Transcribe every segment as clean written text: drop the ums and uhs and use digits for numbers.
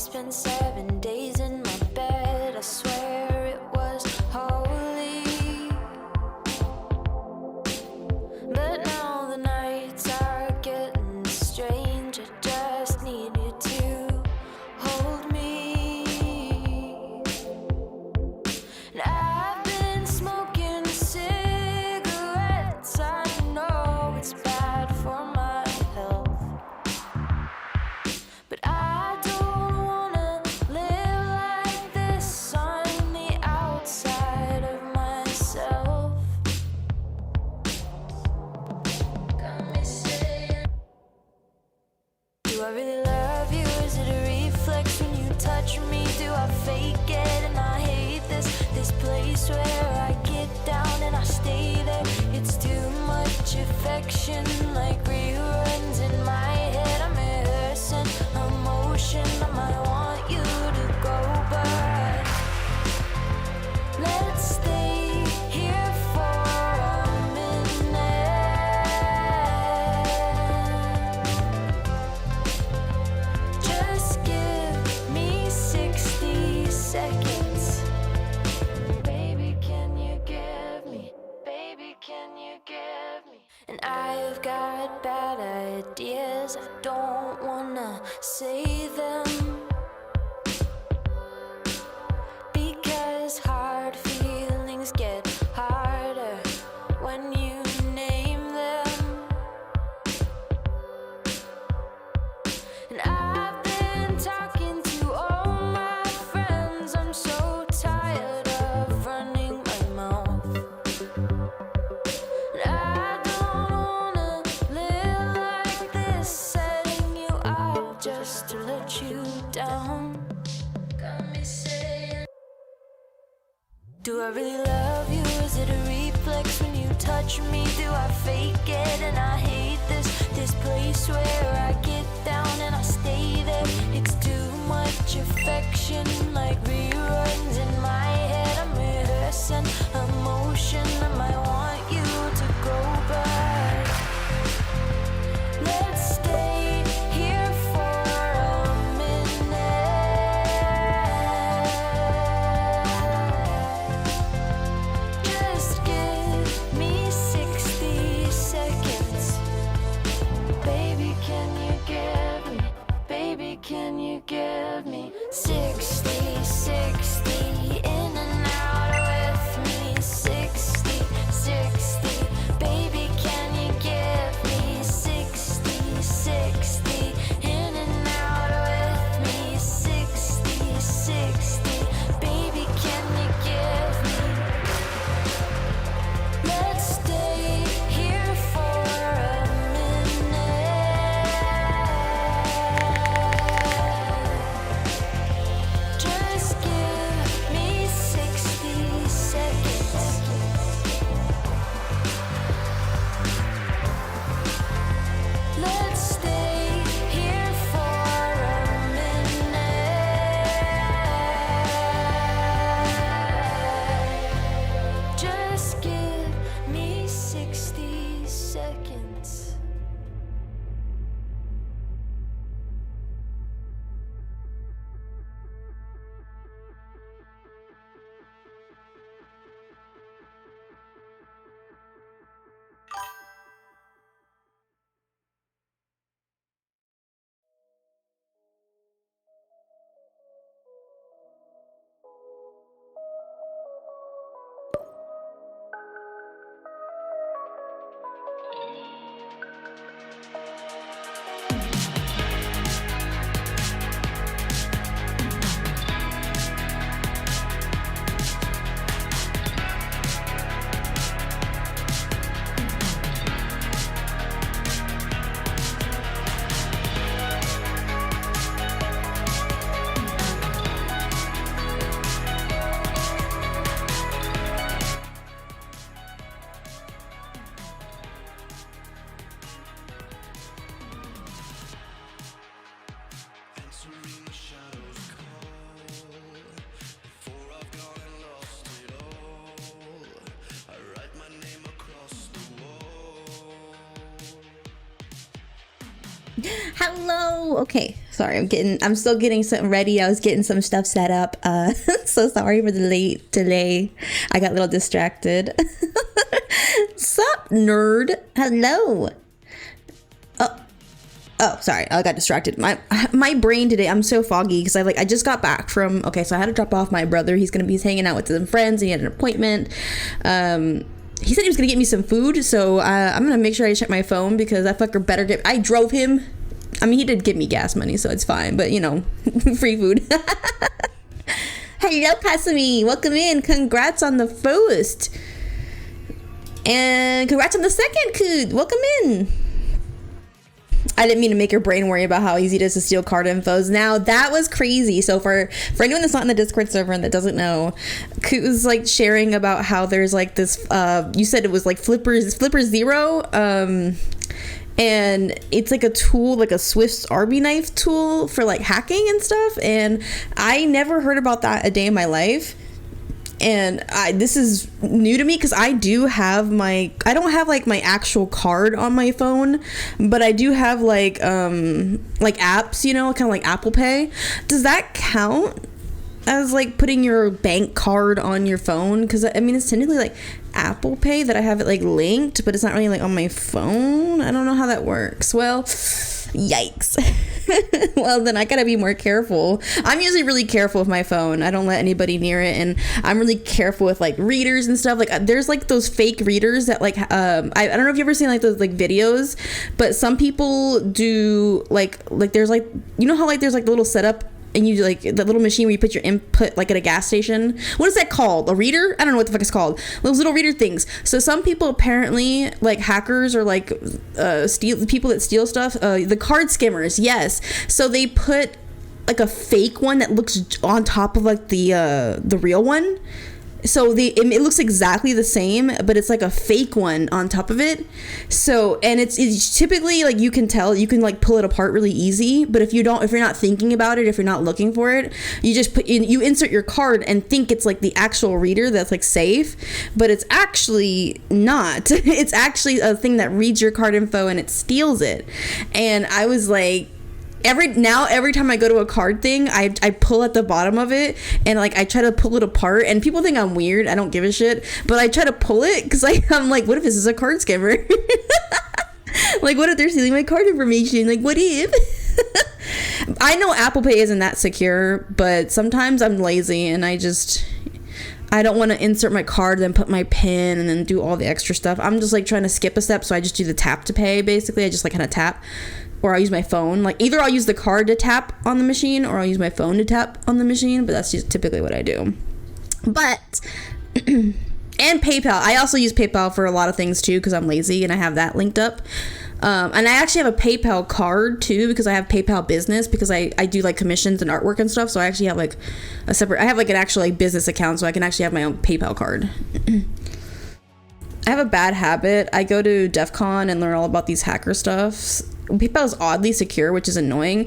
spent 7 days in my bed. I swear it was holy, but now the nights are getting strange. I just need you to hold me. And I've been smoking cigarettes. I know it's bad for my health, but I don't wanna live like this on the outside of myself. Got me saying, do I really love you? Is it a reflex when you touch me? Do I fake it? And I hate this place where I get down and I stay there. It's too much affection, like reruns in my head. I'm rehearsing emotion. I might want you to go, but let's stay here for a minute. Just give me 60 seconds. Baby, can you give me? Baby, can you give me? And I've got bad ideas. I don't wanna say them, because hard feelings get harder when you name them. And I've been talking to all my friends. I'm so tired of running my mouth. And I don't wanna live like this, setting you up just to let you down. Got me saying, do I really love you? Is it a reflex when you touch me? Do I fake it? And I hate this place where I get down and I stay there. It's too much affection, like reruns in my head. I'm rehearsing emotion. I might want you to go, but let's stay here for a minute. Just give me 60 seconds. Baby, can you give me? Baby, can you give me 60, 60 in and out with me? 60, 60. Baby, can you give me 60, 60 in and out with me? 60, 60. Baby, can you give me? Let's stay here for a minute. Just give me 60 seconds. Let's stay here for a minute. Just give me 60 seconds. Hello. Okay, Sorry, I'm still getting something ready. I was getting some stuff set up. So sorry for the late delay. I got a little distracted. Sup, nerd? Hello. Oh, sorry. I got distracted. My brain today, I'm so foggy because I just got back from, okay, so I had to drop off my brother. He's he's hanging out with some friends and he had an appointment. He said he was gonna get me some food, so I'm gonna make sure I check my phone because that fucker better I drove him. I mean, he did give me gas money, so it's fine, but you know, free food. Hello, Kasumi. Welcome in. Congrats on the first. And congrats on the second, Cood. Welcome in. I didn't mean to make your brain worry about how easy it is to steal card infos. Now, that was crazy. So for anyone that's not in the Discord server and that doesn't know, Coot was like sharing about how there's like this, you said it was like Flipper Zero, and it's like a tool, like a Swiss Army knife tool for like hacking and stuff. And I never heard about that a day in my life. And this is new to me because I don't have like my actual card on my phone, but I do have like apps, you know, kind of like Apple Pay. Does that count as like putting your bank card on your phone? Because I mean, it's technically like Apple Pay that I have it like linked, but it's not really like on my phone. I don't know how that works. Well, yikes. Well, then I gotta be more careful. I'm usually really careful with my phone. I don't let anybody near it, and I'm really careful with like readers and stuff. Like there's like those fake readers that like I don't know if you've ever seen like those like videos, but some people do like there's like, you know how like there's like the little setup and you like the little machine where you put your input like at a gas station. What is that called? A reader? I don't know what the fuck it's called. Those little reader things. So some people apparently, like hackers or like people that steal stuff, the card skimmers, yes. So they put like a fake one that looks on top of like the real one. So it looks exactly the same, but it's like a fake one on top of it. So, and it's typically like you can like pull it apart really easy. But if you're not thinking about it, if you're not looking for it, you just you insert your card and think it's like the actual reader that's like safe, but it's actually not. It's actually a thing that reads your card info and it steals it. And I was like, every time I go to a card thing, I pull at the bottom of it and like I try to pull it apart, and people think I'm weird. I don't give a shit, but I try to pull it because I'm like, what if this is a card scammer? Like, what if they're stealing my card information? Like, what if? I know Apple Pay isn't that secure, but sometimes I'm lazy and I don't want to insert my card, then put my PIN and then do all the extra stuff. I'm just like trying to skip a step, so I just do the tap to pay. Basically, I just like kind of tap. Or I'll use my phone. Like either I'll use the card to tap on the machine or I'll use my phone to tap on the machine, but that's just typically what I do. But and PayPal. I also use PayPal for a lot of things too because I'm lazy and I have that linked up. And I actually have a PayPal card too because I have PayPal business because I do like commissions and artwork and stuff. So I actually have like I have like an actual like business account, so I can actually have my own PayPal card. I have a bad habit. I go to DEF CON and learn all about these hacker stuffs. PayPal is oddly secure, which is annoying.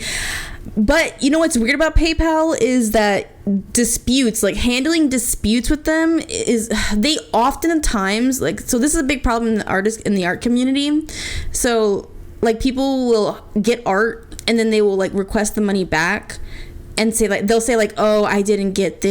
But you know what's weird about PayPal is that disputes, like handling disputes with them, is they oftentimes like, so this is a big problem in the art community. So like people will get art and then they will like request the money back and say like, they'll say like, oh, I didn't get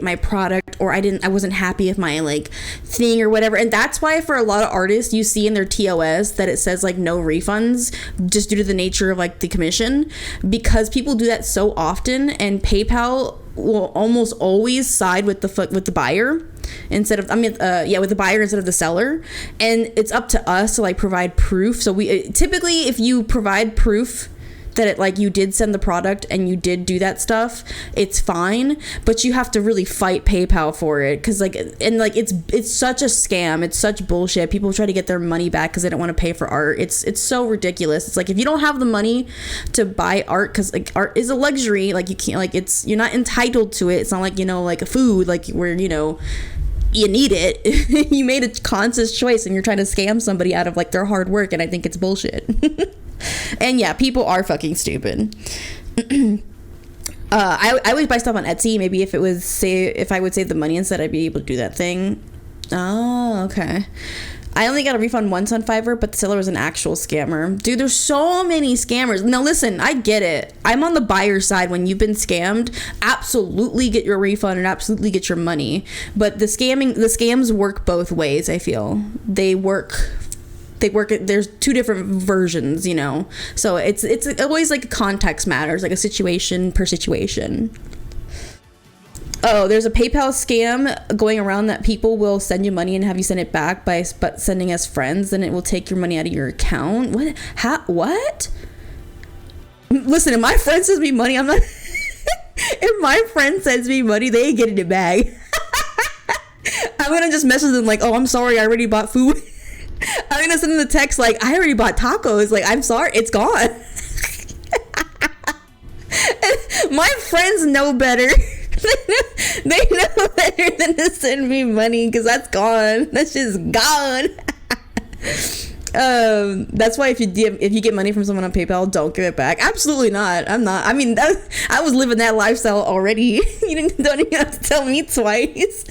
my product, or I wasn't happy with my like thing or whatever. And that's why for a lot of artists you see in their TOS that it says like no refunds, just due to the nature of like the commission, because people do that so often, and PayPal will almost always side with the buyer instead of with the buyer instead of the seller. And it's up to us to like provide proof. So we typically, if you provide proof that it like you did send the product and you did do that stuff, it's fine, but you have to really fight PayPal for it, because like, and like it's such a scam, it's such bullshit. People try to get their money back because they don't want to pay for art. It's so ridiculous. It's like, if you don't have the money to buy art, because like art is a luxury, like you can't, like you're not entitled to it. It's not like, you know, like a food, like where, you know, you need it. You made a conscious choice and you're trying to scam somebody out of like their hard work, and I think it's bullshit. And yeah, people are fucking stupid. I always buy stuff on Etsy. Maybe if I would save the money instead, I'd be able to do that thing. Oh, okay. I only got a refund once on Fiverr, but the seller was an actual scammer. Dude, there's so many scammers. Now listen, I get it. I'm on the buyer side. When you've been scammed, absolutely get your refund and absolutely get your money. But the scams work both ways, I feel. They work there's two different versions, you know. So it's always like context matters, like a situation per situation. Oh, there's a PayPal scam going around that people will send you money and have you send it back by sending as friends. Then it will take your money out of your account. What? What? Listen, if my friend sends me money, I'm not... If my friend sends me money, they ain't getting it back. I'm going to just message them like, oh, I'm sorry, I already bought food. I'm going to send them a text like, I already bought tacos. Like, I'm sorry, it's gone. My friends know better. They know better than to send me money because that's gone. That's just gone. That's why if you get money from someone on PayPal, don't give it back. Absolutely not. I'm not. I mean, I was living that lifestyle already. Don't even have to tell me twice.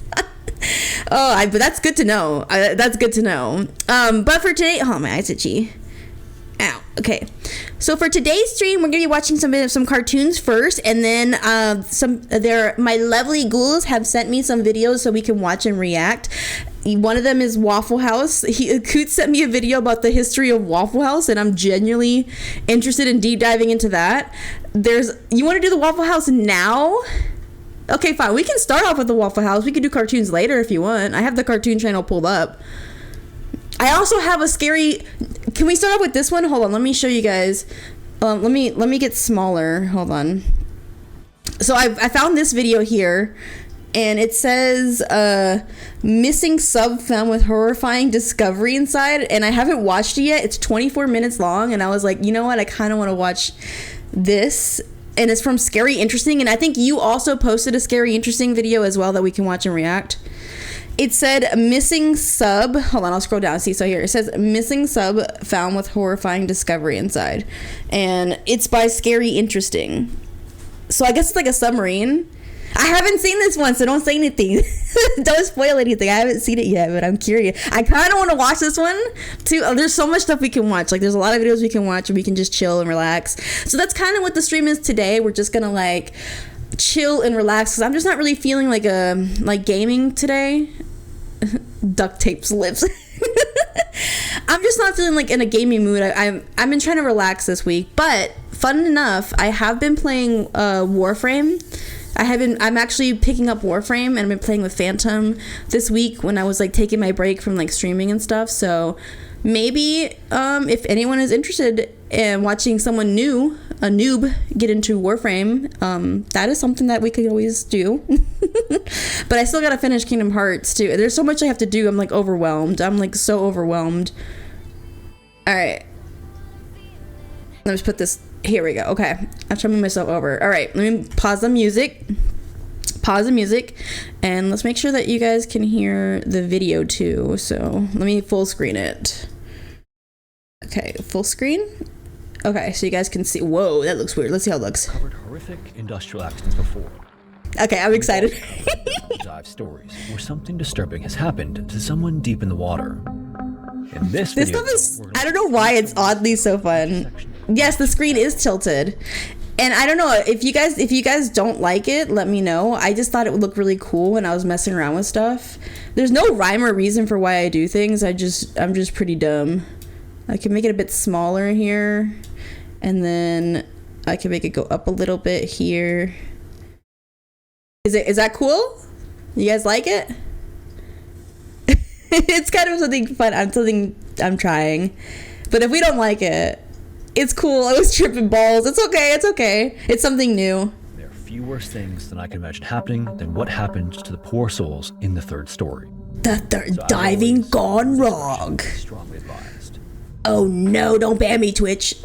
But that's good to know. That's good to know. But for today, oh, my eyes itchy. Ow. Okay, so for today's stream, we're gonna be watching some cartoons first, and then my lovely ghouls have sent me some videos so we can watch and react. One of them is Waffle House. Coots sent me a video about the history of Waffle House, and I'm genuinely interested in deep diving into that. You want to do the Waffle House now? Okay, fine. We can start off with the Waffle House. We can do cartoons later if you want. I have the cartoon channel pulled up. I also have a scary... Can we start off with this one? Hold on, let me show you guys. Let me get smaller. Hold on. So I found this video here, and it says missing sub found with horrifying discovery inside, and I haven't watched it yet. It's 24 minutes long, and I was like, you know what? I kind of want to watch this. And it's from Scary Interesting, and I think you also posted a Scary Interesting video as well that we can watch and react. It said missing sub. Hold on, I'll scroll down. See, so here it says missing sub found with horrifying discovery inside, and it's by Scary Interesting. So I guess it's like a submarine. I haven't seen this one, so don't say anything. Don't spoil anything. I haven't seen it yet, but I'm curious. I kind of want to watch this one too. There's so much stuff we can watch. Like, there's a lot of videos we can watch, and we can just chill and relax. So that's kind of what the stream is today. We're just gonna like chill and relax because I'm just not really feeling like gaming today. Duct tapes lips. I'm just not feeling like in a gaming mood. I've been trying to relax this week, but fun enough, I have been playing Warframe. I'm actually picking up Warframe, and I've been playing with Phantom this week when I was like taking my break from like streaming and stuff. So maybe if anyone is interested in watching someone new, a noob, get into Warframe, that is something that we could always do. But I still gotta finish Kingdom Hearts too. There's so much I have to do. I'm like overwhelmed. I'm like so overwhelmed. All right, let me just put this. Here we go. Okay, I'm trying to move myself over. All right, let me pause the music. And let's make sure that you guys can hear the video too. So let me full screen it. Okay, full screen. Okay, so you guys can see. Whoa, that looks weird. Let's see how it looks. Covered horrific industrial accidents before. Okay, I'm excited. Dive stories where something disturbing has happened to someone deep in the water. In this video, stuff is, I don't know why it's oddly so fun. Yes, the screen is tilted. And I don't know if you guys don't like it, let me know. I just thought it would look really cool when I was messing around with stuff. There's no rhyme or reason for why I do things. I'm just pretty dumb. I can make it a bit smaller here, and then I can make it go up a little bit here. Is that cool? You guys like it? It's kind of something fun. Something I'm trying. But if we don't like it, it's cool. I was tripping balls. It's okay. It's okay. It's something new. There are few worse things than I can imagine happening than what happened to the poor souls in the third story. The third diving gone wrong. Strongly advised. Oh no, don't ban me, Twitch.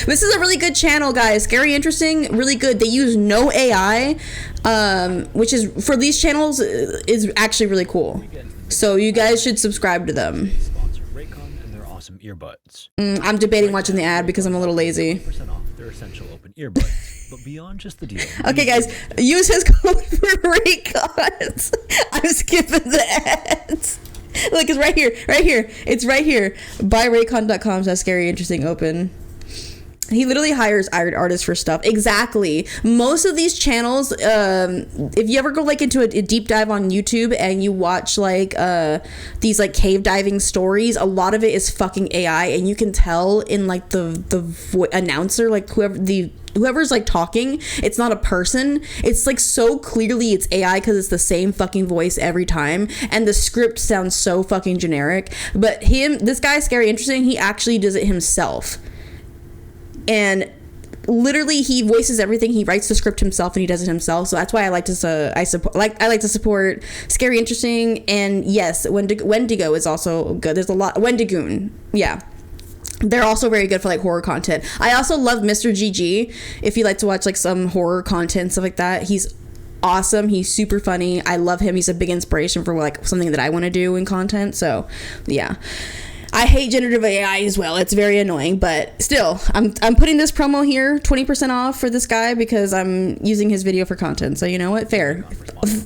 This is a really good channel, guys. Scary Interesting, really good. They use no AI, which is, for these channels, is actually really cool. So you guys should subscribe to them. Sponsor Raycon and their awesome earbuds. I'm debating watching the ad because I'm a little lazy. 10% off their essential open earbuds. But beyond just the deal. Okay, guys, use his code for Raycons. I'm skipping the ads. Look, it's right here. It's right here. Buyraycon.com/scary interesting open. He literally hires artists for stuff. Exactly. Most of these channels, if you ever go like into a deep dive on YouTube and you watch like these like cave diving stories, a lot of it is fucking AI, and you can tell in like the announcer, like whoever's like talking, it's not a person. It's like so clearly it's AI because it's the same fucking voice every time, and the script sounds so fucking generic. But this guy, Scary Interesting, he actually does it himself. And literally he voices everything. He writes the script himself and he does it himself. So that's why I like to support Scary Interesting. And yes, Wendigo is also good. There's a lot. Wendigoon, yeah, they're also very good for like horror content. I also love Mr. GG. If you like to watch like some horror content, stuff like that, he's awesome. He's super funny. I love him. He's a big inspiration for like something that I want to do in content. So yeah, I hate generative AI as well. It's very annoying, but still, I'm putting this promo here, 20% off for this guy because I'm using his video for content. So you know what? Fair.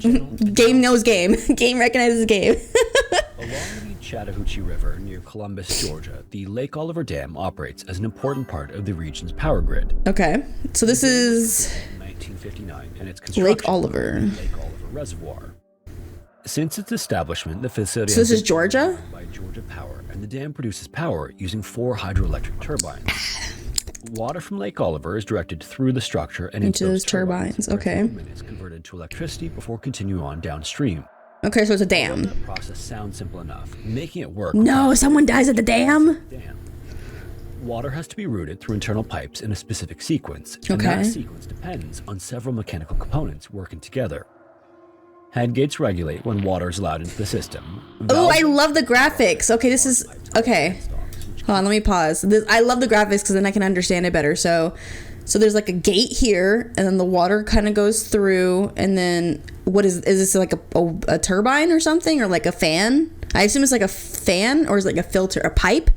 Game knows game. Game recognizes game. Along the Chattahoochee River near Columbus, Georgia, the Lake Oliver Dam operates as an important part of the region's power grid. Okay, so this is 1959, and its construction Lake Oliver. Lake Oliver Reservoir. Since its establishment, the facility So this is Georgia? by Georgia Power, and the dam produces power using 4 hydroelectric turbines. Water from Lake Oliver is directed through the structure and into those turbines. Okay. It's converted to electricity before continuing on downstream. Okay, so it's a dam. The process sounds simple enough, making it work. No, someone dies at the dam? Dam. Water has to be routed through internal pipes in a specific sequence, and Okay. that sequence depends on several mechanical components working together. Head gates regulate when water is allowed into the system. Oh, I love the graphics. Okay, this is okay. Hold on, let me pause. I love the graphics because then I can understand it better. So there's like a gate here, and then the water kind of goes through, and then what is this like a turbine or something, or like a fan? I assume it's like a fan, or is it like a filter, a pipe?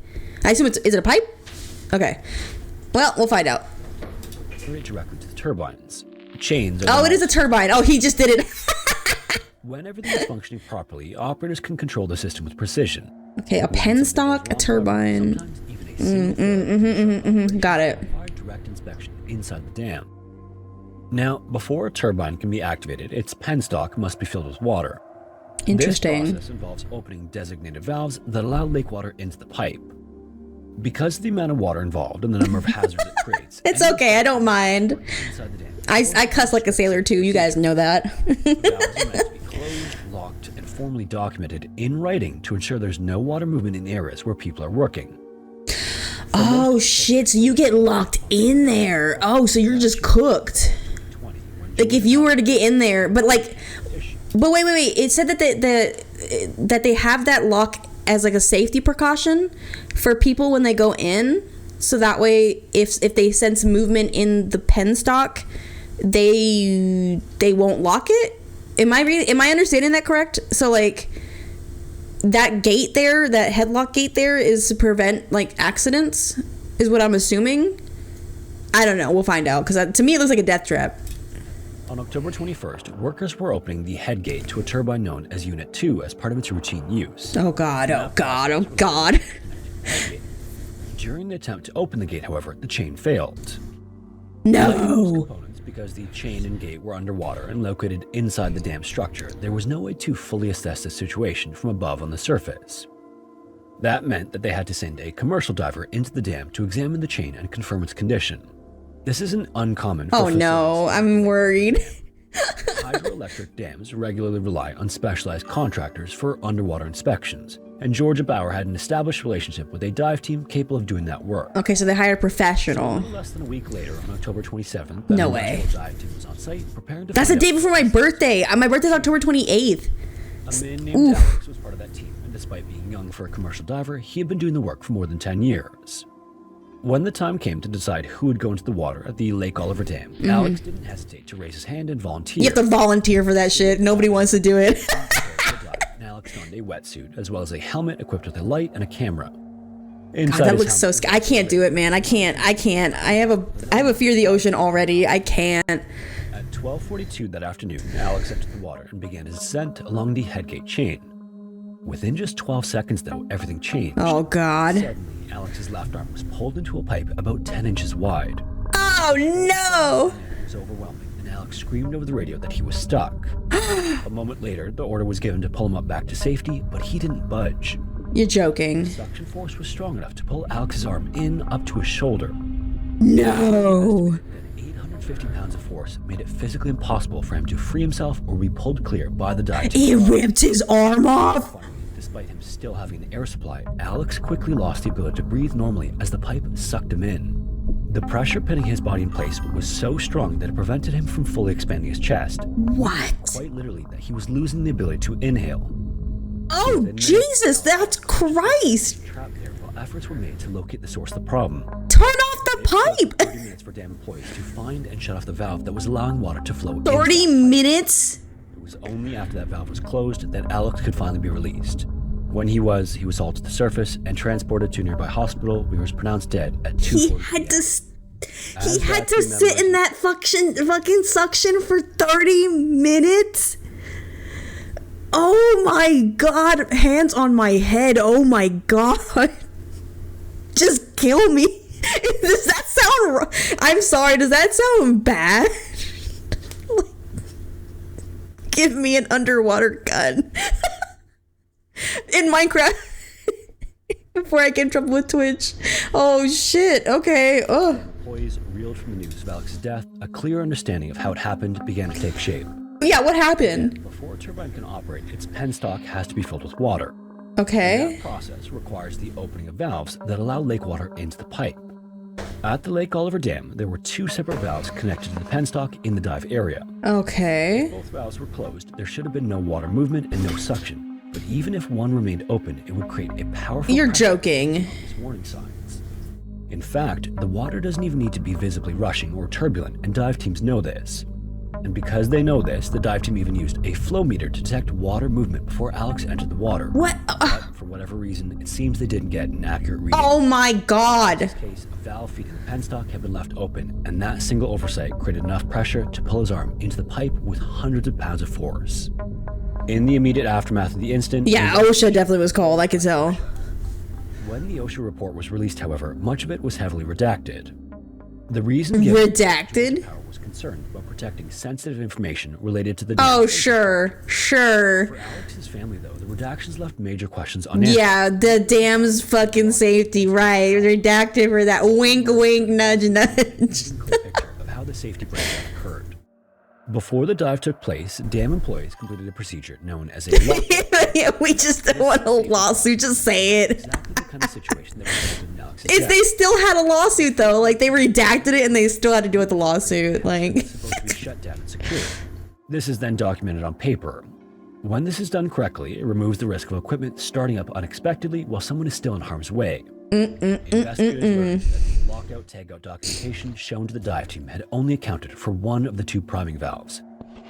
I assume is it a pipe? Okay. Well, we'll find out. Directly to the turbines. Chains. Oh, it is a turbine. Oh, he just did it. When everything is functioning properly, operators can control the system with precision. Okay, a penstock, a turbine. Got it. Direct inspection inside the dam. Now, before a turbine can be activated, its penstock must be filled with water. Interesting. This process involves opening designated valves that allow lake water into the pipe. Because of the amount of water involved and the number of hazards it creates, It's okay, I don't mind. inside the dam, I cuss like a sailor too. You guys know that. the valves are meant to be closed, locked, and formally documented in writing to ensure there's no water movement in areas where people are working. Oh shit! So you get locked in there. Oh, so you're just cooked. Like if you were to get in there, but wait. It said that they have that lock as like a safety precaution for people when they go in, so that way if they sense movement in the penstock, they won't lock it. Am I understanding that correct? So like that gate there, that headlock gate there, is to prevent like accidents, is what I'm assuming. I don't know. We'll find out, because to me it looks like a death trap. On October 21st, workers were opening the head gate to a turbine known as Unit 2 as part of its routine use. Oh god, oh god, oh god. During the attempt to open the gate, however, the chain failed. No. Because the chain and gate were underwater and located inside the dam structure, there was no way to fully assess the situation from above on the surface. That meant that they had to send a commercial diver into the dam to examine the chain and confirm its condition. This isn't uncommon for Oh no, I'm worried. Hydroelectric dams regularly rely on specialized contractors for underwater inspections, and Georgia Power had an established relationship with a dive team capable of doing that work. Okay, so they hired a professional. Less than a week later, on October 27th, No way. The dive team was on site preparing to That's the find day out- before my birthday. My birthday's October 28th. A man named Alex was part of that team, and despite being young for a commercial diver, he had been doing the work for more than 10 years. When the time came to decide who would go into the water at the Lake Oliver Dam, Alex didn't hesitate to raise his hand and volunteer. You have to volunteer for that shit. Nobody wants to do it. And Alex donned a wetsuit, as well as a helmet equipped with a light and a camera. God, that looks so scary. I can't do it, man. I can't. I have a fear of the ocean already. I can't. At 12:42 that afternoon, Alex entered the water and began his descent along the headgate chain. Within just 12 seconds, though, everything changed. Oh, God. Suddenly, Alex's left arm was pulled into a pipe about 10 inches wide. Oh, no. It was overwhelming, and Alex screamed over the radio that he was stuck. A moment later, the order was given to pull him up back to safety, but he didn't budge. You're joking. The suction force was strong enough to pull Alex's arm in up to his shoulder. No. 850 pounds of force made it physically impossible for him to free himself or be pulled clear by the dive He team. ripped his arm off. Finally, despite him still having an air supply, Alex quickly lost the ability to breathe normally as the pipe sucked him in. The pressure pinning his body in place was so strong that it prevented him from fully expanding his chest. What? Quite literally, that he was losing the ability to inhale. Oh, Jesus, that's Christ. Trapped there while efforts were made to locate the source of the problem. Turn off the It took pipe. 30 minutes for dam employees to find and shut off the valve that was allowing water to flow. 30 minutes? It was only after that valve was closed that Alex could finally be released. When he was hauled to the surface and transported to a nearby hospital where he was pronounced dead at 2:40 He p.m. had to... He As had that to team sit in members- that fucking suction for 30 minutes? Oh my God. Hands on my head. Oh my God. Just kill me. Does that sound... I'm sorry. Does that sound bad? Give me an underwater gun. In Minecraft. Before I get in trouble with Twitch. Oh shit. Okay. Oh. Employees reeled from the news of Alex's death. A clear understanding of how it happened began to take shape. Yeah, what happened? Before a turbine can operate, its penstock has to be filled with water. Okay. That process requires the opening of valves that allow lake water into the pipe. At the Lake Oliver Dam, there were two separate valves connected to the penstock in the dive area. Okay. Both valves were closed. There should have been no water movement and no suction. But even if one remained open, it would create a powerful... You're pressure joking. these warning signs. In fact, the water doesn't even need to be visibly rushing or turbulent, and dive teams know this. And because they know this, the dive team even used a flow meter to detect water movement before Alex entered the water. What? But for whatever reason, it seems they didn't get an accurate reading. Oh my God. In this case, a valve feeding the penstock had been left open, and that single oversight created enough pressure to pull his arm into the pipe with hundreds of pounds of force. In the immediate aftermath of the incident... Yeah, OSHA definitely was called. I could tell. When the OSHA report was released, however, much of it was heavily redacted. The reason given Redacted? Power was concerned about protecting sensitive information related to the... Oh, sure. Sure. For Alex's family, though, the redactions left major questions unanswered. Yeah, the dam's fucking safety, right. Redacted for that wink, wink, nudge, nudge. Clear picture of how the safety breakdown occurred. Before the dive took place, dam employees completed a procedure known as a lockout. Yeah, we just don't want a lawsuit. Just say it. Exactly the kind of situation that resulted in Alex's If death. they still had a lawsuit, though, like they redacted it and they still had to do with the lawsuit, like... It's supposed to be shut down and secured. This is then documented on paper. When this is done correctly, it removes the risk of equipment starting up unexpectedly while someone is still in harm's way. Investigators learned that the lockout tagout documentation shown to the dive team had only accounted for one of the two priming valves.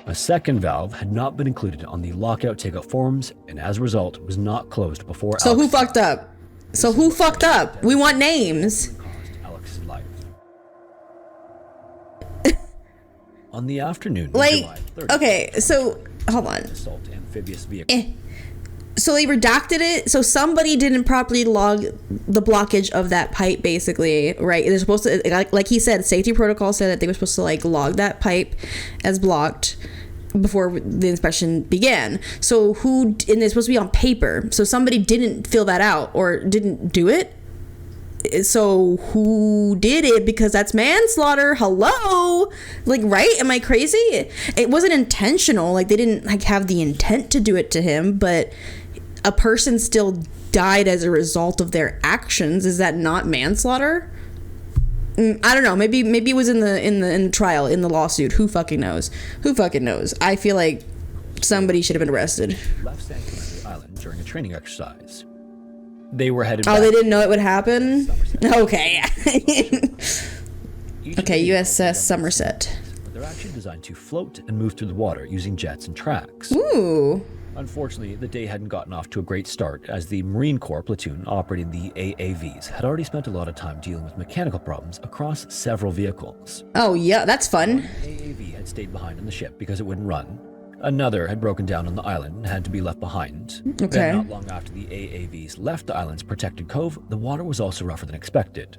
A second valve had not been included on the lockout tagout forms, and as a result was not closed before So who Alex fucked up? So who fucked up? We want names. caused Alex's life. On the afternoon of Like, July 30th, okay, so, hold on. assault amphibious vehicle. So they redacted it. So somebody didn't properly log the blockage of that pipe, basically, right? They're supposed to, like he said, safety protocol said that they were supposed to like log that pipe as blocked before the inspection began. So and it's supposed to be on paper. So somebody didn't fill that out or didn't do it. So who did it? Because that's manslaughter. Hello, like, right? Am I crazy? It wasn't intentional. Like they didn't like have the intent to do it to him, but a person still died as a result of their actions. Is that not manslaughter? I don't know. Maybe it was in the trial, in the lawsuit. Who fucking knows? Who fucking knows? I feel like somebody should have been arrested. Left San Clemente Island during a training exercise. They were headed Oh, back they didn't know it would happen? Okay. Each Okay, of the USS vehicles Somerset. but they're actually designed to float and move through the water using jets and tracks. Ooh. Unfortunately, the day hadn't gotten off to a great start, as the Marine Corps platoon operating the AAVs had already spent a lot of time dealing with mechanical problems across several vehicles. Oh, yeah, that's fun. AAV had stayed behind on the ship because it wouldn't run. Another had broken down on the island and had to be left behind. Okay. Then, not long after the AAVs left the island's protected cove, the water was also rougher than expected.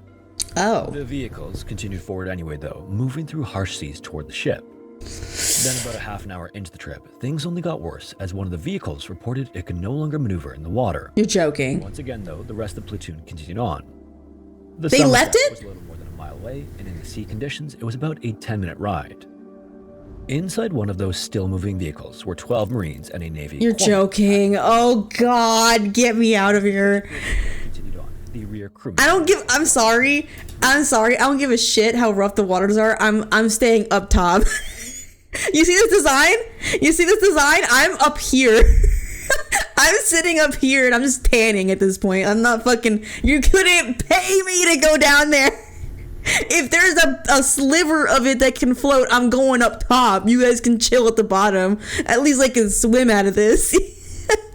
Oh. The vehicles continued forward anyway, though, moving through harsh seas toward the ship. Then, about a half an hour into the trip, things only got worse as one of the vehicles reported it could no longer maneuver in the water. You're joking. Once again, though, the rest of the platoon continued on. The They left Somerset it? was a little more than a mile away, and in the sea conditions, it was about a 10-minute ride. Inside one of those still-moving vehicles were 12 Marines and a Navy. You're corpsman. joking. Oh God, get me out of here. Continued on. The rear crewman. I'm sorry. I don't give a shit how rough the waters are. I'm staying up top. You see this design? I'm up here. I'm sitting up here and I'm just tanning at this point. I'm not fucking, you couldn't pay me to go down there. If there's a sliver of it that can float, I'm going up top. You guys can chill at the bottom. At least I can swim out of this.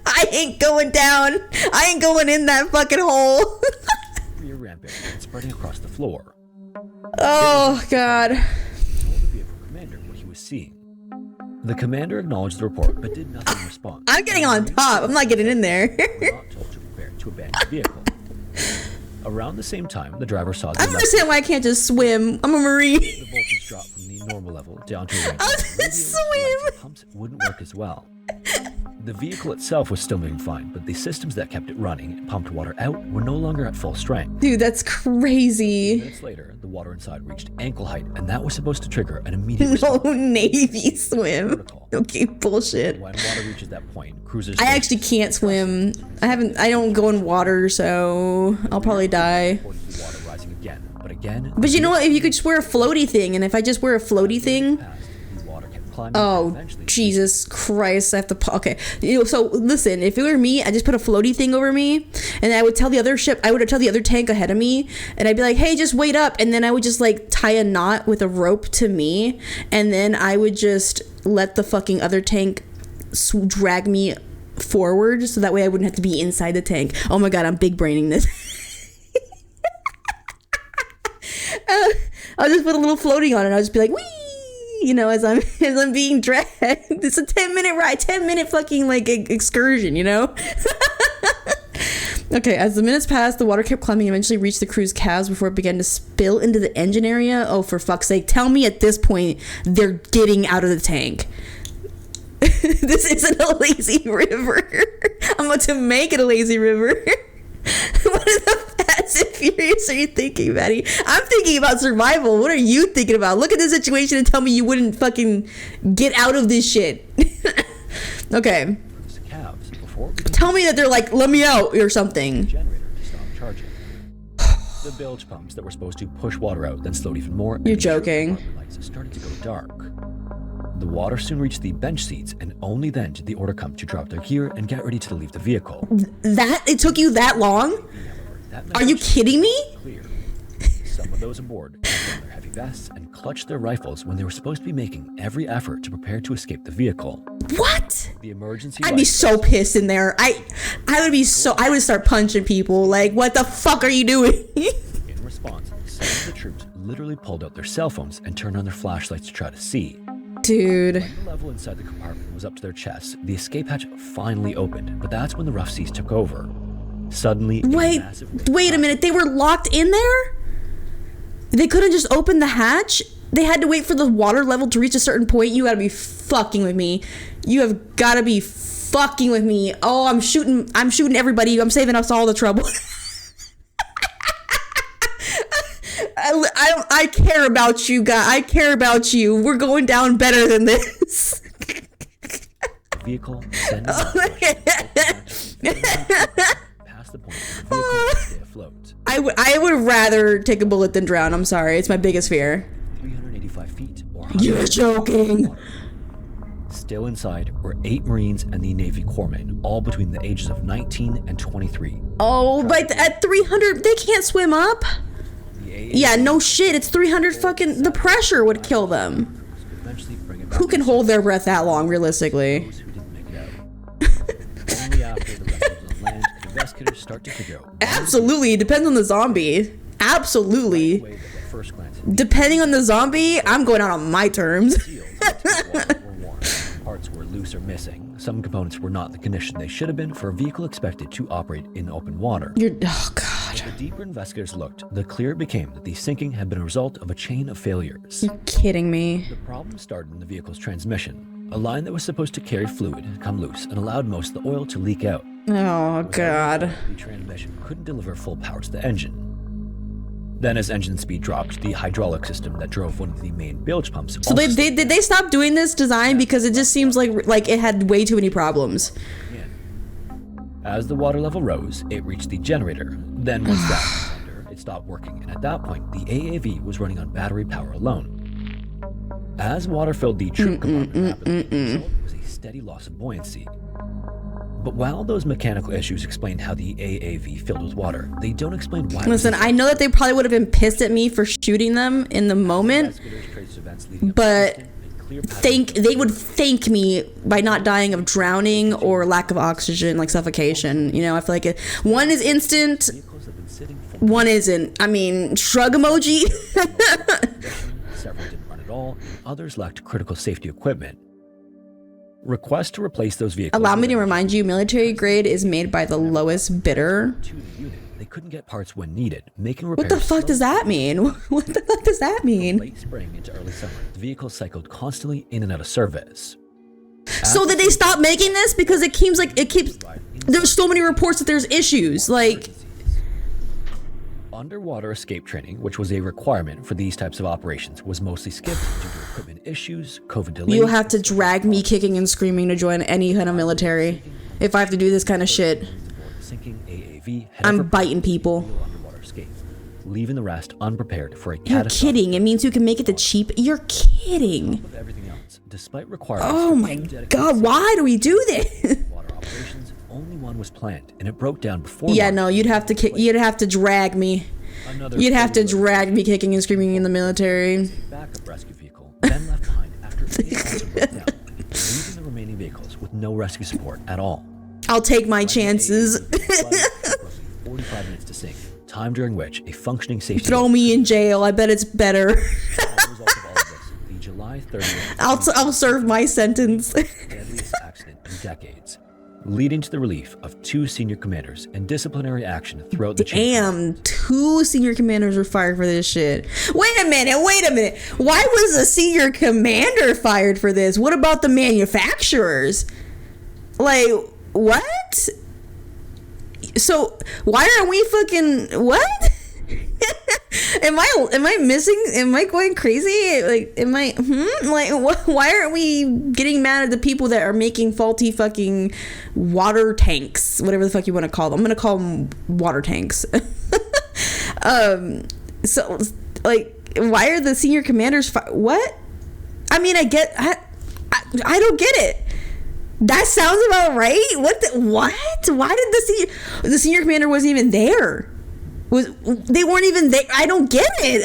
I ain't going down. I ain't going in that fucking hole. Rear rampage and spreading across the floor. Oh, God. Told the vehicle commander what he was seeing. The commander acknowledged the report, but did nothing in response. I'm getting on top. I'm not getting in there. Were not told to prepare to abandon the vehicle. Around the same time, the driver saw the I don't understand why I can't just swim. I'm a Marine. The voltage dropped from the normal level down to a range. I'll where just radios, lights, swim. and pumps wouldn't work as well. The vehicle itself was still moving fine, but the systems that kept it running and pumped water out were no longer at full strength. Dude, that's crazy. Minutes later, the water inside reached ankle height, and that was supposed to trigger an immediate No response. Navy swim. Protocol. Okay, bullshit. When water reaches that point, cruisers... I actually can't swim. I don't go in water, so I'll probably die. reported the water rising again, but again... But you know what? If you could just wear a floaty thing, and if I just wear a floaty thing... The water kept climbing, and Oh, eventually- Jesus Christ. I have to... Okay. You know, so, listen. If it were me, I just put a floaty thing over me, and I would tell the other ship... I would tell the other tank ahead of me, and I'd be like, hey, just wait up. And then I would just, like, tie a knot with a rope to me, and then I would just let the fucking other tank drag me forward, so that way I wouldn't have to be inside the tank. Oh my God, I'm big braining this. I'll just put a little floating on it. I'll just be like, wee, you know, as I'm being dragged. It's a 10-minute ride, 10-minute fucking like excursion, you know. Okay, as the minutes passed, the water kept climbing and eventually reached the crew's calves before it began to spill into the engine area. Oh, for fuck's sake. Tell me at this point they're getting out of the tank. This isn't a lazy river. I'm about to make it a lazy river. What are the Fast and Furious are you thinking, Battie? I'm thinking about survival. What are you thinking about? Look at the situation and tell me you wouldn't fucking get out of this shit. Okay. calves before Tell me that they're like, let me out or something. generator to stop charging. The bilge pumps that were supposed to push water out then slowed even more. You're joking. The lights started to go dark. The water soon reached the bench seats, and only then did the order come to drop their gear and get ready to leave the vehicle. That it took you that long? That Are you message kidding me? was clear. Some of those aboard put on their heavy vests and clutched their rifles when they were supposed to be making every effort to prepare to escape the vehicle. What? The emergency I'd be lights so pissed in there. I would start punching people. Like, what the fuck are you doing? In response, some of the troops literally pulled out their cell phones and turned on their flashlights to try to see. Dude. When the level inside the compartment was up to their chests, the escape hatch finally opened, but that's when the rough seas took over. Suddenly, Wait a minute. They were locked in there? They couldn't just open the hatch? They had to wait for the water level to reach a certain point? You gotta be fucking with me. You have gotta be fucking with me. Oh, I'm shooting everybody. I'm saving us all the trouble. I care about you, guys. I care about you. We're going down better than this. vehicle sending past the point where the vehicle could stay afloat. I would rather take a bullet than drown. I'm sorry. It's my biggest fear. 385 feet or You're joking. Still inside were 8 Marines and the Navy corpsmen, all between the ages of 19 and 23. Oh, but at 300, they can't swim up? Yeah, no shit. It's 300 fucking... The pressure would kill them. Who can hold their breath that long, realistically? Those who didn't make it out. Only after the rest was on land could investigators start to figure out. Absolutely. It depends on the zombie. Absolutely. Way that at first glance, Depending on the zombie, I'm going out on my terms. seals into the water were warm. Parts were loose pipes are missing. Some components were not in the condition they should have been for a vehicle expected to operate in open water. Oh God. The deeper investigators looked, the clearer it became that the sinking had been a result of a chain of failures. You're kidding me. The problem started in the vehicle's transmission. A line that was supposed to carry fluid had come loose and allowed most of the oil to leak out. Oh God. The transmission couldn't deliver full power to the engine. Then as engine speed dropped, the hydraulic system that drove one of the main bilge pumps So did they stop doing this design because it just seems like it had way too many problems? As the water level rose, it reached the generator. Then once that was under, it stopped working, and at that point, the AAV was running on battery power alone. As water filled the trip compartment rapidly, the result was a steady loss of buoyancy. But while those mechanical issues explained how the AAV filled with water, they don't explain why. Listen, I know that they probably would have been pissed at me for shooting them in the moment, but they would thank me by not dying of drowning or lack of oxygen, like suffocation. You know, I feel like one is instant, one isn't. I mean, shrug emoji. Several didn't run at all, others lacked critical safety equipment. Requests to replace those vehicles. Allow me to remind you, military grade is made by the lowest bidder. To the unit, they couldn't get parts when needed, making repairs. What the fuck does that mean? What the fuck does that mean? Late spring into early summer, the vehicle cycled constantly in and out of service. So did they stop making this because it seems like it keeps? There's so many reports that there's issues. Like underwater escape training, which was a requirement for these types of operations, was mostly skipped due to equipment issues, COVID delays. You'll have to drag me kicking and screaming to join any kind of military if I have to do this kind of shit. I'm biting people. Leaving the rest unprepared for a You're kidding. It means you can make it the cheap. You're kidding. Everything else, despite requirements. Oh my God, why do we do this? Water operations, only one was planned, and it broke down before. Yeah, no, you'd have to drag me. You'd have to drag me kicking and screaming in the military. Backup rescue vehicle, then left behind after 8 hours of breakdown, leaving the remaining vehicles with no rescue support at all. I'll take my chances. 45 minutes to sink, time during which a functioning safety. Throw me in jail. I bet it's better. The July 30th. I'll serve my sentence. Deadliest accident in decades, leading to the relief of 2 senior commanders and disciplinary action throughout the chain. Damn, 2 senior commanders were fired for this shit. Wait a minute. Why was a senior commander fired for this? What about the manufacturers? Like, what? So why aren't we fucking what? Am I missing? Am I going crazy? Like, am I? Why aren't we getting mad at the people that are making faulty fucking water tanks? Whatever the fuck you want to call them. I'm gonna call them water tanks. So like, why are the senior commanders? What? I mean, I don't get it. That sounds about right. What? Why did the senior commander wasn't even there? They weren't even there? I don't get it.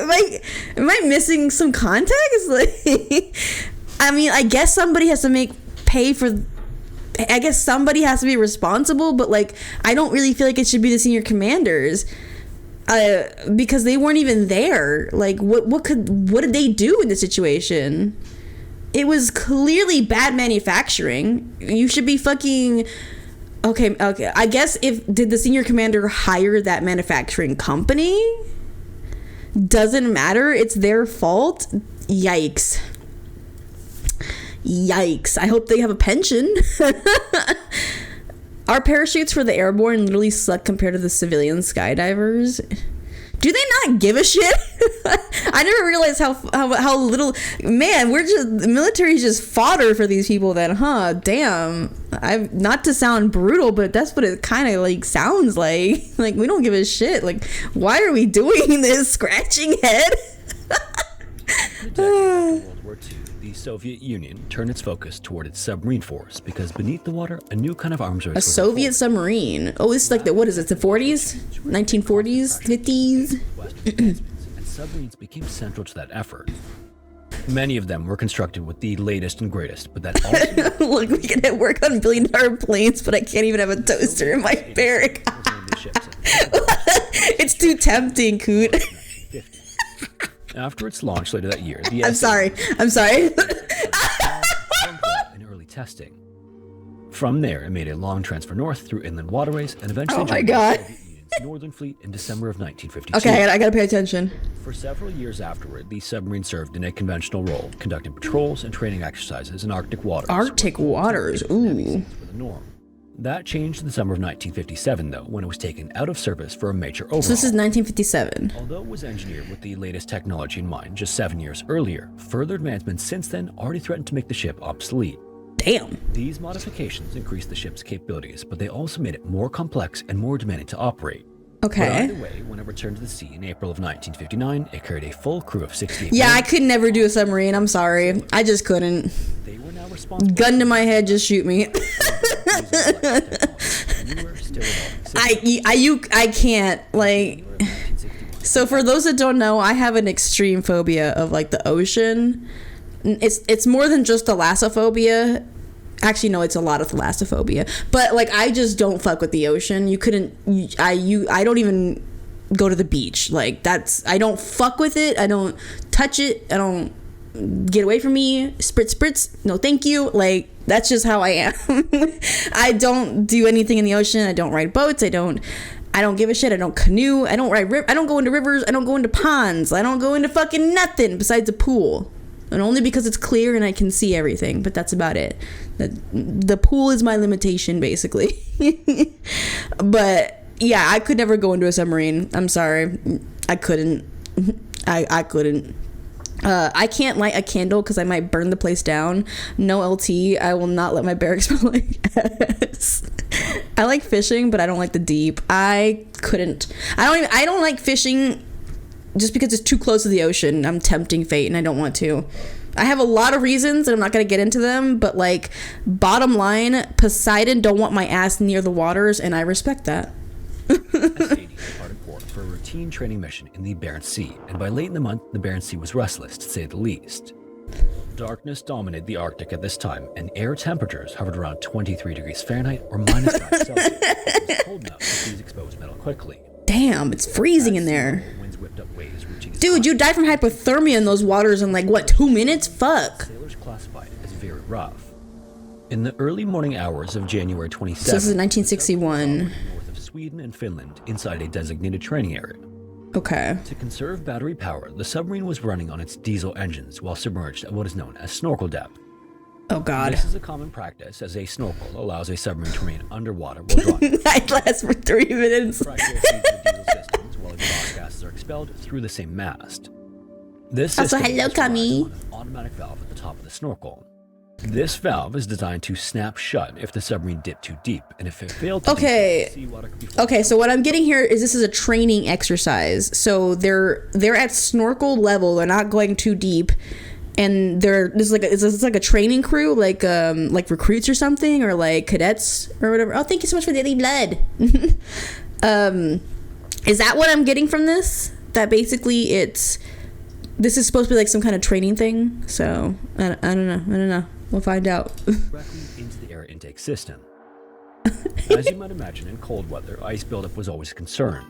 Like, am I missing some context? Like, I mean, I guess somebody has to pay for. I guess somebody has to be responsible, but like, I don't really feel like it should be the senior commanders, because they weren't even there. Like, what did they do in the situation? It was clearly bad manufacturing. You should be fucking. Okay. I guess did the senior commander hire that manufacturing company? Doesn't matter. It's their fault. Yikes. I hope they have a pension. Our parachutes for the airborne literally suck compared to the civilian skydivers. Do they not give a shit? I never realized how little. Man, the military's just fodder for these people then, huh? Damn. Not to sound brutal, but that's what it kind of like sounds like. Like, we don't give a shit. Like, why are we doing this? Scratching head? World War II, the Soviet Union turned its focus toward its submarine force because beneath the water, a new kind of arms race. A Soviet submarine. Oh, this is like what is it? The 40s, 1940s, 50s. And submarines became central to that effort. Many of them were constructed with the latest and greatest, but that also look, we can work on billion-dollar planes, but I can't even have a toaster in my barrack. It's too tempting, Coot. After its launch later that year, the I'm sorry. an testing. From there, it made a long transfer north through inland waterways and eventually Oh my joined God. the Soviet Union's Northern Fleet in December of 1952. Okay, I gotta pay attention. For several years afterward, the submarine served in a conventional role, conducting patrols and training exercises in Arctic waters. Arctic waters, ooh. For the norm. That changed in the summer of 1957, though, when it was taken out of service for a major overhaul. So this is 1957. Although it was engineered with the latest technology in mind just 7 years earlier, further advancements since then already threatened to make the ship obsolete. Damn. These modifications increased the ship's capabilities, but they also made it more complex and more demanding to operate. But Okay. either way, when it returned to the sea in April of 1959, it carried a full crew of 68 Yeah, men. I could never do a submarine. I'm sorry. I just couldn't. They were now responsible Gun to my head, just shoot me. I can't, like. So for those that don't know, I have an extreme phobia of like the ocean. It's more than just thalassophobia. Actually, no, it's a lot of thalassophobia. But like, I just don't fuck with the ocean. I don't even go to the beach. Like I don't fuck with it. I don't touch it. I don't get away from me. Spritz. No, thank you. Like, that's just how I am. I don't do anything in the ocean. I don't ride boats. I don't give a shit. I don't canoe. I don't I don't go into rivers. I don't go into ponds. I don't go into fucking nothing besides a pool. And only because it's clear and I can see everything, but that's about it. The pool is my limitation, basically. But yeah, I could never go into a submarine. I'm sorry. I couldn't. I couldn't. I can't light a candle because I might burn the place down. No LT. I will not let my barracks smell like ass. I like fishing, but I don't like the deep. I couldn't. I don't like fishing just because it's too close to the ocean. I'm tempting fate and I don't want to. I have a lot of reasons and I'm not going to get into them, but like, bottom line, Poseidon don't want my ass near the waters, and I respect that. S-80 departed port for a routine training mission in the Barents Sea, and by late in the month, the Barents Sea was restless, to say the least. Darkness dominated the Arctic at this time, and air temperatures hovered around 23 degrees Fahrenheit or minus 5 Celsius. It was cold enough to freeze exposed metal quickly. Damn, it's freezing in there. Winds whipped up waves reaching as Dude, high you die from hypothermia in those waters in like, what, 2 minutes? Fuck. sailors classified it as very rough. In the early morning hours of January 27th, So this is 1961. north of Sweden and Finland, inside a designated training area. Okay. To conserve battery power, the submarine was running on its diesel engines while submerged at what is known as snorkel depth. Oh, God. This is a common practice, as a snorkel allows a submarine to remain underwater while drawing. Night lasts for 3 minutes. Pressure feeds the diesel systems while exhaust gases are expelled through the same mast. This Also, system hello, is relied Kami. on an automatic valve at the top of the snorkel. This valve is designed to snap shut if the submarine dipped too deep, and if it failed to Okay. do so, seawater could be forced. Okay, so what I'm getting here is this is a training exercise. So they're at snorkel level. They're not going too deep, and this is like a training crew, like recruits or something, or like cadets or whatever. Oh, thank you so much for the daily blood. Is that what I'm getting from this? That basically this is supposed to be like some kind of training thing. So I don't know. We'll find out. Directly into the air intake system. As you might imagine, in cold weather, ice buildup was always a concern.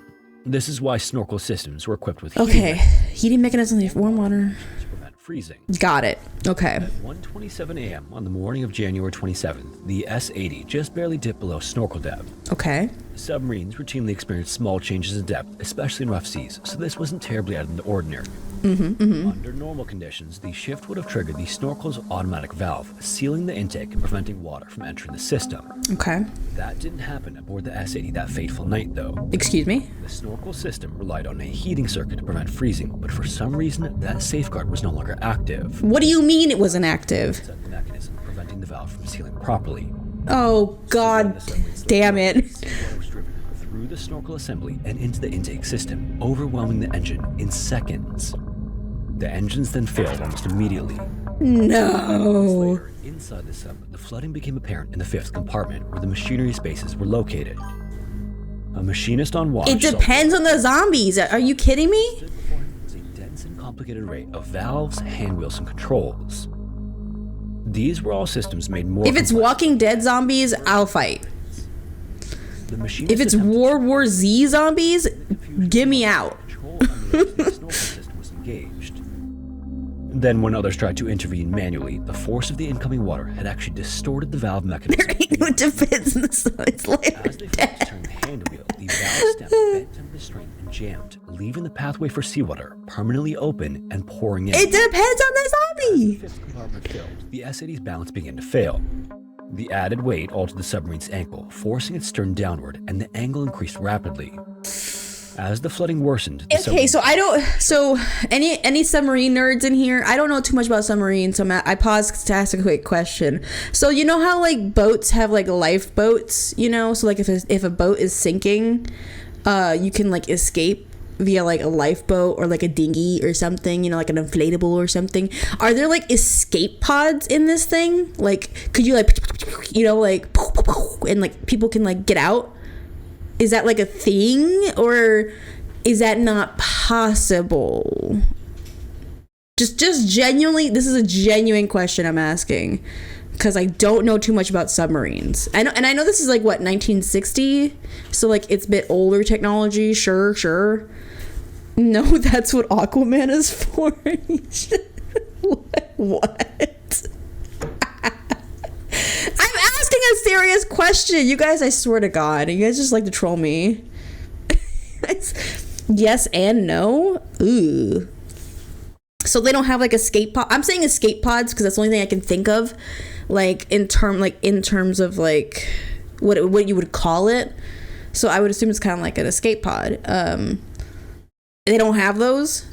This is why snorkel systems were equipped with Okay, heating mechanism for warm water. to prevent freezing. Got it. Okay. At 1:27 a.m. on the morning of January 27th, the S-80 just barely dipped below snorkel depth. Okay. Submarines routinely experience small changes in depth, especially in rough seas, so this wasn't terribly out of the ordinary. Under normal conditions, the shift would have triggered the snorkel's automatic valve, sealing the intake and preventing water from entering the system. Okay. That didn't happen aboard the S-80 that fateful night, though. Excuse me? The snorkel system relied on a heating circuit to prevent freezing, but for some reason, that safeguard was no longer active. What do you mean it wasn't active? Set the mechanism preventing the valve from sealing properly. Oh, God damn it. Seawater was driven through the snorkel assembly and into the intake system, overwhelming the engine in seconds. The engines then failed almost immediately. No. Later, inside the sub, the flooding became apparent in the fifth compartment where the machinery spaces were located. A machinist on watch It depends on the zombies. Are you kidding me? stood before him was a dense and complicated array of valves, handwheels, and controls. These were all systems made more If it's complex. Walking Dead zombies, I'll fight. The machinist If it's attempted World War Z zombies, get me out. control under which the snorkel system was engaged. Then when others tried to intervene manually, the force of the incoming water had actually distorted the valve mechanism. It depends on the sun. It's like As they failed to turn the handle wheel, the valve stem bent under the strain and jammed, leaving the pathway for seawater permanently open and pouring in. it depends on the zombie. The fifth compartment filled, the S-80's balance began to fail. The added weight altered the submarine's ankle, forcing its stern downward, and the angle increased rapidly. As the flooding worsened, Okay, so any submarine nerds in here? I don't know too much about submarines, so I paused to ask a quick question. So you know how like boats have like lifeboats, you know? So like if a boat is sinking, you can like escape via like a lifeboat or like a dinghy or something, you know, like an inflatable or something. Are there like escape pods in this thing? Like, could you like, you know, like, and like people can like get out? Is that like a thing, or is that not possible? Just genuinely, this is a genuine question I'm asking, because I don't know too much about submarines. I know this is like what, 1960, so like it's a bit older technology. Sure. No, that's what Aquaman is for. What? I'm asking a serious question. You guys, I swear to God, you guys just like to troll me. Yes and no? Ooh. So they don't have like escape pod. I'm saying escape pods because that's the only thing I can think of, like in terms of like what you would call it. So I would assume it's kind of like an escape pod. They don't have those.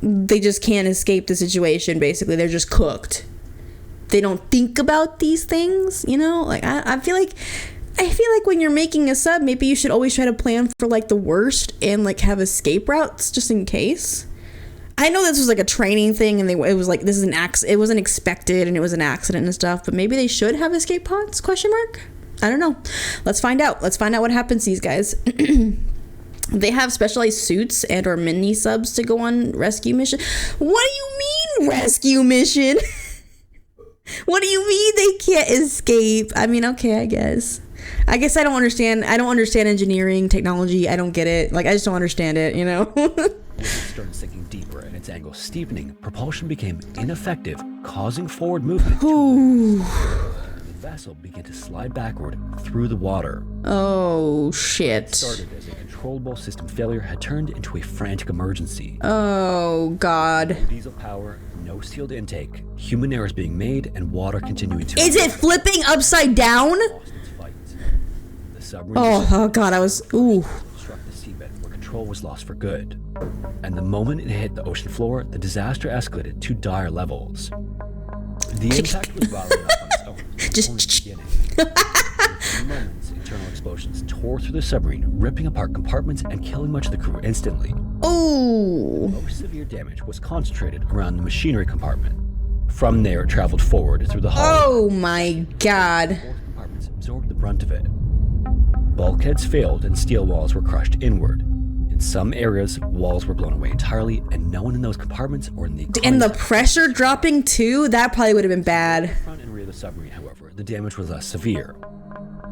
They just can't escape the situation. Basically, they're just cooked. They don't think about these things, you know? Like I feel like when you're making a sub, maybe you should always try to plan for like the worst and like have escape routes just in case. I know this was like a training thing, and it was like, this is it wasn't expected, and it was an accident and stuff, but maybe they should have escape pods, ? I don't know. Let's find out what happens to these guys. They have specialized suits and or mini subs to go on rescue mission. What do you mean rescue mission? What do you mean they can't escape? I mean, okay, I guess I don't understand engineering, technology. I don't get it. Like, I just don't understand it, you know? With the stern sinking deeper and its angle steepening, propulsion became ineffective, causing forward movement. The vessel began to slide backward through the water. Oh, It shit. started as a controllable system failure had turned into a frantic emergency. Oh, God. No diesel power, no sealed intake, human errors being made, and water continuing to... Is it flipping upside down? Lost its fight. The submarine... Oh, God, I was... Ooh. ...struck the seabed where control was lost for good. And the moment it hit the ocean floor, the disaster escalated to dire levels. The impact was violent enough on its own. Just- Only the beginning. In moments, internal explosions tore through the submarine, ripping apart compartments and killing much of the crew instantly. Ooh. Most severe damage was concentrated around the machinery compartment. From there, it traveled forward through the hull. Oh, my God. Both compartments absorbed the brunt of it. Bulkheads failed and steel walls were crushed inward. In some areas, walls were blown away entirely, and no one in those compartments or in the... And the pressure dropping, too? That probably would have been bad. Front and rear of the submarine, however, the damage was less severe.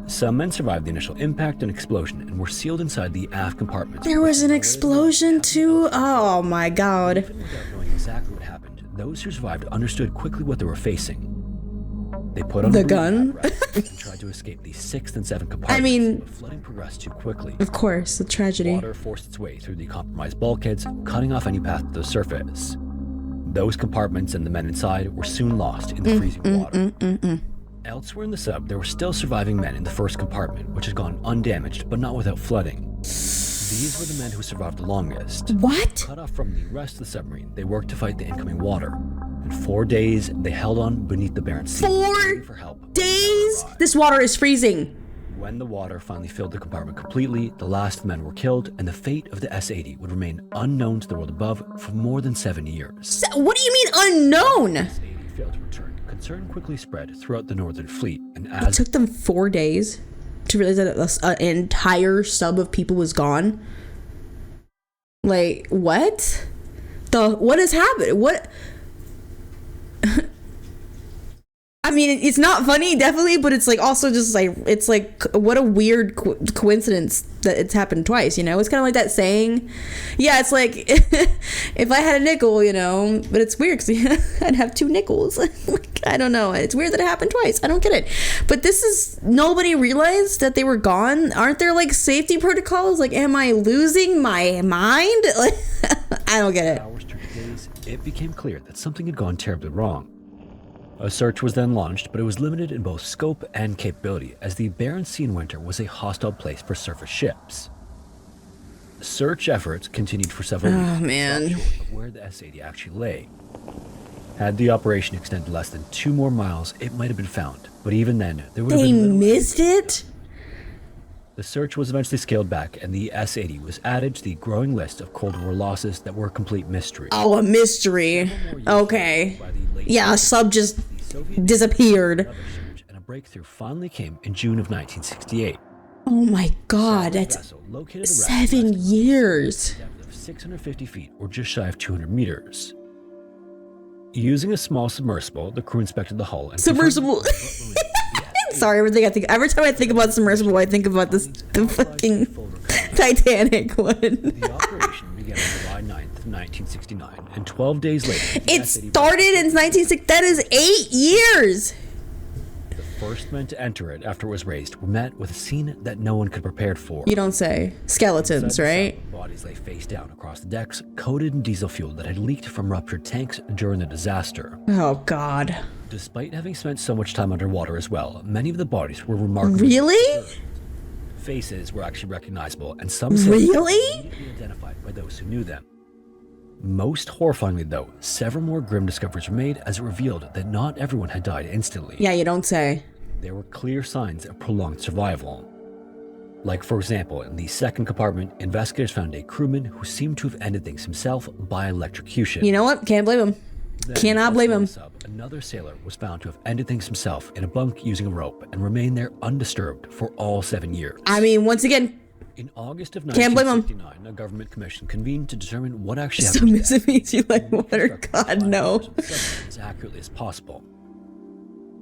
Some men survived the initial impact and explosion and were sealed inside the aft compartments. There was an explosion, too? Oh, my God. Even without knowing exactly what happened, those who survived understood quickly what they were facing. They put on The a breathing gun? apparatus and tried to escape the 6th and 7th compartments. mean- but flooding progressed too quickly. Of course, the tragedy. Water forced its way through the compromised bulkheads, cutting off any path to the surface. Those compartments and the men inside were soon lost in the freezing water. Elsewhere in the sub, there were still surviving men in the first compartment, which had gone undamaged, but not without flooding. These were the men who survived the longest. What? Cut off from the rest of the submarine, they worked to fight the incoming water. In 4 days, they held on beneath the Barents Sea, 4 waiting for help. days? This water is freezing. When the water finally filled the compartment completely, the last men were killed, and the fate of the S-80 would remain unknown to the world above for more than 7 years. What do you mean unknown? S-80 failed to return. Concern quickly spread throughout the Northern Fleet, and It as took them 4 days to realize that an entire sub of people was gone. Like, what? What has happened? What? I mean, it's not funny, definitely, but it's like also just like, it's like, what a weird coincidence that it's happened twice, you know? It's kind of like that saying. Yeah, it's like, if I had a nickel, you know, but it's weird because I'd have 2 nickels. I don't know. It's weird that it happened twice. I don't get it. But this is, nobody realized that they were gone. Aren't there like safety protocols? Like, am I losing my mind? Like, I don't get it. Hours turned to days, it became clear that something had gone terribly wrong. A search was then launched, but it was limited in both scope and capability, as the Barents Sea in winter was a hostile place for surface ships. Search efforts continued for several weeks, man. short of where the S-80 actually lay. Had the operation extended less than 2 more miles, it might have been found, but even then, there would have They been little missed it? The search was eventually scaled back, and the S-80 was added to the growing list of Cold War losses that were a complete mystery. Oh, a mystery. Okay. Yeah, a sub just disappeared. And a breakthrough finally came in June of 1968. Oh my god, that's 7 years. Depth of 650 feet, or just shy of 200 meters. Using a small submersible, the crew inspected the hull and Submersible. Sorry, every time I think about submersible, I think about the fucking Titanic one. The operation began on July 9th, 1969, and 12 days later... It started in 1960. That is 8 years! The first men to enter it after it was raised were met with a scene that no one could prepare for. You don't say. Skeletons, right? Bodies lay face down across the decks, coated in diesel fuel that had leaked from ruptured tanks during the disaster. Oh, God. Despite having spent so much time underwater as well, many of the bodies were remarkably... Really? Faces were actually recognizable, and some really immediately identified by those who knew them. Most horrifyingly, though, several more grim discoveries were made as it revealed that not everyone had died instantly. Yeah, you don't say. There were clear signs of prolonged survival. Like, for example, in the second compartment, investigators found a crewman who seemed to have ended things himself by electrocution. You know what? Can't blame him. Cannot blame him. Another sailor was found to have ended things himself in a bunk using a rope and remained there undisturbed for all 7 years. I mean, once again, in August of can't blame him. 1969, a government commission convened to determine what actually submissive means you like water. God, no. As accurately as possible.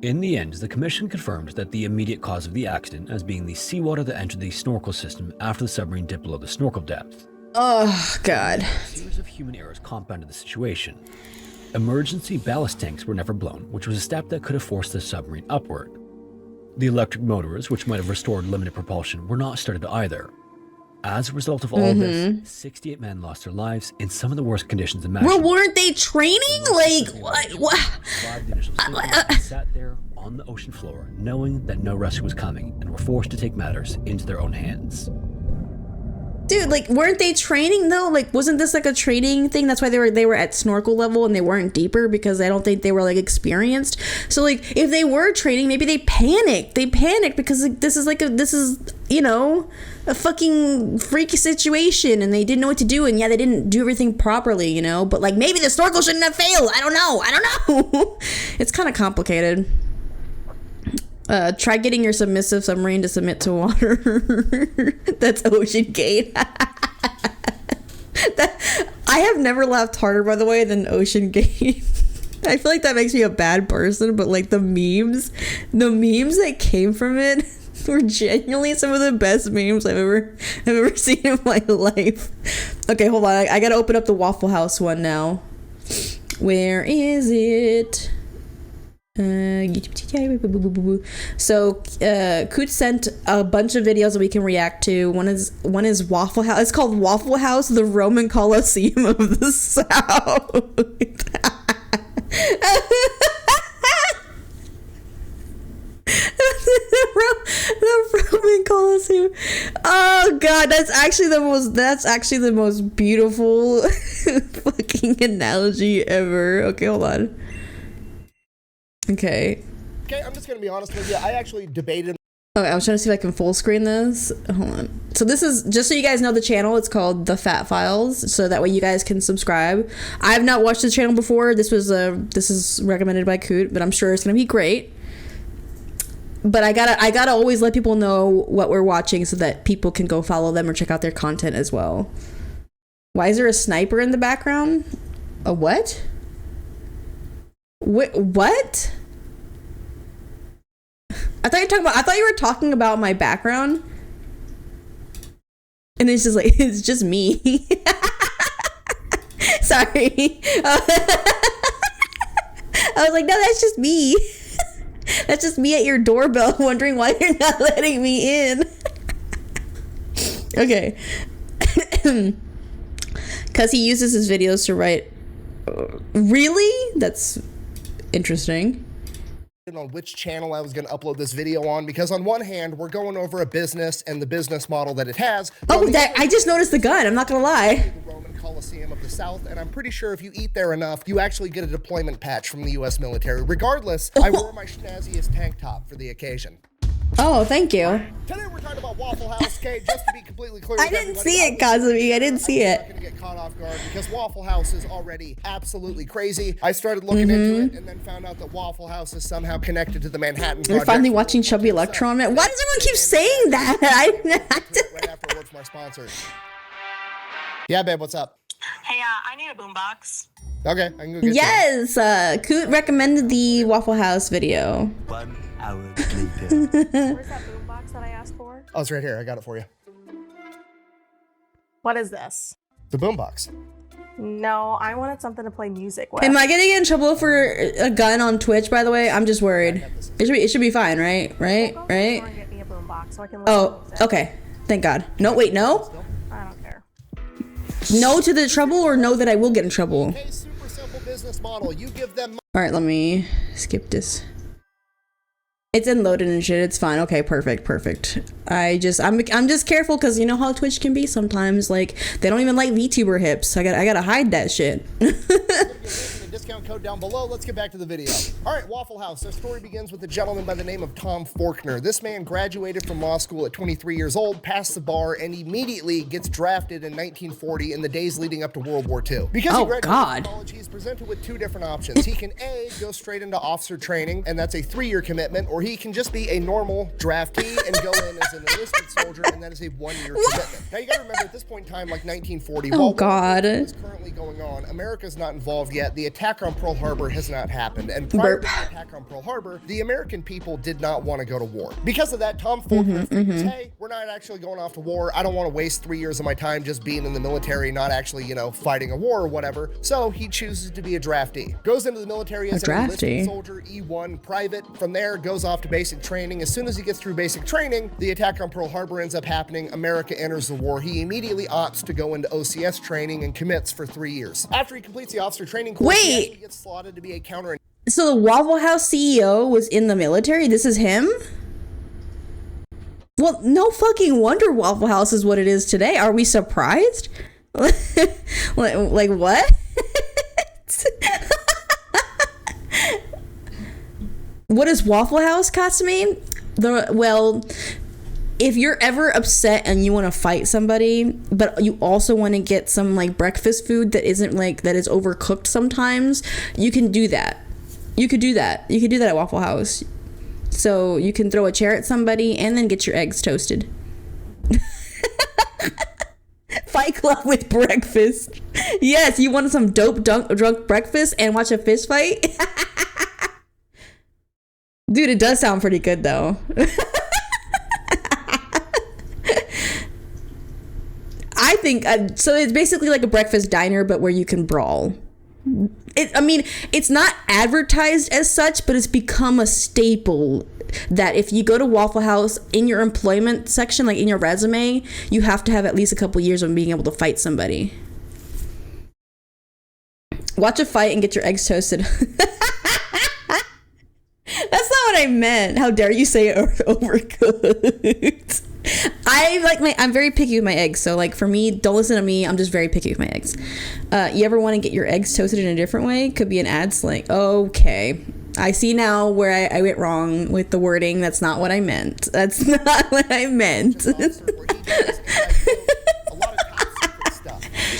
In the end, the commission confirmed that the immediate cause of the accident as being the seawater that entered the snorkel system after the submarine dipped below the snorkel depth. Oh, God. A series of human errors compounded the situation. Emergency ballast tanks were never blown, which was a step that could have forced the submarine upward. The electric motors, which might have restored limited propulsion, were not started either. As a result of all of this, 68 men lost their lives in some of the worst conditions imaginable. Well, weren't they training? Like, what? Survived the initial symptoms and sat there on the ocean floor, knowing that no rescue was coming, and were forced to take matters into their own hands. Dude, like, weren't they training though? Like, wasn't this like a training thing? That's why they were at snorkel level and they weren't deeper, because I don't think they were like experienced. So like, if they were training, maybe they panicked. They panicked because like, this is you know, a fucking freaky situation, and they didn't know what to do. And yeah, they didn't do everything properly, you know. But like, maybe the snorkel shouldn't have failed. I don't know. It's kind of complicated. Try getting your submissive submarine to submit to water. That's Ocean Gate. I have never laughed harder, by the way, than Ocean Gate. I feel like that makes me a bad person, but like the memes that came from it were genuinely some of the best memes I've ever seen in my life. Okay, hold on. I gotta open up the Waffle House one now. Where is it? So Coot sent a bunch of videos that we can react to. One is Waffle House. It's called Waffle House, the Roman Colosseum of the South. The Roman Colosseum. Oh God, that's actually the most beautiful fucking analogy ever. Okay, hold on. Okay, I'm just gonna be honest with you. I actually debated. Okay, I was trying to see if I can full screen this. Hold on. So this is, just so you guys know the channel, it's called The Fat Files, so that way you guys can subscribe. I have not watched this channel before. This is recommended by Coot, but I'm sure it's gonna be great. But I gotta always let people know what we're watching so that people can go follow them or check out their content as well. Why is there a sniper in the background? A what? What? I thought you were talking about my background. And it's just like, it's just me. Sorry. I was like, no, that's just me. That's just me at your doorbell wondering why you're not letting me in. Okay. Because he uses his videos to write. Really? That's interesting. On which channel I was going to upload this video on, because on one hand we're going over a business and the business model that it has. Oh, I just noticed the gun. I'm not gonna lie. The Roman Coliseum of the South, and I'm pretty sure if you eat there enough, you actually get a deployment patch from the U.S. military. Regardless, I wore my snazziest tank top for the occasion. Oh, thank you. Today we're talking about Waffle House, okay? Just to be completely clear, I didn't see it, Kazumi. I didn't see it. I'm not going to get caught off guard because Waffle House is already absolutely crazy. I started looking into it and then found out that Waffle House is somehow connected to the Manhattan Project. You're finally watching Chubby Electron. Why does everyone keep saying that? Right after word from our sponsors. Yeah, babe, what's up? Hey, I need a boombox. Okay, I can go get Yes, Coot recommended the Waffle House video. 1 hour later. Where's that boombox that I asked for? Oh, it's right here. I got it for you. What is this? The boombox. No, I wanted something to play music with. Am I gonna get in trouble for a gun on Twitch, by the way? I'm just worried. It should be fine, right? Right? Go to the Right? store and get me a boombox so I can listen Oh, to music. okay. Thank God. No, wait, no? I don't care. No to the trouble or no that I will get in trouble? Hey, super simple business model. You give them All right, let me skip this. It's unloaded and shit. It's fine. Okay, perfect. I'm just careful because you know how Twitch can be sometimes. Like they don't even like VTuber hips. I gotta hide that shit. discount code down below. Let's get back to the video. All right, Waffle House. Our story begins with a gentleman by the name of Tom Faulkner. This man graduated from law school at 23 years old, passed the bar, and immediately gets drafted in 1940 in the days leading up to World War II. Because he graduated from college, he's presented with two different options. He can A, go straight into officer training, and that's a 3-year commitment, or he can just be a normal draftee and go in as an enlisted soldier, and that is a 1-year commitment. Now you gotta remember, at this point in time, like 1940, while God. is currently going on, America's not involved yet. The attack on Pearl Harbor has not happened, and prior to the attack on Pearl Harbor, the American people did not want to go to war. Because of that, Tom Faulkner figures, hey, we're not actually going off to war. I don't want to waste 3 years of my time just being in the military, not actually, you know, fighting a war or whatever. So he chooses to be a draftee. Goes into the military as an enlisted soldier, E1 private. From there, goes off to basic training. As soon as he gets through basic training, the attack on Pearl Harbor ends up happening. America enters the war. He immediately opts to go into OCS training and commits for 3 years. After he completes the officer training course, he actually gets slotted to be a counter. So the Waffle House CEO was in the military? This is him? Well, no fucking wonder Waffle House is what it is today. Are we surprised? like what? What does Waffle House cost me? Well, if you're ever upset and you want to fight somebody, but you also want to get some like breakfast food that isn't like, that is overcooked sometimes, you can do that. You could do that. You could do that at Waffle House. So you can throw a chair at somebody and then get your eggs toasted. Fight Club with breakfast. Yes, you want some dope drunk breakfast and watch a fist fight? Dude, it does sound pretty good though. I think so. It's basically like a breakfast diner, but where you can brawl. I mean, it's not advertised as such, but it's become a staple that if you go to Waffle House, in your employment section, like in your resume, you have to have at least a couple years of being able to fight somebody. Watch a fight and get your eggs toasted. That's not what I meant. How dare you say overcooked? I'm very picky with my eggs. So like for me, don't listen to me. I'm just very picky with my eggs. You ever want to get your eggs toasted in a different way? Could be an ad slang. Okay. I see now where I went wrong with the wording. That's not what I meant. That's not what I meant.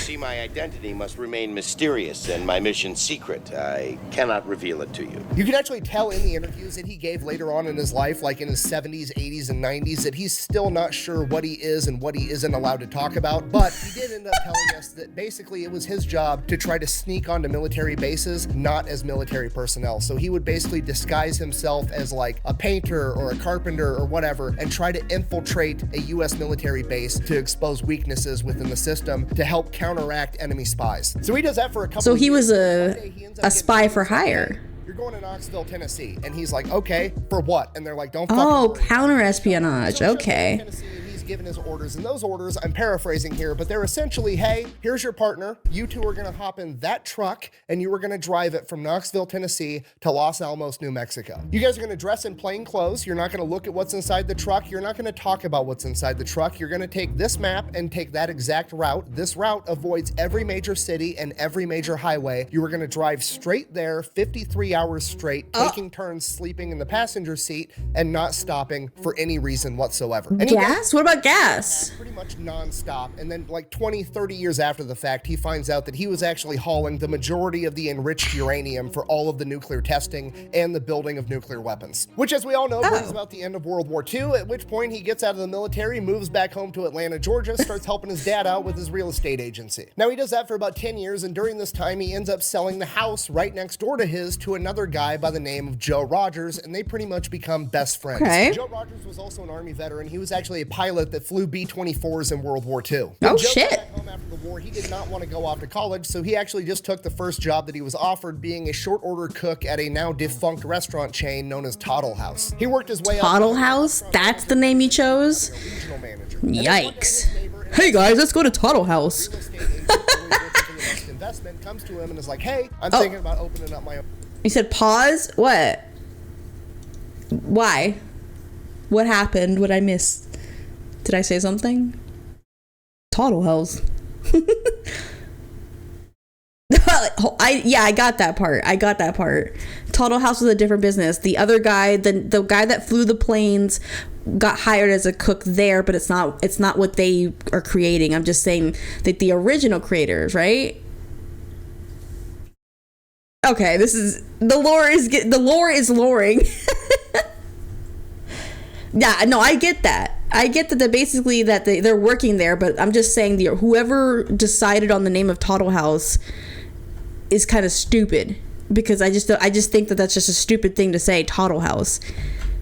see, my identity must remain mysterious and my mission secret. I cannot reveal it to you. You can actually tell in the interviews that he gave later on in his life, like in his 70s, 80s, and 90s, that he's still not sure what he is and what he isn't allowed to talk about. But he did end up telling us that basically it was his job to try to sneak onto military bases, not as military personnel. So he would basically disguise himself as like a painter or a carpenter or whatever and try to infiltrate a U.S. military base to expose weaknesses within the system to help counteract enemy spies. So he does that for a couple So of he years. was a spy for hire. You're going to Knoxville, Tennessee. And he's like, okay, for what? And they're like, don't fucking Oh, worry. counter espionage. So he shows up in Okay. Tennessee, and he's given his orders, and those orders, I'm paraphrasing here, but they're essentially, hey, here's your partner. You two are going to hop in that truck, and you are going to drive it from Knoxville, Tennessee to Los Alamos, New Mexico. You guys are going to dress in plain clothes. You're not going to look at what's inside the truck. You're not going to talk about what's inside the truck. You're going to take this map and take that exact route. This route avoids every major city and every major highway. You are going to drive straight there 53 hours straight, taking turns sleeping in the passenger seat and not stopping for any reason whatsoever. And he Gas? What about gas? pretty much non-stop, and then like 20-30 years after the fact, he finds out that he was actually hauling the majority of the enriched uranium for all of the nuclear testing and the building of nuclear weapons, which, as we all know, brings about the end of World War II, at which point he gets out of the military, moves back home to Atlanta, Georgia, starts helping his dad out with his real estate agency. Now he does that for about 10 years, and during this time he ends up selling the house right next door to his to another guy by the name of Joe Rogers, and they pretty much become best friends. Okay. Joe Rogers was also an Army veteran. He was actually a pilot that flew B-24s in World War II. Oh, When Joe shit. got back home after the war, he did not want to go off to college, so he actually just took the first job that he was offered, being a short order cook at a now defunct restaurant chain known as Toddle House. He worked his way up. Toddle House? That's the name you chose? Regional manager. And then one day Yikes. his neighbor and Hey guys, let's go to Toddle House. real estate agent who was looking for the next investment comes to him and is like, hey, I'm thinking about opening up my own. You said pause? What? Why? What happened? What I missed? Did I say something? Toddle House. I got that part. Toddle House was a different business. The other guy, the guy that flew the planes, got hired as a cook there, but it's not what they are creating. I'm just saying that the original creators, right? Okay, this is the lore is loring. Yeah, no, I get that. I get that they're working there, but I'm just saying whoever decided on the name of Toddle House is kind of stupid, because I just think that that's just a stupid thing to say, Toddle House.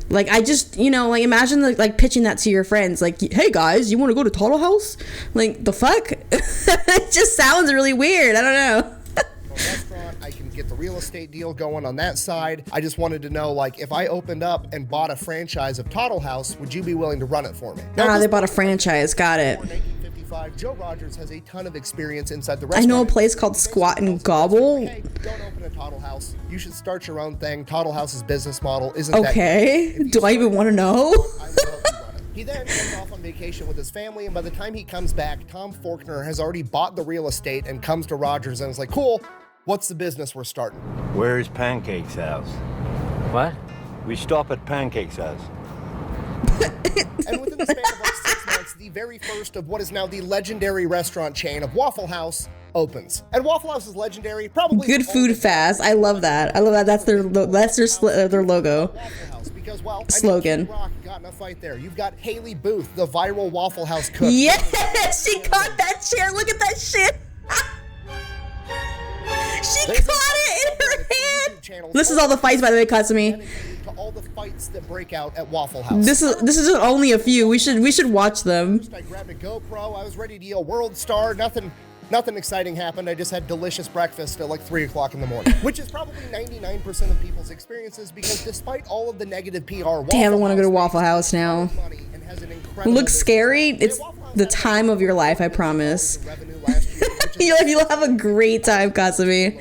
Like, I just, like, imagine like pitching that to your friends, like, hey guys, you want to go to Toddle House? Like, the fuck? It just sounds really weird. I don't know. Restaurant, I can get the real estate deal going on that side. I just wanted to know, like, if I opened up and bought a franchise of Toddle House, would you be willing to run it for me? Now, They bought a franchise. Got it. 1955, Joe Rogers has a ton of experience inside the I restaurant. know a place called Squat and Gobble. Hey, don't open a Toddle House. You should start your own thing. Toddle House's business model isn't that Okay. good. If you Do I even start want to know? I will help you run it. He then goes off on vacation with his family, and by the time he comes back, Tom Faulkner has already bought the real estate and comes to Rogers and is like, cool, what's the business we're starting? Where's Pancake's house? What? We stop at Pancake's house. And within the span of like 6 months, the very first of what is now the legendary restaurant chain of Waffle House opens. And Waffle House is legendary, probably Good food fast. I love that. That's their logo. Waffle House, because, well, Slogan. Kid Rock got in a fight there. You've got Haley Booth, the viral Waffle House cook. Yes, she caught that chair. Look at that shit. She caught it in her hand. This is all the fights, by the way, Kasumi. To all the fights that break out at Waffle House. This is only a few. We should watch them. I grabbed a GoPro. I was ready to yell World Star. Nothing exciting happened. I just had delicious breakfast at like 3 o'clock in the morning, which is probably 99% of people's experiences, because despite all of the negative PR, Damn, I want to go to Waffle House now. Looks scary. It's the time of your life, I promise. You'll have a great time, Kasumi.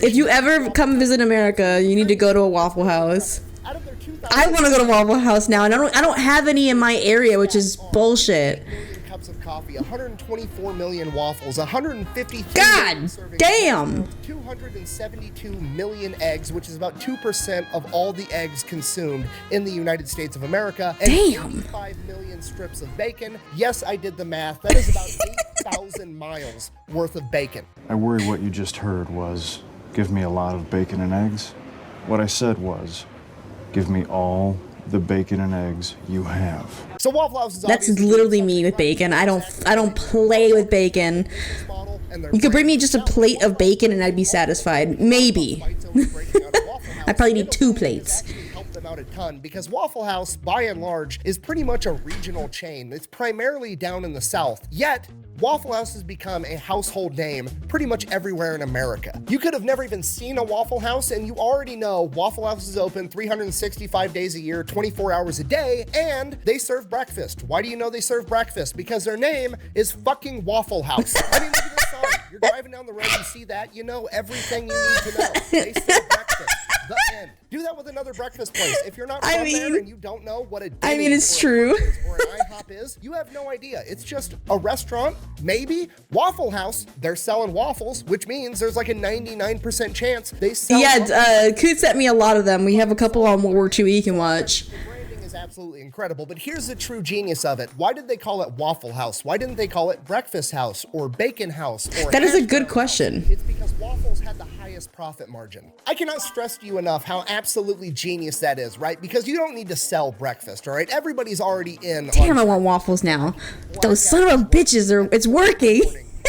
If you ever come visit America, you need to go to a Waffle House. I want to go to Waffle House now, and I don't have any in my area, which is bullshit. Cups of coffee, 124 million waffles, 153 God damn! 272 million eggs, which is about 2% of all the eggs consumed in the United States of America. And Damn! 85 million strips of bacon. Yes, I did the math. That is about 1,000 miles worth of bacon. I worry what you just heard was, give me a lot of bacon and eggs. What I said was, give me all the bacon and eggs you have. So Waffle House is That's literally me with bacon. I don't play with bacon. You could bring me just a plate of bacon and I'd be satisfied. Maybe. I probably need 2 plates. Out a ton because Waffle House, by and large, is pretty much a regional chain. It's primarily down in the South, yet Waffle House has become a household name pretty much everywhere in America. You could have never even seen a Waffle House and you already know Waffle House is open 365 days a year, 24 hours a day, and they serve breakfast. Why do you know they serve breakfast? Because their name is fucking Waffle House. I mean, look at this sign. You're driving down the road, you see that, you know everything you need to know. They serve breakfast. The end. Do that with another breakfast place. If you're not from there and you don't know what a Denny's it's true. Or an IHOP is, you have no idea. It's just a restaurant, maybe. Waffle House, they're selling waffles, which means there's like a 99% chance they sell. Yeah, Coot sent me a lot of them. We have a couple on World War II you can watch. Is absolutely incredible, but here's the true genius of it. Why did they call it Waffle House? Why didn't they call it Breakfast House or Bacon House? Or that is a good question. It's because waffles had the highest profit margin. I cannot stress to you enough how absolutely genius that is, right? Because you don't need to sell breakfast, all right? Everybody's already in. Damn, I want waffles now. Those son of a bitches it's working.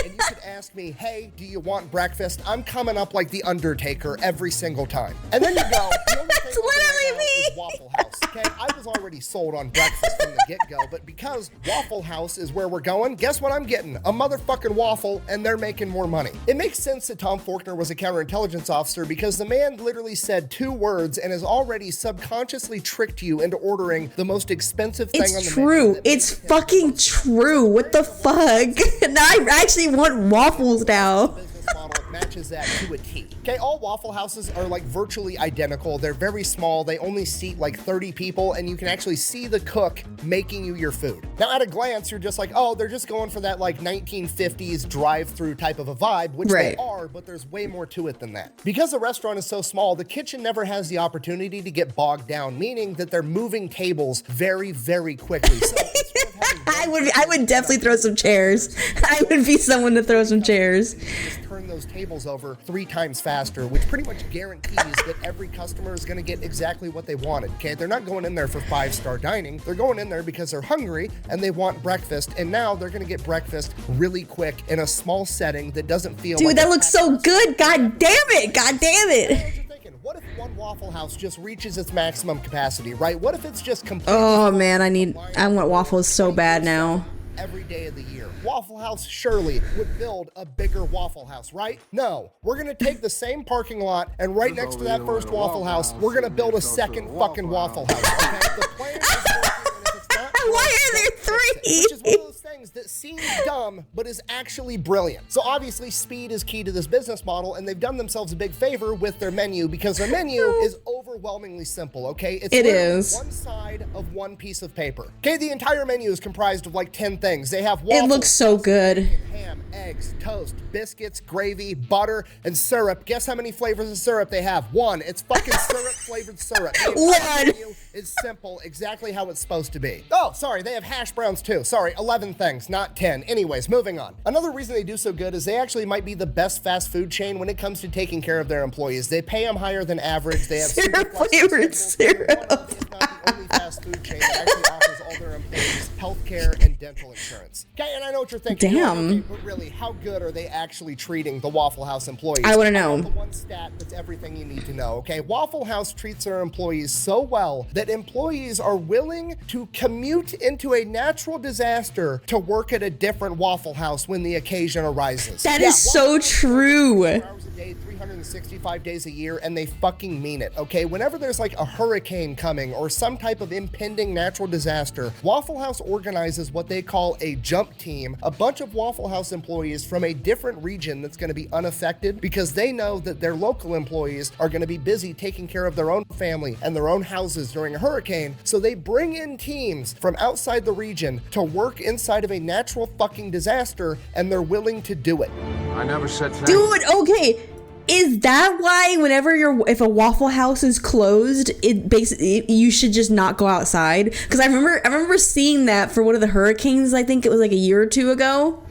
And you could ask me, hey, do you want breakfast? I'm coming up like the Undertaker every single time. And then you go, the only thing literally me. is Waffle House. Okay, I was already sold on breakfast from the get-go, but because Waffle House is where we're going, guess what I'm getting? A motherfucking waffle, and they're making more money. It makes sense that Tom Faulkner was a counterintelligence officer because the man literally said 2 words and has already subconsciously tricked you into ordering the most expensive thing on the menu. It's true. It's fucking true. What the fuck? Now I actually want waffles now. Model matches that to a T. Okay, all Waffle Houses are like virtually identical. They're very small. They only seat like 30 people, and you can actually see the cook making you your food. Now, at a glance, you're just like, oh, they're just going for that like 1950s drive-through type of a vibe, which they are, but there's way more to it than that. Because the restaurant is so small, the kitchen never has the opportunity to get bogged down, meaning that they're moving tables very, very quickly. So instead of having I would definitely throw some chairs. I would be someone to throw some chairs. Just turn those tables over 3 times faster, which pretty much guarantees that every customer is going to get exactly what they wanted. Okay, they're not going in there for 5-star dining. They're going in there because they're hungry and they want breakfast, and now they're going to get breakfast really quick in a small setting that doesn't feel. Dude, like that looks so good. God damn it. God damn it. What if one Waffle House just reaches its maximum capacity, right? What if it's just completely Oh man, I want waffles so bad now. Every day of the year. Waffle House surely would build a bigger Waffle House, right? No, we're gonna take the same parking lot, and right next to that first Waffle House, we're gonna build a second fucking Waffle House, okay? The plan is working, and if it's not Why are there 3? which is one of those things that seems dumb, but is actually brilliant. So obviously speed is key to this business model, and they've done themselves a big favor with their menu because their menu is overwhelmingly simple, okay? It is one side of one piece of paper. Okay, the entire menu is comprised of like 10 things. They have waffles, it looks so good. ham, eggs, toast, biscuits, gravy, butter, and syrup. Guess how many flavors of syrup they have? 1. It's fucking syrup flavored syrup. The entire menu is simple, exactly how it's supposed to be. Oh, sorry, they have hash browns too. Sorry, 11 things, not 10. Anyways, moving on. Another reason they do so good is they actually might be the best fast food chain when it comes to taking care of their employees. They pay them higher than average. They have syrup flavored syrup. It's not the only fast food chain that actually offers all their employees healthcare and dental insurance. Okay, and I know what you're thinking. Damn. Okay, but really, how good are they actually treating the Waffle House employees? I want to know. The one stat that's everything you need to know, okay? Waffle House treats their employees so well that employees are willing to commute into a natural disaster to work at a different Waffle House when the occasion arises. That is so true. 4 hours a day, 365 days a year, and they fucking mean it, okay? Whenever there's like a hurricane coming or some type of impending natural disaster, Waffle House organizes what they call a jump team, a bunch of Waffle House employees from a different region that's going to be unaffected because they know that their local employees are going to be busy taking care of their own family and their own houses during a hurricane, so they bring in teams from outside the region to work inside of a natural fucking disaster, and they're willing to do it. I never said thank Dude, okay. Is that why whenever if a Waffle House is closed, it basically you should just not go outside? Because I remember seeing that for one of the hurricanes. I think it was like a year or two ago,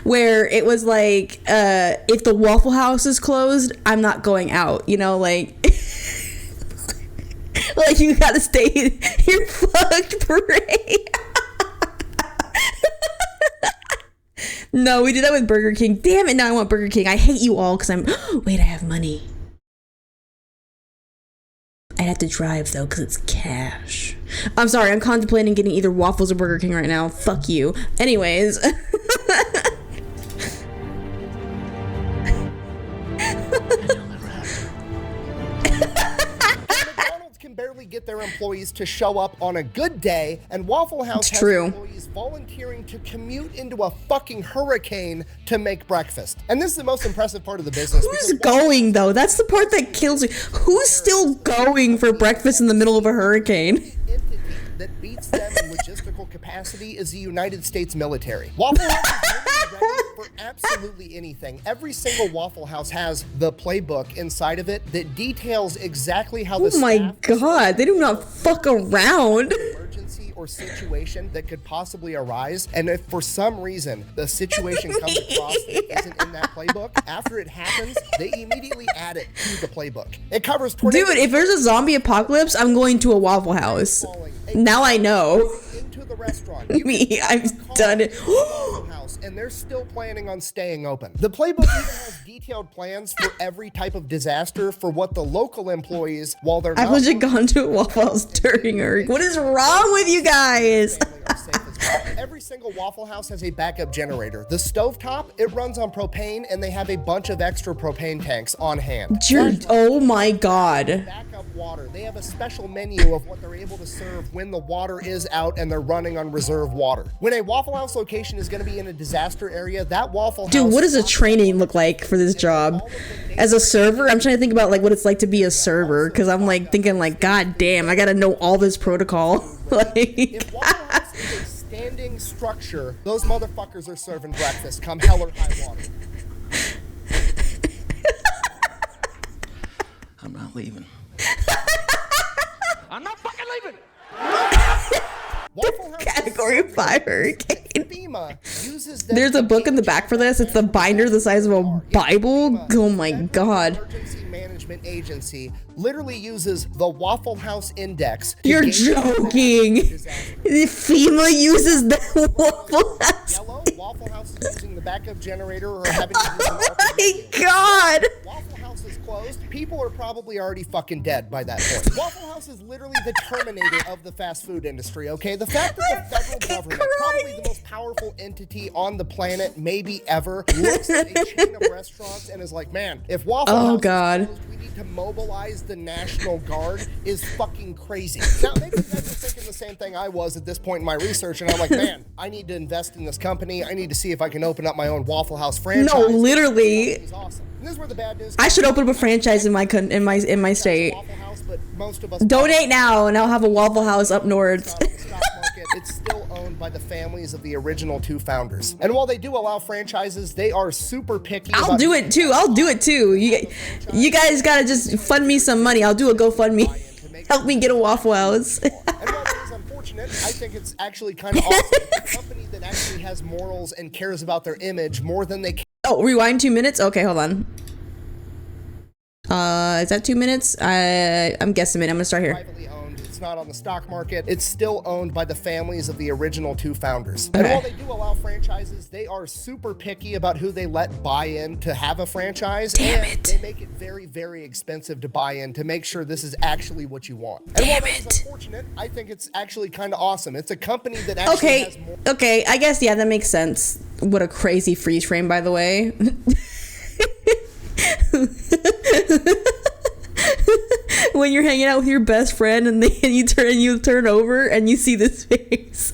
where it was like, if the Waffle House is closed, I'm not going out. You know, like, like you gotta stay. You're fucked, parade. No, we did that with Burger King. Damn it, now I want Burger King. I hate you all because wait, I have money. I'd have to drive though because it's cash. I'm sorry, I'm contemplating getting either Waffles or Burger King right now. Fuck you. Anyways. Barely get their employees to show up on a good day, and Waffle House has employees volunteering to commute into a fucking hurricane to make breakfast. And this is the most impressive part of the business. Who's going though? That's the part that kills me. Who's still going for breakfast in the middle of a hurricane? That beats them in logistical capacity is the United States military. Waffle House is ready for absolutely anything. Every single Waffle House has the playbook inside of it that details exactly how the Oh my god, they do not fuck around. Emergency or situation that could possibly arise, and if for some reason the situation comes across that isn't in that playbook, after it happens, they immediately add it to the playbook. It covers tornadoes. Dude, if there's a zombie apocalypse, I'm going to a Waffle House. Now I know. Into the restaurant. Me, I've done it. And they're still planning on staying open. The playbook even has detailed plans for every type of disaster for what the local employees, while they're I've legit gone to a Waffle House during her. What is wrong with you guys? Every single Waffle House has a backup generator. The stovetop, it runs on propane, and they have a bunch of extra propane tanks on hand. Oh my god. Backup water. They have a special menu of what they're able to serve when the water is out and they're running on reserve water. When a Waffle House location is going to be in a disaster area, that Waffle House... Dude, what does a training look like for this job? As a server, I'm trying to think about like what it's like to be a server, because I'm like thinking like, god damn, I gotta know all this protocol. Like... If Waffle House is a standing structure, those motherfuckers are serving breakfast come hell or high water. I'm not leaving. I'm not fucking leaving! Category 5 hurricane. FEMA uses There's a book in the back for this. It's the binder the size of a Bible. Oh my god. Emergency Management Agency literally uses the Waffle House Index. You're joking. FEMA uses the Waffle House. Yellow, Waffle House is using the backup generator or having to use Oh my god. Waffle House is closed. People are probably already fucking dead by that point. Waffle House is literally the Terminator of the fast food industry, okay? The fact that the federal government, probably the most powerful entity on the planet, maybe ever, looks at a chain of restaurants and is like, man, if Waffle House is closed, we need to mobilize the National Guard is fucking crazy. Now, maybe you guys are thinking the same thing I was at this point in my research, and I'm like, man, I need to invest in this company. I need to see if I can open up my own Waffle House franchise. No, literally. It's awesome. And this is where the bad news I should open up a franchise in my state. Donate now, and I'll have a Waffle House up north. It's still owned by the families of the original two founders. And while they do allow franchises, they are super picky. I'll do it too. You guys gotta just fund me some money. I'll do a GoFundMe. Help me get a Waffle House. And while that is unfortunate, I think it's actually kind of awesome. It's a company that actually has morals and cares about their image more than they can. Oh, rewind 2 minutes? Okay, hold on. Is that 2 minutes? I'm guessing it. I'm gonna start here. Privately owned. It's not on the stock market. It's still owned by the families of the original two founders. Okay. And while they do allow franchises, they are super picky about who they let buy in to have a franchise. Damn and it. They make it very, very expensive to buy in to make sure this is actually what you want. And while that is unfortunate, I think it's actually kind of awesome. It's a company that actually has more... Okay, I guess, yeah, that makes sense. What a crazy freeze frame, by the way. When you're hanging out with your best friend and then you turn over and you see this face.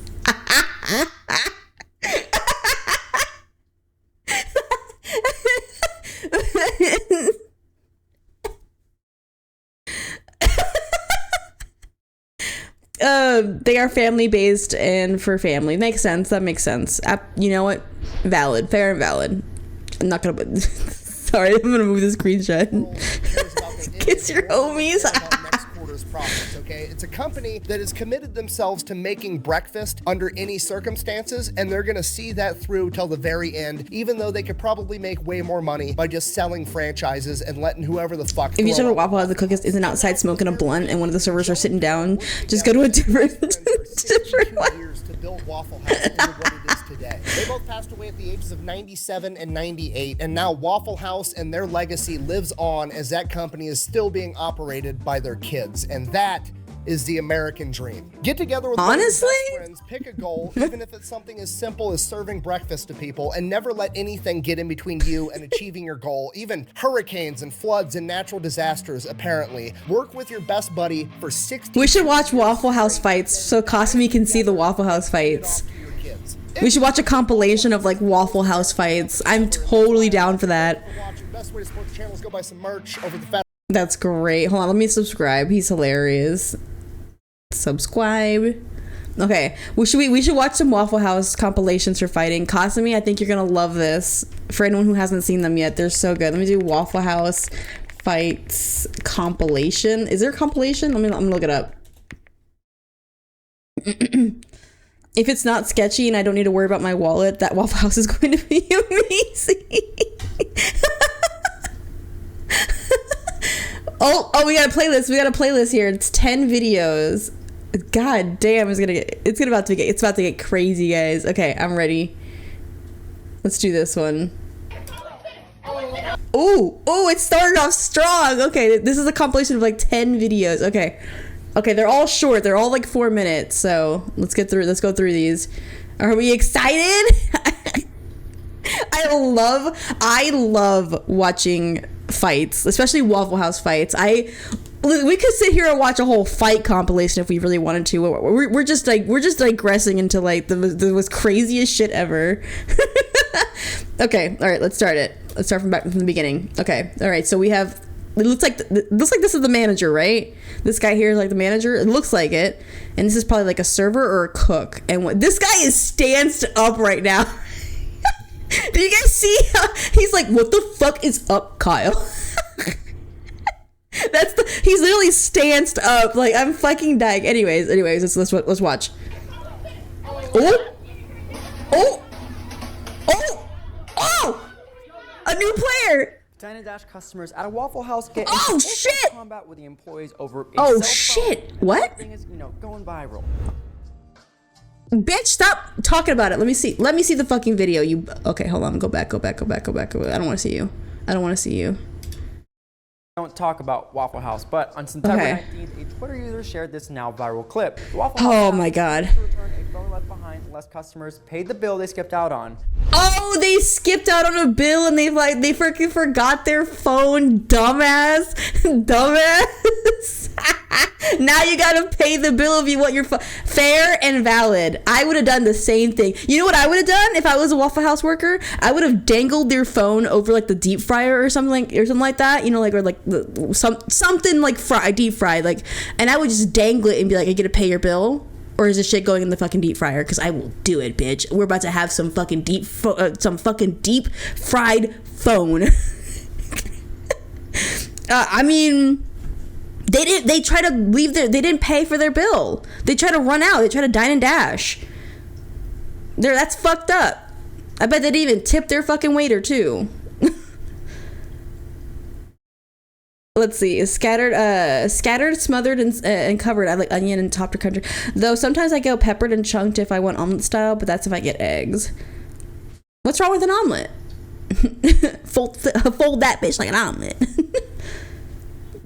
They are family based and for family. Makes sense. That makes sense. You know what? Valid. Fair and valid. I'm not gonna Sorry, I'm gonna move the screenshot. cares about their Kiss your image more than they homies. care about next quarter's profits, okay? It's a company that has committed themselves to making breakfast under any circumstances, and they're gonna see that through till the very end, even though they could probably make way more money by just selling franchises and letting whoever the fuck. If you throw tell a up. Waffle House the cook isn't outside smoking a blunt and one of the servers are sitting down, just go to a different different one. Years to build Waffle House into what it is today. They both passed away at the ages of 97 and 98, and now Waffle House and their legacy lives on as that company is still being operated by their kids, and that is the American dream. Get together with one of your best Honestly? friends, pick a goal, even if it's something as simple as serving breakfast to people, and never let anything get in between you and achieving your goal, even hurricanes and floods and natural disasters, apparently. Work with your best buddy for 60 We should watch Waffle House fights so Kasumi can see the Waffle House fights. We should watch a compilation of like Waffle House fights. I'm totally down for that. Best way to support the channel is go buy some merch over the fat. That's great. Hold on, let me subscribe. He's hilarious. Subscribe. Okay, we should watch some Waffle House compilations for fighting. Kasumi, I think you're gonna love this. For anyone who hasn't seen them yet, they're so good. Let me do Waffle House fights compilation. Is there a compilation? I'm gonna look it up. If it's not sketchy and I don't need to worry about my wallet, that Waffle House is going to be amazing. oh, we got a playlist. We got a playlist here. It's 10 videos. God damn, it's about to get crazy, guys. Okay, I'm ready. Let's do this one. Oh, it started off strong. Okay, this is a compilation of like 10 videos. Okay, they're all short. They're all like 4 minutes. So let's go through these. Are we excited? I love watching fights, especially Waffle House fights. We could sit here and watch a whole fight compilation if we really wanted to. We're just digressing into like the most craziest shit ever. Okay, all right, let's start it. Let's start from the beginning. Okay, all right. So we have. It looks like this is the manager, right? This guy here is like the manager. It looks like it, and this is probably like a server or a cook. And this guy is stanced up right now. Do you guys see how he's like, what the fuck is up, Kyle? He's literally stanced up. Like, I'm fucking dying. Anyways, let's watch. Oh! A new player! Dine and Dash customers at a Waffle House get Oh, into shit! combat with the employees over a Oh, cell shit. phone. What? Everything is, going viral. Bitch, stop talking about it. Let me see the fucking video. Okay, hold on. Go back. I don't want to see you. Don't talk about Waffle House, but on September 19th, a Twitter user shared this now viral clip. The Waffle House Oh my god. to return a phone left behind unless customers paid the bill they skipped out on. Oh, they skipped out on a bill and they freaking forgot their phone. Dumbass. Now you gotta pay the bill if you want your phone. Fair and valid. I would have done the same thing. You know what I would have done if I was a Waffle House worker? I would have dangled their phone over like the deep fryer or something like that. Something like deep fried, like, and I would just dangle it and be like, I get to pay your bill. Or is this shit going in the fucking deep fryer? Because I will do it, bitch. We're about to have some fucking deep fried phone. I mean, they didn't pay for their bill. They try to run out. They try to dine and dash. That's fucked up. I bet they didn't even tip their fucking waiter too. Let's see. Scattered, smothered, and covered. I like onion and topped or country. Though sometimes I go peppered and chunked if I want omelet style, but that's if I get eggs. What's wrong with an omelet? Fold that bitch like an omelet.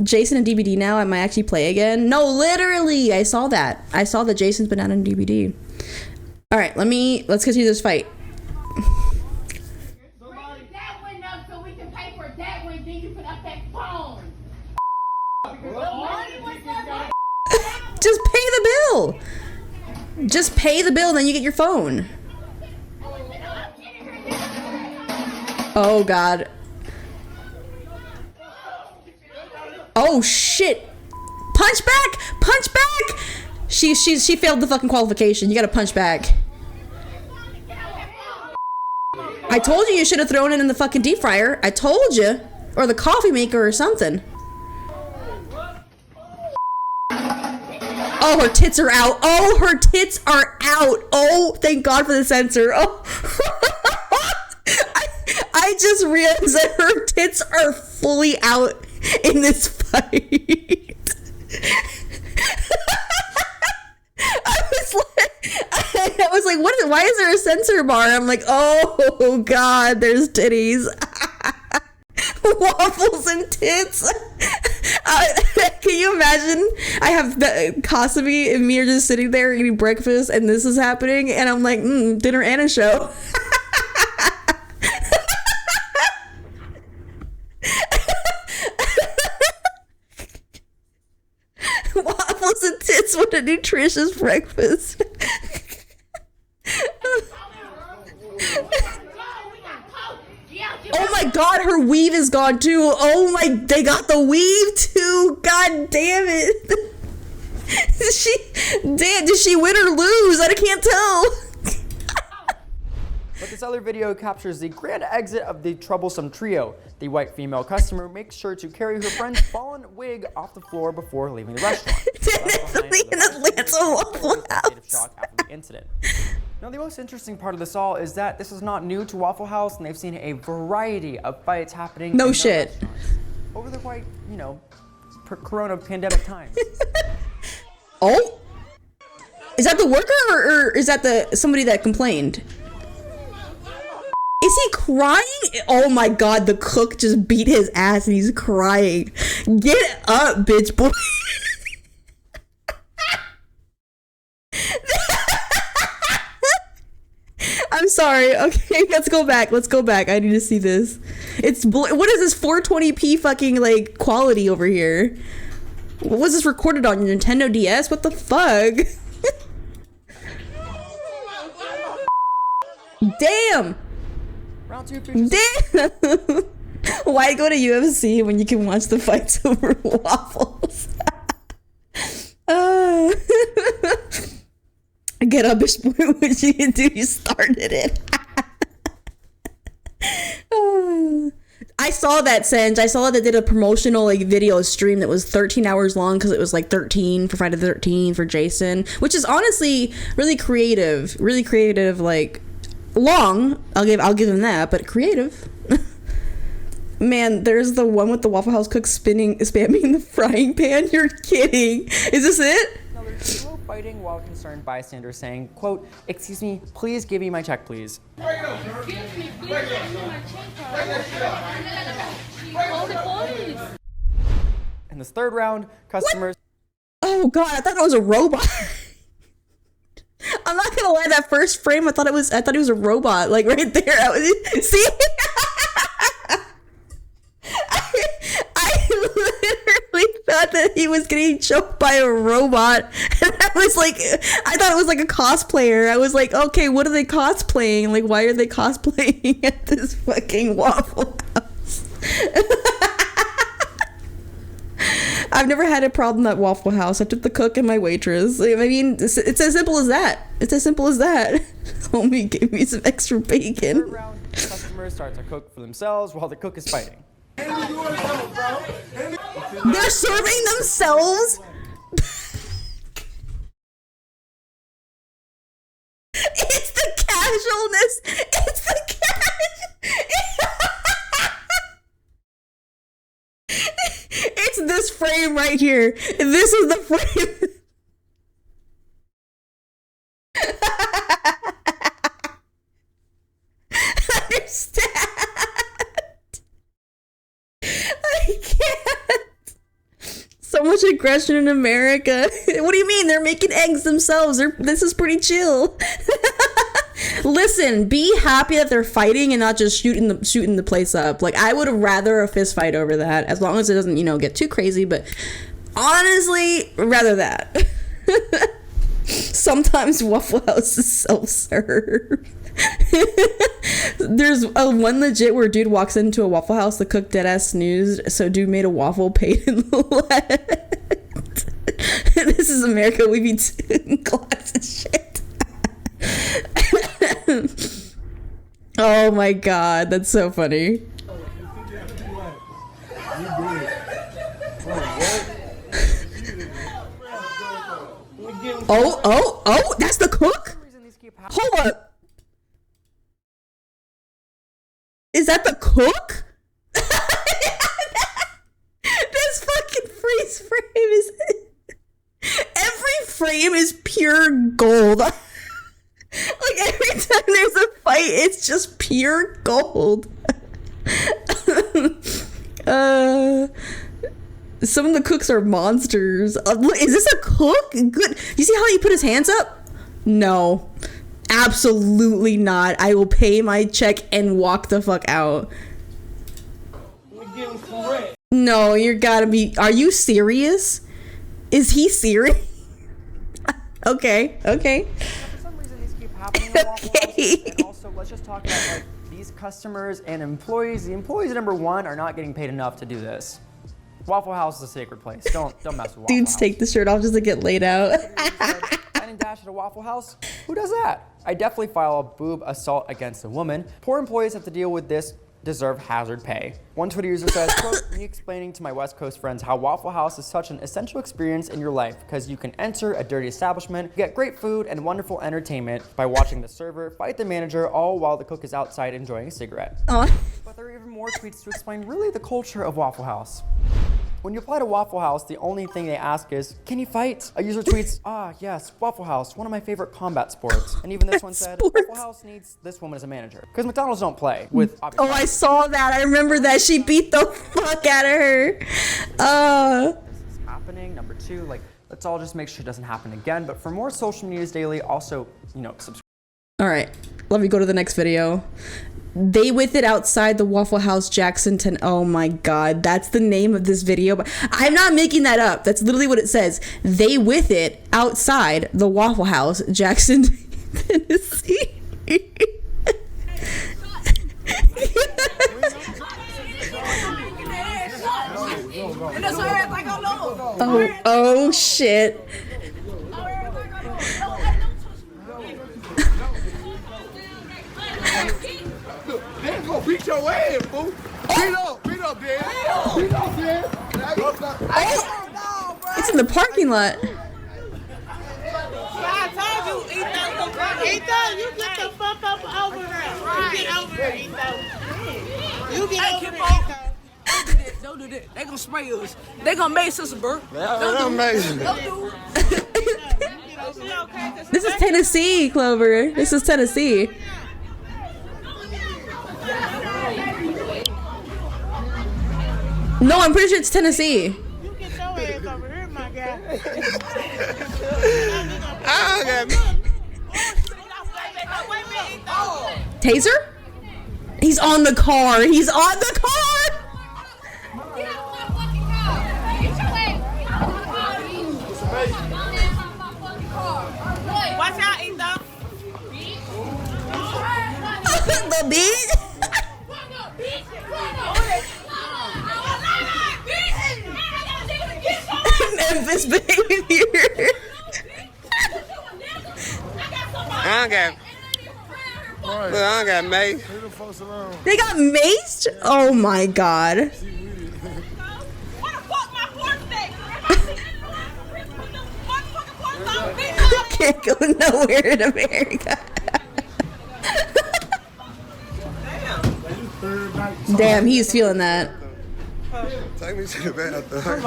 Jason and DBD now. I might actually play again. No, literally. I saw that. I saw that Jason's been out on DBD. All right, let's continue this fight. Just pay the bill. Just pay the bill, and then you get your phone. Oh god. Oh shit. Punch back. She failed the fucking qualification. You gotta punch back. I told you should have thrown it in the fucking deep fryer. I told you. Or the coffee maker or something. Oh, her tits are out. Oh, her tits are out. Oh, thank God for the censor. Oh. I just realized that her tits are fully out in this fight. I was like, why is there a censor bar? I'm like, oh God, there's titties. Waffles and tits. Can you imagine? I have the Kasumi and me are just sitting there eating breakfast and this is happening and I'm like, dinner and a show. Waffles and tits, what a nutritious breakfast. Oh my God, her weave is gone too. Oh my, they got the weave too. God damn it. Did she win or lose? I can't tell. But this other video captures the grand exit of the troublesome trio. The white female customer makes sure to carry her friend's fallen wig off the floor before leaving the restaurant. In Atlanta Waffle House. Shock after the incident. Now, the most interesting part of this all is that this is not new to Waffle House, and they've seen a variety of fights happening. No shit. Over the quite, corona pandemic times. Oh, is that the worker or is that somebody that complained? Is he crying? Oh my God, the cook just beat his ass and he's crying. Get up, bitch boy. I'm sorry. Okay, let's go back. I need to see this. What is this 420p fucking like quality over here? What was this recorded on? Your Nintendo DS? What the fuck? Damn. Round two features. Damn. Why go to UFC when you can watch the fights over waffles? Get up, bitch boy. What you can do? You started it. I saw that, Senj. I saw that they did a promotional like video stream that was 13 hours long because it was like 13 for Friday the 13th for Jason, which is honestly really creative, like long. I'll give him that, but creative. Man, there's the one with the Waffle House cook spamming the frying pan. You're kidding. Is this it? Now, there's people fighting while concerned bystanders saying, quote, "Excuse me, please give me my check, please." In this third round, customers... What? Oh God, I thought it was a robot. I'm not gonna lie, that first frame, I thought it was a robot, like right there. See? I literally thought that he was getting choked by a robot, and I thought it was like a cosplayer. I was like, okay, what are they cosplaying? Like, why are they cosplaying at this fucking Waffle House? I've never had a problem at Waffle House. I took the cook and my waitress. I mean, it's as simple as that. Homie, give me some extra bacon. Third round, customers start to cook for themselves while the cook is fighting. They're serving themselves? It's the casualness. It's the It's this frame right here. This is the frame. Understand? I can't. So much aggression in America. What do you mean? They're making eggs themselves. This is pretty chill. Listen, be happy that they're fighting and not just shooting the place up. Like, I would rather a fist fight over that, as long as it doesn't, get too crazy. But honestly, rather that. Sometimes Waffle House is self-serve. There's one legit where dude walks into a Waffle House, the cook deadass snoozed, so dude made a waffle, paid in lead. This is America, we be glass and shit. Oh my god, that's so funny. Oh, that's the cook? Hold up. Is that the cook? This fucking freeze frame is... Every frame is pure gold. Like every time there's a fight, it's just pure gold. Some of the cooks are monsters. Is this a cook? Good. You see how he put his hands up? No. Absolutely not. I will pay my check and walk the fuck out. No, you're gotta be... Are you serious? Is he serious? Okay. For some reason, these keep happening at Waffle House. And also, let's just talk about like these customers and employees. The employees, number one, are not getting paid enough to do this. Waffle House is a sacred place. Don't mess with Waffle Dudes House. take the shirt off just to get laid out. Dine and dash at a Waffle House? Who does that? I definitely file a boob assault against a woman. Poor employees have to deal with this, deserve hazard pay. One Twitter user says, quote, me explaining to my West Coast friends how Waffle House is such an essential experience in your life because you can enter a dirty establishment, get great food and wonderful entertainment by watching the server fight the manager, all while the cook is outside enjoying a cigarette. But there are even more tweets to explain really the culture of Waffle House. When you apply to Waffle House, the only thing they ask is, can you fight? A user tweets, yes, Waffle House, one of my favorite combat sports. And even this one said, Waffle House needs this woman as a manager. Because McDonald's don't play with... Oh, I saw that. I remember that. She beat the fuck out of her. This is happening. Number two, like, let's all just make sure it doesn't happen again. But for more social medias daily, also, subscribe. All right. Let me go to the next video. They with it outside the Waffle House Jackson 10. Oh my god, that's the name of this video. But I'm not making that up. That's literally what it says. They with it outside the Waffle House Jackson, Tennessee. Oh shit. They're gonna beat your ass, fool. Beat up, Dan. Beat up, Dan. It's in the parking lot. I told you, Etho, you get the fuck up over there. You get over there, Etho. You get over there, Etho. Don't do that. They gonna spray us. They gonna mace us, bro. Don't do it. This is Tennessee, Clover. This is Tennessee. No, I'm pretty sure it's Tennessee. You get your ass over here, my guy. Taser? He's on the car. He's on the car. Watch out, Etho. The beat. Memphis behavior. I got mace. They got maced? Oh my god. Can't go nowhere in America. Damn, he's feeling that. Take me to the bathroom.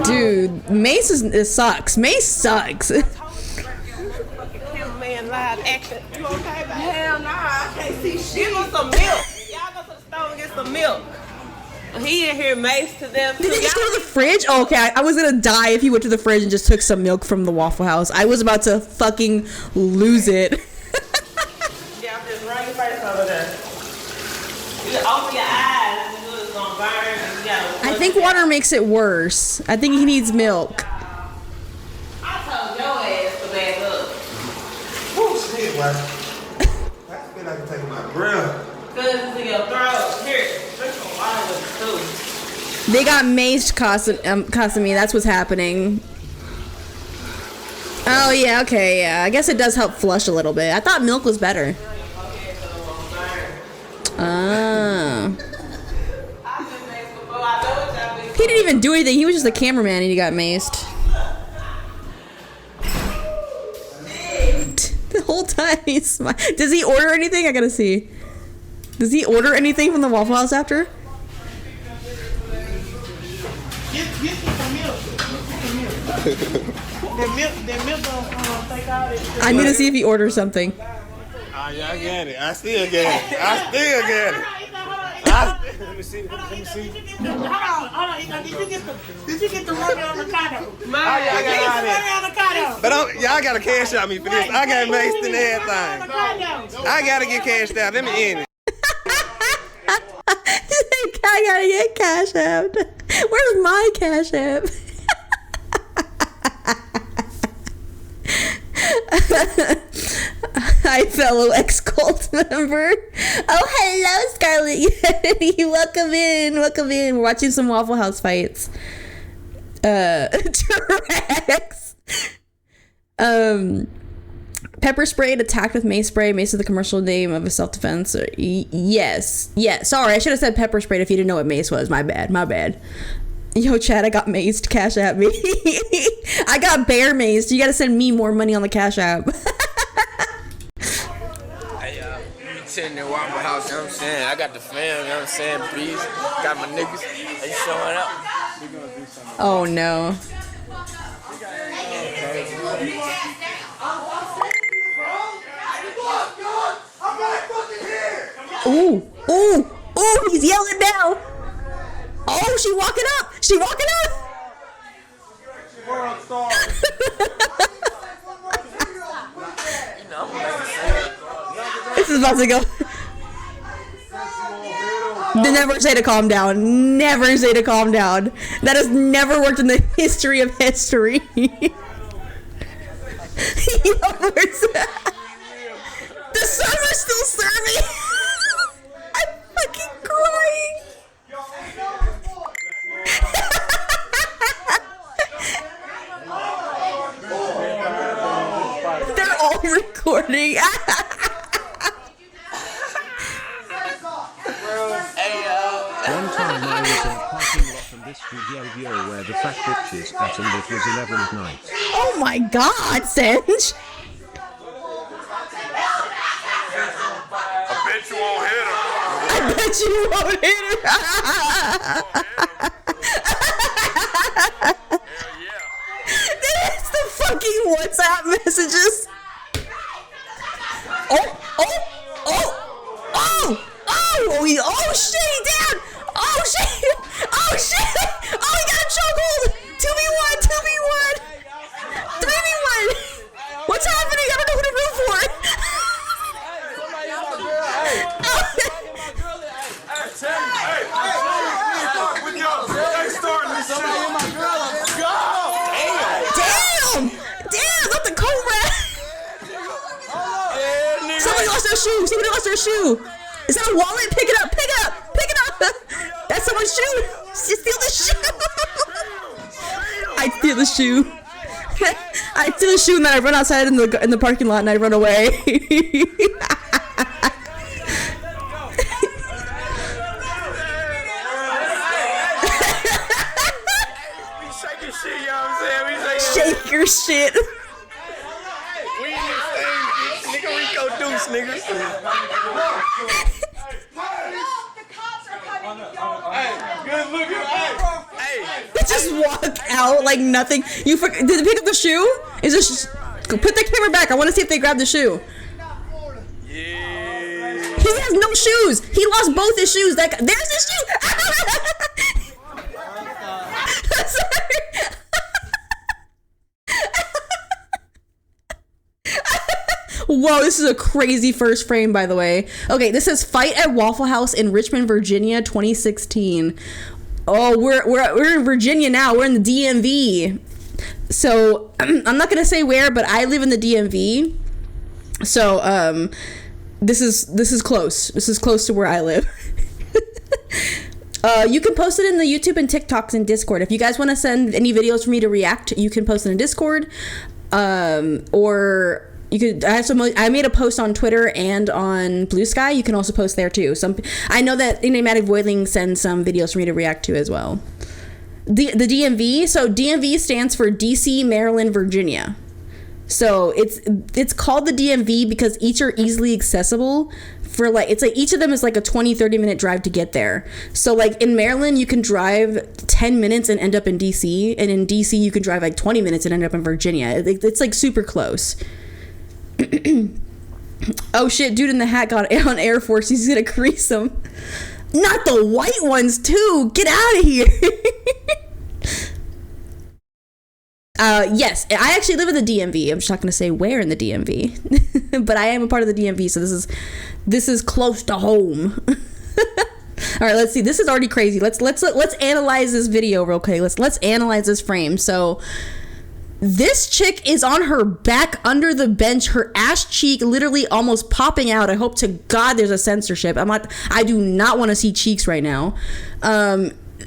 Dude, Mace it sucks. Mace sucks. Man, live action. You okay, baby? Hell nah, I can't see shit. Give us some milk. Y'all go to the store and get some milk. He in here maced to them. Did he just go to the fridge? Oh, okay, I was gonna die if he went to the fridge and just took some milk from the Waffle House. I was about to fucking lose it. Yeah, just run your face over there. You open your eyes and it's gonna burn. I think water makes it worse. I think he needs milk. I told your ass to back up. Oh shit, man. I feel like I'm taking my breath. Cause it's in your throat. Here, drink some water with it too. They got maced, Kasumi. That's what's happening. Oh yeah, okay, yeah. I guess it does help flush a little bit. I thought milk was better. Ah. He didn't even do anything. He was just a cameraman and he got maced. The whole time he's smiling. Does he order anything? I gotta see. Does he order anything from the Waffle House after? I need to see if he orders something. Yeah, I get it. I still get it. I still get it. Let me see. Hold on. Did you get the money on the avocado? But y'all gotta cash out me for this. I got maced and everything. I gotta get cashed out. Let me in it. I gotta get cash out. Where's my cash app? Hi, fellow ex-cult member. Oh, hello, Scarlett. Welcome in. We're watching some Waffle House fights. T-Rex. Pepper sprayed, attacked with mace spray. Mace is the commercial name of a self-defense. Yes. Sorry, I should have said pepper sprayed if you didn't know what mace was. My bad. Yo, Chad, I got maced. Cash app me. I got bear maced. You gotta send me more money on the cash app. Hey, we sitting in Waffle House, you know what I'm saying? I got the fam, you know what I'm saying? Bees, got my niggas. They showing up. Oh, no. Ooh, he's yelling now. Oh, she walking up. This is about to go. Never say to calm down. That has never worked in the history of history. The server's still serving. I'm fucking crying. They're all recording. One time I was in a parking lot from this studio where the fat bitches at and it was 11 at night. Oh my god, Singe. I bet you won't hit her. That's the fucking WhatsApp messages. Oh shit, he down. Oh shit. Oh, he got a chokehold. 2v1. 3v1. What's happening? I don't know who to root for. Damn, not the Cobra. Somebody lost their shoe. Is that a wallet? Pick it up. That's someone's shoe. Steal the shoe. I steal the shoe. And then I run outside in the parking lot and I run away. Shake your shit. We in this thing, nigga. Rico Deuce, nigga. Hey, good looking. Hey. They just walk out like nothing. Did they pick up the shoe? Is this? Put the camera back. I want to see if they grabbed the shoe. Yeah. He has no shoes. He lost both his shoes. There's his shoe. Whoa, this is a crazy first frame, by the way. Okay, this says fight at Waffle House in Richmond, Virginia, 2016. Oh, we're in Virginia now. We're in the DMV. So I'm not gonna say where, but I live in the DMV. So this is close. This is close to where I live. You can post it in the YouTube and TikToks and Discord. If you guys want to send any videos for me to react, you can post it in Discord. Or you could. I made a post on Twitter and on Blue Sky. You can also post there too. I know that Enigmatic Voidling sends some videos for me to react to as well. The DMV. So DMV stands for DC, Maryland, Virginia. So it's called the DMV because each are easily accessible. For like, it's like each of them is like a 20-30 minute drive to get there. So like in Maryland you can drive 10 minutes and end up in DC, and in DC you can drive like 20 minutes and end up in Virginia. It's like super close. Oh shit, dude in the hat got on Air Force. He's gonna crease him. Not the white ones too. Get out of here. Yes, I actually live in the DMV. I'm just not going to say where in the DMV, but I am a part of the DMV, so this is close to home. All right, let's see. This is already crazy. Let's analyze this video real quick. Let's analyze this frame. So this chick is on her back under the bench, her ass cheek literally almost popping out. I hope to God there's a censorship. I do not want to see cheeks right now.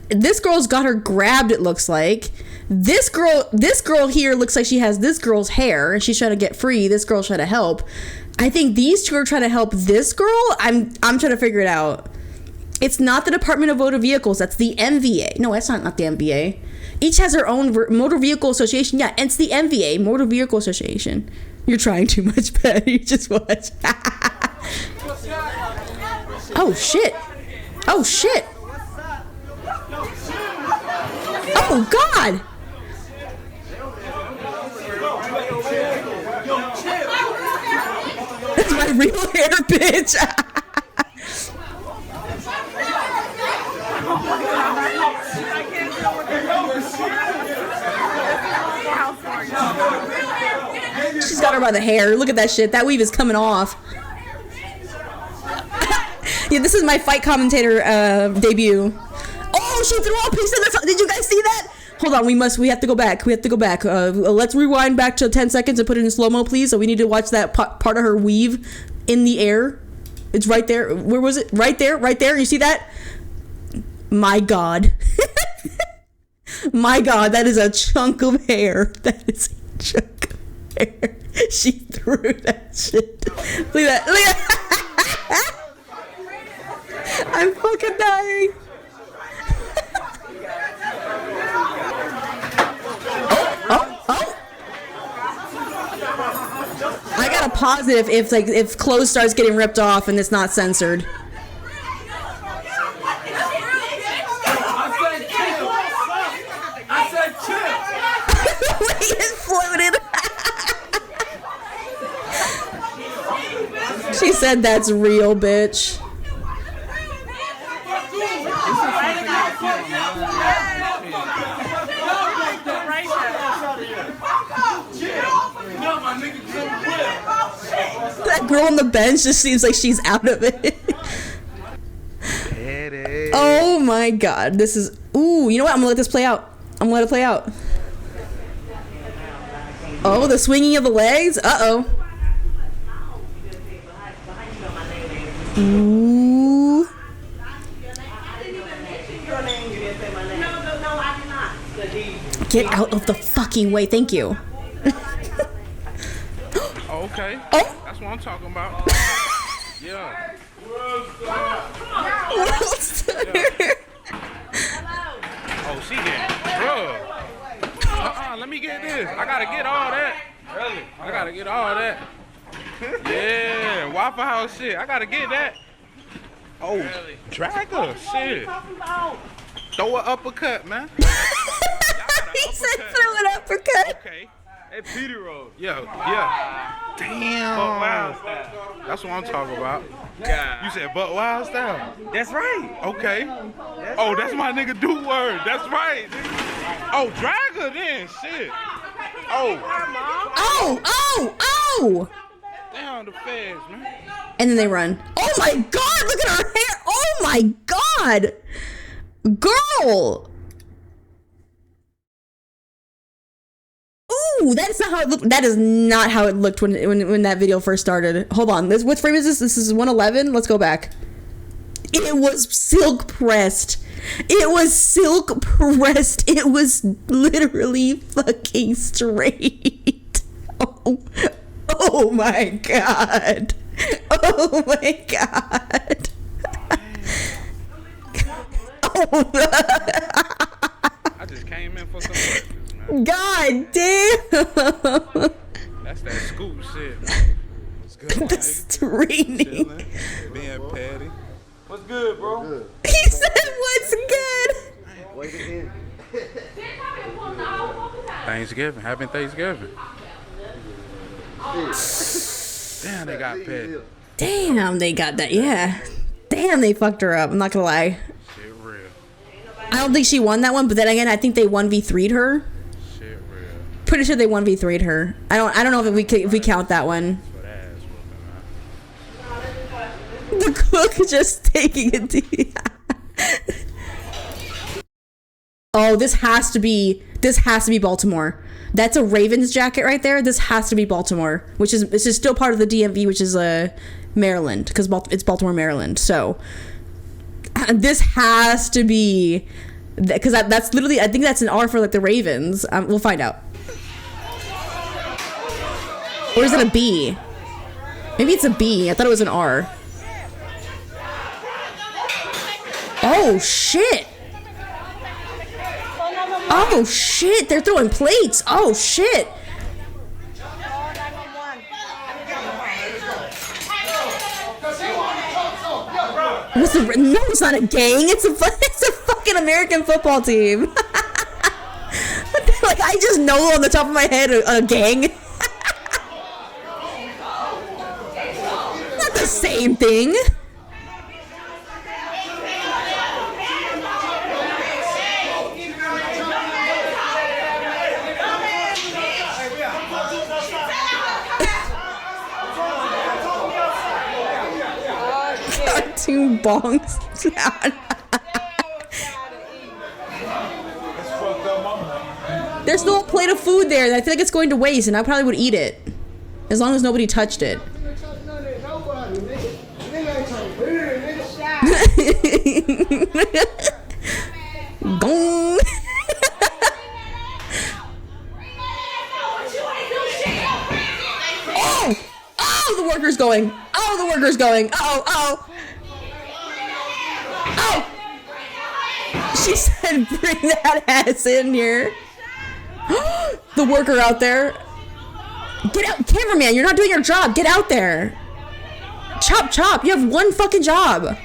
This girl's got her grabbed, it looks like. This girl here looks like she has this girl's hair and she's trying to get free. This girl's trying to help. I think these two are trying to help this girl. I'm trying to figure it out. It's not the Department of Motor Vehicles. That's the MVA. No, that's not the MVA. Each has their own Motor Vehicle Association. Yeah, and it's the MVA, Motor Vehicle Association. You're trying too much, Battie. Just watch. Oh, shit. Oh, shit. Oh, God. That's my real hair, bitch. She's got her by the hair. Look at that shit. That weave is coming off. Yeah, this is my fight commentator debut. Oh, she threw all pieces of the... Did you guys see that? Hold on, we have to go back. Let's rewind back to 10 seconds and put it in slow-mo, please. So we need to watch that part of her weave in the air. It's right there. Where was it? Right there. You see that? My God. My God, that is a chunk of hair. That is a chunk of hair. She threw that shit. Look at that. I'm fucking dying. Oh. I gotta pause it if clothes starts getting ripped off and it's not censored. I said chill. It floated. She said that's real, bitch. That girl on the bench just seems like she's out of it. Oh my God, this is... Ooh, you know what? I'm gonna let this play out. I'm gonna let it play out. Oh, the swinging of the legs? Uh-oh. Ooh. Get out of the fucking way. Thank you. Okay. Oh. That's what I'm talking about. Yeah. Oh, she getting drugged. Let me get this. I gotta get all that. Really? I gotta get all that. Yeah, Waffle House shit. I gotta get that. Oh, really? Drag her. Shit. Throw an uppercut, man. He said throw an uppercut. Okay. Hey, Peter Road. Yeah. Damn. Butt Wild style. That's what I'm talking about. God. You said Butt Wild style? That's right. Okay. That's my nigga do word. That's right. Oh, drag her then. Shit. Oh. Down the feds, man. And then they run. Oh my God, look at her hair. Oh my God. Girl. Ooh, that's not how it looked. That is not how it looked when that video first started. Hold on. What frame is this? This is 111. Let's go back. It was silk pressed. It was literally fucking straight. Oh my god. Oh my god. Oh. I just came in for some breakfast, man. God damn. That's that scoop shit. What's good, the streaming. Being Patty. What's good, bro? He said, "What's good?" Thanksgiving. Happy Thanksgiving. Damn, they got Patty. Damn, they got that. Yeah. Damn, they fucked her up. I'm not gonna lie. Shit real. I don't think she won that one, but then again, I think they 1v3'd her. Shit real. Pretty sure they 1v3'd her. I don't know if we count that one. The cook just taking a deep. Oh, this has to be Baltimore. That's a Ravens jacket right there. This has to be Baltimore, which is still part of the DMV, which is Maryland, because it's Baltimore, Maryland. So this has to be, because that's literally, I think that's an R for like the Ravens. We'll find out. Or is it a B? Maybe it's a B. I thought it was an R. Oh shit! Oh shit! They're throwing plates. Oh shit! No, it's not a gang. It's a fucking American football team. Like, I just know on the top of my head a gang. Not the same thing. Cartoon bongs. There's still a plate of food there that I feel like it's going to waste, and I probably would eat it as long as nobody touched it. Gong. Oh, the worker's going. Oh, the worker's going. Oh. She said, bring that ass in here. The worker out there. Get out, cameraman, you're not doing your job. Get out there. Chop. You have one fucking job.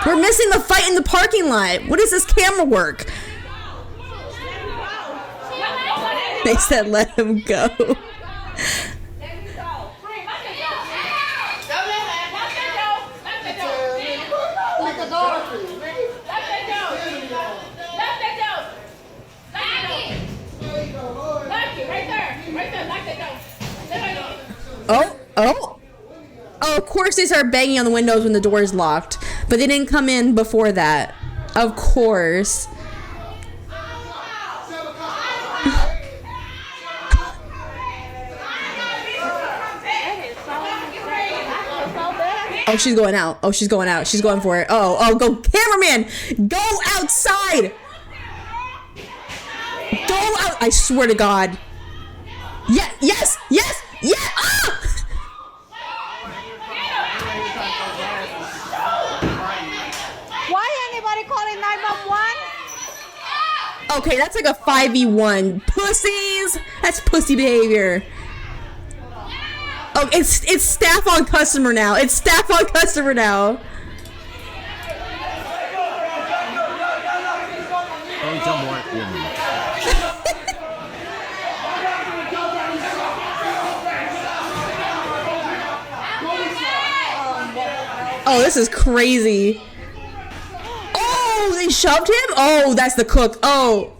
We're missing the fight in the parking lot. What is this camera work? They said let him go. Oh, of course they start banging on the windows when the door is locked. But they didn't come in before that. Of course. Oh, she's going out. She's going for it. Oh, go, cameraman! Go outside! Go out! I swear to God. Yeah, yes! Ah! Why anybody calling 911? Okay, that's like a 5v1. Pussies! That's pussy behavior. Oh, it's staff on customer now. Dumb white woman. Oh, this is crazy. Oh, they shoved him? Oh, that's the cook. Oh.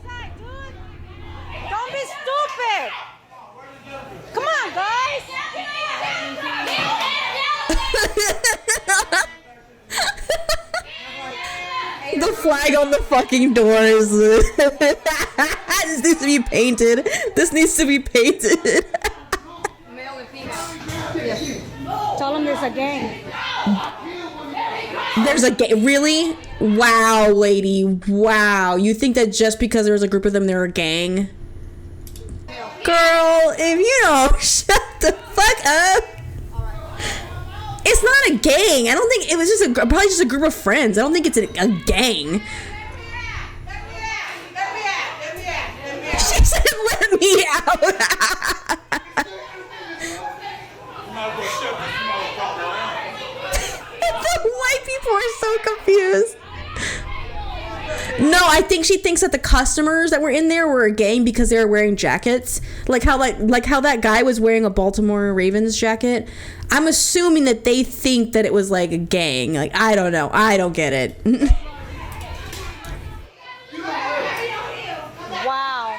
Don't be stupid. Come on, guys. The flag on the fucking doors. This needs to be painted. Male and female. Yes. Tell them there's a gang. There's a gang? Really? Wow, lady. Wow. You think that just because there was a group of them, they're a gang? Girl, if you don't shut the fuck up. It's not a gang. I don't think it was just probably just a group of friends. I don't think it's a gang. She said, "Let me out." The white people are so confused. No, I think she thinks that the customers that were in there were a gang because they were wearing jackets. Like how that guy was wearing a Baltimore Ravens jacket. I'm assuming that they think that it was like a gang. Like, I don't know. I don't get it. Wow.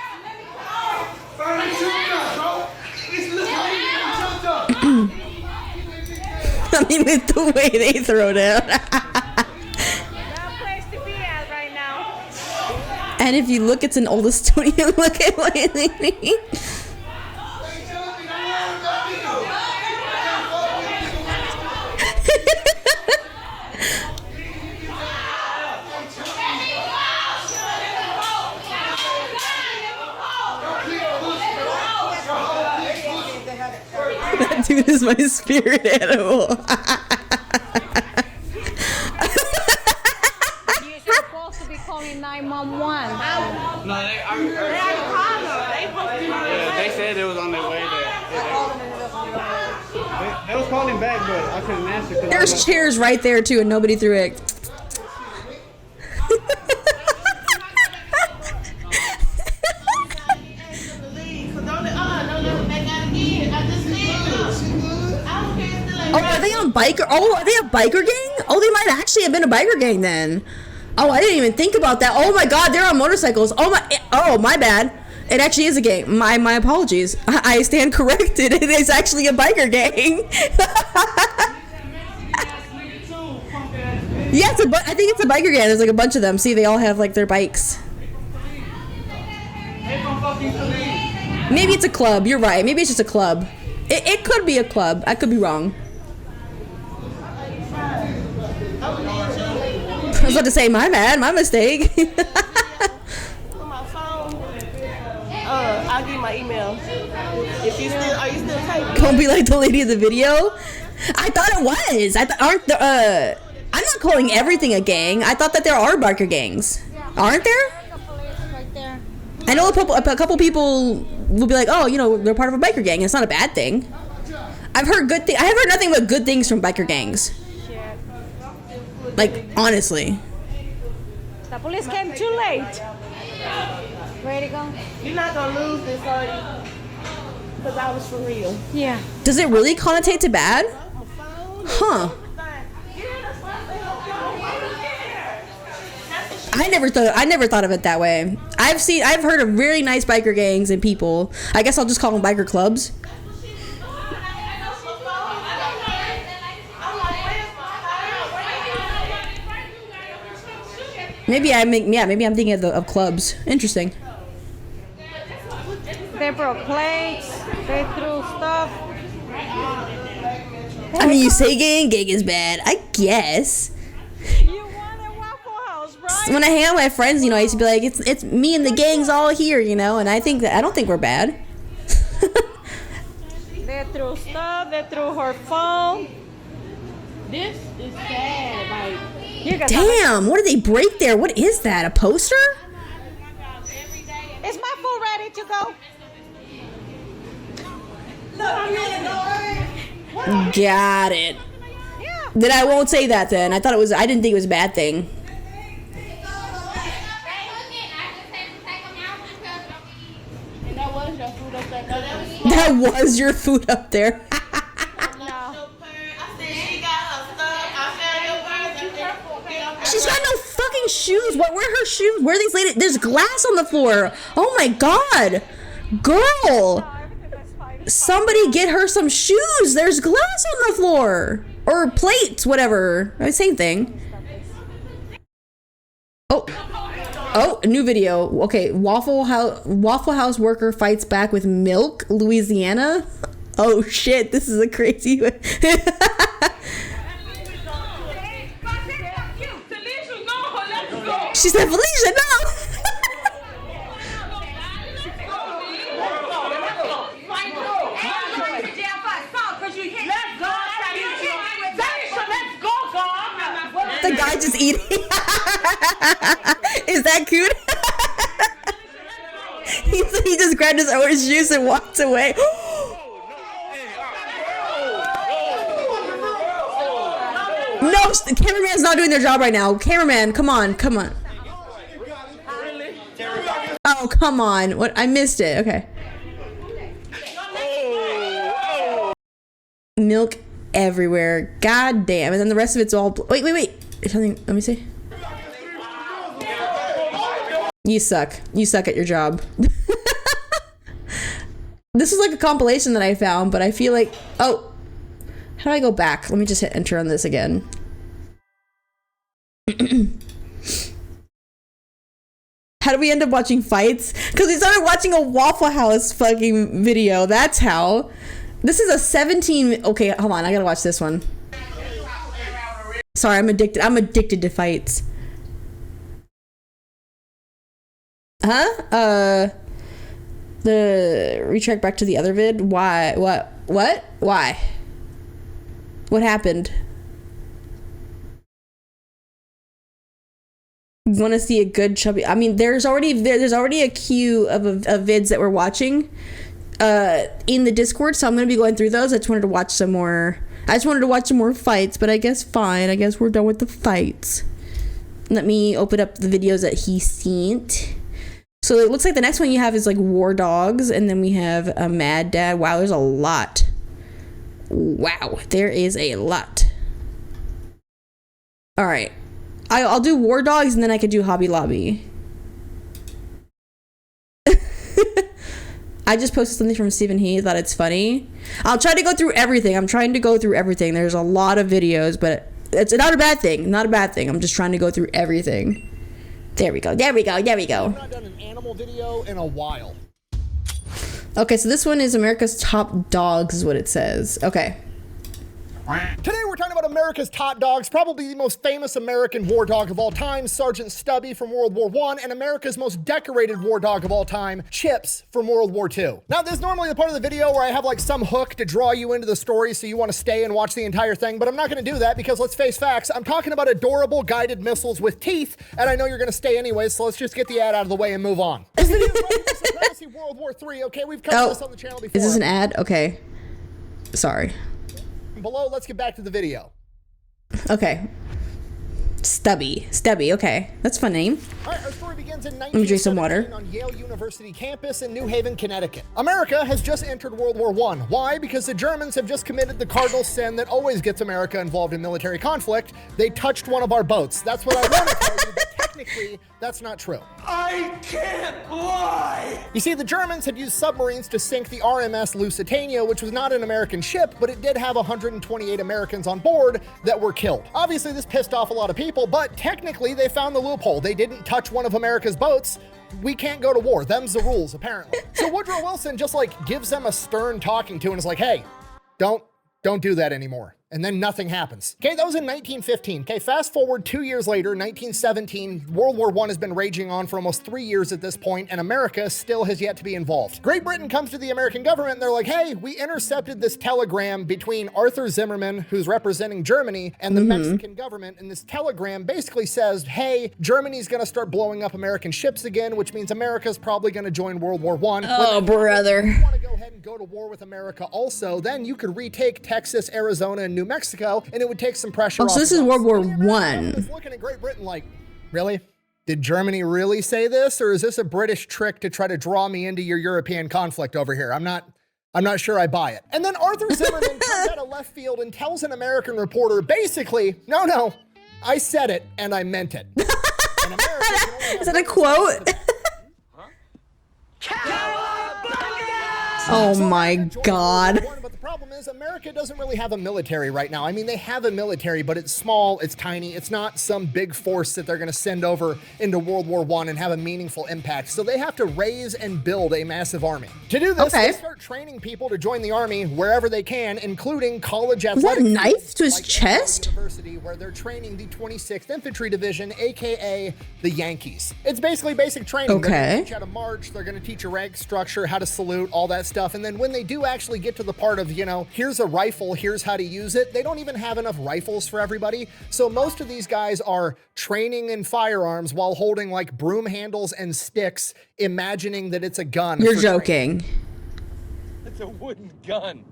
I mean, with the way they throw down. And if you look, it's an old Estonian looking lady. That dude is my spirit animal. You're supposed to be calling 911. No, they said it was on their way there. They was calling back, but I couldn't answer. There's chairs right there too, and nobody threw it. Oh, are they on biker? Oh, are they a biker gang? Oh, they might actually have been a biker gang then. Oh, I didn't even think about that. Oh my God, they're on motorcycles. Oh my bad. It actually is a gang. My apologies. I stand corrected. It is actually a biker gang. Yeah, I think it's a biker gang. There's like a bunch of them. See, they all have like their bikes. Maybe it's a club. You're right. Maybe it's just a club. It could be a club. I could be wrong. I was about to say, my bad, my mistake. I'll give you my email. If you still, are you still typing? Don't be like the lady in the video. I thought it was. I'm not calling everything a gang. I thought that there are biker gangs. Aren't there? I know a couple people will be like, oh, you know, they're part of a biker gang. It's not a bad thing. I've heard good things. I have heard nothing but good things from biker gangs. Like, honestly. The police came too late. Ready to go? You're not gonna lose this, are you? Because I was for real. Yeah. Does it really connotate to bad? Huh. I never thought of it that way. I've heard of very nice biker gangs and people. I guess I'll just call them biker clubs. Maybe I'm thinking of clubs. Interesting. They broke plates. They threw stuff. I mean, you say gang is bad. I guess. When I hang out with my friends, you know, I used to be like, it's me and the gang's all here, you know, and I don't think we're bad. They threw stuff. They threw her phone. This is sad. Like, damn, what did they break there? What is that? A poster? Is my food ready to go? Got it. Yeah. Then I won't say that then. I didn't think it was a bad thing. That was your food up there. She's got no fucking shoes. Where are her shoes? Where are these ladies? There's glass on the floor. Oh my God. Girl. Somebody get her some shoes. There's glass on the floor. Or plates, whatever. Same thing. Oh, new video. Okay, Waffle House worker fights back with milk, Louisiana. Oh shit, this is a crazy one. She said, Felicia, no! The guy just eating. Is that cute? He just grabbed his orange juice and walked away. No, the cameraman's not doing their job right now. Cameraman, come on, come on. Oh, come on. What? I missed it. Okay. Milk everywhere. God damn. And then the rest of it's all... Wait. Something... Let me see. You suck. You suck at your job. This is like a compilation that I found, but I feel like... Oh. How do I go back? Let me just hit enter on this again. How do we end up watching fights? Because we started watching a Waffle House fucking video. That's how. This is a 17... Okay, hold on. I gotta watch this one. Sorry, I'm addicted. I'm addicted to fights. Huh? The retract back to the other vid. Why? What? Why? What happened? Want to see a good chubby? I mean, there's already a queue of vids that we're watching in the Discord, so I'm gonna be going through those. I just wanted to watch some more. I just wanted to watch some more fights, but I guess fine. I guess we're done with the fights. Let me open up the videos that he sent. So it looks like the next one you have is like War Dogs, and then we have a Mad Dad. Wow, there's a lot. Wow, there is a lot. All right. I'll do War Dogs, and then I could do Hobby Lobby. I just posted something from Stephen He. Thought it's funny. I'll try to go through everything. I'm trying to go through everything. There's a lot of videos, but it's not a bad thing. Not a bad thing. I'm just trying to go through everything. There we go. There we go. There we go. I've not done an animal video in a while. Okay, so this one is America's Top Dogs, is what it says. Okay. Today we're talking about America's top dogs, probably the most famous American war dog of all time, Sergeant Stubby from World War I, and America's most decorated war dog of all time, Chips from World War II. Now, this is normally the part of the video where I have like some hook to draw you into the story so you want to stay and watch the entire thing, but I'm not going to do that because let's face facts, I'm talking about adorable guided missiles with teeth, and I know you're going to stay anyway, so let's just get the ad out of the way and move on. This video is Supremacy World War III, okay? We've covered this on the channel before. Is this an ad? Okay. Sorry. Below, let's get back to the video. Okay. Stubby, okay. That's a fun name. All right, our story begins in Let me drink some water. on Yale University campus in New Haven, Connecticut. America has just entered World War I. Why? Because the Germans have just committed the cardinal sin that always gets America involved in military conflict. They touched one of our boats. That's what I want to tell you, but technically, that's not true. I can't lie! You see, the Germans had used submarines to sink the RMS Lusitania, which was not an American ship, but it did have 128 Americans on board that were killed. Obviously, this pissed off a lot of people, but technically, they found the loophole. They didn't touch one of America's boats. We can't go to war. Them's the rules, apparently. So Woodrow Wilson just like gives them a stern talking to and is like, hey, don't do that anymore. And then nothing happens. Okay, that was in 1915. Okay, fast forward 2 years later, 1917, World War I has been raging on for almost 3 years at this point, and America still has yet to be involved. Great Britain comes to the American government, and they're like, hey, we intercepted this telegram between Arthur Zimmerman, who's representing Germany, and the Mexican government, and this telegram basically says, hey, Germany's gonna start blowing up American ships again, which means America's probably gonna join World War I. Oh, brother. If you wanna go ahead and go to war with America also, then you could retake Texas, Arizona, and New Mexico, and it would take some pressure off. So this is World War I. Looking at Great Britain like, really? Did Germany really say this, or is this a British trick to try to draw me into your European conflict over here? I'm not sure I buy it. And then Arthur Zimmerman comes out of left field and tells an American reporter, basically, no, I said it and I meant it. Is that a quote? Oh my God. But the problem is America doesn't really have a military right now. I mean, they have a military, but it's small, it's tiny. It's not some big force that they're going to send over into World War I and have a meaningful impact. So they have to raise and build a massive army. To do this, they start training people to join the army wherever they can, including college athletics. Was that a knife to his chest? University, where they're training the 26th Infantry Division, aka the Yankees. It's basically basic training. Okay. They're going to teach how to march, they're going to teach you rank structure, how to salute, all that stuff. And then when they do actually get to the part of, you know, here's a rifle, here's how to use it. They don't even have enough rifles for everybody. So most of these guys are training in firearms while holding like broom handles and sticks, imagining that it's a gun. You're joking. It's a wooden gun.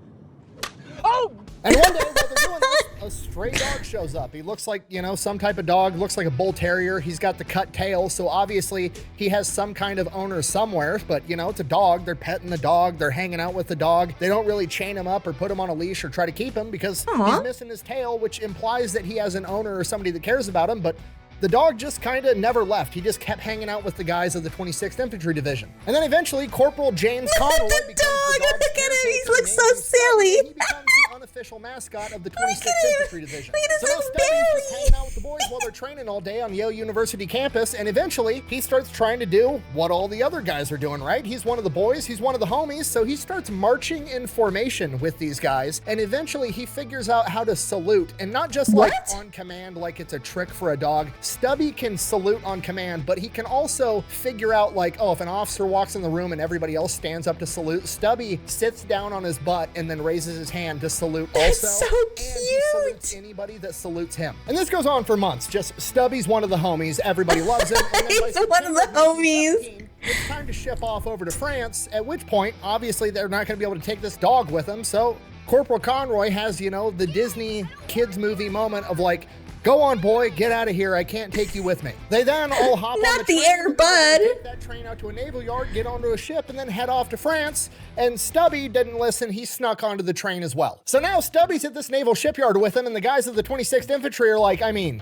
Oh! And one day while they're doing this, a stray dog shows up. He looks like, you know, some type of dog, looks like a bull terrier. He's got the cut tail, so obviously he has some kind of owner somewhere, but you know, it's a dog. They're petting the dog. They're hanging out with the dog. They don't really chain him up or put him on a leash or try to keep him because he's missing his tail, which implies that he has an owner or somebody that cares about him, but the dog just kind of never left. He just kept hanging out with the guys of the 26th Infantry Division. And then eventually, Corporal James Conroy becomes the dog's Look at him, he caretaker, looks so named silly. Stubby, and he becomes the unofficial mascot of the 26th Infantry Division. So now Stubby's just hanging out with the boys while they're training all day on Yale University campus, and eventually he starts trying to do what all the other guys are doing, right? He's one of the boys, he's one of the homies, so he starts marching in formation with these guys, and eventually he figures out how to salute, and not just like on command like it's a trick for a dog. Stubby can salute on command, but he can also figure out like, oh, if an officer walks in the room and everybody else stands up to salute, Stubby sits down on his butt and then raises his hand to salute also. So and he salutes anybody that salutes him. And this goes on for months. Just Stubby's one of the homies. Everybody loves him. And then He's one of the homies. It's time to ship off over to France, at which point, obviously, they're not going to be able to take this dog with them. So Corporal Conroy has, you know, the Disney kids movie moment of like, go on, boy, get out of here. I can't take you with me. They then all hop on the train, Air Bud. take that train out to a naval yard, get onto a ship, and then head off to France. And Stubby didn't listen. He snuck onto the train as well. So now Stubby's at this naval shipyard with him, and the guys of the 26th Infantry are like, I mean,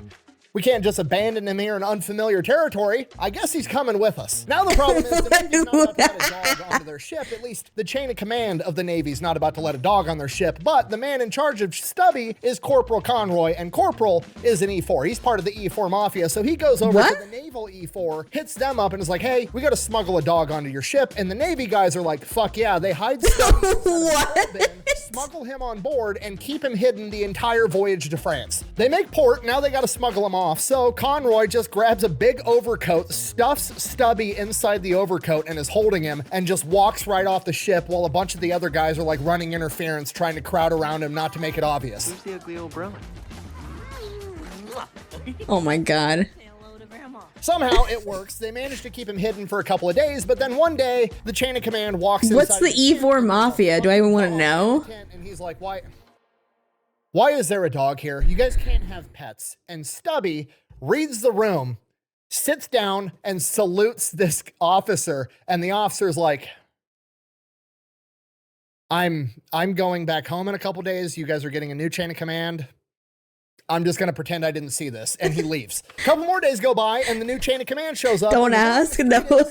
we can't just abandon him here in unfamiliar territory. I guess he's coming with us. Now the problem is the Navy's not about to let a dog onto their ship. At least the chain of command of the Navy's not about to let a dog on their ship. But the man in charge of Stubby is Corporal Conroy, and Corporal is an E4. He's part of the E4 Mafia, so he goes over to the naval E4, hits them up, and is like, hey, we got to smuggle a dog onto your ship. And the Navy guys are like, fuck yeah. They hide Stubby, smuggle him on board, and keep him hidden the entire voyage to France. They make port. Now they got to smuggle him off. So Conroy just grabs a big overcoat, stuffs Stubby inside the overcoat and is holding him, and just walks right off the ship while a bunch of the other guys are like running interference, trying to crowd around him not to make it obvious. Who's the ugly old brother? Oh my God. Somehow it works. They manage to keep him hidden for a couple of days, but then one day the chain of command walks inside. What's the E4 Mafia? Do I even want to know? And he's like, why is there a dog here? You guys can't have pets. And Stubby reads the room, sits down, and salutes this officer. And the officer's like, I'm going back home in a couple days. You guys are getting a new chain of command. I'm just going to pretend I didn't see this. And he leaves. A couple more days go by, and the new chain of command shows up. Don't ask. No. Hard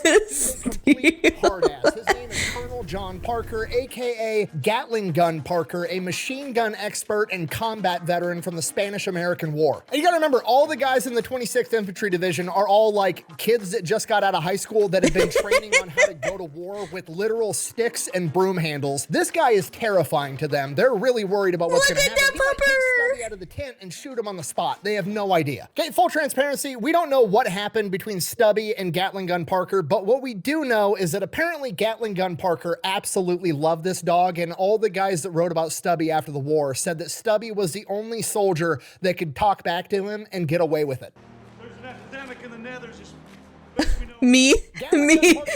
ass. His name is Colonel John Parker, a.k.a. Gatling Gun Parker, a machine gun expert and combat veteran from the Spanish-American War. And you got to remember, all the guys in the 26th Infantry Division are all like kids that just got out of high school that have been training on how to go to war with literal sticks and broom handles. This guy is terrifying to them. They're really worried about what's going to happen. He might take Stubby out of the tent and shoot him on the spot. They have no idea. Okay, full transparency, we don't know what happened between Stubby and Gatling Gun Parker, but what we do know is that apparently Gatling Gun Parker absolutely loved this dog, and all the guys that wrote about Stubby after the war said that Stubby was the only soldier that could talk back to him and get away with it. There's an epidemic in the Nethers. Me?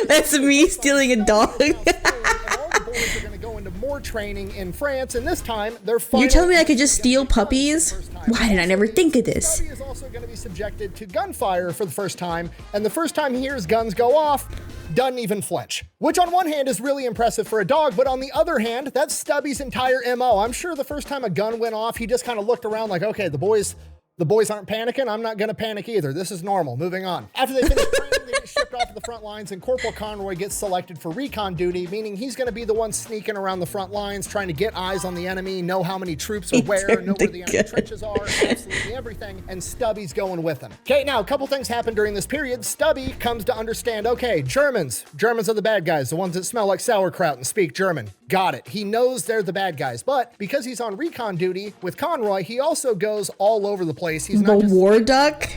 That's me stealing a dog. Boys are going to go into more training in France, and this time they're You're telling me I could just steal puppies? Why did I never think of this? Stubby is also going to be subjected to gunfire for the first time, and the first time he hears guns go off, doesn't even flinch. Which on one hand is really impressive for a dog, but on the other hand, that's Stubby's entire MO. I'm sure the first time a gun went off, he just kind of looked around like, okay, the boys aren't panicking. I'm not going to panic either. This is normal. Moving on. After they finish training, they get shipped off to the front lines, and Corporal Conroy gets selected for recon duty, meaning he's going to be the one sneaking around the front lines, trying to get eyes on the enemy, know how many troops are where, know where the enemy trenches are, absolutely everything, and Stubby's going with him. Okay, now, a couple things happen during this period. Stubby comes to understand, okay, Germans are the bad guys, the ones that smell like sauerkraut and speak German. Got it. He knows they're the bad guys, but because he's on recon duty with Conroy, he also goes all over the place. He's not the war duck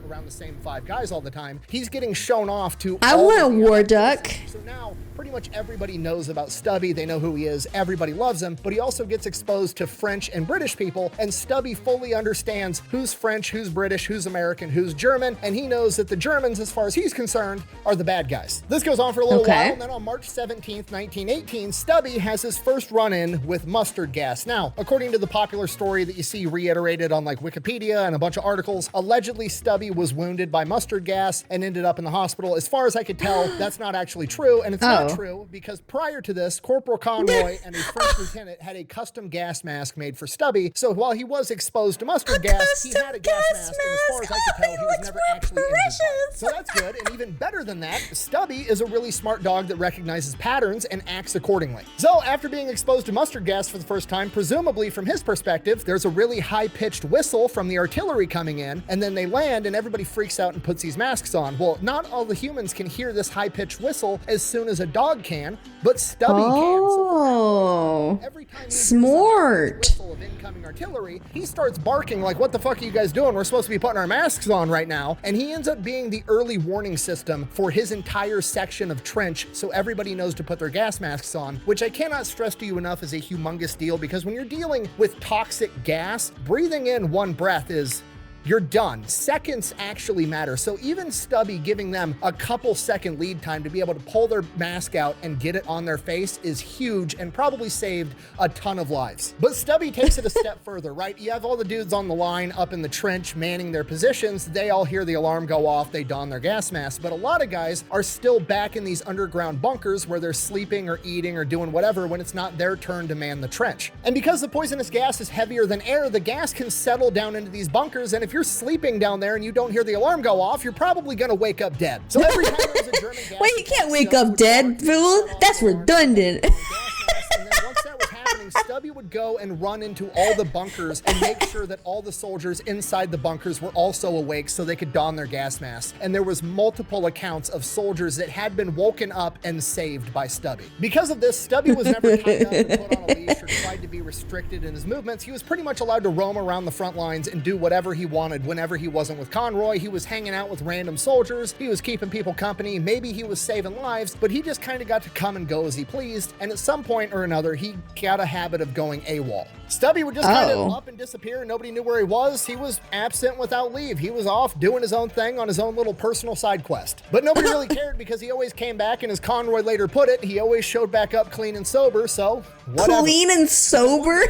around the same 5 guys all the time. He's getting shown off to I want a war duck. So now pretty much everybody knows about Stubby. They know who he is. Everybody loves him, but he also gets exposed to French and British people, and Stubby fully understands who's French, who's British, who's American, who's German, and he knows that the Germans, as far as he's concerned, are the bad guys. This goes on for a little while, and then on March 17th, 1918, Stubby has his first run-in with mustard gas. Now, according to the popular story that you see reiterated on like Wikipedia and a bunch of articles, allegedly Stubby was wounded by mustard gas and ended up in the hospital. As far as I could tell, that's not actually true, and it's not true because prior to this, Corporal Conroy and a French lieutenant had a custom gas mask made for Stubby, so while he was exposed to mustard gas, he had a gas mask, and as far as I could tell, he was never actually injured by it. So that's good, and even better than that, Stubby is a really smart dog that recognizes patterns and acts accordingly. So after being exposed to mustard gas for the first time, presumably from his perspective, there's a really high-pitched whistle from the artillery coming in, and then they land and everybody freaks out and puts these masks on. Well, not all the humans can hear this high-pitched whistle as soon as a dog can, but Stubby can. So every time he smart whistle of incoming artillery, he starts barking like, what the fuck are you guys doing? We're supposed to be putting our masks on right now. And he ends up being the early warning system for his entire section of trench, so everybody knows to put their gas masks on, which I cannot stress to you enough is a humongous deal, because when you're dealing with toxic gas, breathing in one breath is you're done. Seconds actually matter. So even Stubby giving them a couple second lead time to be able to pull their mask out and get it on their face is huge and probably saved a ton of lives. But Stubby takes it a step further, right? You have all the dudes on the line up in the trench manning their positions. They all hear the alarm go off. They don their gas masks. But a lot of guys are still back in these underground bunkers where they're sleeping or eating or doing whatever when it's not their turn to man the trench. And because the poisonous gas is heavier than air, the gas can settle down into these bunkers, and if you're sleeping down there and you don't hear the alarm go off, you're probably gonna wake up dead. So every time there's a German gas Wait, you can't wake up dead, fool. That's redundant. And then once that was happening, Stubby would go and run into all the bunkers and make sure that all the soldiers inside the bunkers were also awake so they could don their gas masks. And there was multiple accounts of soldiers that had been woken up and saved by Stubby. Because of this, Stubby was never tied up and put on a leash or tried to be restricted in his movements. He was pretty much allowed to roam around the front lines and do whatever he wanted whenever he wasn't with Conroy. He was hanging out with random soldiers. He was keeping people company. Maybe he was saving lives, but he just kind of got to come and go as he pleased. And at some point or another, he got a habit of going AWOL. Stubby would just kind of up and disappear. Nobody knew where he was. He was absent without leave. He was off doing his own thing on his own little personal side quest. But nobody really cared because he always came back, and as Conroy later put it, he always showed back up clean and sober, so whatever. Clean and sober?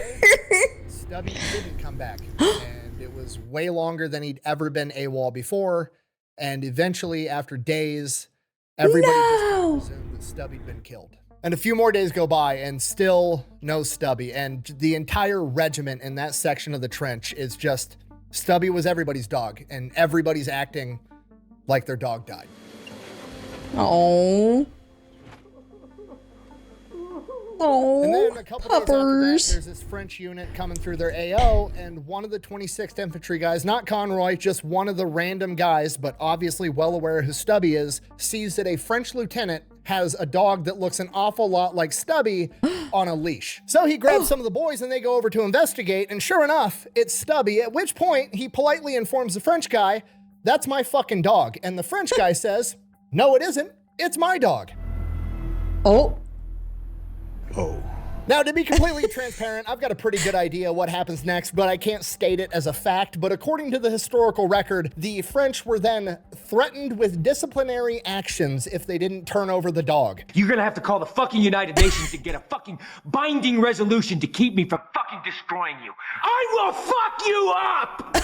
Stubby didn't come back, and it was way longer than he'd ever been AWOL before, and eventually, after days, everybody just assumed that Stubby'd been killed. And a few more days go by and still no Stubby. And the entire regiment in that section of the trench is just, Stubby was everybody's dog, and everybody's acting like their dog died. Oh. Oh, and then a couple days after that, there's this French unit coming through their AO, and one of the 26th Infantry guys, not Conroy, just one of the random guys, but obviously well aware who Stubby is, sees that a French lieutenant has a dog that looks an awful lot like Stubby on a leash. So he grabs some of the boys and they go over to investigate, and sure enough, it's Stubby, at which point he politely informs the French guy, "That's my fucking dog." And the French guy says, "No, it isn't. It's my dog." Oh. Now, to be completely transparent, I've got a pretty good idea what happens next, but I can't state it as a fact. But according to the historical record, the French were then threatened with disciplinary actions if they didn't turn over the dog. You're gonna have to call the fucking United Nations to get a fucking binding resolution to keep me from fucking destroying you. I will fuck you up!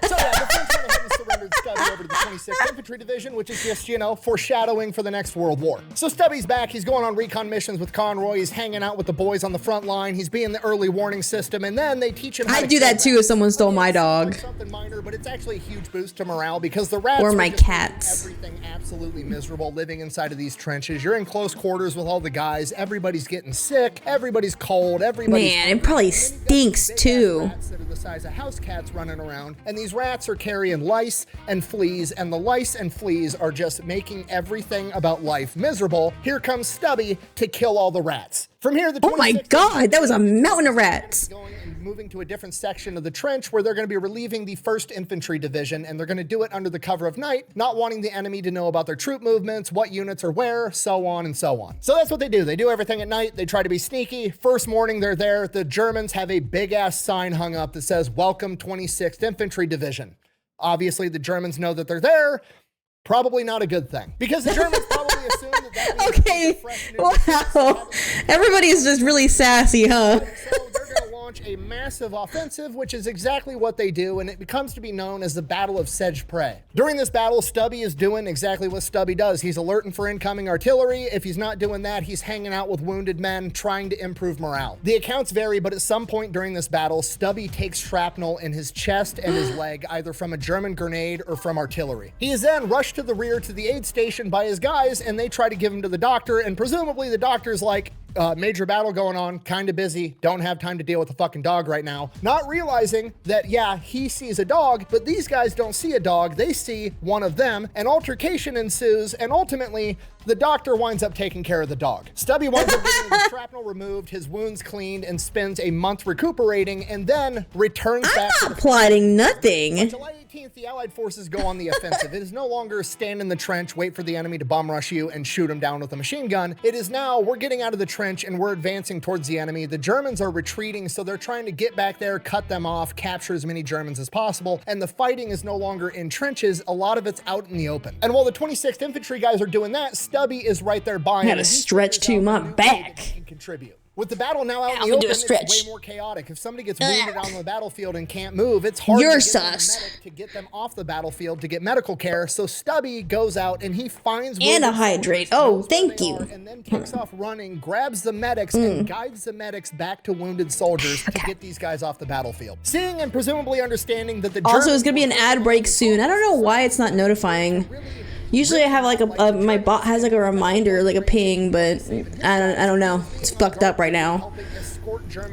So yeah, the French went ahead and surrendered Stubby over to the 26th Infantry Division, which is just, you know, foreshadowing for the next World War. So Stubby's back. He's going on recon missions with Conroy. He's hanging out with the boys on the front line. He's being the early warning system, and then they teach him how I'd do that too if someone stole my dog. Something minor, but it's actually a huge boost to morale because the rats or my cats. Everything absolutely miserable living inside of these trenches. You're in close quarters with all the guys. Everybody's getting sick. Everybody's cold. Everybody's man, it probably stinks too. Rats that are the size of house cats running around, and these rats are carrying lice and fleas, and the lice and fleas are just making everything about life miserable. Here comes Stubby to kill all the rats. From here, the oh my god, that was a mountain of rats. Going and moving to a different section of the trench where they're going to be relieving the 1st Infantry Division, and they're going to do it under the cover of night, not wanting the enemy to know about their troop movements, what units are where, so on and so on. So that's what they do. They do everything at night. They try to be sneaky. First morning they're there. The Germans have a big ass sign hung up that says, "Welcome 26th Infantry Division." Obviously the Germans know that they're there. Probably not a good thing, because the Germans probably assume that means Okay, wow. Everybody is just really sassy, huh? So they're going to launch a massive offensive, which is exactly what they do, and it becomes to be known as the Battle of Sedge Prey. During this battle, Stubby is doing exactly what Stubby does. He's alerting for incoming artillery. If he's not doing that, he's hanging out with wounded men, trying to improve morale. The accounts vary, but at some point during this battle, Stubby takes shrapnel in his chest and his leg, either from a German grenade or from artillery. He is then rushed to the rear to the aid station by his guys, and they try to give him to the doctor, and presumably the doctor's like, major battle going on, kind of busy, don't have time to deal with a fucking dog right now. Not realizing that, yeah, he sees a dog, but these guys don't see a dog, they see one of them. An altercation ensues, and ultimately, the doctor winds up taking care of the dog. Stubby winds up getting the shrapnel removed, his wounds cleaned, and spends a month recuperating, and then returns back to the plotting nothing. On July 18th, the Allied forces go on the offensive. It is no longer stand in the trench, wait for the enemy to bum rush you, and shoot him down with a machine gun. It is now, we're getting out of the trench, and we're advancing towards the enemy. The Germans are retreating, so they're trying to get back there, cut them off, capture as many Germans as possible, and the fighting is no longer in trenches, a lot of it's out in the open. And while the 26th Infantry guys are doing that, Stubby is right there by him. Had to stretch to my back. Can contribute. With the battle now out in the open, it's way more chaotic. If somebody gets wounded on the battlefield and can't move, it's hard to get them off the battlefield to get medical care. So Stubby goes out and he finds hydrate. Oh, thank you. And then takes off running, grabs the medics, and guides the medics back to wounded soldiers to get these guys off the battlefield. Seeing and presumably understanding that the also it's gonna be an ad break soon. I don't know why it's not notifying. Usually I have like my bot has like a reminder, like a ping, but I don't know. It's fucked up right now.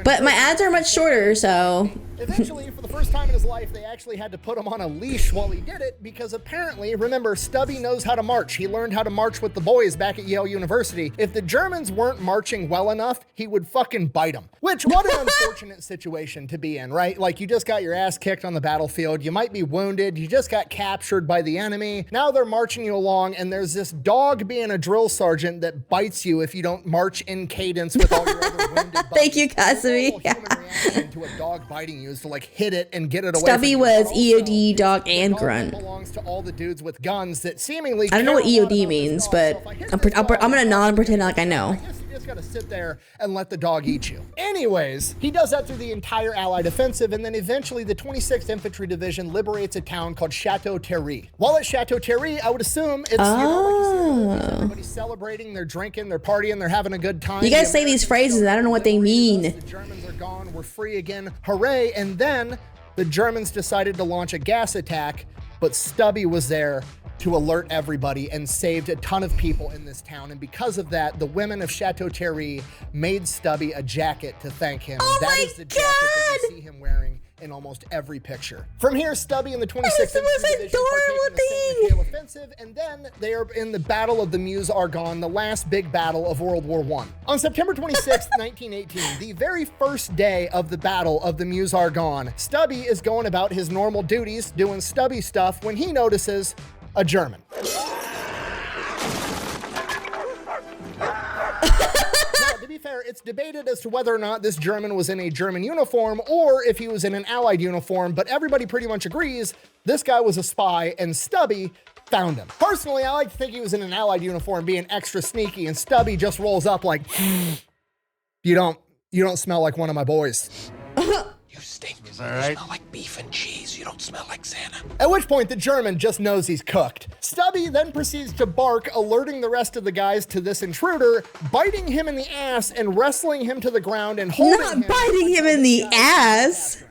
But my ads are much shorter, so. Eventually, for the first time in his life, they actually had to put him on a leash while he did it, because apparently, remember, Stubby knows how to march. He learned how to march with the boys back at Yale University. If the Germans weren't marching well enough, he would fucking bite them. Which, what an unfortunate situation to be in, right? Like, you just got your ass kicked on the battlefield, you might be wounded, you just got captured by the enemy, now they're marching you along, and there's this dog being a drill sergeant that bites you if you don't march in cadence with all your other wounded buddies. Thank you, Kasumi. To a dog biting you is to like hit it and get it away. Stubby was EOD, dog, and grunt. Belongs to all the dudes with guns that seemingly. I don't know what EOD means, but I'm gonna nod and pretend like I know. You just gotta sit there and let the dog eat you. Anyways, he does that through the entire Allied offensive, and then eventually the 26th Infantry Division liberates a town called Chateau Thierry. While at Chateau Thierry, I would assume it's everybody's celebrating, they're drinking, they're partying, they're having a good time. You guys say these phrases, and I don't know what they mean. The Germans are gone, we're free again, hooray! And then the Germans decided to launch a gas attack, but Stubby was there to alert everybody and saved a ton of people in this town. And because of that, the women of Chateau Thierry made Stubby a jacket to thank him. Oh that is the jacket that you see him wearing in almost every picture. From here, Stubby and the 26th Infantry Division partake in the St. Michael offensive, and then they are in the Battle of the Meuse-Argonne, the last big battle of World War I. On September 26, 1918, the very first day of the Battle of the Meuse-Argonne, Stubby is going about his normal duties, doing Stubby stuff, when he notices a German. To be fair, it's debated as to whether or not this German was in a German uniform or if he was in an Allied uniform, but everybody pretty much agrees this guy was a spy and Stubby found him. Personally, I like to think he was in an Allied uniform being extra sneaky, and Stubby just rolls up like, you don't smell like one of my boys. You stink. You smell like beef and cheese. You don't smell like Santa. At which point the German just knows he's cooked. Stubby then proceeds to bark, alerting the rest of the guys to this intruder, biting him in the ass and wrestling him to the ground and holding him. Not biting him in the ass.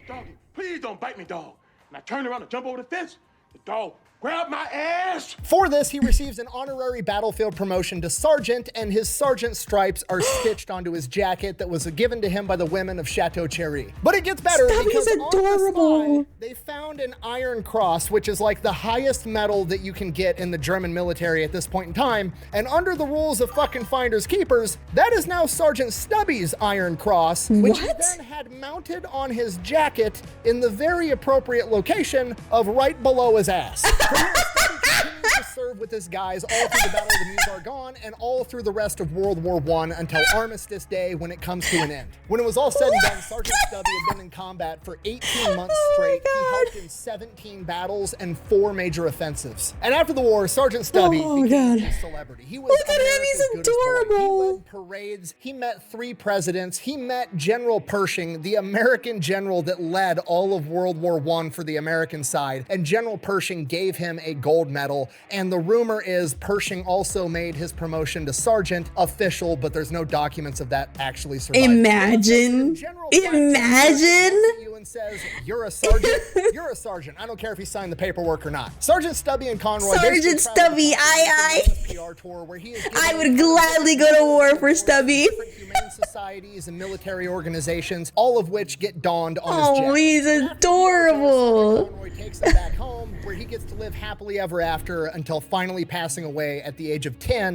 Doggy, please don't bite me, dog. And I turned around to jump over the fence. The dog Grab my ass! For this, he receives an honorary battlefield promotion to sergeant, and his sergeant stripes are stitched onto his jacket that was given to him by the women of Chateau Thierry. But it gets better because adorable. on the spine, they found an Iron Cross, which is like the highest medal that you can get in the German military at this point in time. And under the rules of fucking finders keepers, that is now Sergeant Stubby's Iron Cross, which he then had mounted on his jacket in the very appropriate location of right below his ass. To serve with his guys all through the Battle of the Meuse Argonne and all through the rest of World War I until Armistice Day, when it comes to an end. When it was all said and done, Sergeant Stubby had been in combat for 18 months straight. He helped in 17 battles and 4 major offensives. And after the war, Sergeant Stubby became a celebrity. He was Look at him, he's adorable. He led parades. He met 3 presidents. He met General Pershing, the American general that led all of World War I for the American side. And General Pershing gave him a gold medal. And the rumor is Pershing also made his promotion to sergeant official, but there's no documents of that actually surviving. Imagine. You and says, you're a sergeant. You're a sergeant. I don't care if he signed the paperwork or not. Sergeant Stubby and Conroy. Sergeant Stubby, aye. PR tour where he is I would gladly go to war for Stubby. Humane societies and military organizations, all of which get donned on his jacket. Oh, he's adorable. Conroy takes him back home, where he gets to live happily ever after until finally passing away at the age of 10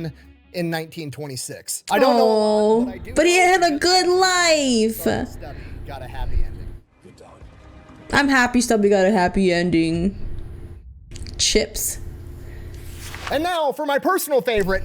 in 1926. I don't know, but he had a good life. Stubby got a happy ending. Good dog. I'm happy Stubby got a happy ending. Chips. And now for my personal favorite,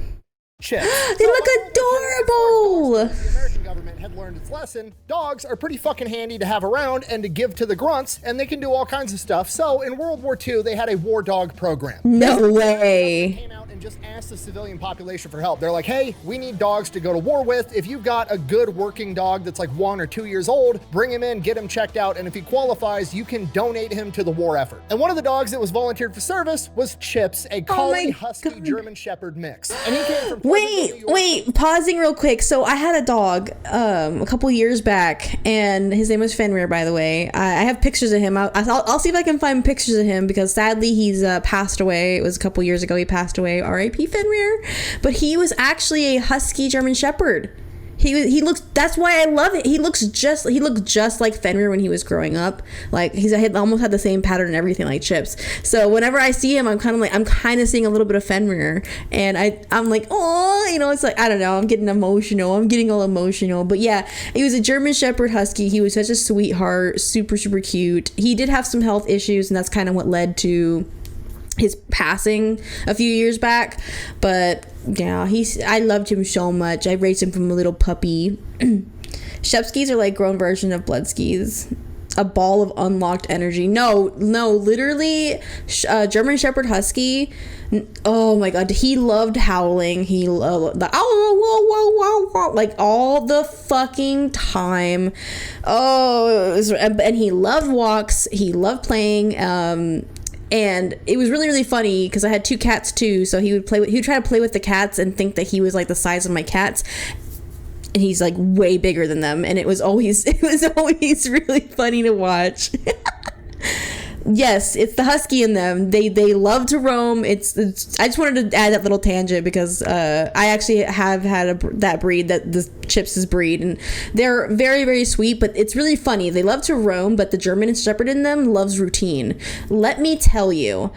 Chips. They look adorable. The American government had learned its lesson. Dogs are pretty fucking handy to have around and to give to the grunts, and they can do all kinds of stuff. So in World War II, they had a war dog program. No way. Came out and just asked the civilian population for help. They're like, hey, we need dogs to go to war with. If you've got a good working dog that's like 1 or 2 years old, bring him in, get him checked out, and if he qualifies, you can donate him to the war effort. And one of the dogs that was volunteered for service was Chips, a collie husky German Shepherd mix. And he came from Wait, pausing real quick. So I had a dog a couple years back, and his name was Fenrir, by the way. I have pictures of him. I'll see if I can find pictures of him, because sadly he's passed away. It was a couple years ago he passed away. R.I.P. Fenrir. But he was actually a husky German Shepherd. He looks, that's why I love it. He looked just like Fenrir when he was growing up. Like he almost had the same pattern and everything like Chips. So whenever I see him, I'm kind of seeing a little bit of Fenrir, and I'm like, oh, it's like, I don't know, I'm getting emotional. I'm getting all emotional. But yeah, he was a German Shepherd husky. He was such a sweetheart, super, super cute. He did have some health issues, and that's kind of what led to his passing a few years back. But yeah, I loved him so much. I raised him from a little puppy. Shepskis are like grown version of Bloodskis. A ball of unlocked energy. No, literally, German Shepherd Husky. Oh my god, he loved howling. He loved the like all the fucking time. Oh, and he loved walks. He loved playing. And it was really, really funny because I had 2 cats too. So he would try to play with the cats and think that he was like the size of my cats. And he's like way bigger than them. And it was always really funny to watch. Yes, it's the husky in them. They love to roam. I just wanted to add that little tangent because I actually have had that breed, that the Chips' breed, and they're very, very sweet. But it's really funny. They love to roam, but the German Shepherd in them loves routine. Let me tell you,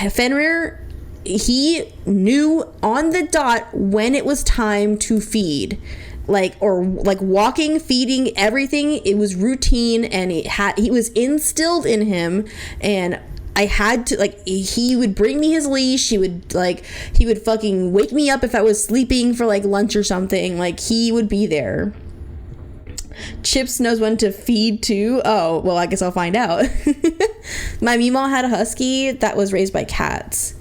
Fenrir, he knew on the dot when it was time to feed. Like walking, feeding, everything. It was routine, and he was instilled in him, and I had to, he would bring me his leash. He would fucking wake me up if I was sleeping for lunch or something. He would be there. Chips knows when to feed too. Oh, well, I guess I'll find out. My Meemaw had a husky that was raised by cats.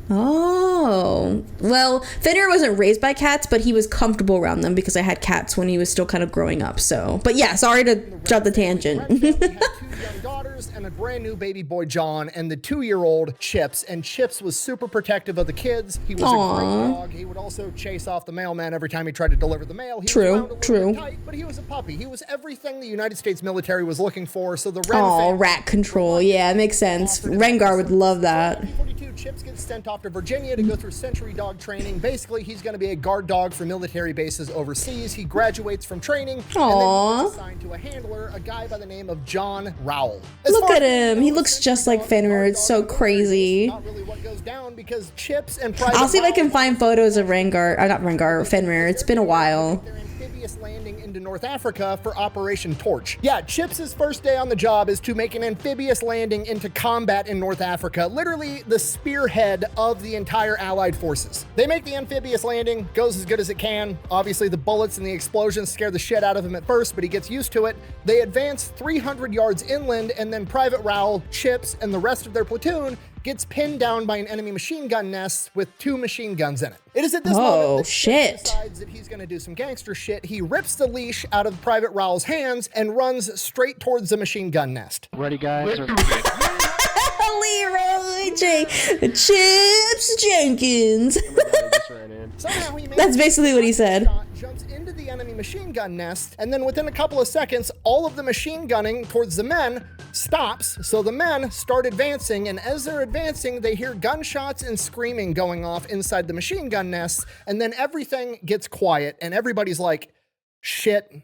Oh, well, Fenrir wasn't raised by cats, but he was comfortable around them because I had cats when he was still kind of growing up. So, but yeah, sorry to jump the tangent. We had 2 young daughters and a brand new baby boy, John, and the 2-year-old Chips. And Chips was super protective of the kids. He was a great dog. He would also chase off the mailman every time he tried to deliver the mail. He True. Tight, but he was a puppy. He was everything the United States military was looking for. So the Ren family, rat control. Yeah, it makes sense. Rengar would love that. Chips gets sent off to Virginia to go through sentry dog training. Basically, he's going to be a guard dog for military bases overseas. He graduates from training, and then he gets assigned to a handler, a guy by the name of John Rowell. Look at him. He looks just like Fenrir. It's so crazy. Not really what goes down because Chips and Private I'll see if I can find photos of Fenrir. It's been a while. landing into North Africa for Operation Torch. Yeah, Chips' first day on the job is to make an amphibious landing into combat in North Africa, literally the spearhead of the entire Allied forces. They make the amphibious landing, goes as good as it can. Obviously, the bullets and the explosions scare the shit out of him at first, but he gets used to it. They advance 300 yards inland, and then Private Rowell, Chips, and the rest of their platoon gets pinned down by an enemy machine gun nest with 2 machine guns in it. It is at this moment that Chips decides that he's going to do some gangster shit. He rips the leash out of Private Rowell's hands and runs straight towards the machine gun nest. Ready, guys? Leroy J. Chips Jenkins. That's basically what he said. Jumps into the enemy machine gun nest, and then within a couple of seconds, all of the machine gunning towards the men stops. So the men start advancing, and as they're advancing, they hear gunshots and screaming going off inside the machine gun nest, and then everything gets quiet, and everybody's like, shit,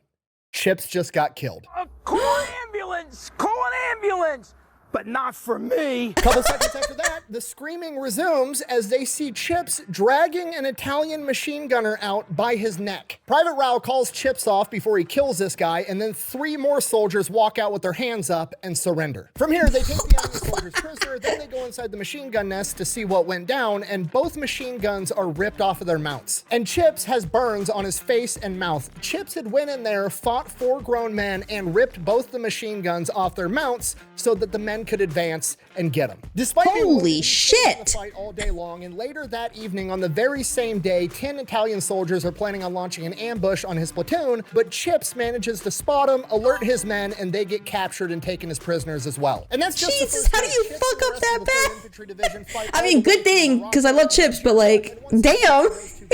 Chips just got killed. Call an ambulance! Call an ambulance! But not for me. A couple seconds after that, the screaming resumes as they see Chips dragging an Italian machine gunner out by his neck. Private Rowell calls Chips off before he kills this guy, and then 3 more soldiers walk out with their hands up and surrender. From here, they take the enemy soldiers prisoner, then they go inside the machine gun nest to see what went down, and both machine guns are ripped off of their mounts. And Chips has burns on his face and mouth. Chips had went in there, fought 4 grown men, and ripped both the machine guns off their mounts so that the men could advance and get him. Despite holy shit, the fight all day long, and later that evening on the very same day, 10 Italian soldiers are planning on launching an ambush on his platoon, but Chips manages to spot him, alert his men, and they get captured and taken as prisoners as well. And that's just Jesus, how do you fuck up that bad? I mean, good thing, because I love Chips, but like, damn.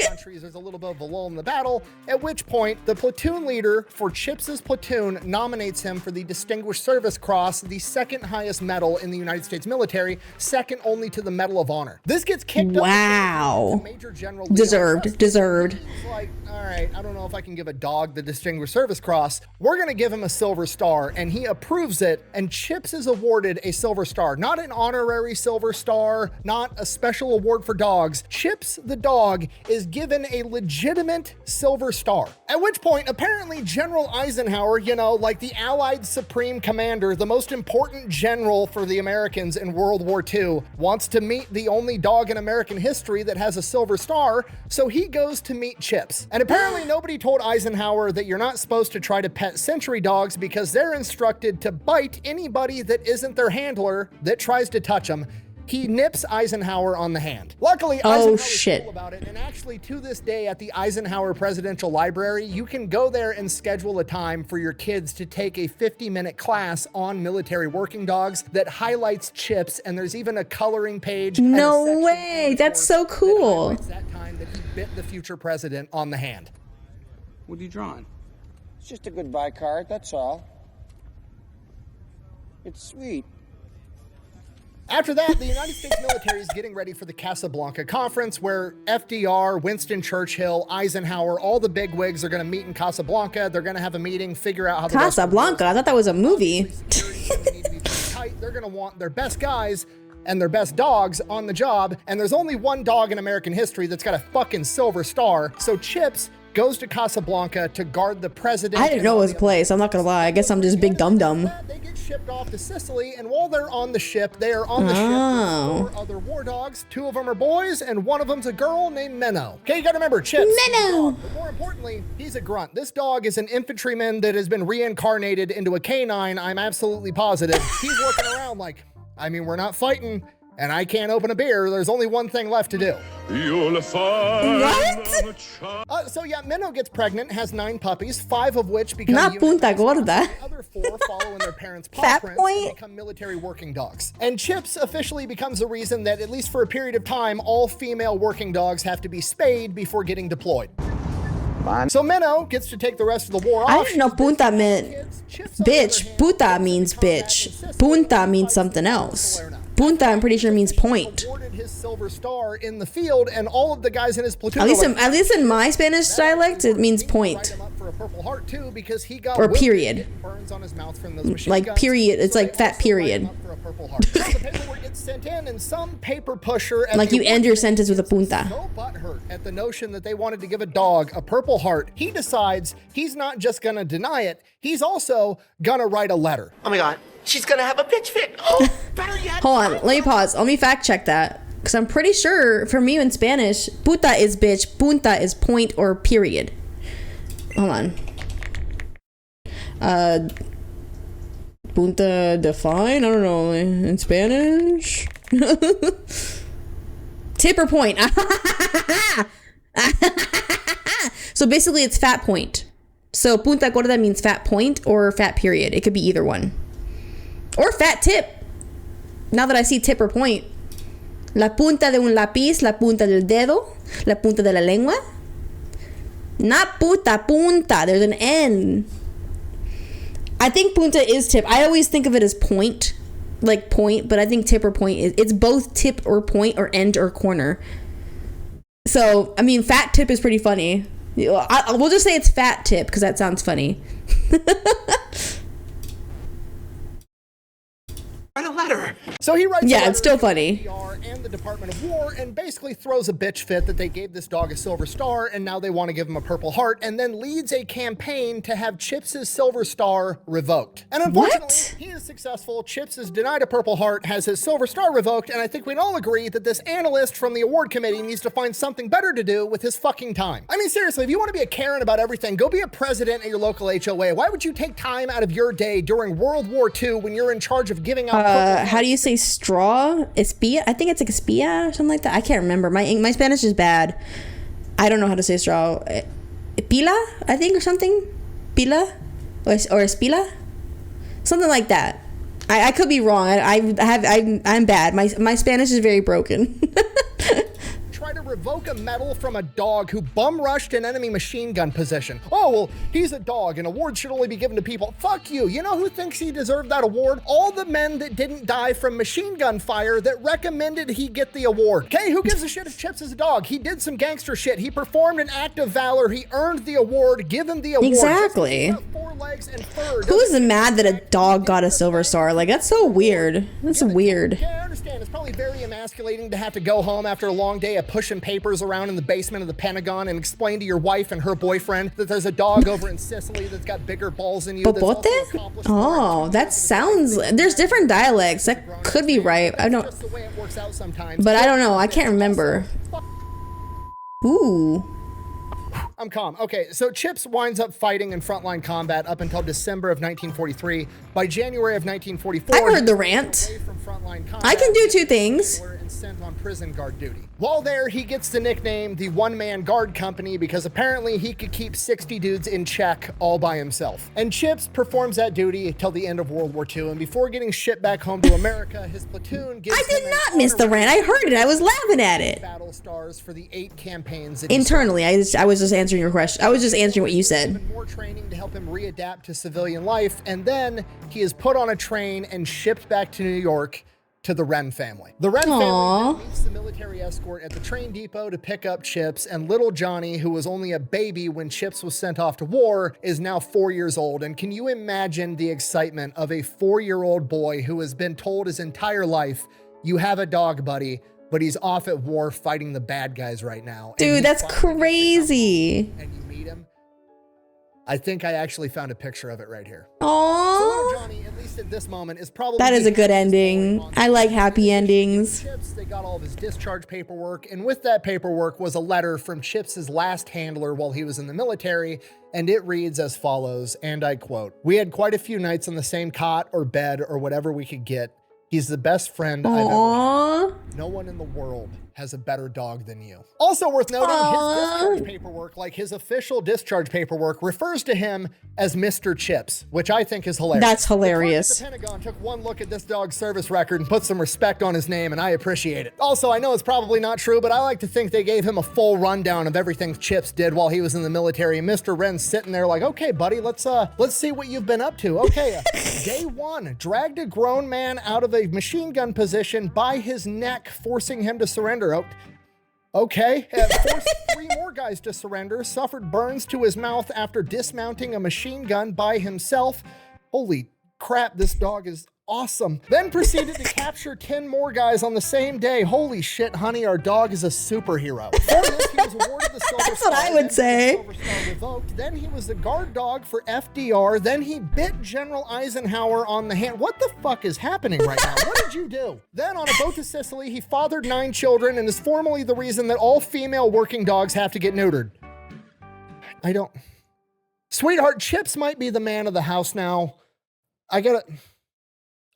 Countries, there's a little bit of a lull in the battle, at which point the platoon leader for Chips's platoon nominates him for the Distinguished Service Cross, the 2nd highest medal in the United States military, second only to the Medal of Honor. This gets kicked up to Major General deserved. He's like, all right, I don't know if I can give a dog the Distinguished Service Cross. We're going to give him a Silver Star, and he approves it, and Chips is awarded a Silver Star. Not an honorary Silver Star, not a special award for dogs. Chips the dog is given a legitimate Silver Star. At which point, apparently General Eisenhower, you know, like the Allied Supreme Commander, the most important general for the Americans in World War II, wants to meet the only dog in American history that has a Silver Star, so he goes to meet Chips. And apparently nobody told Eisenhower that you're not supposed to try to pet sentry dogs because they're instructed to bite anybody that isn't their handler that tries to touch them. He nips Eisenhower on the hand. Luckily, Eisenhower's cool about it, and actually to this day at the Eisenhower Presidential Library, you can go there and schedule a time for your kids to take a 50-minute class on military working dogs that highlights Chips, and there's even a coloring page. No way, that's so cool. That time that he bit the future president on the hand. What are you drawing? It's just a goodbye card, that's all. It's sweet. After that, the United States military is getting ready for the Casablanca conference, where FDR, Winston Churchill, Eisenhower, all the bigwigs are going to meet in Casablanca. They're going to have a meeting, figure out how the Casablanca? I thought that was a movie. They're going to want their best guys and their best dogs on the job, and there's only one dog in American history that's got a fucking Silver Star. So Chips goes to Casablanca to guard the president. I didn't know it was a place. I'm not gonna lie. I guess I'm just big dum-dum. They get shipped off to Sicily, and while they're on the ship, they are on the ship with 4 other war dogs. 2 of them are boys, and one of them's a girl named Minnow. Okay, you gotta remember, Chips. Minnow! But more importantly, he's a grunt. This dog is an infantryman that has been reincarnated into a canine, I'm absolutely positive. He's looking around like, I mean, we're not fighting, and I can't open a beer. There's only one thing left to do. You'll find what? So yeah, Minnow gets pregnant, has 9 puppies, 5 of which become Punta Gorda. The other 4 follow in their parents' paw prints and become military working dogs. And Chips officially becomes the reason that, at least for a period of time, all female working dogs have to be spayed before getting deployed. So Minnow gets to take the rest of the war off. I didn't know punta meant bitch. Puta means bitch. Punta means something else. Punta, I'm pretty sure, means point. Awarded his Silver Star in the field, and all of the guys in his platoon. At least in my Spanish dialect, it means point. For a Purple Heart too, because he got or period. Burns on his mouth from those machine like guns, period. It's like fat period. For a Purple Heart. So the paperwork gets sent in, and some paper pusher. Like you end your sentence with a punta. So butthurt at the notion that they wanted to give a dog a Purple Heart, he decides he's not just gonna deny it. He's also gonna write a letter. Oh my God, she's gonna have a bitch fit. Oh, better yet. Hold on, let me pause. Let me fact check that. Because I'm pretty sure, for me in Spanish, puta is bitch, punta is point or period. Hold on. Punta define? I don't know. In Spanish? Tip or point? So basically it's fat point. So punta gorda means fat point or fat period. It could be either one. Or fat tip. Now that I see tip or point. La punta de un lápiz, la punta del dedo, la punta de la lengua. Not puta, punta. There's an N. I think punta is tip. I always think of it as point. Like point, but I think tip or point is, it's both tip or point or end or corner. So, I mean, fat tip is pretty funny. We'll just say it's fat tip because that sounds funny. Write a letter. So he writes. Yeah, it's still funny. And the Department of War, and basically throws a bitch fit that they gave this dog a Silver Star, and now they want to give him a Purple Heart, and then leads a campaign to have Chips' Silver Star revoked. And unfortunately, he is successful. Chips is denied a Purple Heart, has his Silver Star revoked, and I think we'd all agree that this analyst from the award committee needs to find something better to do with his fucking time. I mean, seriously, if you want to be a Karen about everything, go be a president at your local HOA. Why would you take time out of your day during World War II when you're in charge of giving out how do you say straw? Espia? I think it's like espia or something like that. I can't remember. My Spanish is bad. I don't know how to say straw. Pila, I think, or something. Pila or espila, something like that. I could be wrong. I'm bad. My Spanish is very broken. Try to revoke a medal from a dog who bum rushed an enemy machine gun position. Oh, well, he's a dog. An award should only be given to people. Fuck you. You know who thinks he deserved that award? All the men that didn't die from machine gun fire that recommended he get the award. Okay, who gives a shit if Chips is a dog? He did some gangster shit. He performed an act of valor. He earned the award. Give him the award. Exactly. Who's mad that a dog got a Silver Star? Like, that's so weird. That's weird. Yeah, I understand. It's probably very emasculating to have to go home after a long day of pushing papers around in the basement of the Pentagon and explain to your wife and her boyfriend that there's a dog over in Sicily that's got bigger balls than you. Popote? Oh, that sounds... There's different dialects. That could be right. I don't... But I don't know. I can't remember. Ooh. I'm calm. Okay, so Chips winds up fighting in frontline combat up until December of 1943. By January of 1944... I heard the rant. I can do two things. Sent on prison guard duty. While there, he gets the nickname the one-man guard company because apparently he could keep 60 dudes in check all by himself. And Chips performs that duty till the end of World War II, and before getting shipped back home to America, his platoon gives I did not miss the rant. I heard it. I was laughing at it. Battle stars for the 8 campaigns. Internally, I was just answering your question. I was just answering what you said. More training to help him readapt to civilian life, and then he is put on a train and shipped back to New York to the Wren family. The Wren family meets the military escort at the train depot to pick up Chips, and little Johnny, who was only a baby when Chips was sent off to war, is now 4 years old. And can you imagine the excitement of a 4-year-old boy who has been told his entire life, you have a dog, buddy, but he's off at war fighting the bad guys right now. Dude, that's crazy. And you meet him. I think I actually found a picture of it right here. Aww. So little Johnny, at least at this moment, is probably... That is a good ending. I like happy endings. Chips, they got all of his discharge paperwork, and with that paperwork was a letter from Chips's last handler while he was in the military, and it reads as follows, and I quote, "We had quite a few nights on the same cot or bed or whatever we could get. He's the best friend I've ever had. No one in the world has a better dog than you." Also worth noting, his discharge paperwork, like his official discharge paperwork, refers to him as Mr. Chips, which I think is hilarious. That's hilarious. The Pentagon took one look at this dog's service record and put some respect on his name, and I appreciate it. Also, I know it's probably not true, but I like to think they gave him a full rundown of everything Chips did while he was in the military. Mr. Wren's sitting there like, okay, buddy, let's see what you've been up to. Okay, day 1, dragged a grown man out of a a machine gun position by his neck, forcing him to surrender. Oh, okay. Forced 3 more guys to surrender, suffered burns to his mouth after dismounting a machine gun by himself. Holy crap, this dog is awesome. Then proceeded to capture 10 more guys on the same day. Holy shit, honey, our dog is a superhero. For this, he was awarded the Silver That's what I would say. Silver Star revoked. Then he was the guard dog for FDR. Then he bit General Eisenhower on the hand. What the fuck is happening right now? What did you do? Then on a boat to Sicily, he fathered 9 children and is formally the reason that all female working dogs have to get neutered. I don't... Sweetheart, Chips might be the man of the house now. I'm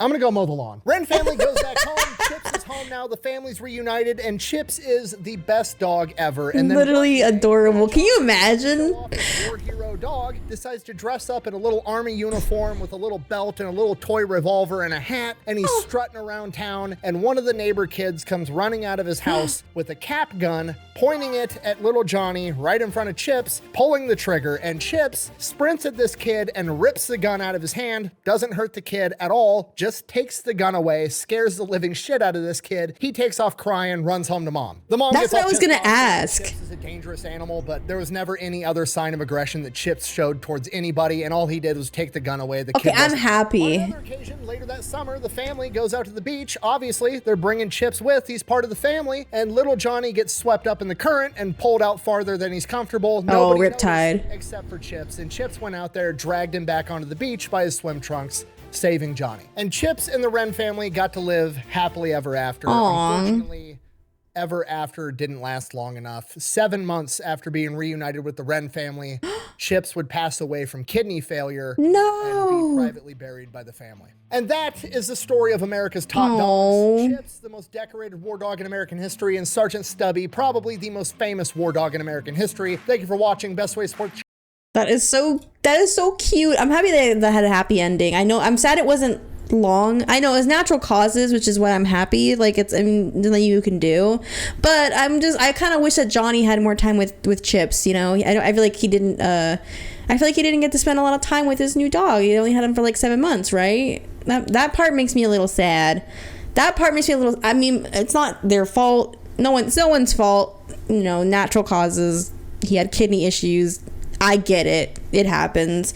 gonna go mow the lawn. Ren family goes back home. Chips is home now. The family's reunited, and Chips is the best dog ever. And then literally adorable. Can you imagine? War hero dog decides to dress up in a little army uniform with a little belt and a little toy revolver and a hat, and he's strutting around town. And one of the neighbor kids comes running out of his house with a cap gun, pointing it at little Johnny right in front of Chips, pulling the trigger. And Chips sprints at this kid and rips the gun out of his hand. Doesn't hurt the kid at all. Just takes the gun away, scares the living shit out of this kid. He takes off crying, runs home to mom. The mom That's gets what I was gonna ask. Chips is a dangerous animal, but there was never any other sign of aggression that Chips showed towards anybody, and all he did was take the gun away. The Okay, kid I'm happy. On another occasion, later that summer, the family goes out to the beach. Obviously, they're bringing Chips with. He's part of the family, and little Johnny gets swept up in the current and pulled out farther than he's comfortable. Nobody riptide. noticed except for Chips, and Chips went out there, dragged him back onto the beach by his swim trunks, saving Johnny. And Chips and the Wren family got to live happily ever after. Aww. Unfortunately, ever after didn't last long enough. 7 months after being reunited with the Wren family, Chips would pass away from kidney failure and be privately buried by the family. And that is the story of America's top dogs. Chips, the most decorated war dog in American history, and Sergeant Stubby, probably the most famous war dog in American history. Thank you for watching. Best way to support the That is so cute. I'm happy that had a happy ending. I know, I'm sad it wasn't long. I know it's natural causes, which is why I'm happy. Like, it's, I mean, nothing you can do. But I kind of wish that Johnny had more time with Chips, you know? I feel like he didn't, get to spend a lot of time with his new dog. He only had him for like 7 months, right? That part makes me a little sad. That part makes me a little, I mean, it's not their fault. It's no one's fault. You know, natural causes. He had kidney issues. I get it. It happens.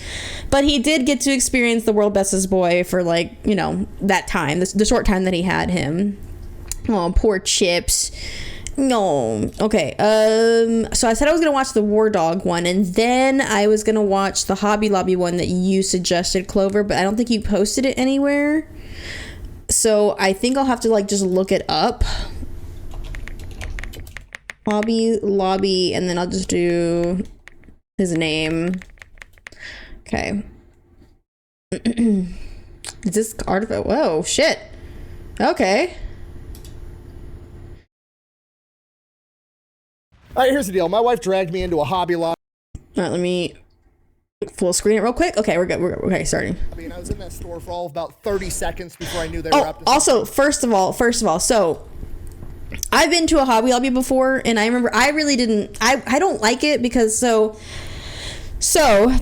But he did get to experience the world bestest boy for, like, you know, that time, the short time that he had him. Oh, poor Chips. No. Okay. So I said I was going to watch the War Dog one, and then I was going to watch the Hobby Lobby one that you suggested, Clover, but I don't think you posted it anywhere. So I think I'll have to, like, just look it up. Hobby Lobby, and then I'll just do his name. Okay. Is this artifact? Whoa, shit. Okay. All right, here's the deal. My wife dragged me into a Hobby Lobby. All right, let me full screen it real quick. Okay, we're good. Okay, starting. I mean, I was in that store for all of about 30 seconds before I knew they were up to also, first of all, so I've been to a Hobby Lobby before, and I remember I really didn't, I don't like it because so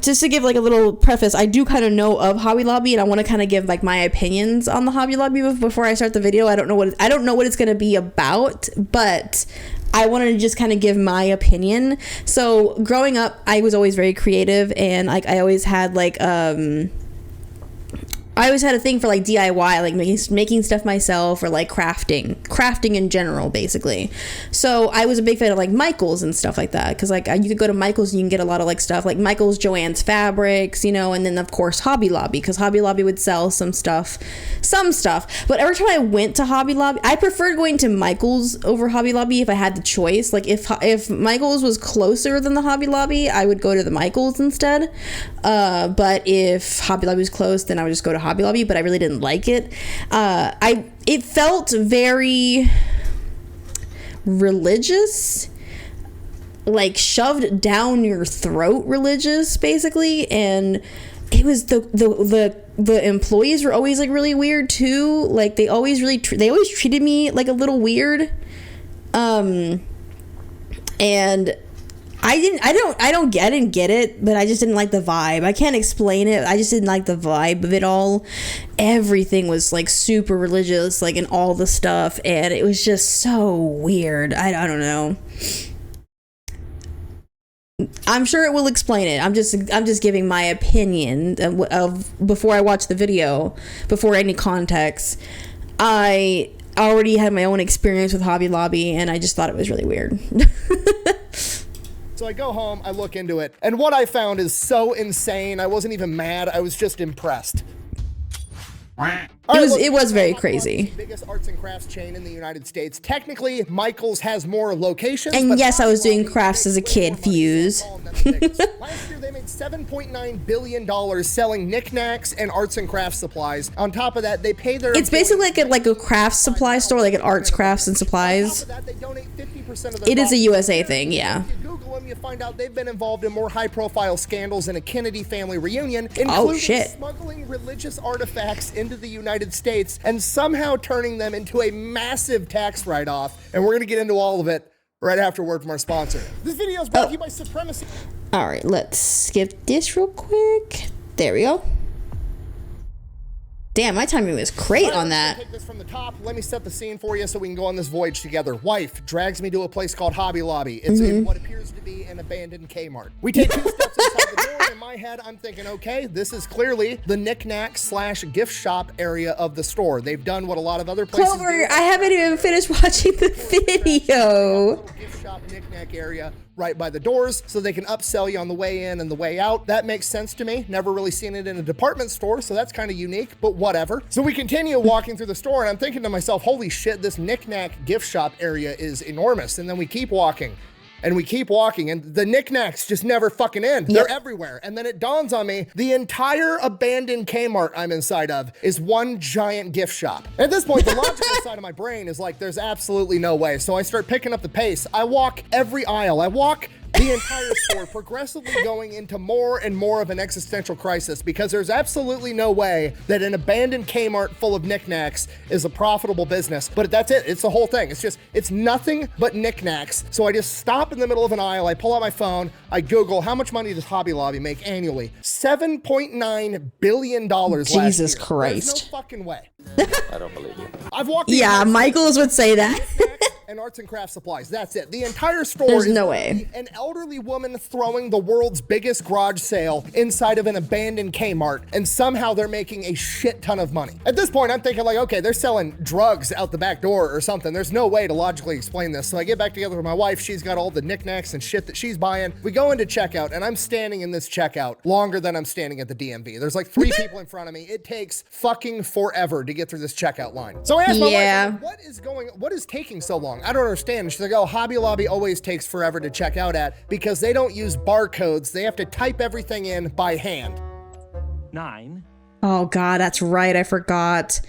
just to give like a little preface, I do kind of know of Hobby Lobby, and I want to kind of give like my opinions on the Hobby Lobby before I start the video. I don't know what it's going to be about, but I wanted to just kind of give my opinion. So growing up, I was always very creative, and like I always had like I always had a thing for like DIY, like making stuff myself, or like crafting in general, basically. So I was a big fan of like Michaels and stuff like that, because like you could go to Michaels and you can get a lot of like stuff like Michaels, Joann's Fabrics, you know, and then of course Hobby Lobby, because Hobby Lobby would sell some stuff. But every time I went to Hobby Lobby, I preferred going to Michaels over Hobby Lobby if I had the choice. Like if Michaels was closer than the Hobby Lobby, I would go to the Michaels instead. But if Hobby Lobby was close, then I would just go to Hobby Lobby, but I really didn't like it. It felt very religious, like shoved down your throat religious, basically, and it was the employees were always like really weird too. Like they always treated me like a little weird, and I didn't get it, but I just didn't like the vibe. I can't explain it. I just didn't like the vibe of it all. Everything was like super religious, like in all the stuff, and it was just so weird. I don't know. I'm sure it will explain it. I'm just giving my opinion of before I watch the video, before any context. I already had my own experience with Hobby Lobby, and I just thought it was really weird. So I go home, I look into it, and what I found is so insane. I wasn't even mad. I was just impressed. It was very crazy. Biggest arts and crafts chain in the United States. Technically, Michael's has more locations. And yes, I was doing crafts as a kid, Fuse. Last year, they made $7.9 billion selling knickknacks and arts and crafts supplies. On top of that, they pay their... It's basically like a craft supply store, like an arts, crafts, and supplies. On top of that, they donate 50% of their It is a USA thing, yeah. If you Google them, you find out they've been involved in more high-profile scandals in a Kennedy family reunion, Oh, including shit. smuggling religious artifacts into the United States and somehow turning them into a massive tax write-off. And we're going to get into all of it right after word from our sponsor. This video is brought to you by Supremacy. All right, let's skip this real quick. There we go. Damn, my timing was great on that. Take this from the top. Let me set the scene for you so we can go on this voyage together. Wife drags me to a place called Hobby Lobby. It's in what appears to be an abandoned Kmart. We take 2 steps inside the door. In my head, I'm thinking, okay, this is clearly the knick-knack / gift shop area of the store. They've done what a lot of other places do. Clover, I haven't even finished watching the video. Gift shop knick-knack area right by the doors so they can upsell you on the way in and the way out. That makes sense to me. Never really seen it in a department store, so that's kind of unique, but whatever. So we continue walking through the store, and I'm thinking to myself, holy shit, this knick-knack gift shop area is enormous. And then we keep walking. And we keep walking, and the knickknacks just never fucking end. They're everywhere. And then it dawns on me, the entire abandoned Kmart I'm inside of is one giant gift shop. At this point, the logical side of my brain is like, there's absolutely no way. So I start picking up the pace. I walk every aisle. I walk the entire store, progressively going into more and more of an existential crisis, because there's absolutely no way that an abandoned Kmart full of knickknacks is a profitable business. But that's it. It's the whole thing. It's nothing but knickknacks. So I just stop in the middle of an aisle. I pull out my phone. I Google, how much money does Hobby Lobby make annually? $7.9 billion last year. Jesus Christ. There's no fucking way. I don't believe you. I've walked. Yeah, Michaels would say that. And arts and craft supplies. That's it. The entire store There's is no way. An elderly woman throwing the world's biggest garage sale inside of an abandoned Kmart, and somehow they're making a shit ton of money. At this point, I'm thinking like, okay, they're selling drugs out the back door or something. There's no way to logically explain this. So I get back together with my wife. She's got all the knickknacks and shit that she's buying. We go into checkout, and I'm standing in this checkout longer than I'm standing at the DMV. There's like 3 people in front of me. It takes fucking forever to get through this checkout line. So I asked my wife, what is taking so long? I don't understand. She's like, oh, Hobby Lobby always takes forever to check out at because they don't use barcodes. They have to type everything in by hand. 9. Oh God, that's right. I forgot.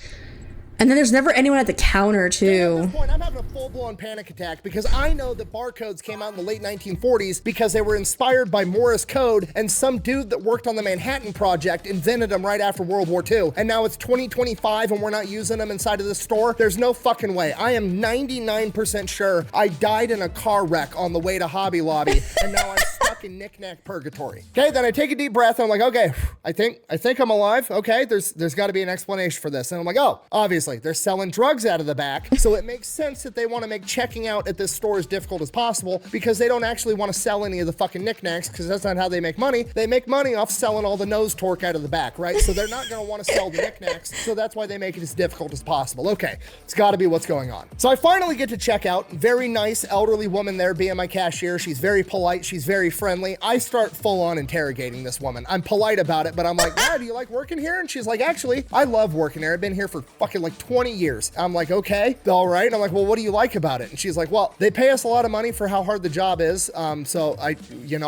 And then there's never anyone at the counter too. At this point, I'm having a full-blown panic attack because I know that barcodes came out in the late 1940s because they were inspired by Morse code, and some dude that worked on the Manhattan Project invented them right after World War II. And now it's 2025 and we're not using them inside of the store. There's no fucking way. I am 99% sure I died in a car wreck on the way to Hobby Lobby, and now I'm stuck in knick-knack purgatory. Okay, then I take a deep breath and I'm like, okay, I think I'm alive. Okay, there's got to be an explanation for this. And I'm like, oh, obviously. They're selling drugs out of the back, so it makes sense that they want to make checking out at this store as difficult as possible because they don't actually want to sell any of the fucking knickknacks because that's not how they make money. They make money off selling all the nose torque out of the back, right? So they're not going to want to sell the knickknacks, so that's why they make it as difficult as possible. Okay, it's got to be what's going on. So I finally get to checkout. Very nice elderly woman there being my cashier. She's very polite. She's very friendly. I start full on interrogating this woman. I'm polite about it, but I'm like, yeah, do you like working here? And she's like, actually, I love working here. I've been here for fucking like 20 years. I'm like, okay, all right. I'm like, well, what do you like about it? And she's like, well, they pay us a lot of money for how hard the job is. So I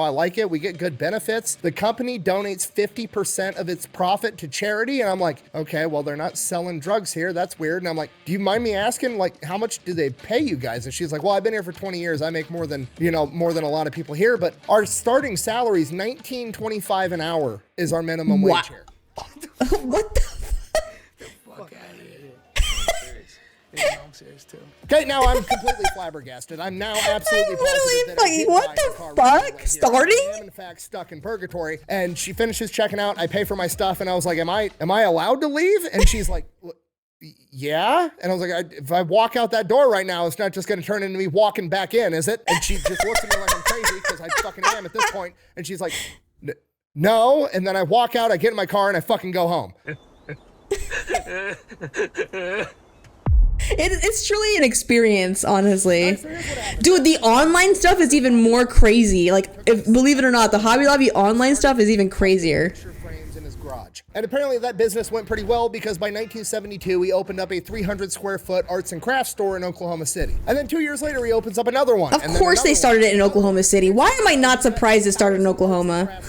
like it. We get good benefits. The company donates 50% of its profit to charity. And I'm like, okay, well, they're not selling drugs here. That's weird. And I'm like, do you mind me asking, like, how much do they pay you guys? And she's like, well, I've been here for 20 years. I make more than a lot of people here, but our starting salary is $19.25 an hour is our minimum wage here. What the fuck out of here. serious too. Okay, now I'm completely flabbergasted. I'm now absolutely positive that I did what buy the a car fuck? right here. Starting? I am in fact stuck in purgatory. And she finishes checking out. I pay for my stuff, and I was like, "Am I allowed to leave?" And she's like, "Yeah." And I was like, "If I walk out that door right now, it's not just going to turn into me walking back in, is it?" And she just looks at me like I'm crazy because I fucking am at this point. And she's like, "No." And then I walk out, I get in my car, and I fucking go home. It's truly an experience, honestly. Dude, the online stuff is even more crazy. Like, believe it or not, the Hobby Lobby online stuff is even crazier. And apparently that business went pretty well because by 1972, he opened up a 300 square foot arts and crafts store in Oklahoma City. And then 2 years later, he opens up another one. Of course they started it in Oklahoma City. Why am I not surprised it started in Oklahoma?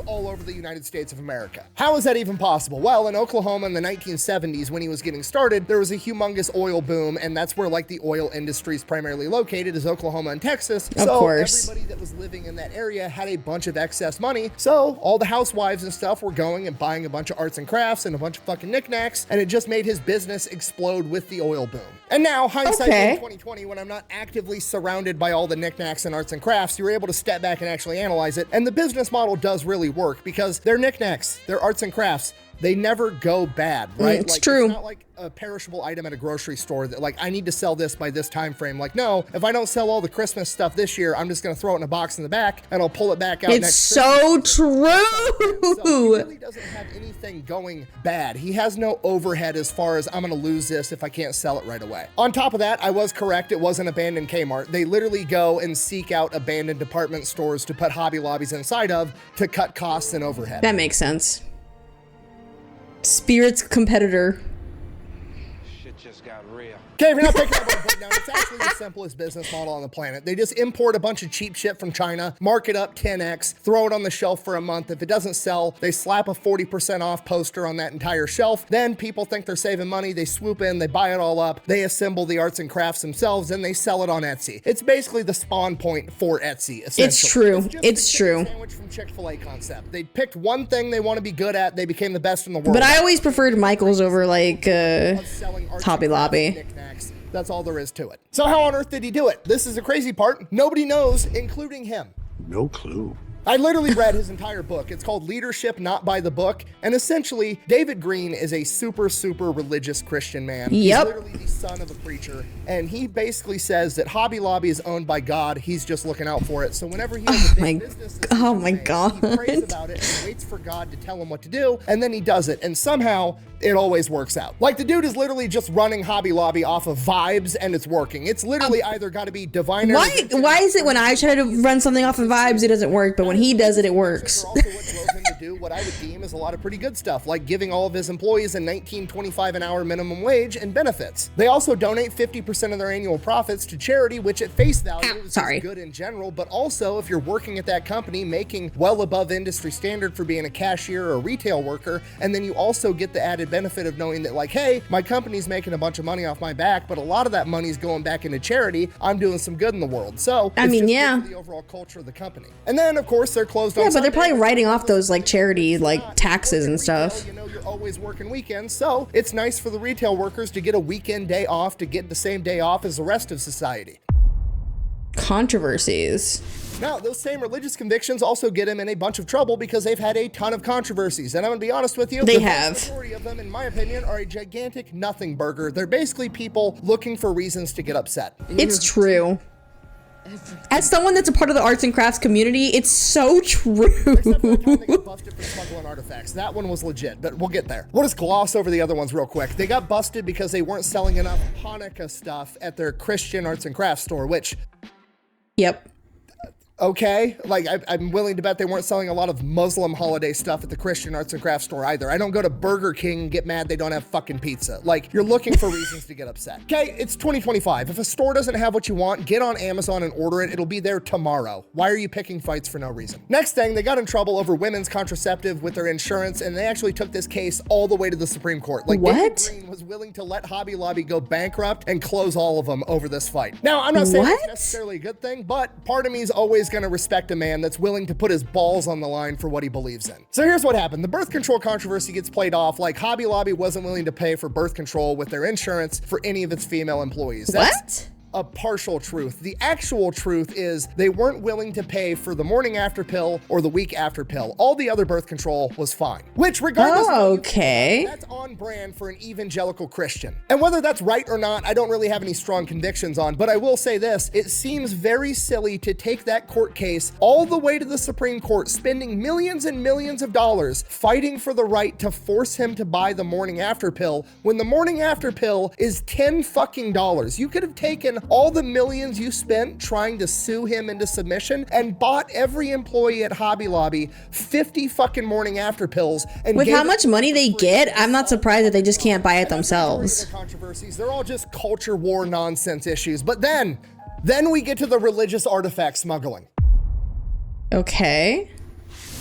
All over the United States of America. How is that even possible? Well, in Oklahoma in the 1970s, when he was getting started, there was a humongous oil boom, and that's where like the oil industry is primarily located, is Oklahoma and Texas. Of course. Everybody that was living in that area had a bunch of excess money, so all the housewives and stuff were going and buying a bunch of arts and crafts and a bunch of fucking knickknacks, and it just made his business explode with the oil boom. And now, hindsight in 2020, when I'm not actively surrounded by all the knickknacks and arts and crafts, you're able to step back and actually analyze it, and the business model does really work because they're knickknacks, they're arts and crafts. They never go bad, right? It's true. It's not like a perishable item at a grocery store that like, I need to sell this by this time frame. Like, no, if I don't sell all the Christmas stuff this year, I'm just going to throw it in a box in the back and I'll pull it back out It's next so Christmas. true. So he really doesn't have anything going bad. He has no overhead as far as I'm going to lose this if I can't sell it right away. On top of that, I was correct. It was an abandoned Kmart. They literally go and seek out abandoned department stores to put Hobby Lobbies inside of to cut costs and overhead. That makes sense. Spirit's competitor. Shit just got real. Okay, if you're not picking up what I'm putting down, it's actually the simplest business model on the planet. They just import a bunch of cheap shit from China, mark it up 10x, throw it on the shelf for a month. If it doesn't sell, they slap a 40% off poster on that entire shelf. Then people think they're saving money. They swoop in, they buy it all up, they assemble the arts and crafts themselves, and they sell it on Etsy. It's basically the spawn point for Etsy, essentially. It's true. It's true. Sandwich from Chick-fil-A concept. They picked one thing they want to be good at. They became the best in the world. But I always preferred Michael's over like Hobby Lobby. That's all there is to it. So how on earth did he do it? This is the crazy part. Nobody knows, including him. No clue. I literally read his entire book. It's called Leadership Not by the Book. And essentially, David Green is a super religious Christian man. Yep. He's literally the son of a preacher. And he basically says that Hobby Lobby is owned by God. He's just looking out for it. So whenever he has a big business my God. he prays about it and waits for God to tell him what to do. And then he does it. And somehow, it always works out. Like, the dude is literally just running Hobby Lobby off of vibes, and it's working. It's literally either got to be divine. Why is it when I try to run something off of vibes, it doesn't work, but when he does it, it works? Also, what drove him to do what I would deem as a lot of pretty good stuff, like giving all of his employees a $19.25 an hour minimum wage and benefits. They also donate 50% of their annual profits to charity, which at face value is good in general, but also if you're working at that company making well above industry standard for being a cashier or a retail worker, and then you also get the added benefit of knowing that, like, hey, my company's making a bunch of money off my back, but a lot of that money's going back into charity. I'm doing some good in the world. So I mean, yeah, the overall culture of the company. And then of course they're closed on but Sunday. they're probably writing off those like charity like taxes and stuff. You know, you're always working weekends, so it's nice for the retail workers to get a weekend day off, to get the same day off as the rest of society. Controversies. Now, those same religious convictions also get him in a bunch of trouble because they've had a ton of controversies. And I'm going to be honest with you, the majority of them, in my opinion, are a gigantic nothing burger. They're basically people looking for reasons to get upset. It's true. As someone that's a part of the arts and crafts community, it's so true. Except for the time they got busted for smuggling artifacts. That one was legit, but we'll get there. We'll just gloss over the other ones real quick. They got busted because they weren't selling enough Hanukkah stuff at their Christian arts and crafts store, which... Yep. Okay, like I'm willing to bet they weren't selling a lot of Muslim holiday stuff at the Christian arts and crafts store either. I don't go to Burger King and get mad they don't have fucking pizza. Like, you're looking for reasons to get upset. Okay, it's 2025. If a store doesn't have what you want, get on Amazon and order it. It'll be there tomorrow. Why are you picking fights for no reason? Next thing, they got in trouble over women's contraceptive with their insurance, and they actually took this case all the way to the Supreme Court. Like, David Green was willing to let Hobby Lobby go bankrupt and close all of them over this fight. Now, I'm not saying it's necessarily a good thing, but part of me is always going to respect a man that's willing to put his balls on the line for what he believes in. So here's what happened. The birth control controversy gets played off like Hobby Lobby wasn't willing to pay for birth control with their insurance for any of its female employees. That's a partial truth. The actual truth is they weren't willing to pay for the morning after pill or the week after pill. All the other birth control was fine, which regardless that's on brand for an evangelical Christian. And whether that's right or not, I don't really have any strong convictions on, but I will say this, it seems very silly to take that court case all the way to the Supreme Court, spending millions and millions of dollars fighting for the right to force him to buy the morning after pill when the morning after pill is $10 fucking. You could have taken all the millions you spent trying to sue him into submission and bought every employee at Hobby Lobby 50 fucking morning after pills. And with how much money they get, I'm not surprised that they just can't buy it themselves. Controversies, they're all just culture war nonsense issues. But then we get to the religious artifact smuggling. Okay.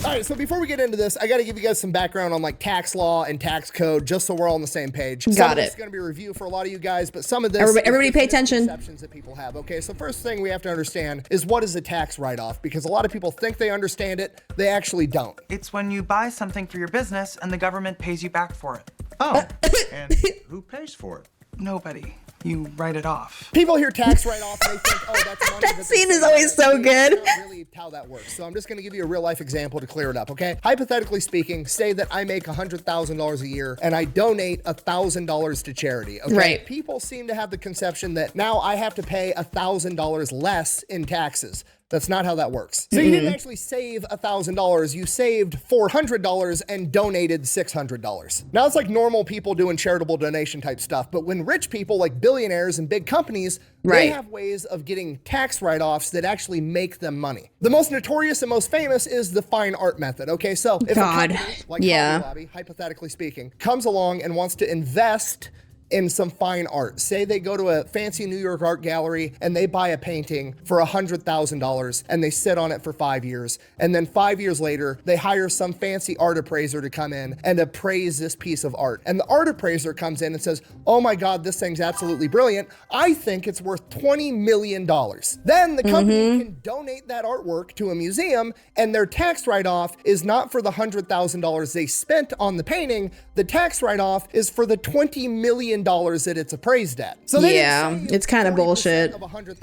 All right, so before we get into this, I got to give you guys some background on like tax law and tax code, just so we're all on the same page. Some of this is going to be a review for a lot of you guys, but some of this everybody pay attention. Exceptions that people have. Okay, so first thing we have to understand is what is a tax write-off, because a lot of people think they understand it, they actually don't. It's when you buy something for your business and the government pays you back for it. Oh, and who pays for it? Nobody. You write it off. People hear tax write-off and they think, oh, that's money. That scene is always so good. That's not really how that works. So I'm just going to give you a real-life example to clear it up, okay? Hypothetically speaking, say that I make $100,000 a year and I donate $1,000 to charity, okay? Right. People seem to have the conception that now I have to pay $1,000 less in taxes. That's not how that works. So you didn't actually save $1,000, you saved $400 and donated $600. Now it's like normal people doing charitable donation type stuff, but when rich people like billionaires and big companies, they have ways of getting tax write-offs that actually make them money. The most notorious and most famous is the fine art method, okay? So if a company, like Hobby Lobby, hypothetically speaking, comes along and wants to invest in some fine art. Say they go to a fancy New York art gallery and they buy a painting for $100,000 and they sit on it for 5 years. And then 5 years later, they hire some fancy art appraiser to come in and appraise this piece of art. And the art appraiser comes in and says, oh my God, this thing's absolutely brilliant. I think it's worth $20 million. Then the company can donate that artwork to a museum and their tax write-off is not for the $100,000 they spent on the painting. The tax write-off is for the $20 million that it's appraised at. So it's kind of bullshit.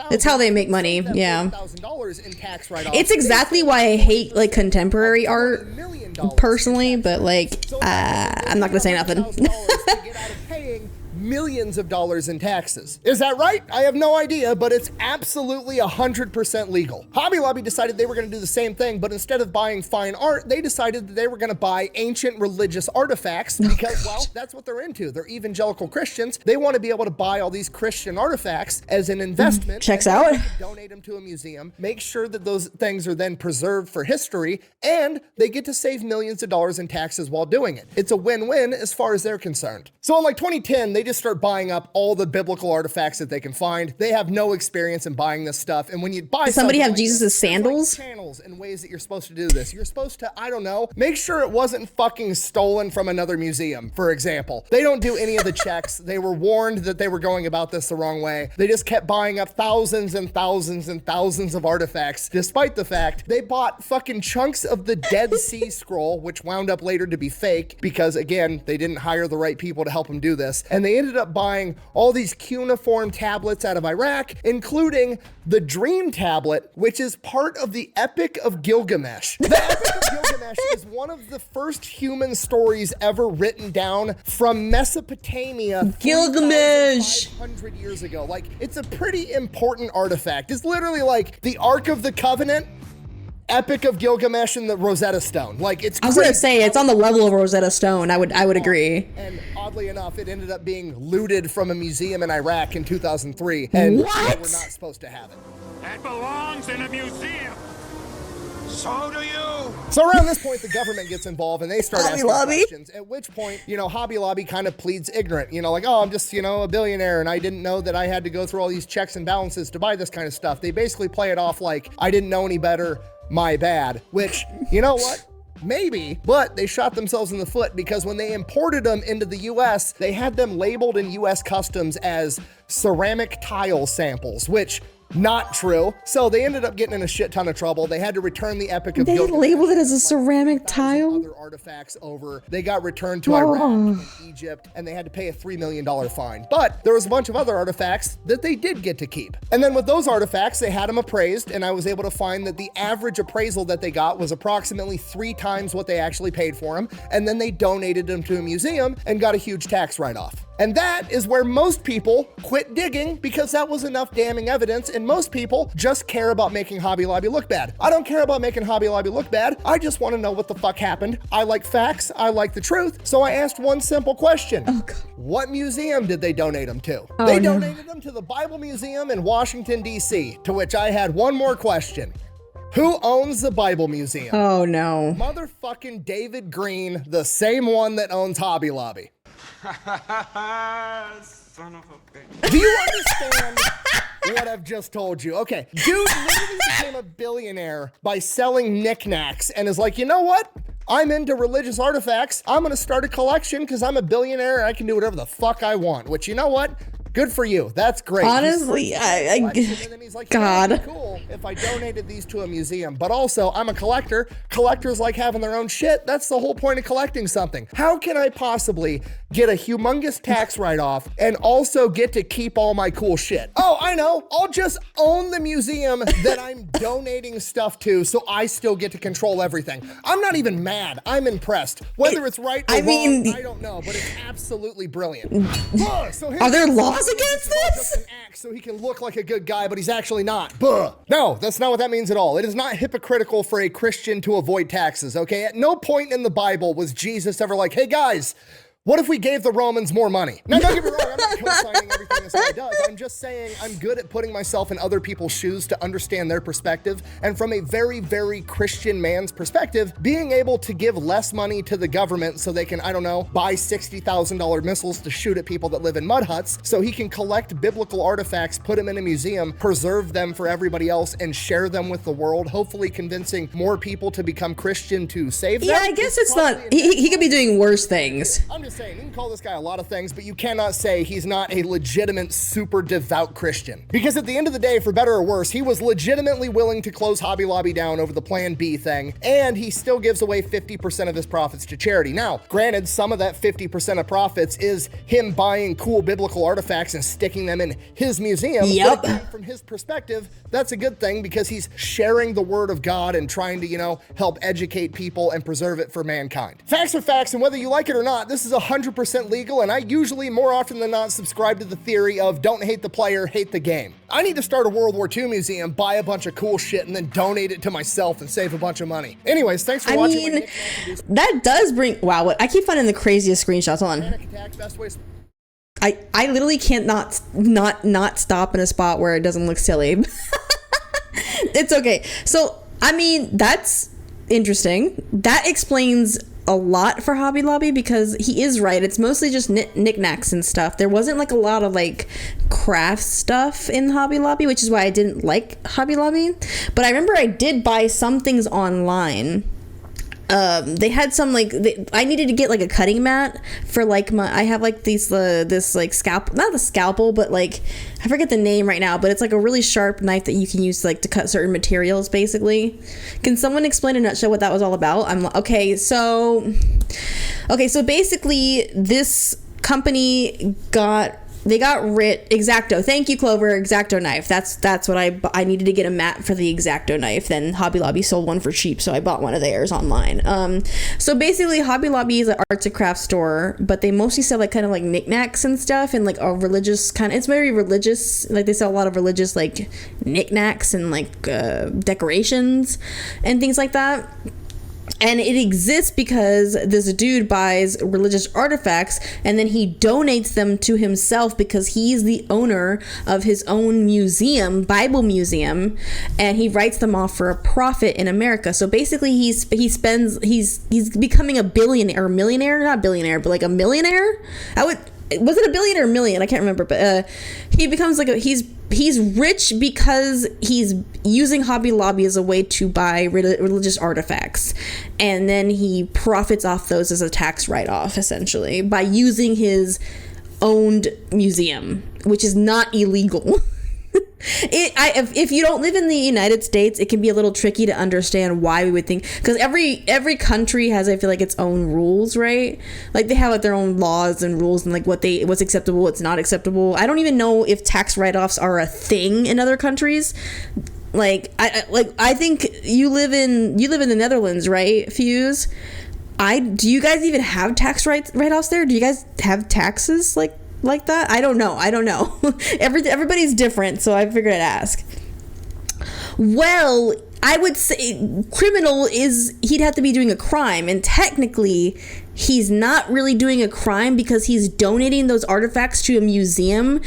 It's how they make money. Yeah. It's exactly why I hate like contemporary art personally, but like I'm not gonna say nothing. Millions of dollars in taxes. Is that right? I have no idea, but it's absolutely 100% legal. Hobby Lobby decided they were going to do the same thing, but instead of buying fine art, they decided that they were going to buy ancient religious artifacts because, well, that's what they're into. They're evangelical Christians. They want to be able to buy all these Christian artifacts as an investment. Checks out. Donate them to a museum, make sure that those things are then preserved for history, and they get to save millions of dollars in taxes while doing it. It's a win-win as far as they're concerned. So in like 2010, they just start buying up all the biblical artifacts that they can find. They have no experience in buying this stuff. And when you buy Does somebody have like Jesus' sandals? Like channels and ways that you're supposed to do this. You're supposed to, I don't know, make sure it wasn't fucking stolen from another museum, for example. They don't do any of the checks. They were warned that they were going about this the wrong way. They just kept buying up thousands and thousands and thousands of artifacts, despite the fact they bought fucking chunks of the Dead Sea Scroll, which wound up later to be fake because, again, they didn't hire the right people to help them do this. And they ended up buying all these cuneiform tablets out of Iraq, including the Dream Tablet, which is part of the Epic of Gilgamesh. The Epic of Gilgamesh is one of the first human stories ever written down from Mesopotamia. Gilgamesh! 500 years ago. Like, it's a pretty important artifact. It's literally like the Ark of the Covenant, Epic of Gilgamesh, and the Rosetta Stone. Like, it's I was gonna say it's on the level of Rosetta Stone. I would agree. And oddly enough, it ended up being looted from a museum in Iraq in 2003, and what? They were not supposed to have it. That belongs in a museum. So do you. So around this point, the government gets involved and they start asking questions, at which point, you know, Hobby Lobby kind of pleads ignorant, you know, like, oh, I'm just, you know, a billionaire and I didn't know that I had to go through all these checks and balances to buy this kind of stuff. They basically play it off like, I didn't know any better, my bad, which, you know what? Maybe, but they shot themselves in the foot because when they imported them into the US, they had them labeled in US customs as ceramic tile samples, which Not true. So they ended up getting in a shit ton of trouble. They had to return the Epic of They Gilgamesh, labeled it as a ceramic tile. other artifacts over. They got returned to Iraq and Egypt, and they had to pay a $3 million fine. But there was a bunch of other artifacts that they did get to keep. And then with those artifacts, they had them appraised, and I was able to find that the average appraisal that they got was approximately 3 times what they actually paid for them. And then they donated them to a museum and got a huge tax write-off. And that is where most people quit digging, because that was enough damning evidence, and most people just care about making Hobby Lobby look bad. I don't care about making Hobby Lobby look bad. I just want to know what the fuck happened. I like facts. I like the truth. So I asked one simple question. What museum did they donate them to? They donated them to the Bible Museum in Washington, D.C., to which I had one more question. Who owns the Bible Museum? Oh, no. Motherfucking David Green, the same one that owns Hobby Lobby. Son of a bitch. Do you understand what I've just told you? Okay, dude literally became a billionaire by selling knickknacks and is like, you know what? I'm into religious artifacts. I'm gonna start a collection because I'm a billionaire and I can do whatever the fuck I want. Which, you know what? Good for you. That's great. Honestly, God. Cool if I donated these to a museum, but also I'm a collector. Collectors like having their own shit. That's the whole point of collecting something. How can I possibly get a humongous tax write-off and also get to keep all my cool shit? Oh, I know. I'll just own the museum that I'm donating stuff to, so I still get to control everything. I'm not even mad. I'm impressed. Whether it's right or wrong, I don't know, but it's absolutely brilliant. Are there laws against this? So he can look like a good guy, but he's actually not. Buh. No, that's not what that means at all. It is not hypocritical for a Christian to avoid taxes, okay? At no point in the Bible was Jesus ever like, hey guys, what if we gave the Romans more money? Now, don't get me wrong, I'm not co-signing everything this guy does. I'm just saying I'm good at putting myself in other people's shoes to understand their perspective. And from a very, very Christian man's perspective, being able to give less money to the government so they can, I don't know, buy $60,000 missiles to shoot at people that live in mud huts, so he can collect biblical artifacts, put them in a museum, preserve them for everybody else, and share them with the world, hopefully convincing more people to become Christian to save them. Yeah, I guess it's not, he could be doing worse things. I'm just saying, you can call this guy a lot of things, but you cannot say he's not a legitimate, super devout Christian. Because at the end of the day, for better or worse, he was legitimately willing to close Hobby Lobby down over the Plan B thing, and he still gives away 50% of his profits to charity. Now, granted, some of that 50% of profits is him buying cool biblical artifacts and sticking them in his museum. Yep. But again, from his perspective, that's a good thing because he's sharing the word of God and trying to, you know, help educate people and preserve it for mankind. Facts are facts, and whether you like it or not, this is 100% legal, and I usually, more often than not, subscribe to the theory of don't hate the player, hate the game. I need to start a World War II museum, buy a bunch of cool shit, and then donate it to myself and save a bunch of money. Anyways, thanks for watching. I mean, that does bring, wow, I keep finding the craziest screenshots. Hold on. I literally can't not stop in a spot where it doesn't look silly. It's okay. So, I mean, that's interesting. That explains a lot for Hobby Lobby because he is right. It's mostly just knickknacks and stuff. There wasn't like a lot of like craft stuff in Hobby Lobby, which is why I didn't like Hobby Lobby. But I remember I did buy some things online. They had some like I needed to get like a cutting mat for like I have like these this like scalpel, not the scalpel, but like I forget the name right now, but it's like a really sharp knife that you can use like to cut certain materials basically. Can someone explain in a nutshell what that was all about? Okay, so basically this company got X-Acto. Thank you, Clover. X-Acto knife. That's what I needed to get a mat for the X-Acto knife. Then Hobby Lobby sold one for cheap, so I bought one of theirs online. So basically, Hobby Lobby is an arts and crafts store, but they mostly sell like kind of like knickknacks and stuff, and like a religious kind. It's very religious. Like they sell a lot of religious like knickknacks and like decorations and things like that. And it exists because this dude buys religious artifacts and then he donates them to himself because he's the owner of his own museum, Bible museum, and he writes them off for a profit in America. So basically he's becoming a billionaire or millionaire, not billionaire, but like a millionaire. Was it a billion or a million? I can't remember, but he becomes like he's rich because he's using Hobby Lobby as a way to buy religious artifacts, and then he profits off those as a tax write-off essentially by using his owned museum, which is not illegal. If you don't live in the United States, it can be a little tricky to understand why we would think, because every country has, I feel like, its own rules, right? Like they have like their own laws and rules and like what's acceptable, what's not acceptable. I don't even know if tax write-offs are a thing in other countries. Like I think you live in the Netherlands, right, Fuse? Do you guys even have tax write-offs there? Do you guys have taxes like that? I don't know. Everybody's different, so I figured I'd ask. Well, I would say criminal he'd have to be doing a crime, and technically he's not really doing a crime because he's donating those artifacts to a museum.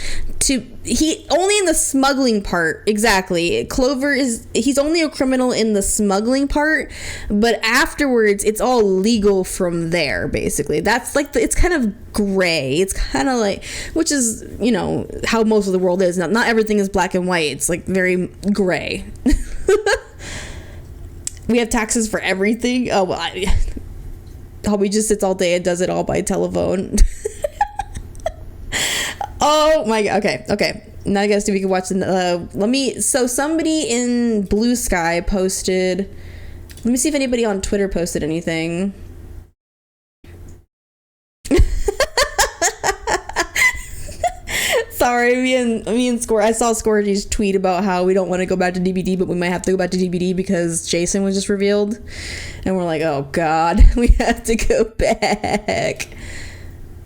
Only in the smuggling part. Exactly. He's only a criminal in the smuggling part, but afterwards it's all legal from there, basically. That's like it's kind of gray. It's kind of like, which is, you know, how most of the world is. Not everything is black and white. It's like very gray. We have taxes for everything. Oh, well, Hobby just sits all day and does it all by telephone. Oh my god. Okay. Now I guess we can watch the. So somebody in Blue Sky posted. Let me see if anybody on Twitter posted anything. Sorry, me and Score. I saw Scorgy's tweet about how we don't want to go back to DBD, but we might have to go back to DBD because Jason was just revealed, and we're like, oh god, we have to go back.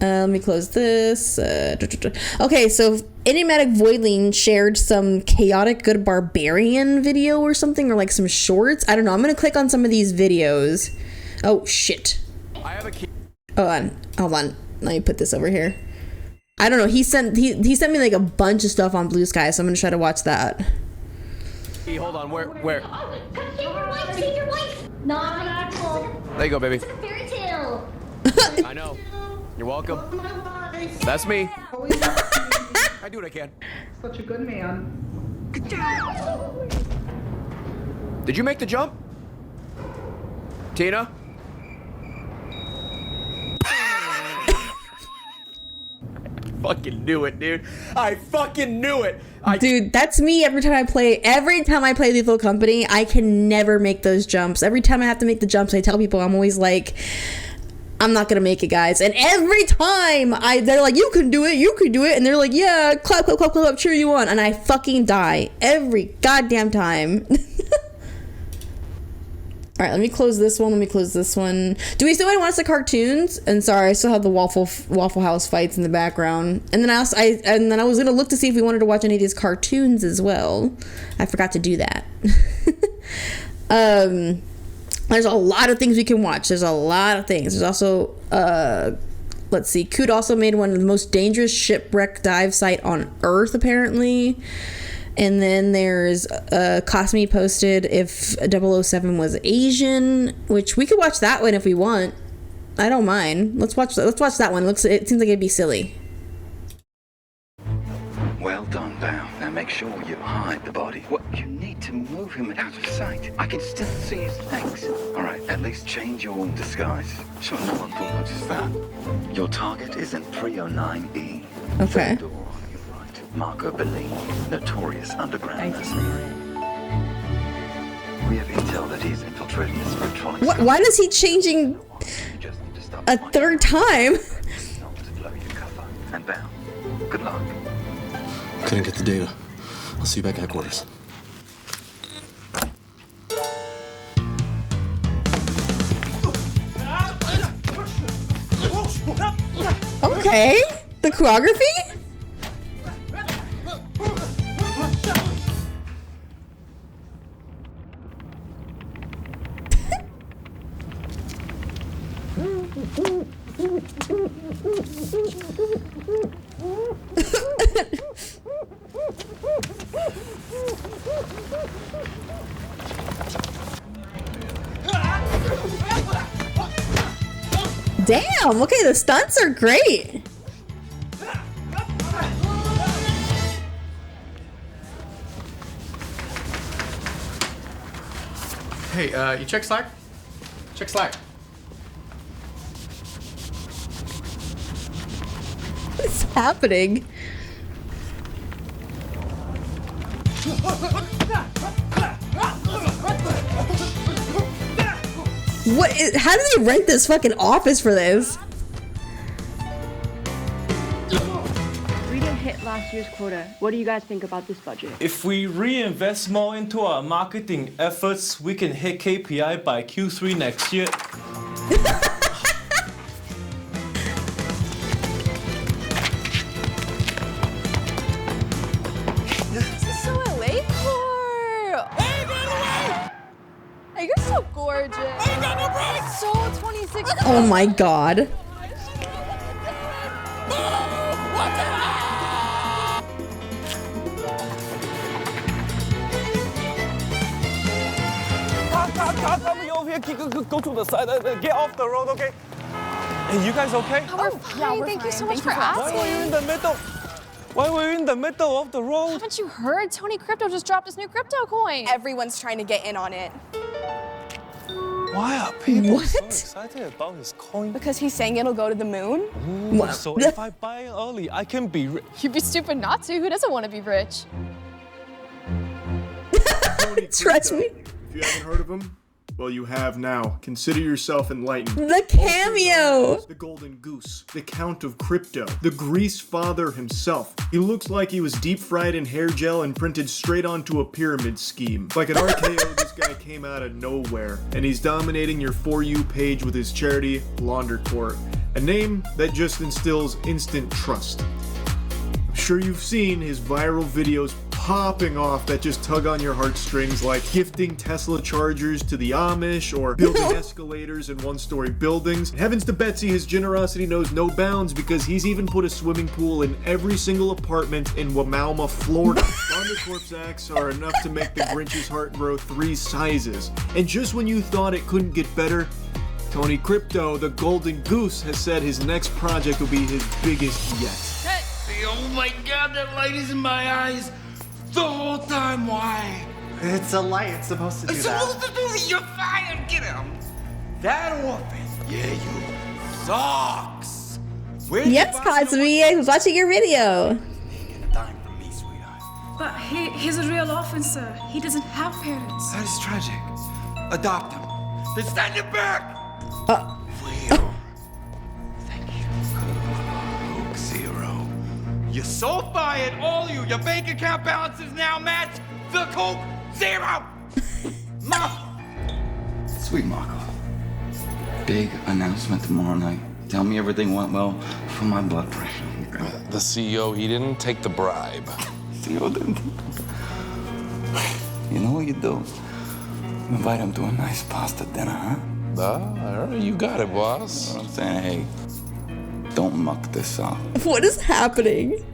Let me close this. Okay, so Enigmatic Voidling shared some Chaotic Good Barbarian video or something, or like some shorts. I don't know. I'm gonna click on some of these videos. Oh shit. I have a key. Hold on. Let me put this over here. I don't know. He sent me like a bunch of stuff on Blue Sky, so I'm gonna try to watch that. Hey, hold on. Where? Save your wife. No, I'm not cool. There you go, baby. It's a fairy tale. I know. You're welcome. That's me. I do what I can. Such a good man. Did you make the jump? Tina? I fucking knew it, dude. I fucking knew it. Dude, that's me every time I play Lethal Company. I can never make those jumps. Every time I have to make the jumps, I tell people, I'm always like, I'm not gonna make it, guys. And every time they're like, you can do it, and they're like, yeah, clap, cheer you on, and I fucking die every goddamn time. All right, let me close this one. Do we still want to watch the cartoons? And sorry, I still have the Waffle House fights in the background. And then I was gonna look to see if we wanted to watch any of these cartoons as well. I forgot to do that. There's a lot of things we can watch. There's also let's see. Coot also made one of the most dangerous shipwreck dive site on Earth, apparently. And then there's Cosme posted if 007 was Asian, which we could watch that one if we want. I don't mind. Let's watch that one. It seems like it'd be silly. Well done, Bao. Now make sure you hide the body. What? You need to move him out of sight. I can still see his legs. All right, at least change your disguise. Sure, no one will notice that. Your target is in 309E. Okay. Marco Bellini, notorious underground mercenary. We have intel that he's infiltrating this electronics. Why is he changing a third time? And Bao, good luck. Couldn't get the data. I'll see you back at headquarters. Okay. The choreography? Damn, okay, the stunts are great. Hey, you check Slack? Check Slack. What's happening? How do they rent this fucking office for this? We didn't hit last year's quota. What do you guys think about this budget? If we reinvest more into our marketing efforts, we can hit KPI by Q3 next year. This is so LA core. Hey, by the way! Hey, you're so gorgeous. I ain't got no brakes. So 26. Oh my god. Come over here, go to the side, get off the road, okay? Hey, you guys okay? Oh, we're fine. Thank you so much for asking. Why were you in the middle? Why were you in the middle of the road? Haven't you heard? Tony Crypto just dropped his new crypto coin. Everyone's trying to get in on it. Why are people so excited about his coin? Because he's saying it'll go to the moon. Ooh, so if I buy it early, I can be rich. You'd be stupid not to. Who doesn't want to be rich? Trust me. If you haven't heard of him, well, you have now. Consider yourself enlightened. The cameo! The Golden Goose, the Count of Crypto, the Grease Father himself. He looks like he was deep fried in hair gel and printed straight onto a pyramid scheme. Like an RKO, this guy came out of nowhere, and he's dominating your For You page with his charity, Laundercourt, a name that just instills instant trust. I'm sure you've seen his viral videos popping off that just tug on your heartstrings, like gifting Tesla chargers to the Amish or building escalators in one-story buildings. Heavens to Betsy, his generosity knows no bounds because he's even put a swimming pool in every single apartment in Wamauma, Florida. Laundercourt's acts are enough to make the Grinch's heart grow 3 sizes. And just when you thought it couldn't get better, Tony Crypto, the Golden Goose, has said his next project will be his biggest yet. Oh my god, that light is in my eyes the whole time. Why? It's a light. It's supposed to do that. It's supposed to do that. You're fired. Get him. That orphan. Yeah, you sucks. Yes, Cosme, I was watching your video. But he's a real orphan, sir. He doesn't have parents. That is tragic. Adopt him. Then send him back. You're so fired, all you. Your bank account balance is now matched the Coke Zero. Sweet Marco. Big announcement tomorrow night. Tell me everything went well for my blood pressure. The CEO, he didn't take the bribe. CEO didn't. You know what you do? Invite him to a nice pasta dinner, huh? You got it, boss. You know what I'm saying? Hey, don't muck this up. What is happening?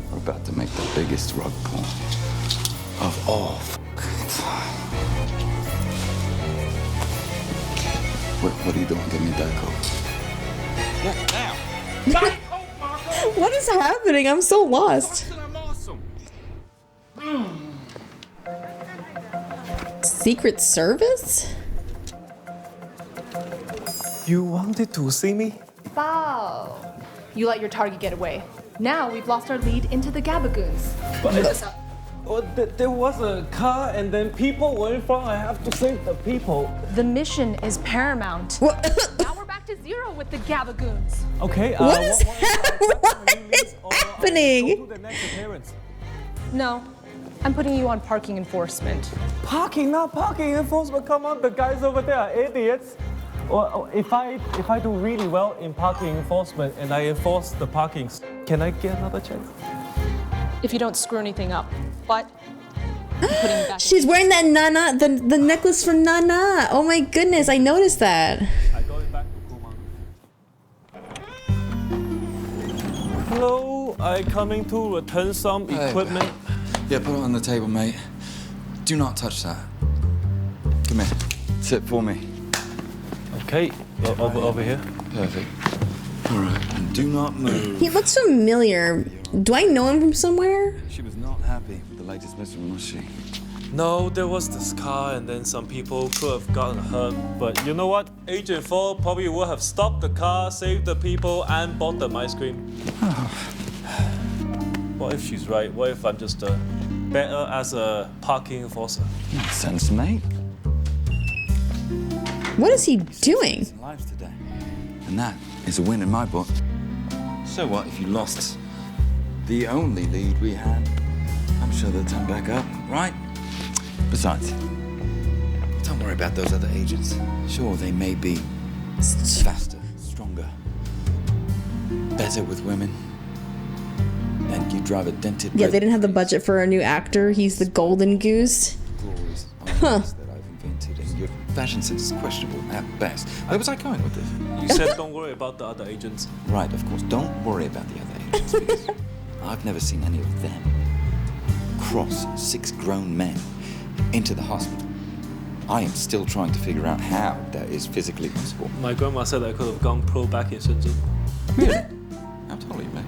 We're about to make the biggest rug pull of all time. What are you doing? Give me that coat. What is happening? I'm so lost. Secret Service? You wanted to see me? Wow. You let your target get away. Now we've lost our lead into the Gabagoons. There was a car and then people were in front. I have to save the people. The mission is paramount. Now we're back to zero with the Gabagoons. Okay. What is happening? No, I'm putting you on parking enforcement. Parking, not parking enforcement. Come on, the guys over there are idiots. Well, if I do really well in parking enforcement and I enforce the parkings, can I get another chance? If you don't screw anything up, but I'm putting you back. She's wearing that Nana, the necklace from Nana. Oh my goodness, I noticed that. I got it back to Puma. Hello, I coming to return some equipment. Yeah, put it on the table, mate. Do not touch that. Come here. Sit for me. Okay, over here. Perfect. All right, and do not move. He looks familiar. Do I know him from somewhere? She was not happy with the latest mission, was she? No, there was this car and then some people could have gotten hurt. But you know what? Agent 4 probably would have stopped the car, saved the people, and bought them ice cream. What if she's right? What if I'm just a better as a parking enforcer. Makes sense, mate. What is he doing? Lives today. And that is a win in my book. So what if you lost the only lead we had? I'm sure they'll turn back up, right? Besides, don't worry about those other agents. Sure, they may be faster, stronger, better with women. And you drive a dented... Yeah, they didn't have the budget for a new actor. He's the golden goose. Glorious Huh. that I've invented, and your fashion sense is questionable at best. Where was I going with this? You said don't worry about the other agents. Right, of course. Don't worry about the other agents, because I've never seen any of them cross 6 grown men into the hospital. I am still trying to figure out how that is physically possible. My grandma said I could have gone pro back in Shenzhen. Really? How tall are you, mate?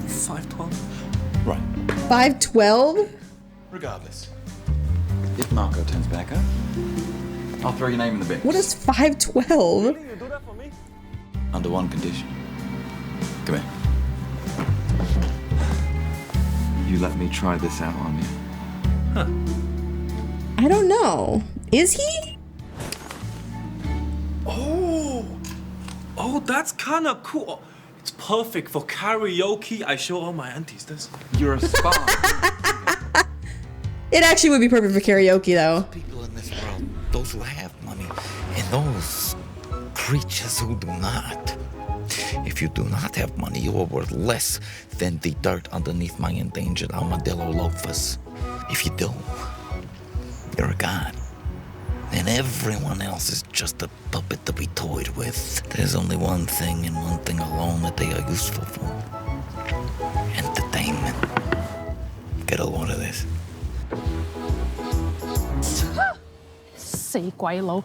5'12". Right. 5'12"? Regardless, if Marco turns back up, I'll throw your name in the bin. What is 5'12"? Under one condition. Come here. You let me try this out on you. I don't know. Is he? Oh, that's kind of cool. It's perfect for karaoke. I show all my aunties this. You're a spy. It actually would be perfect for karaoke, though. People in this world, those who have money, and those creatures who do not. If you do not have money, you are worth less than the dirt underneath my endangered armadillo loafers. If you do, you're a god. And everyone else is just a puppet to be toyed with. There's only one thing and one thing alone that they are useful for. Entertainment. Get a load of this. 死鬼佬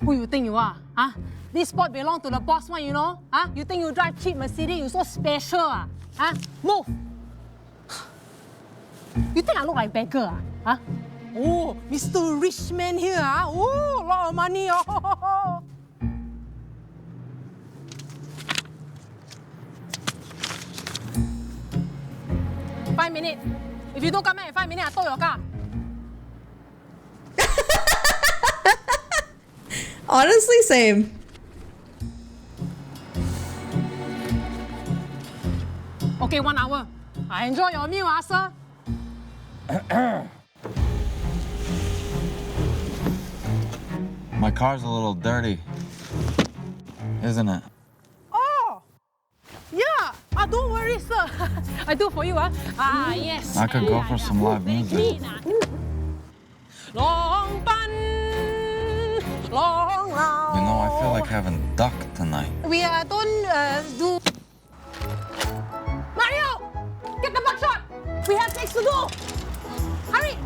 Who you think you are? Huh? This spot belong to the boss one, you know? Huh? You think you drive cheap Mercedes, you so special? Huh? Move! You think I look like beggar? Huh? Oh, Mr. Rich Man here, huh? Oh, a lot of money. Oh. Five minutes. If you don't come back in 5 minutes, I tow your car. Honestly, same. Okay, 1 hour. I enjoy your meal, sir. My car's a little dirty, isn't it? Oh, yeah. Don't worry, sir. I do for you, yes. I could go for some live music. Long bun, long round. You know, I feel like having duck tonight. We don't do. Mario, get the buckshot. We have things to do. Hurry.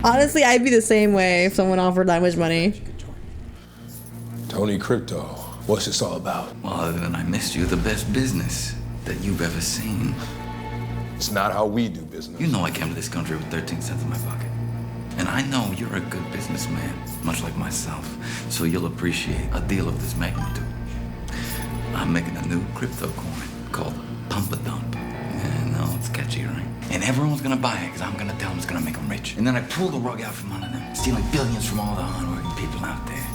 Honestly, I'd be the same way if someone offered that much money. Tony Crypto, what's this all about? Well, other than I missed you, the best business that you've ever seen. It's not how we do business. You know I came to this country with 13 cents in my pocket. And I know you're a good businessman, much like myself, so you'll appreciate a deal of this magnitude. I'm making a new crypto coin called Pump a Dump. Yeah, no, it's catchy, right? And everyone's gonna buy it because I'm gonna tell them it's gonna make them rich. And then I pull the rug out from under them, stealing billions from all the hardworking people out there.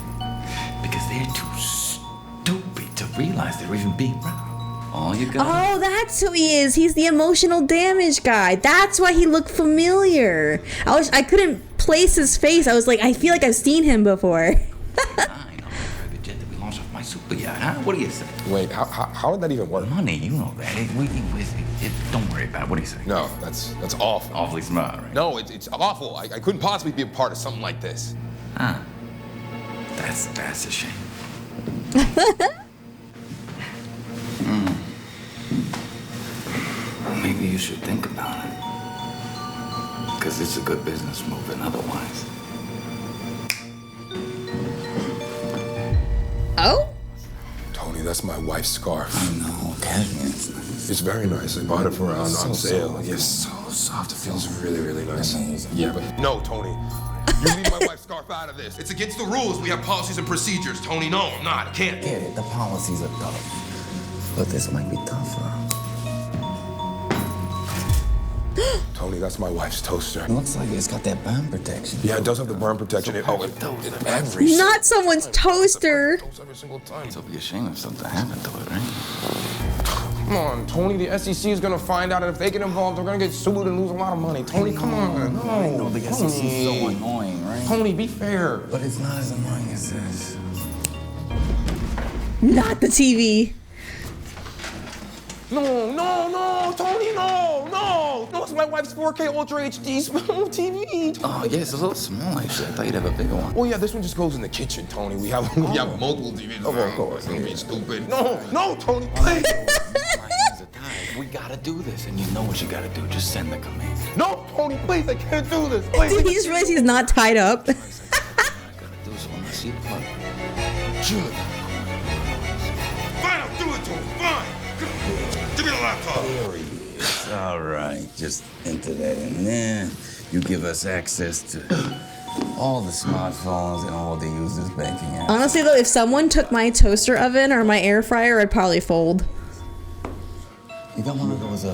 Because they're too stupid to realize they're even being robbed. All you got. Oh, that's who he is. He's the emotional damage guy. That's why he looked familiar. I couldn't place his face. I was like, I feel like I've seen him before. I know the jet that we launched off my super yacht, huh? What do you say? Wait, how did that even work? Money, you know that. Don't worry about it. What do you say? No, that's awful. Awfully smart, right? No, it's awful. I couldn't possibly be a part of something like this. Huh. That's a shame. Maybe you should think about it. Because it's a good business move and otherwise. Oh? Tony, that's my wife's scarf. I know, cashmere. It's very nice. I bought it for on sale. Soft. It's so soft. It feels really, really nice. Yeah, but no, Tony. You leave my wife's scarf out of this. It's against the rules. We have policies and procedures. Tony, no, I'm not. I can't. Get it. The policies are dumb. But this might be tougher. Tony, that's my wife's toaster. It looks like it's got that burn protection. Yeah, it does have the burn protection. Every Not someone's toaster. every single time. It'll be a shame if something happened to it, right? Come on, Tony. The SEC is gonna find out, and if they get involved, they're gonna get sued and lose a lot of money. Tony, come on. No, I know the SEC is so Tony. annoying, right? Tony, be fair. But it's not as annoying as this. Not the TV. No, Tony, no, it's my wife's 4K Ultra HD TV. Oh, yeah, it's a little small, actually. I thought you'd have a bigger one. Well, yeah, this one just goes in the kitchen, Tony. We have multiple TVs. Oh, of course. Don't be stupid. No, Tony, please. We gotta do this, and you know what you gotta do. Just send the command. No, Tony, please, I can't do this. Please. Did he just realize he's not tied up? Do so when I see the plug. Fine, I'll do it, Tony. Fine. Give me the laptop. There he is. All right, just enter that in there. You give us access to all the smartphones and all the users' banking apps. Honestly, though, if someone took my toaster oven or my air fryer, I'd probably fold. You got one of those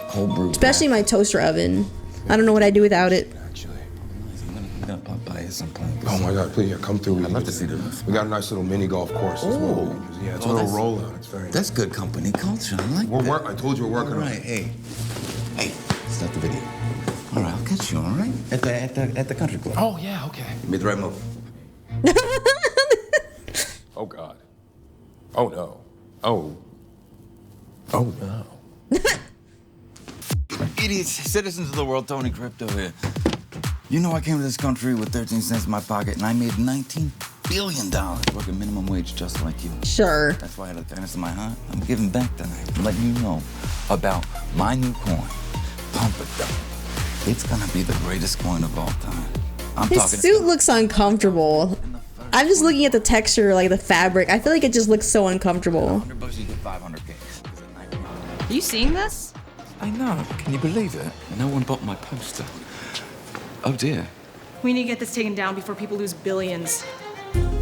cold brew. Especially my toaster oven. I don't know what I'd do without it. I'm gonna pop by at some point. Oh my God, please, yeah, come through. I'd love to see this. We got a nice little mini golf course as well. Yeah, it's a little rollout. It's very. That's good company culture. I like that. I told you we're working on it. Hey, start the video. All right, I'll catch you. All right, at the country club. Oh yeah, okay. Make the right move. Oh God. Oh no. Oh no. Idiots, citizens of the world, Tony Crypto here. You know I came to this country with 13 cents in my pocket, and I made $19 billion working minimum wage just like you. Sure. That's why I had the kindness of my heart. I'm giving back tonight. I'm letting you know about my new coin, Pump It Dump. It's gonna be the greatest coin of all time. His suit looks uncomfortable. I'm just looking at the texture, like the fabric. I feel like it just looks so uncomfortable. $100 you get 500K. Are you seeing this? I know. Can you believe it? No one bought my poster. Oh dear. We need to get this taken down before people lose billions.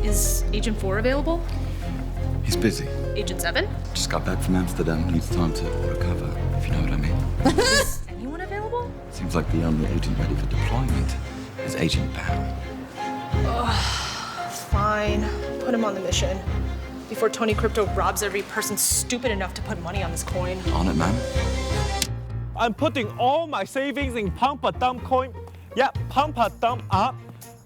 Is Agent 4 available? He's busy. Agent 7? Just got back from Amsterdam. Needs time to recover, if you know what I mean. Is anyone available? Seems like the only agent ready for deployment is Agent Battie. Ugh, fine. Put him on the mission. Before Tony Crypto robs every person stupid enough to put money on this coin. On it, man. I'm putting all my savings in Pump a Dump coin. Yeah, Pump a Dump up.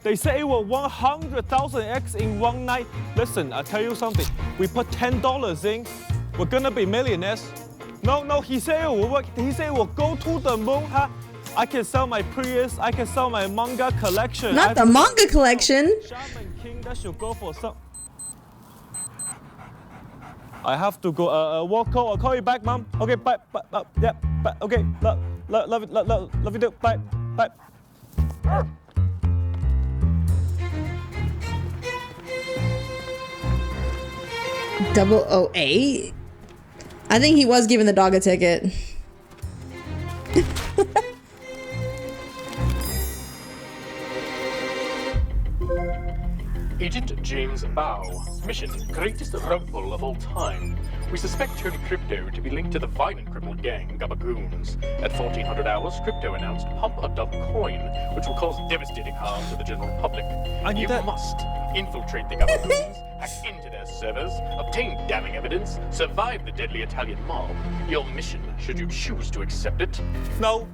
They say it will 100,000x in one night. Listen, I tell you something. We put $10 in, we're gonna be millionaires. No, he said it will work. He said it will go to the moon, huh? I can sell my Prius. I can sell my manga collection. Not the manga collection. Shaman King, that should go for some. I have to go. Walk out. I'll call you back, Mom. Okay, bye. Yeah, bye. Okay, love you too. Bye. 008? I think he was giving the dog a ticket. Agent James Bao. Mission, greatest rug pull of all time. We suspect Tony Crypto to be linked to the violent criminal gang Gabagoons. At 1400 hours, Crypto announced Pump a Dump Coin, which will cause devastating harm to the general public. You must infiltrate the Gabagoons, hack into their servers, obtain damning evidence, survive the deadly Italian mob. Your mission, should you choose to accept it. No.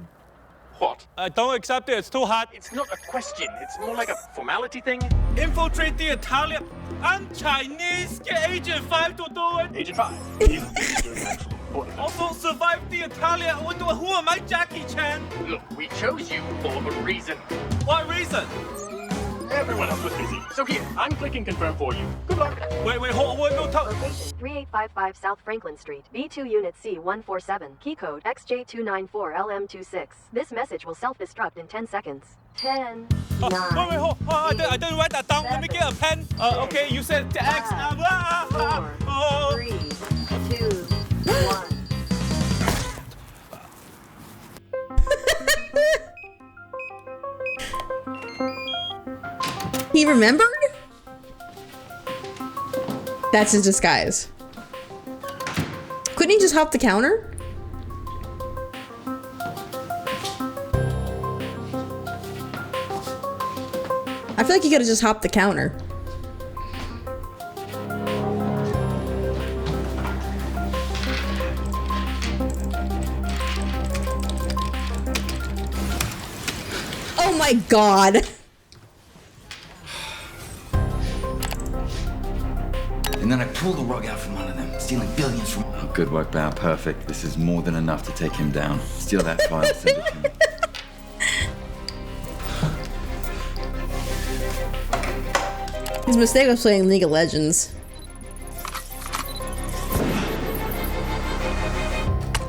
What? I don't accept it. It's too hard. It's not a question. It's more like a formality thing. Infiltrate the Italian. I'm Chinese. Get Agent 5 to do it. Agent 5. He's doing actually important. Also survive the Italian. Who am I, Jackie Chan? Look, we chose you for a reason. What reason? Everyone else was busy. So here, I'm clicking confirm for you. Good luck. Wait, hold on, no time. Location 3855 South Franklin Street, B2 Unit C147, key code XJ294LM26. This message will self-destruct in 10 seconds. 10, 9, hold on. I didn't write that down. Let me get a pen. Okay, you said X. 4, 3, 2, 1. He remembered? That's his disguise. Couldn't he just hop the counter? I feel like you could have just hopped the counter. Oh my god. And then I pull the rug out from under them, stealing billions from... Oh, good work, Bao. Perfect. This is more than enough to take him down. Steal that file, send it to me. His mistake was playing League of Legends.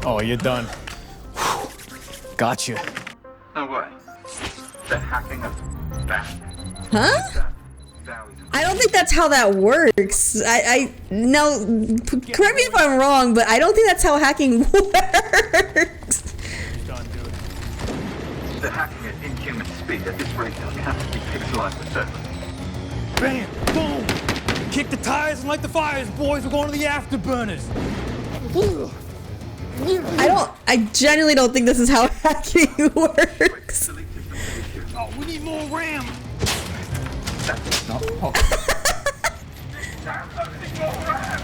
Oh, you're done. Gotcha. No way. They're hacking us back. Huh? I don't think that's how that works. No, correct me if I'm wrong, but I don't think that's how hacking works. They're hacking at inhuman speed. At this rate, they'll have to be pixelized the surface. Bam! Boom! Kick the tires and light the fires, boys. We're going to the afterburners. I genuinely don't think this is how hacking works. Oh, we need more RAM. That's not possible. Downloading more RAM.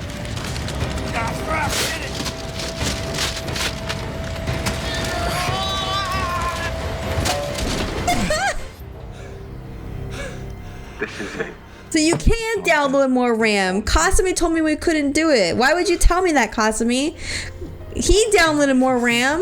This is it. So you can download more RAM. Kasumi told me we couldn't do it. Why would you tell me that, Kasumi? He downloaded more RAM.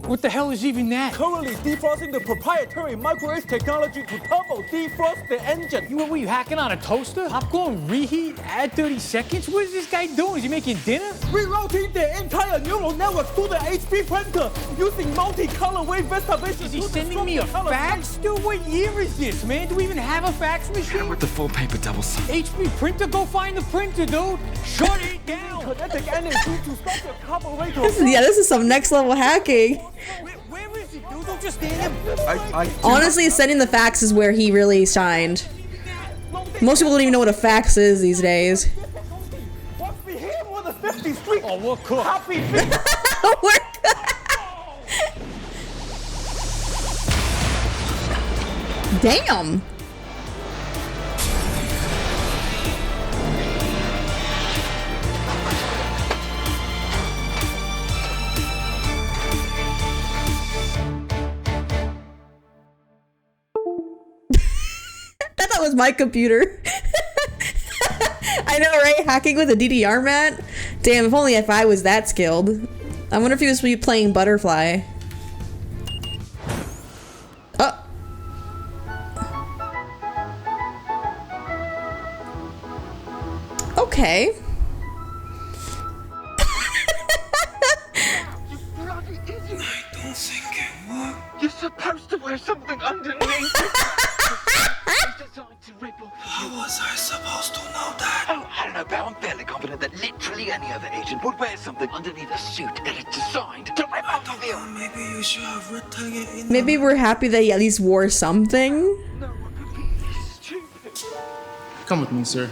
What the hell is even that? Currently defrosting the proprietary microwave technology to turbo defrost the engine. What were you hacking on a toaster? Popcorn reheat, add 30 seconds? What is this guy doing? Is he making dinner? Rerouting the entire neural network to the HP printer using multi-color wave vector. Is he sending me a fax? Dude, what year is this, man? Do we even have a fax machine? With the full paper double C. HP printer? Go find the printer, dude. Shut it down. Kinetic energy to stop the carburetor. This is some next level hacking. Where is he, dude? Don't just stand him. Honestly, sending the fax is where he really shined. Most people don't even know what a fax is these days. Oh, we're cool. Happy Damn. That was my computer. I know, right? Hacking with a DDR mat? Damn, if I was that skilled. I wonder if he was playing Butterfly. Oh. Okay. You're supposed to wear something underneath it. How was I supposed to know that? Oh, I don't know, Bao. I'm fairly confident that literally any other agent would wear something underneath a suit that is designed to rip out of you. Maybe you should have written it in. Maybe we're happy that he at least wore something. Come with me, sir.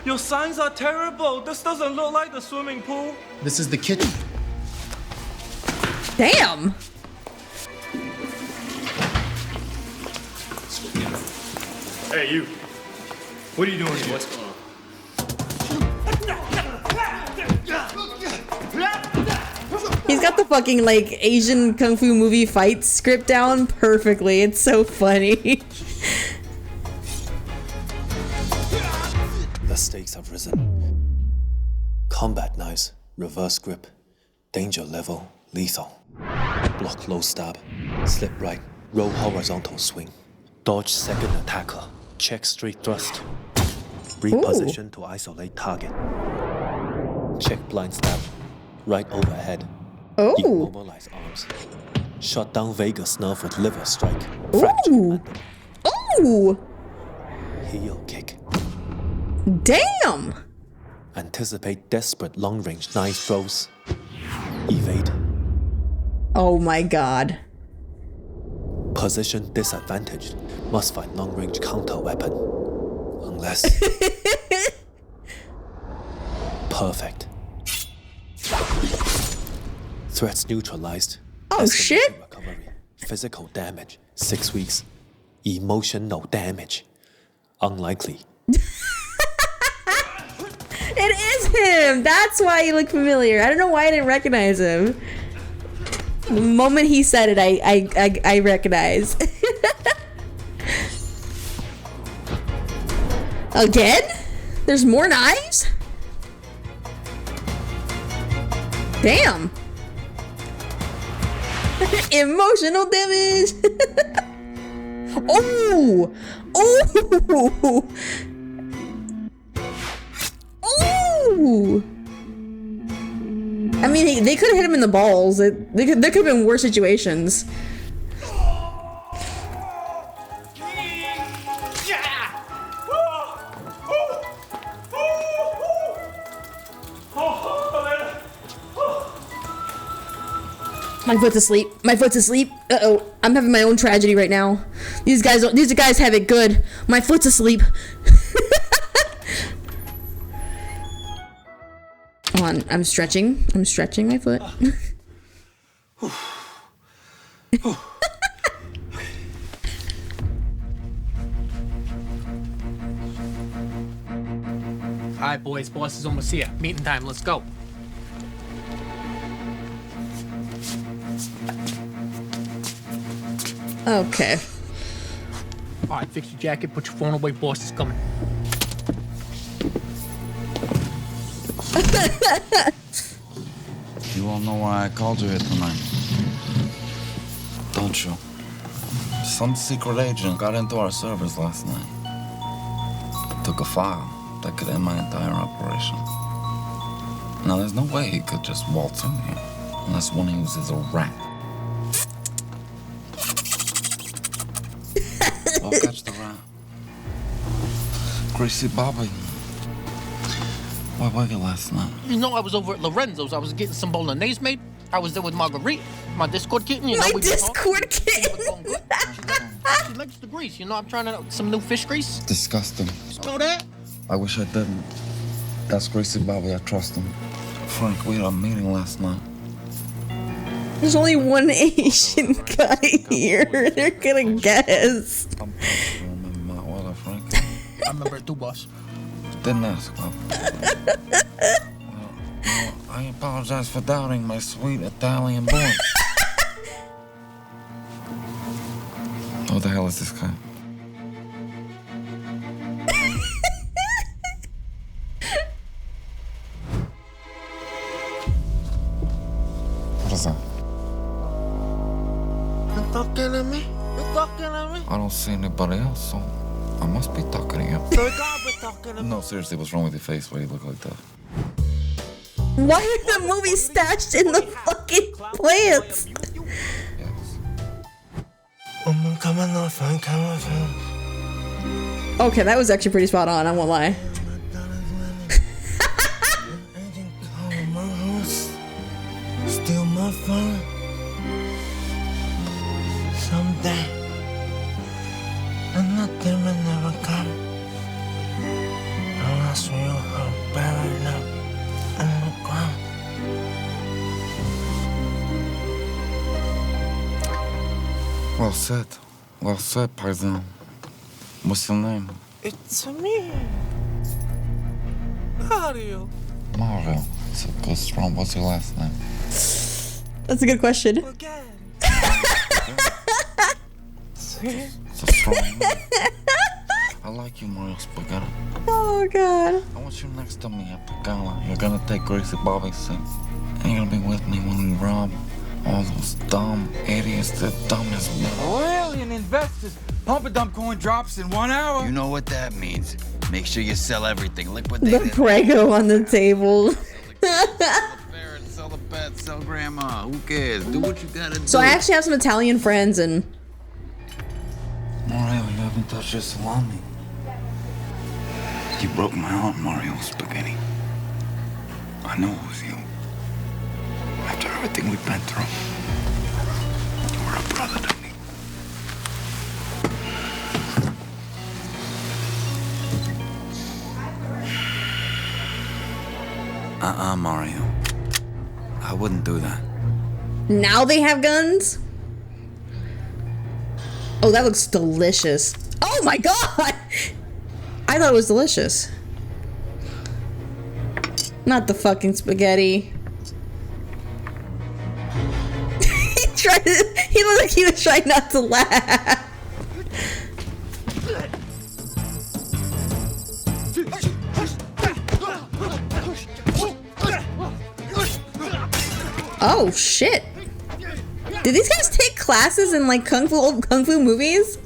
Your signs are terrible. This doesn't look like the swimming pool. This is the kitchen. Damn. Hey, you. What are you doing here? What's going on? He's got the fucking, like, Asian Kung Fu movie fight script down perfectly. It's so funny. The stakes have risen. Combat knives, reverse grip, danger level, lethal. Block low stab, slip right, roll horizontal swing. Dodge second attacker, check straight thrust. Reposition to isolate target. Check blind stab, right overhead. Immobilize arms. Shut down vagus nerve with liver strike. Fracture momentum. Ooh! Heel kick. Damn! Anticipate desperate long-range knife throws. Evade. Oh my god. Position disadvantaged. Must find long-range counter weapon. Unless... Perfect. Threats neutralized. Oh shit! Recovery. Physical damage, 6 weeks. Emotional damage, unlikely. It is him! That's why he looked familiar. I don't know why I didn't recognize him. The moment he said it, I recognize. Again? There's more knives? Damn. Emotional damage. Oh! Oh! Oh! I mean, they could have hit him in the balls. There could have been worse situations. My foot's asleep. My foot's asleep. Uh-oh. I'm having my own tragedy right now. These guys have it good. My foot's asleep. Hold on. I'm stretching. I'm stretching my foot. Alright, boys. Boss is almost here. Meeting time. Let's go. Okay. Alright, fix your jacket, put your phone away, boss is coming. You all know why I called you here tonight, don't you? Some secret agent got into our servers last night. Took a file that could end my entire operation. Now, there's no way he could just waltz in here unless one uses a rat. I'll catch the rat. Greasy Bobby. Where were you last night? You know, I was over at Lorenzo's. I was getting some bolognese made. I was there with Marguerite, my Discord kitten. You know, my Discord kitten. She likes the grease. You know, I'm trying out some new fish grease. Disgusting. Smell that? I wish I didn't. That's Greasy Bobby. I trust him. Frank, we had a meeting last night. There's only one Asian guy here. They're gonna guess. I remember it too, boss. Didn't ask, Bob. I apologize for doubting my sweet Italian boy. Who the hell is this guy? What is that? You talking to me? You talking to me? I don't see anybody else, so I must be talking to you. So you gotta be talking to me. No, seriously, what's wrong with your face? Why do you look like that? Why are the movies stashed in the fucking plants? Okay, that was actually pretty spot on, I won't lie. Steal my phone someday, and nothing will never come unless we are buried up in the ground. Well said, Paisan. What's your name? It's me, Mario. Mario. It's a good strong. What's your last name? That's a good question. It's a strong name. I like you, Mario Spaghetti. Oh, God. I want you next to me at the gala. You're gonna take Greasy Bobby's seat. And you're gonna be with me when we rob all those dumb idiots. They're dumb as well. Alien investors. Pump a dump coin drops in 1 hour. You know what that means. Make sure you sell everything. The Prego on the table. Sell the pet, sell grandma. Who cares? Do what you gotta do. So I actually have some Italian friends and... Mario, you haven't touched your salami. You broke my heart, Mario Spaghetti. I know it was you. After everything we've been through, you were a brother to me. Mario. I wouldn't do that. Now they have guns? Oh, that looks delicious. Oh my god! I thought it was delicious. Not the fucking spaghetti. He looked like he was trying not to laugh. Oh shit. Did these guys take classes in like kung fu movies?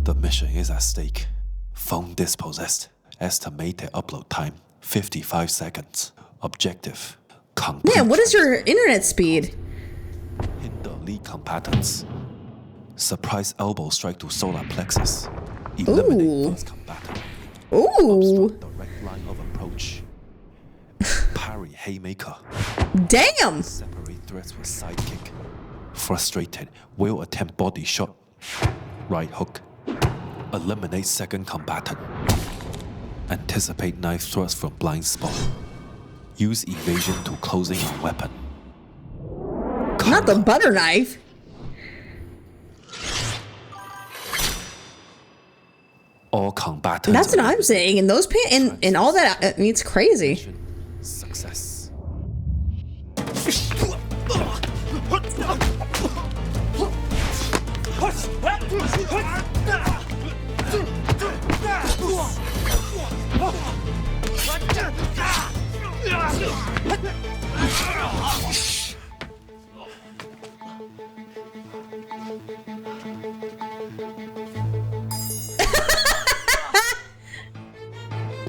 The mission is at stake. Phone dispossessed. Estimated upload time 55 seconds. Objective. Man, what is your internet speed? Hinder lead combatants. Surprise elbow strike to solar plexus. Eliminate first combatant. Ooh. Obstruct direct line of approach. Parry haymaker. Damn. Separate threats with sidekick. Frustrated, will attempt body shot. Right hook. Eliminate second combatant. Anticipate knife thrust from blind spot. Use evasion to closing a weapon. Not the butter knife. All combatants. That's what I'm saying. And those and all that, I mean, it's crazy. Success.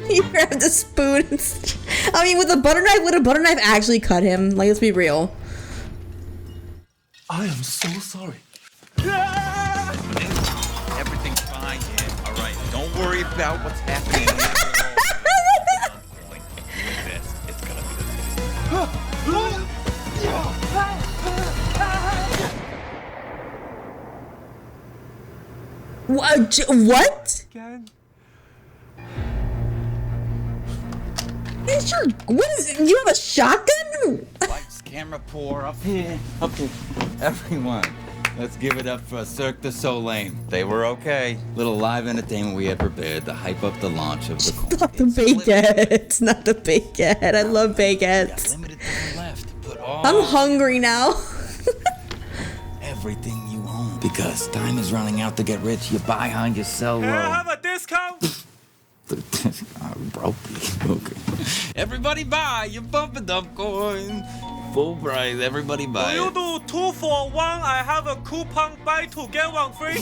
He grabbed a spoon. I mean, with a butter knife, would a butter knife actually cut him? Like, let's be real. I am so sorry. Everything's fine here. All right, don't worry about what's happening. It's gonna What? What is it? You have a shotgun? Lights, camera, pour up here. Okay, everyone. Let's give it up for Cirque du Soleil. They were okay. Little live entertainment we had prepared to hype up the launch of the coin. Not the baguettes. Not the baguette. I love baguettes. I'm hungry now. Everything you own. Because time is running out to get rich. You buy high, you sell low. Can I have a discount? Broke. Okay. Everybody buy your bump and dump coin. Full price. Everybody buy Will it. you do 2 for 1? I have a coupon buy 2 get 1 free.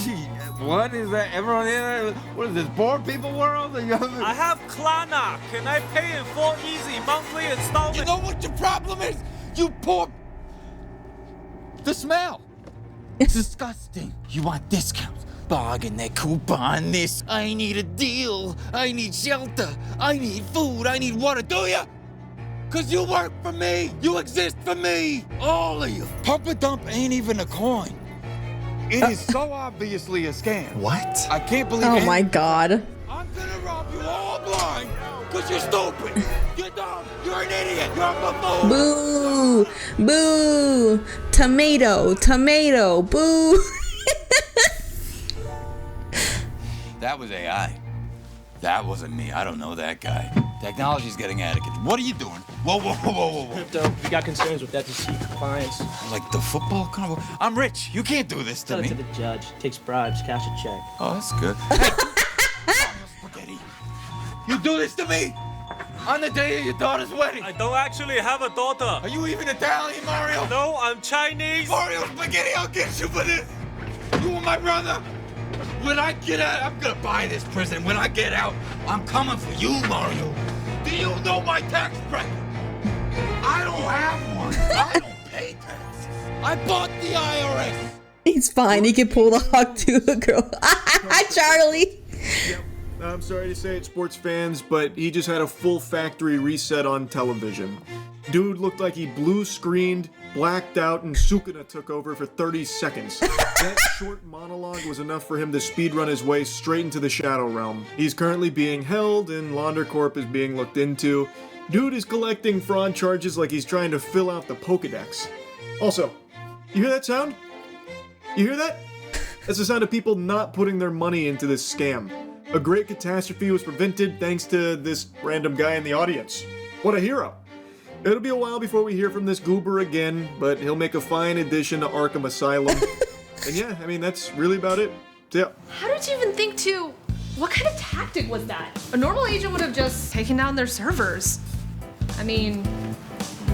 What is that? Everyone here? What is this? Poor people world? I have Klarna. Can I pay in 4 easy monthly installments? You know what your problem is? You poor. The smell. It's disgusting. You want discounts. Bargain that coupon this. I need a deal. I need shelter. I need food. I need water. Do ya? Cause you work for me. You exist for me. All of you. Pump a dump ain't even a coin. It is so obviously a scam. What? I can't believe Oh it. my god. I'm gonna rob you all blind. Cause you're stupid. You're dumb. You're an idiot. You're a buffoon. Boo. Boo. Tomato. Tomato. Boo. That was AI. That wasn't me. I don't know that guy. Technology's getting out of control. What are you doing? Whoa, whoa, whoa, whoa, whoa. Crypto, we got concerns with FTC compliance. Like the football kind of. I'm rich. You can't do this to Tell it me. to the judge. Takes bribes, cash a check. Oh, that's good. Hey, spaghetti. You do this to me on the day of your daughter's wedding. I don't actually have a daughter. Are you even Italian, Mario? No, I'm Chinese. Mario Spaghetti, I'll get you for this. You were my brother. When I get out, I'm gonna buy this prison. When I get out, I'm coming for you, Mario. Do you know my tax bracket? I don't have one. I don't pay taxes. I bought the IRS. He's fine. He can pull the hawk to a girl. Hi, Charlie. Yep. I'm sorry to say it, sports fans, but he just had a full factory reset on television. Dude looked like he blue screened blacked out, and Sukuna took over for 30 seconds. That short monologue was enough for him to speedrun his way straight into the Shadow Realm. He's currently being held, and Laundercorp is being looked into. Dude is collecting fraud charges like he's trying to fill out the Pokedex. Also, you hear that sound? You hear that? That's the sound of people not putting their money into this scam. A great catastrophe was prevented thanks to this random guy in the audience. What a hero. It'll be a while before we hear from this goober again, but he'll make a fine addition to Arkham Asylum. And yeah, I mean, that's really about it. Yeah. How did you even think to... What kind of tactic was that? A normal agent would have just taken down their servers. I mean,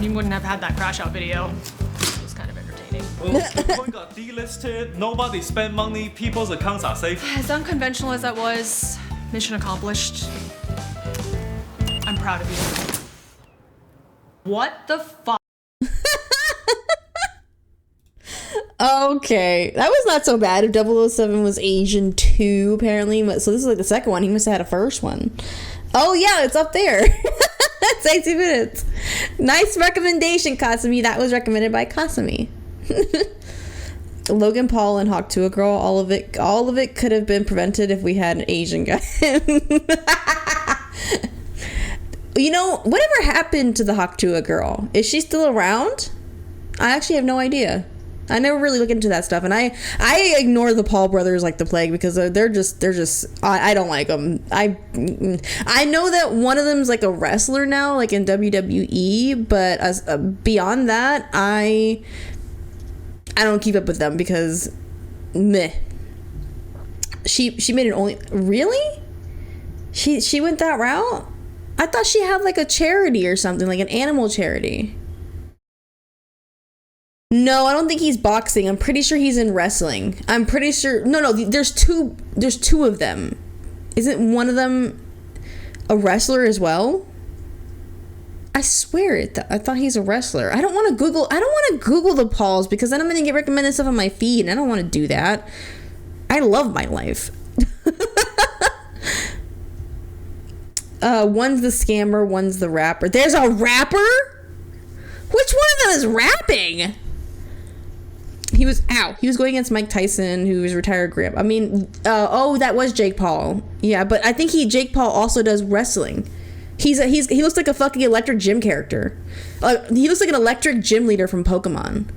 you wouldn't have had that crash out video. It was kind of entertaining. Well, Bitcoin got delisted, nobody spent money, people's accounts are safe. As unconventional as that was, mission accomplished. I'm proud of you. What the fuck? Okay, that was not so bad. If 007 was Asian too, apparently. So this is like the second one. He must have had a first one. Oh yeah, it's up there. That's 80 minutes. Nice recommendation, Kasumi. That was recommended by Kasumi. Logan Paul and Hawk Tuah Girl. All of it could have been prevented if we had an Asian guy. You know, whatever happened to the Hawk Tuah Girl? Is she still around? I actually have no idea. I never really look into that stuff, and I ignore the Paul brothers like the plague because they're just I don't like them. I know that one of them's like a wrestler now, like in WWE, but as beyond that, I don't keep up with them because meh. She made an only really? She went that route? I thought she had like a charity or something, like an animal charity. No, I don't think he's boxing. I'm pretty sure he's in wrestling. I'm pretty sure. No, there's two of them. Isn't one of them a wrestler as well? I swear it. I thought he's a wrestler. I don't want to Google the Pauls because then I'm going to get recommended stuff on my feed and I don't want to do that. I love my life. One's the scammer, one's the rapper. There's a rapper? Which one of them is rapping? He was going against Mike Tyson, who is retired grip. I mean, that was Jake Paul. Yeah, but I think Jake Paul also does wrestling. He looks like a fucking electric gym character. He looks like an electric gym leader from Pokemon.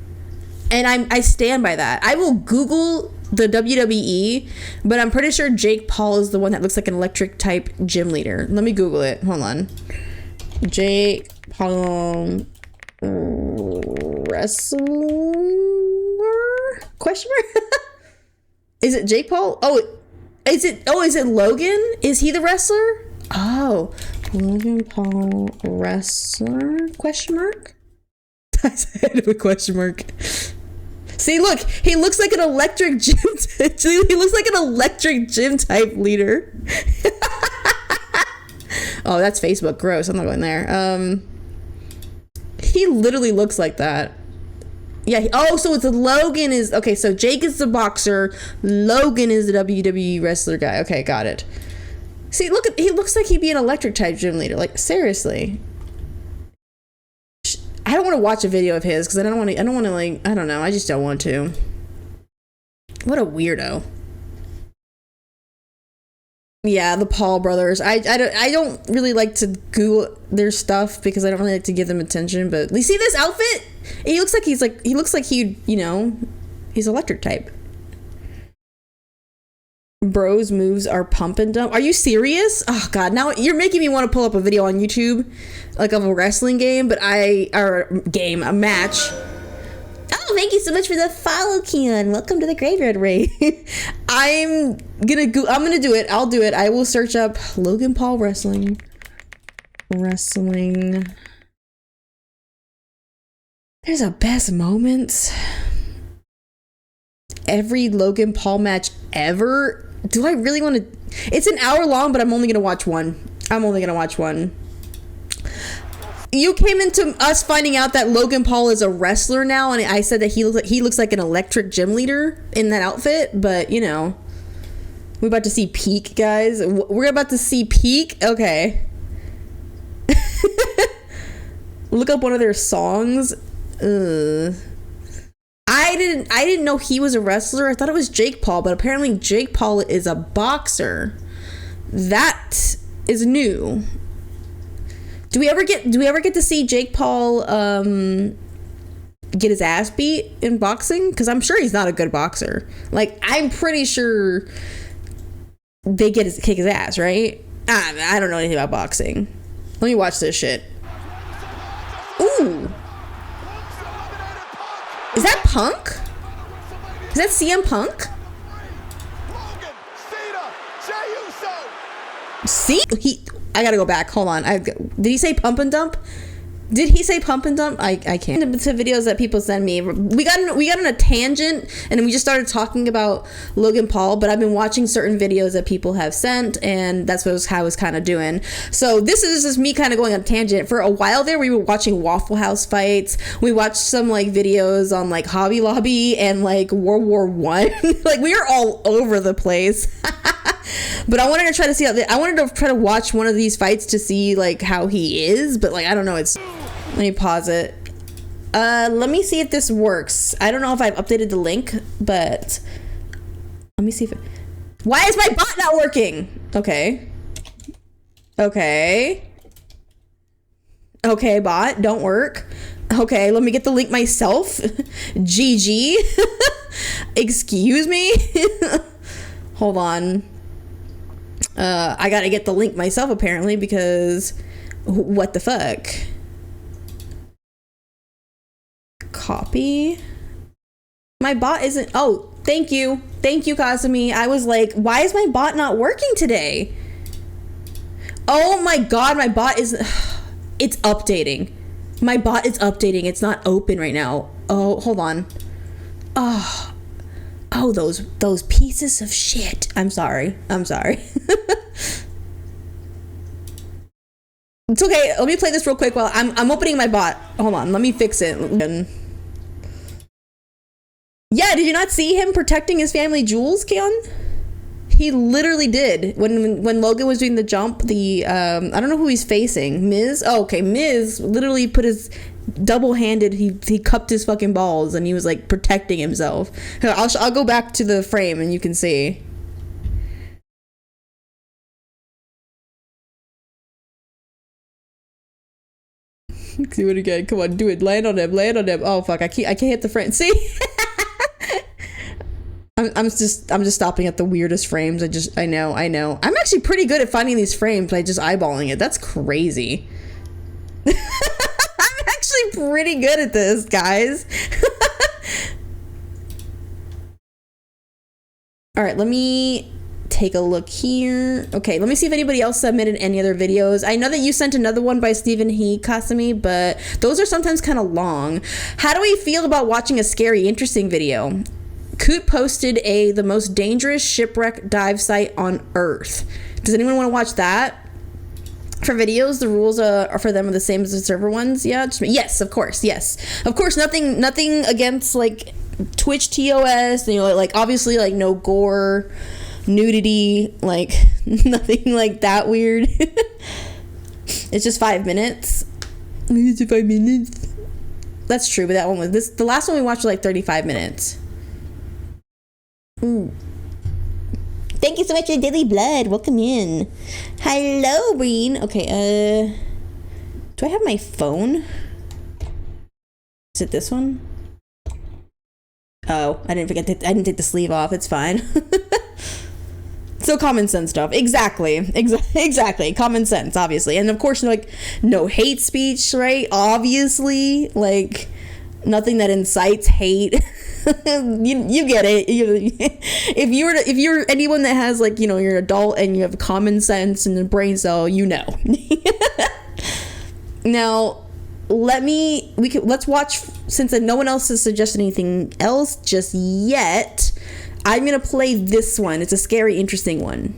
And I stand by that. I will Google the WWE, but I'm pretty sure Jake Paul is the one that looks like an electric type gym leader. Let me Google it. Hold on. Jake Paul wrestler? Question mark? Is it Jake Paul? Is it Logan? Is he the wrestler? Oh, Logan Paul wrestler? Question mark? I said a question mark. See, look, he looks like an electric gym. He looks like an electric gym type leader. Oh, that's Facebook. Gross. I'm not going there. He literally looks like that. Yeah. So it's Logan is okay. So Jake is the boxer. Logan is the WWE wrestler guy. Okay, got it. See, he looks like he'd be an electric type gym leader. Like seriously. I don't want to watch a video of his because I don't want to like, I don't know. I just don't want to. What a weirdo. Yeah, the Paul brothers. I don't really like to Google their stuff because I don't really like to give them attention. But you see this outfit? He looks like he's electric type. Bros moves are pump and dump. Are you serious? Oh god, now you're making me want to pull up a video on YouTube, like of a wrestling game, a match. Oh, thank you so much for the follow, Keon. Welcome to the Graveyard Raid. I'm gonna do it. I'll do it. I will search up Logan Paul wrestling. There's a best moments. Every Logan Paul match ever. Do I really want to? It's an hour long, but I'm only gonna watch one. You came into us finding out that Logan Paul is a wrestler now, and I said that he looks like an electric gym leader in that outfit. But we're about to see Peak, guys. We're about to see Peak. Okay. Look up one of their songs. I didn't know he was a wrestler. I thought it was Jake Paul, but apparently Jake Paul is a boxer. That is new. Do we ever get to see Jake Paul get his ass beat in boxing? Because I'm sure he's not a good boxer. Like, I'm pretty sure they kick his ass, right? I don't know anything about boxing. Let me watch this shit. Ooh. Is that Punk? Is that CM Punk? See? I gotta go back. Hold on. Did he say pump and dump? Did he say pump and dump? I can't. To videos that people send me. We got on a tangent and we just started talking about Logan Paul, but I've been watching certain videos that people have sent, and that's how I was kind of doing. So this is just me kind of going on a tangent. For a while there, we were watching Waffle House fights. We watched some like videos on like Hobby Lobby and like World War I. Like, we are all over the place. But I wanted to try to see I wanted to try to watch one of these fights to see like how he is, but like I don't know. Let me pause it. Let me see if this works. I don't know if I've updated the link, but let me see if why is my bot not working? Okay, bot, don't work. Okay, let me get the link myself. GG. Excuse me. Hold on. I gotta get the link myself apparently, because what the fuck? Copy. My bot isn't. Oh, thank you, Kasumi. I was like, why is my bot not working today? Oh my god, my bot is. It's updating. My bot is updating. It's not open right now. Oh, hold on. Oh, those pieces of shit. I'm sorry. It's okay. Let me play this real quick while I'm opening my bot. Hold on. Let me fix it. Yeah, did you not see him protecting his family jewels, Keon? He literally did. When Logan was doing the jump, I don't know who he's facing. Miz? Oh, okay. Miz literally put his double-handed, he cupped his fucking balls and he was like protecting himself. I'll go back to the frame and you can see. See what again? Come on, do it. Land on him. Oh fuck, I can't hit the frame. See? I'm just stopping at the weirdest frames. I know. I'm actually pretty good at finding these frames by just eyeballing it. That's crazy. I'm actually pretty good at this, guys. All right, let me take a look here. Okay, let me see if anybody else submitted any other videos. I know that you sent another one by Stephen He Kasumi, but those are sometimes kind of long. How do we feel about watching a scary, interesting video? Coot posted the most dangerous shipwreck dive site on Earth. Does anyone want to watch that? For videos, the rules are for them are the same as the server ones. Yeah, yes, of course, nothing against like Twitch TOS. You know, like obviously like no gore, nudity, like nothing like that weird. It's just 5 minutes. It's 5 minutes. That's true, but that one was the last one we watched was like 35 minutes. Ooh. Thank you so much for the daily blood. Welcome in. Hello, Breen. Okay, do I have my phone? Is it this one? Oh, I didn't take the sleeve off. It's fine. So common sense stuff. Exactly. Common sense, obviously. And of course, like, no hate speech, right? Obviously, like, nothing that incites hate. you get it. If you're anyone that has, like, you know, you're an adult and you have common sense and a brain cell, you know. Now, let's watch, since no one else has suggested anything else just yet. I'm gonna play this one. It's a scary, interesting one.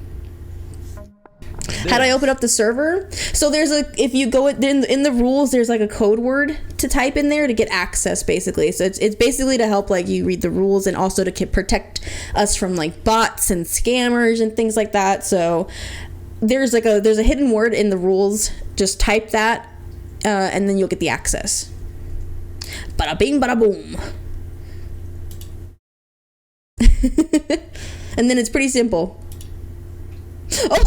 How do I open up the server? So if you go in the rules, there's like a code word to type in there to get access, basically. So it's basically to help like you read the rules and also to protect us from like bots and scammers and things like that. So there's a hidden word in the rules. Just type that, and then you'll get the access. Bada bing, bada boom. And then it's pretty simple. Oh.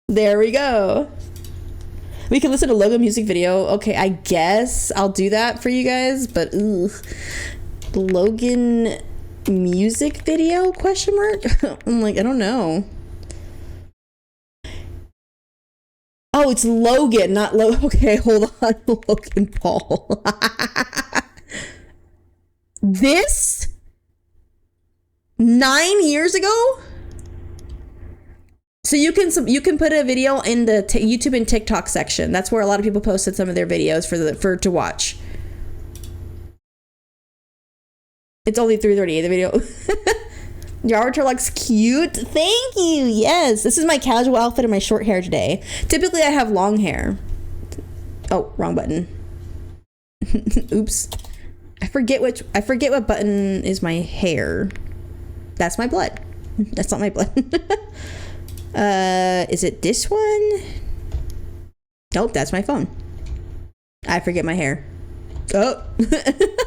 There we go. We can listen to Logo music video. Okay, I guess I'll do that for you guys, but ugh. Logan music video, question mark? I'm like, I don't know. Oh, it's Logan, not okay, hold on. Logan Paul. This 9 years ago? So you can put a video in the YouTube and TikTok section. That's where a lot of people posted some of their videos for to watch. It's only 3:38 the video. Your avatar looks cute. Thank you. Yes, this is my casual outfit and my short hair today. Typically I have long hair. Oh, wrong button. Oops. I forget what button is my hair. That's my blood. That's not my blood. Is it this one? Nope, that's my phone. I forget my hair. Oh,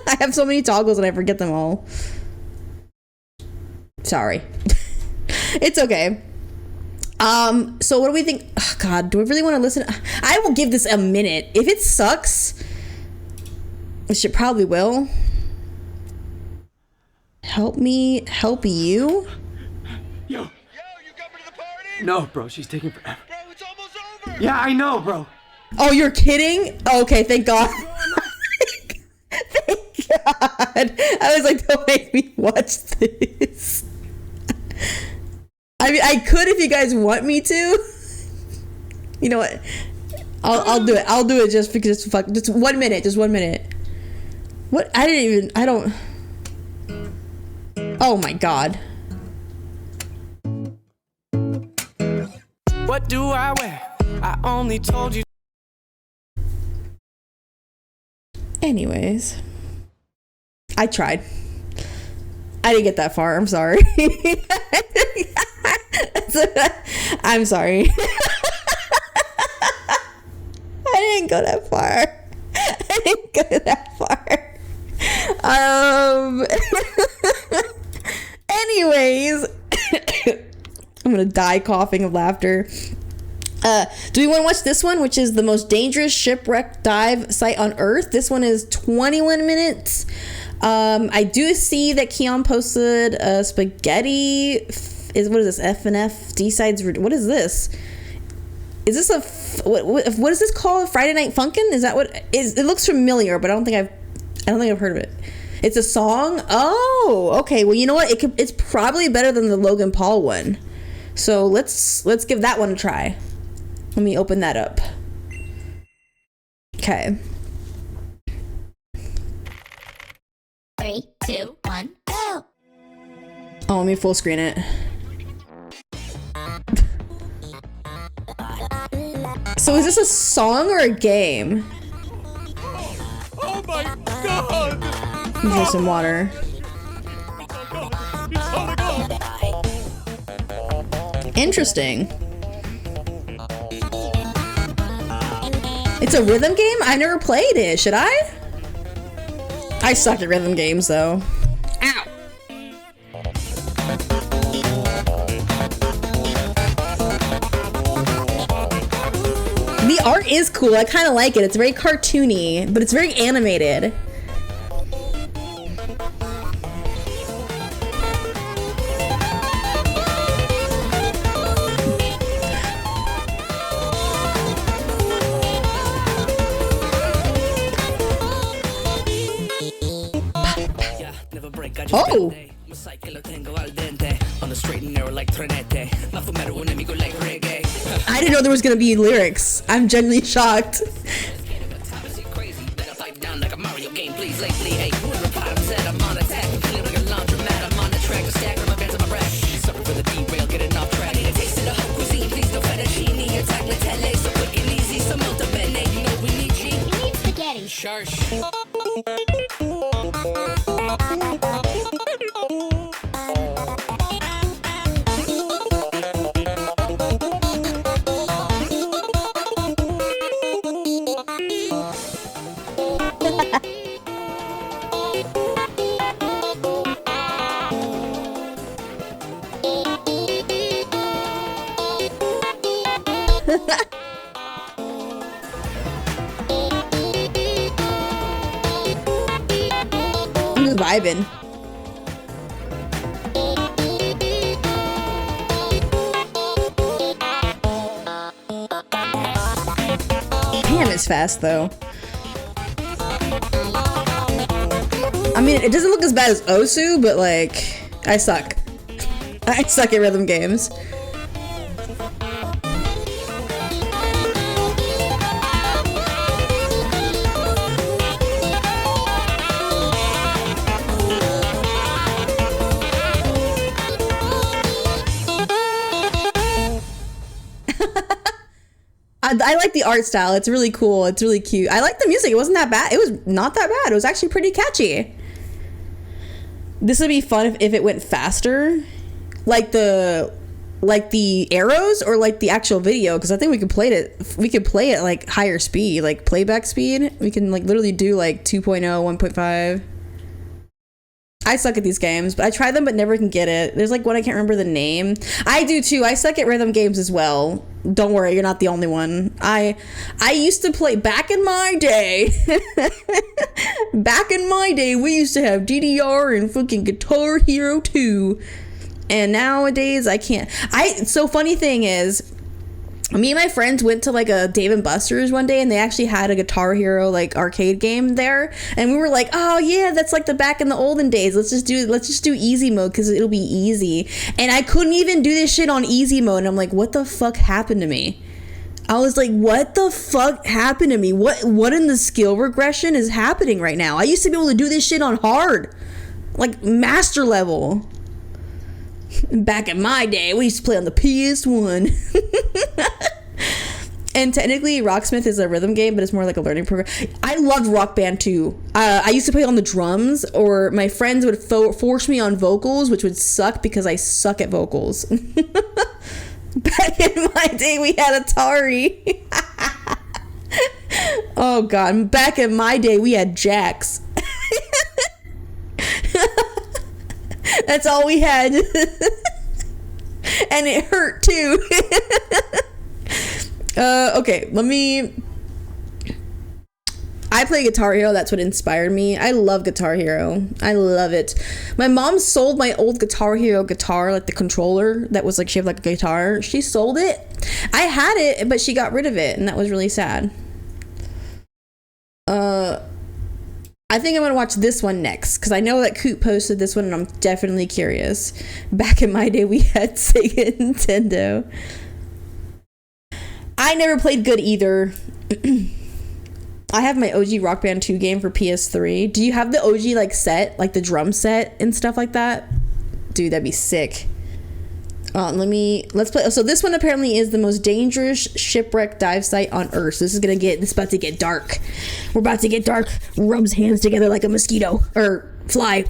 I have so many toggles and I forget them all. Sorry. It's okay. So what do we think? Oh, God, do I really want to listen? I will give this a minute. If it sucks, which it probably will. Help me help you. Yo, you coming to the party? No, bro, she's taking forever. Bro, it's almost over. Yeah, I know, bro. Oh, you're kidding? Oh, okay, thank God. Thank God. I was like, don't make me watch this. I mean, I could if you guys want me to. You know what? I'll do it. I'll do it just because just 1 minute. Just 1 minute. What? I don't. Oh my God. What do I wear? I only told you. Anyways, I tried. I didn't get that far. I'm sorry. I'm sorry. I didn't go that far. I didn't go that far. Anyways, I'm gonna die coughing of laughter. Do we want to watch this one, which is the most dangerous shipwreck dive site on Earth? This one is 21 minutes. I do see that Keon posted spaghetti. What is this? F&F D-sides. What is this? Is this what is this called? Friday Night Funkin'? Is that what is? It looks familiar, but I don't think I've heard of it. It's a song. Oh, okay. Well, you know what? It's probably better than the Logan Paul one. So let's give that one a try. Let me open that up. Okay. 3, 2, 1, go! Oh, let me full screen it. So is this a song or a game? Oh my God! Drink some water. Interesting. It's a rhythm game? I never played it. Should I? I suck at rhythm games, though. Ow! The art is cool. I kind of like it. It's very cartoony, but it's very animated. Oh! I didn't know there was gonna be lyrics. I'm genuinely shocked. vibing. Damn, it's fast though. I mean, it doesn't look as bad as Osu, but like, I suck. I suck at rhythm games. I like the art style. It's really cool. It's really cute. I like the music. It wasn't that bad. It was not that bad. It was actually pretty catchy. This would be fun if it went faster. Like the arrows or like the actual video, because I think we could play it like higher speed, like playback speed. We can like literally do like 2.0, 1.5. I suck at these games, but I try them but never can get it. There's like one I can't remember the name. I do too. I suck at rhythm games as well. Don't worry, you're not the only one. I used to play back in my day. Back in my day, we used to have DDR and fucking Guitar Hero 2. And nowadays I can't. So funny thing is, me and my friends went to like a Dave & Buster's one day, and they actually had a Guitar Hero like arcade game there, and we were like, oh yeah, that's like the back in the olden days. Let's just do easy mode because it'll be easy. And I couldn't even do this shit on easy mode, and I'm like, what the fuck happened to me? I was like, what the fuck happened to me? What in the skill regression is happening right now? I used to be able to do this shit on hard, like master level. Back in my day, we used to play on the PS1. And technically, Rocksmith is a rhythm game, but it's more like a learning program. I loved Rock Band 2. I used to play on the drums, or my friends would force me on vocals, which would suck because I suck at vocals. Back in my day, we had Atari. Oh god, back in my day, we had Jax. That's all we had. And it hurt too. Okay, I play Guitar Hero. That's what inspired me. I love Guitar Hero. I love it. My mom sold my old Guitar Hero guitar, like the controller that was like shaped like a guitar. She sold it. I had it, but she got rid of it, and that was really sad. I think I'm gonna watch this one next because I know that Coop posted this one, and I'm definitely curious. Back in my day, we had Sega and Nintendo. I never played good either. I have my OG Rock Band 2 game for PS3. Do you have the OG like set, like the drum set and stuff like that? Dude, that'd be sick. Let's play. So this one apparently is the most dangerous shipwreck dive site on Earth. So this is about to get dark. We're about to get dark. Rubs hands together like a mosquito or fly.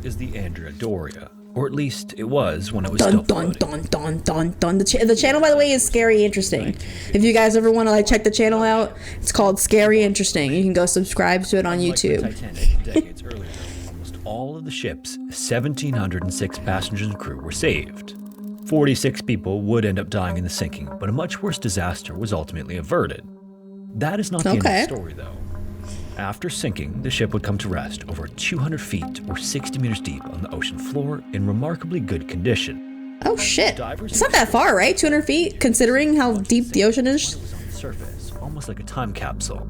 Is the Andrea Doria, or at least it was when it was dun, still dun, dun, dun, dun, dun. The channel, by the way, is Scary Interesting. If you guys ever want to like check the channel out, it's called Scary Interesting. You can go subscribe to it on YouTube. Like the Titanic decades earlier, almost all of the ship's 1,706 passengers and crew were saved. 46 people would end up dying in the sinking, but a much worse disaster was ultimately averted. That is not the end of the story, though. After sinking, the ship would come to rest over 200 feet or 60 meters deep on the ocean floor in remarkably good condition. Oh shit. It's not that far, right? 200 feet, considering how deep the ocean is? On the surface, almost like a time capsule.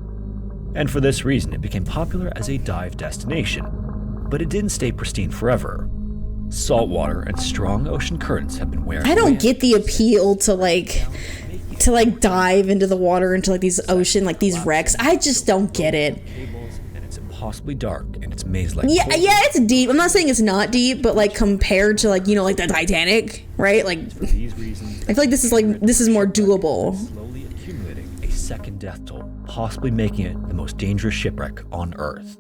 And for this reason, it became popular as a dive destination. But it didn't stay pristine forever. Salt water and strong ocean currents have been wearing I don't get the appeal to dive into the water, into like these ocean, like these wrecks. I just don't get it. And it's impossibly dark and it's maze-like. Yeah, it's deep. I'm not saying it's not deep, but like compared to like the Titanic, right? Like for these reasons, I feel like this is more doable. Slowly accumulating a second death toll, possibly making it the most dangerous shipwreck on Earth.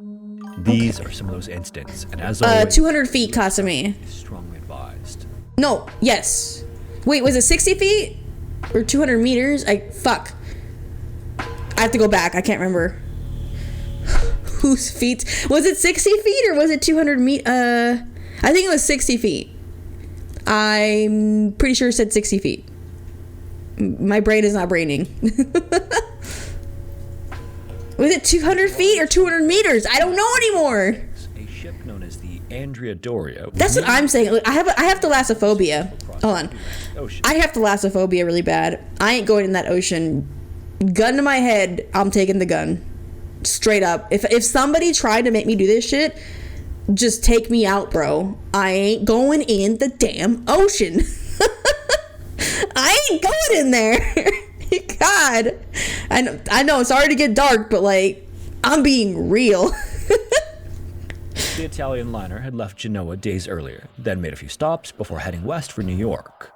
These are some of those incidents, and as always, 200 feet, Kasumi. Strongly advised. No, yes. Wait, was it 60 feet? Or 200 meters? Fuck. I have to go back. I can't remember. Whose feet? Was it 60 feet or was it 200 I think it was 60 feet. I'm pretty sure it said 60 feet. My brain is not braining. Was it 200 feet or 200 meters? I don't know anymore. A ship known as the Andrea Doria. That's what I'm saying. Look, I have thalassophobia. Hold on. I have thalassophobia really bad. I ain't going in that ocean. Gun to my head, I'm taking the gun. Straight up. If somebody tried to make me do this shit, just take me out, bro. I ain't going in the damn ocean. I ain't going in there. God. I know it's hard to get dark, but like, I'm being real. The Italian liner had left Genoa days earlier, then made a few stops before heading west for New York.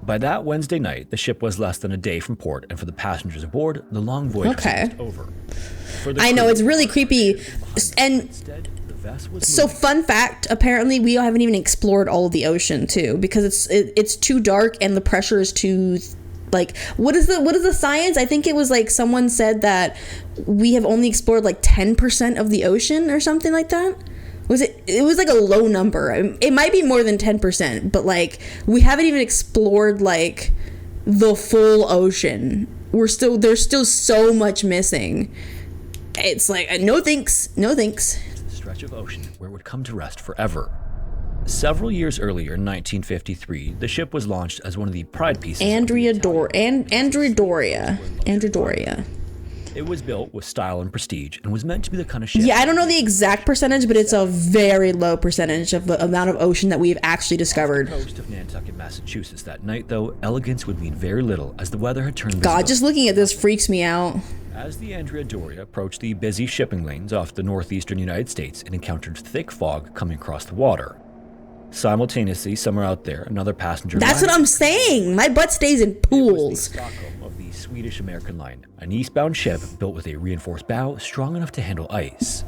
By that Wednesday night, the ship was less than a day from port, and for the passengers aboard, the long voyage was almost over. I know, it's really creepy. And so, fun fact, apparently we haven't even explored all of the ocean too, because it's too dark and the pressure is too, like, what is the science? I think it was like someone said that we have only explored like 10% of the ocean or something like that. It was like a low number. It might be more than 10%, but like we haven't even explored like the full ocean. There's still so much missing. It's like no thanks. It's a stretch of ocean where it would come to rest forever. Several years earlier, in 1953, the ship was launched as one of the pride pieces. Andrea Doria. It was built with style and prestige and was meant to be the kind of ship. Yeah, I don't know the exact percentage, but it's a very low percentage of the amount of ocean that we've actually discovered. Off the coast of Nantucket, Massachusetts that night, though, elegance would mean very little as the weather had turned God, just looking at this freaks me out. As the Andrea Doria approached the busy shipping lanes off the northeastern United States, it encountered thick fog coming across the water. Simultaneously, somewhere out there, another passenger. That's what I'm saying. My butt stays in pools. Swedish-American line, an eastbound ship built with a reinforced bow strong enough to handle ice.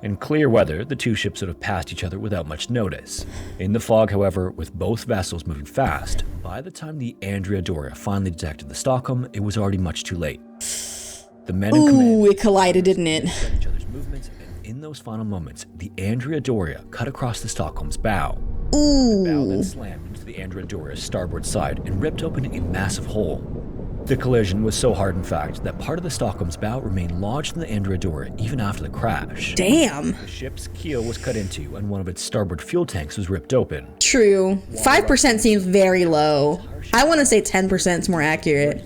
In clear weather, the two ships would have passed each other without much notice. In the fog, however, with both vessels moving fast, by the time the Andrea Doria finally detected the Stockholm, it was already much too late. The men in command it collided, didn't it? each other's movements, and in those final moments, the Andrea Doria cut across the Stockholm's bow. The bow then slammed into the Andrea Doria's starboard side and ripped open a massive hole. The collision was so hard, in fact, that part of the Stockholm's bow remained lodged in the Andrea Doria even after the crash. Damn. The ship's keel was cut into, and one of its starboard fuel tanks was ripped open. True. 5% seems very low. I want to say 10% is more accurate.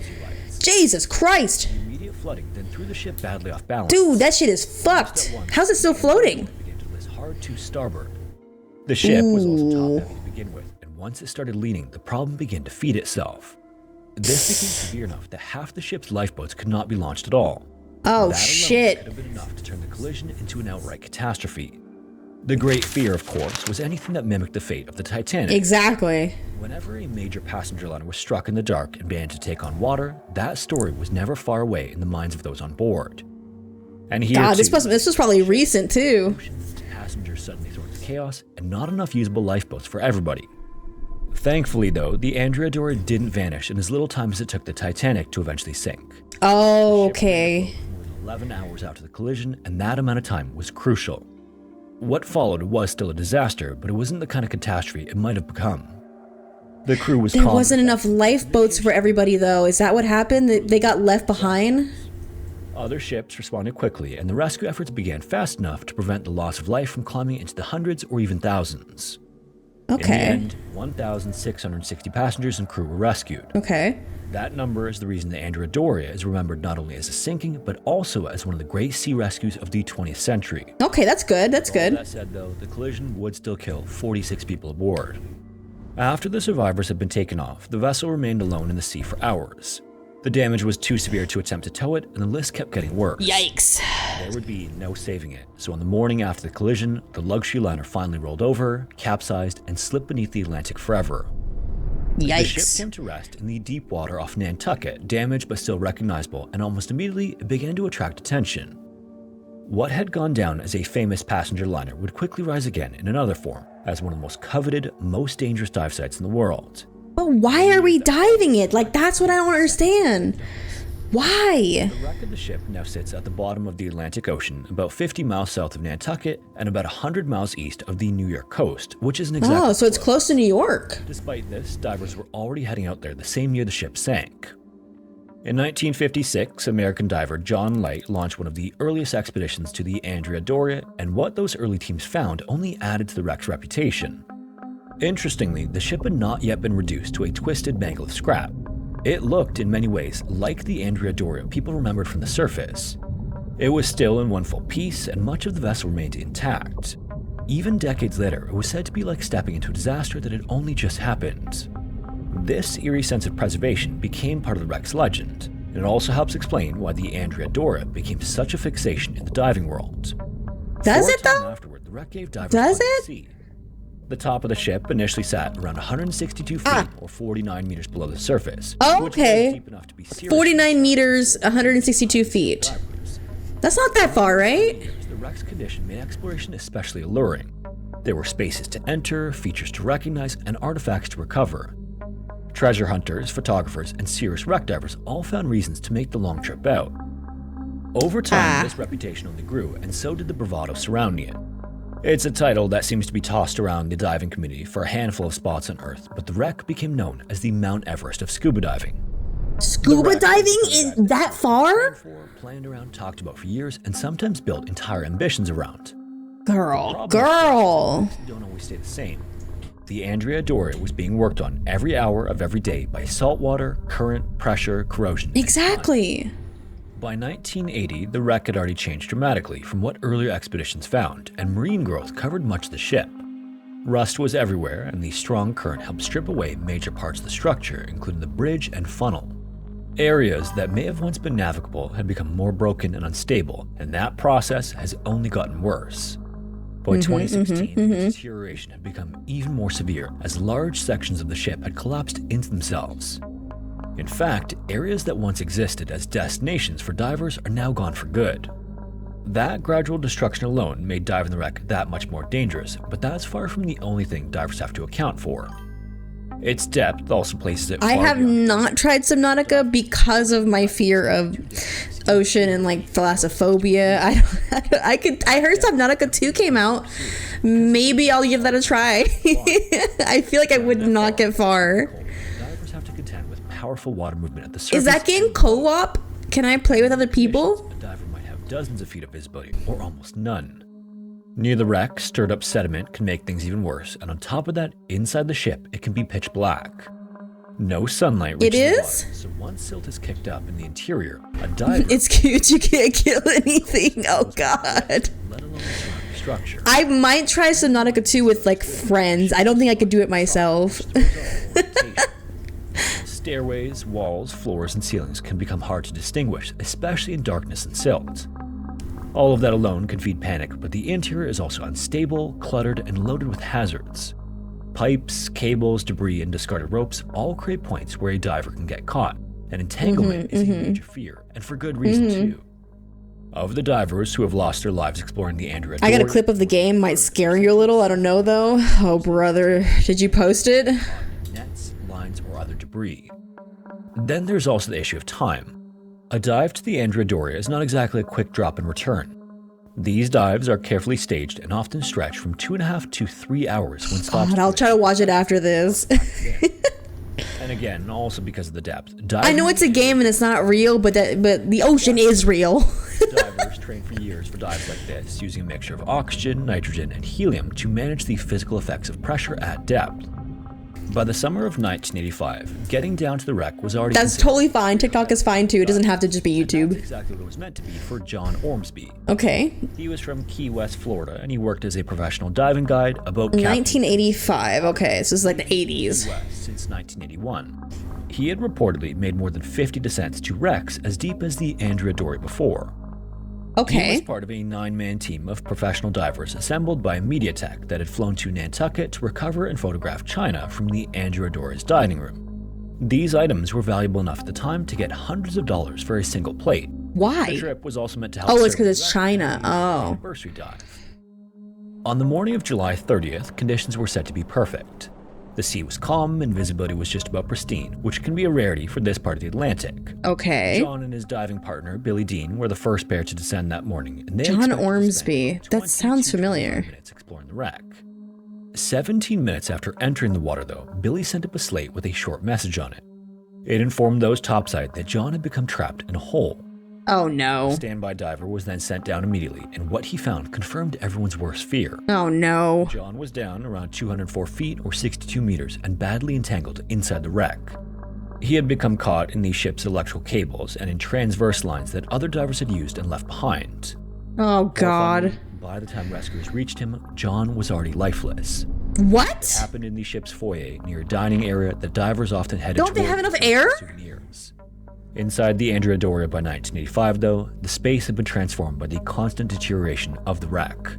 Jesus Christ. Immediate flooding then threw the ship badly off balance. Dude, that shit is fucked. How's it still floating? Began to list hard to starboard. The ship was also top-heavy to begin with, and once it started leaning, the problem began to feed itself. This became severe enough that half the ship's lifeboats could not be launched at all. Oh, that shit. Could have been enough to turn the collision into an outright catastrophe. The great fear, of course, was anything that mimicked the fate of the Titanic. Exactly. Whenever a major passenger liner was struck in the dark and began to take on water, that story was never far away in the minds of those on board. And here, God, this was probably recent, too. Passengers suddenly thrown into chaos, and not enough usable lifeboats for everybody. Thankfully, though, the Andrea Doria didn't vanish in as little time as it took the Titanic to eventually sink. Oh, okay. More than 11 hours after the collision, and that amount of time was crucial. What followed was still a disaster, but it wasn't the kind of catastrophe it might have become. The crew was There wasn't enough lifeboats for everybody, though. Is that what happened? They got left behind? Other ships responded quickly, and the rescue efforts began fast enough to prevent the loss of life from climbing into the hundreds or even thousands. Okay. In the end, 1,660 passengers and crew were rescued. Okay. That number is the reason the Andrea Doria is remembered not only as a sinking, but also as one of the great sea rescues of the 20th century. Okay, that's good. That's good. That said, though, the collision would still kill 46 people aboard. After the survivors had been taken off, the vessel remained alone in the sea for hours. The damage was too severe to attempt to tow it, and the list kept getting worse. Yikes. There would be no saving it, so on the morning after the collision, the luxury liner finally rolled over, capsized, and slipped beneath the Atlantic forever. Yikes. The ship came to rest in the deep water off Nantucket, damaged but still recognizable, and almost immediately it began to attract attention. What had gone down as a famous passenger liner would quickly rise again in another form, as one of the most coveted, most dangerous dive sites in the world. But why are we diving it? Like, that's what I don't understand. Why? The wreck of the ship now sits at the bottom of the Atlantic Ocean, about 50 miles south of Nantucket and about 100 miles east of the New York coast, which isn't exactly Oh, so it's close to New York. Despite this, divers were already heading out there the same year the ship sank. In 1956, American diver John Light launched one of the earliest expeditions to the Andrea Doria, and what those early teams found only added to the wreck's reputation. Interestingly, the ship had not yet been reduced to a twisted bangle of scrap. It looked, in many ways, like the Andrea Doria people remembered from the surface. It was still in one full piece, and much of the vessel remained intact. Even decades later, it was said to be like stepping into a disaster that had only just happened. This eerie sense of preservation became part of the wreck's legend, and it also helps explain why the Andrea Doria became such a fixation in the diving world. Does it though? Afterward, the wreck gave divers Does plenty to it? see. The top of the ship initially sat around 162 feet or 49 meters below the surface. Oh, which was okay. deep enough to be serious 49 meters, 162 feet. That's not that far, right? The wreck's condition made exploration especially alluring. There were spaces to enter, features to recognize, and artifacts to recover. Treasure hunters, photographers, and serious wreck divers all found reasons to make the long trip out. Over time, this reputation only grew, and so did the bravado surrounding it. It's a title that seems to be tossed around the diving community for a handful of spots on Earth, but the wreck became known as the Mount Everest of scuba diving. Scuba diving is that far? Planned around, talked about for years, and sometimes built entire ambitions around. Girl. Don't always stay the same. The Andrea Doria was being worked on every hour of every day by salt water, current, pressure, corrosion. Exactly. By 1980, the wreck had already changed dramatically from what earlier expeditions found, and marine growth covered much of the ship. Rust was everywhere, and the strong current helped strip away major parts of the structure, including the bridge and funnel. Areas that may have once been navigable had become more broken and unstable, and that process has only gotten worse. By 2016, the deterioration had become even more severe as large sections of the ship had collapsed into themselves. In fact, areas that once existed as destinations for divers are now gone for good. That gradual destruction alone made diving the wreck that much more dangerous, but that's far from the only thing divers have to account for. Its depth also places it far I have beyond not tried Subnautica because of my fear of ocean and like thalassophobia. I heard Subnautica 2 came out. Maybe I'll give that a try. I feel like I would not get far. divers have to contend with powerful water movement at the surface. Is that game co-op? Can I play with other people? A diver might have dozens of feet of visibility, or almost none. Near the wreck, stirred up sediment can make things even worse, and on top of that, inside the ship, it can be pitch black. No sunlight reaches the bottom, so once silt is kicked up in the interior, a diver... It's cute, you can't kill anything. Oh god. Let alone the structure. I might try Subnautica 2 with like friends. I don't think I could do it myself. Stairways, walls, floors, and ceilings can become hard to distinguish, especially in darkness and silt. All of that alone can feed panic, but the interior is also unstable, cluttered, and loaded with hazards. Pipes, cables, debris, and discarded ropes all create points where a diver can get caught, and entanglement is a major fear, and for good reason too. Of the divers who have lost their lives exploring the Andrea I got a Doria, clip of the game, might scare you a little, I don't know though. Oh brother, did you post it? nets, lines, or other debris. Then there's also the issue of time. A dive to the Andrea Doria is not exactly a quick drop and return. These dives are carefully staged and often stretch from 2.5 to 3 hours when stopped. God, I'll try to watch it after this. And again, also because of the depth. I know it's a game and it's not real, but the ocean is real. Divers train for years for dives like this, using a mixture of oxygen, nitrogen, and helium to manage the physical effects of pressure at depth. By the summer of 1985, getting down to the wreck was already... That's totally fine. TikTok is fine too. It doesn't have to just be YouTube. That's exactly what it was meant to be for John Ormsby. Okay. He was from Key West, Florida, and he worked as a professional diving guide, a boat captain... 1985. Okay, so it's like the 80s. Key West since 1981. He had reportedly made more than 50 descents to wrecks as deep as the Andrea Doria before. Okay. He was part of a 9-man team of professional divers assembled by Mediatek that had flown to Nantucket to recover and photograph China from the Andrea Doria's dining room. These items were valuable enough at the time to get hundreds of dollars for a single plate. Why? The trip was also meant to help... Oh, it's because it's China. Oh. Anniversary dive. On the morning of July 30th, conditions were said to be perfect. The sea was calm and visibility was just about pristine, which can be a rarity for this part of the Atlantic. Okay. John and his diving partner, Billy Dean, were the first pair to descend that morning. And they John Ormsby. That sounds familiar. Minutes exploring the wreck. 17 minutes after entering the water, though, Billy sent up a slate with a short message on it. It informed those topside that John had become trapped in a hole. Oh no. A standby diver was then sent down immediately, and what he found confirmed everyone's worst fear. Oh no. John was down around 204 feet or 62 meters and badly entangled inside the wreck. He had become caught in the ship's electrical cables and in transverse lines that other divers had used and left behind. Oh god. By the time rescuers reached him, John was already lifeless. What? It happened in the ship's foyer near a dining area that divers often headed Don't they have enough air? Souvenirs. Inside the Andrea Doria by 1985, though, the space had been transformed by the constant deterioration of the wreck.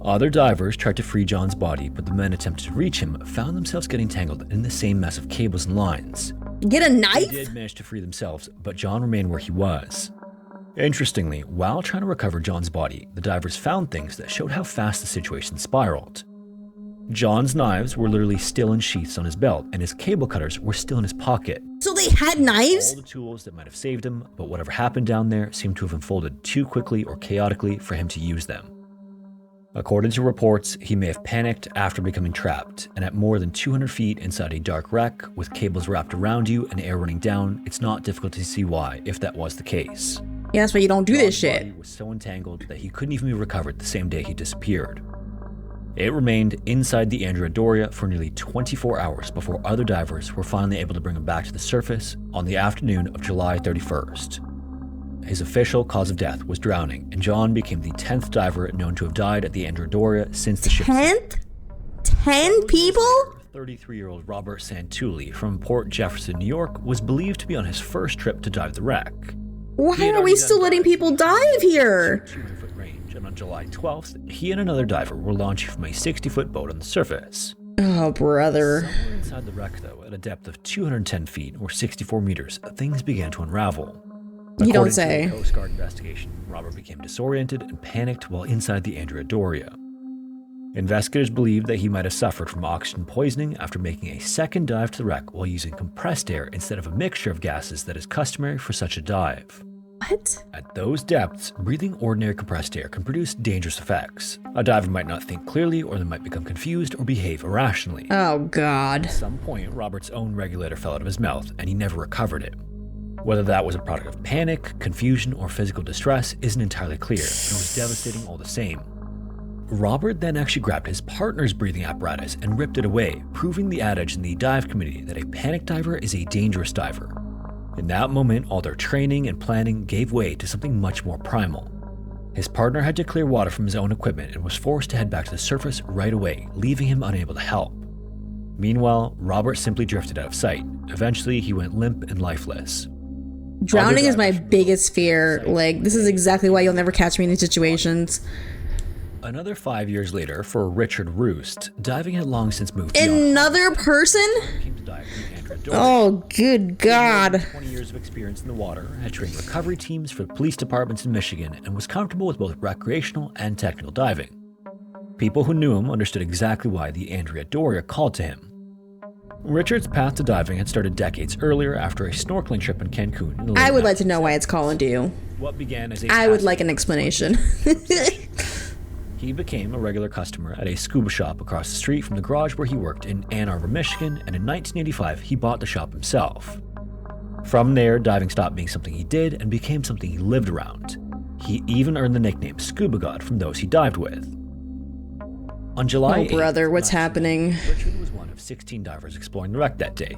Other divers tried to free John's body, but the men attempted to reach him found themselves getting tangled in the same mess of cables and lines. Get a knife? They did manage to free themselves, but John remained where he was. Interestingly, while trying to recover John's body, the divers found things that showed how fast the situation spiraled. John's knives were literally still in sheaths on his belt, and his cable cutters were still in his pocket. So they had knives? All the tools that might have saved him, but whatever happened down there seemed to have unfolded too quickly or chaotically for him to use them. According to reports, he may have panicked after becoming trapped, and at more than 200 feet inside a dark wreck, with cables wrapped around you and air running down, it's not difficult to see why, if that was the case. Yeah, that's why you don't do this shit. John's body was so entangled that he couldn't even be recovered the same day he disappeared. It remained inside the Andrea Doria for nearly 24 hours before other divers were finally able to bring him back to the surface on the afternoon of July 31st. His official cause of death was drowning, and John became the 10th diver known to have died at the Andrea Doria since the ship. 10th? 10 people? 33-year-old Robert Santulli from Port Jefferson, New York, was believed to be on his first trip to dive the wreck. Why are we still letting people dive here? 200-foot range, and on July 12th, he and another diver were launching from a 60-foot boat on the surface. Oh, brother. Somewhere inside the wreck, though, at a depth of 210 feet or 64 meters, things began to unravel. You don't say. According to a Coast Guard investigation, Robert became disoriented and panicked while inside the Andrea Doria. Investigators believed that he might have suffered from oxygen poisoning after making a second dive to the wreck while using compressed air instead of a mixture of gases that is customary for such a dive. What? At those depths, breathing ordinary compressed air can produce dangerous effects. A diver might not think clearly, or they might become confused or behave irrationally. Oh, God. At some point, Robert's own regulator fell out of his mouth, and he never recovered it. Whether that was a product of panic, confusion, or physical distress isn't entirely clear, but it was devastating all the same. Robert then actually grabbed his partner's breathing apparatus and ripped it away, proving the adage in the dive community that a panic diver is a dangerous diver. In that moment, all their training and planning gave way to something much more primal. His partner had to clear water from his own equipment and was forced to head back to the surface right away, leaving him unable to help. Meanwhile, Robert simply drifted out of sight. Eventually, he went limp and lifeless. Drowning is my biggest fear. Like, this is exactly why you'll never catch me in these situations. Another 5 years later, for Richard Roost, diving had long since moved beyond. Another person? Oh, good God. 20 years of experience in the water, had trained recovery teams for the police departments in Michigan, and was comfortable with both recreational and technical diving. People who knew him understood exactly why the Andrea Doria called to him. Richard's path to diving had started decades earlier after a snorkeling trip in Cancun. In the I would like to know why it's calling to you. What began as a I would like an explanation. He became a regular customer at a scuba shop across the street from the garage where he worked in Ann Arbor, Michigan, and in 1985 he bought the shop himself. From there, diving stopped being something he did and became something he lived around. He even earned the nickname Scuba God from those he dived with. On July 8th, brother, what's happening? Richard was one of 16 divers exploring the wreck that day,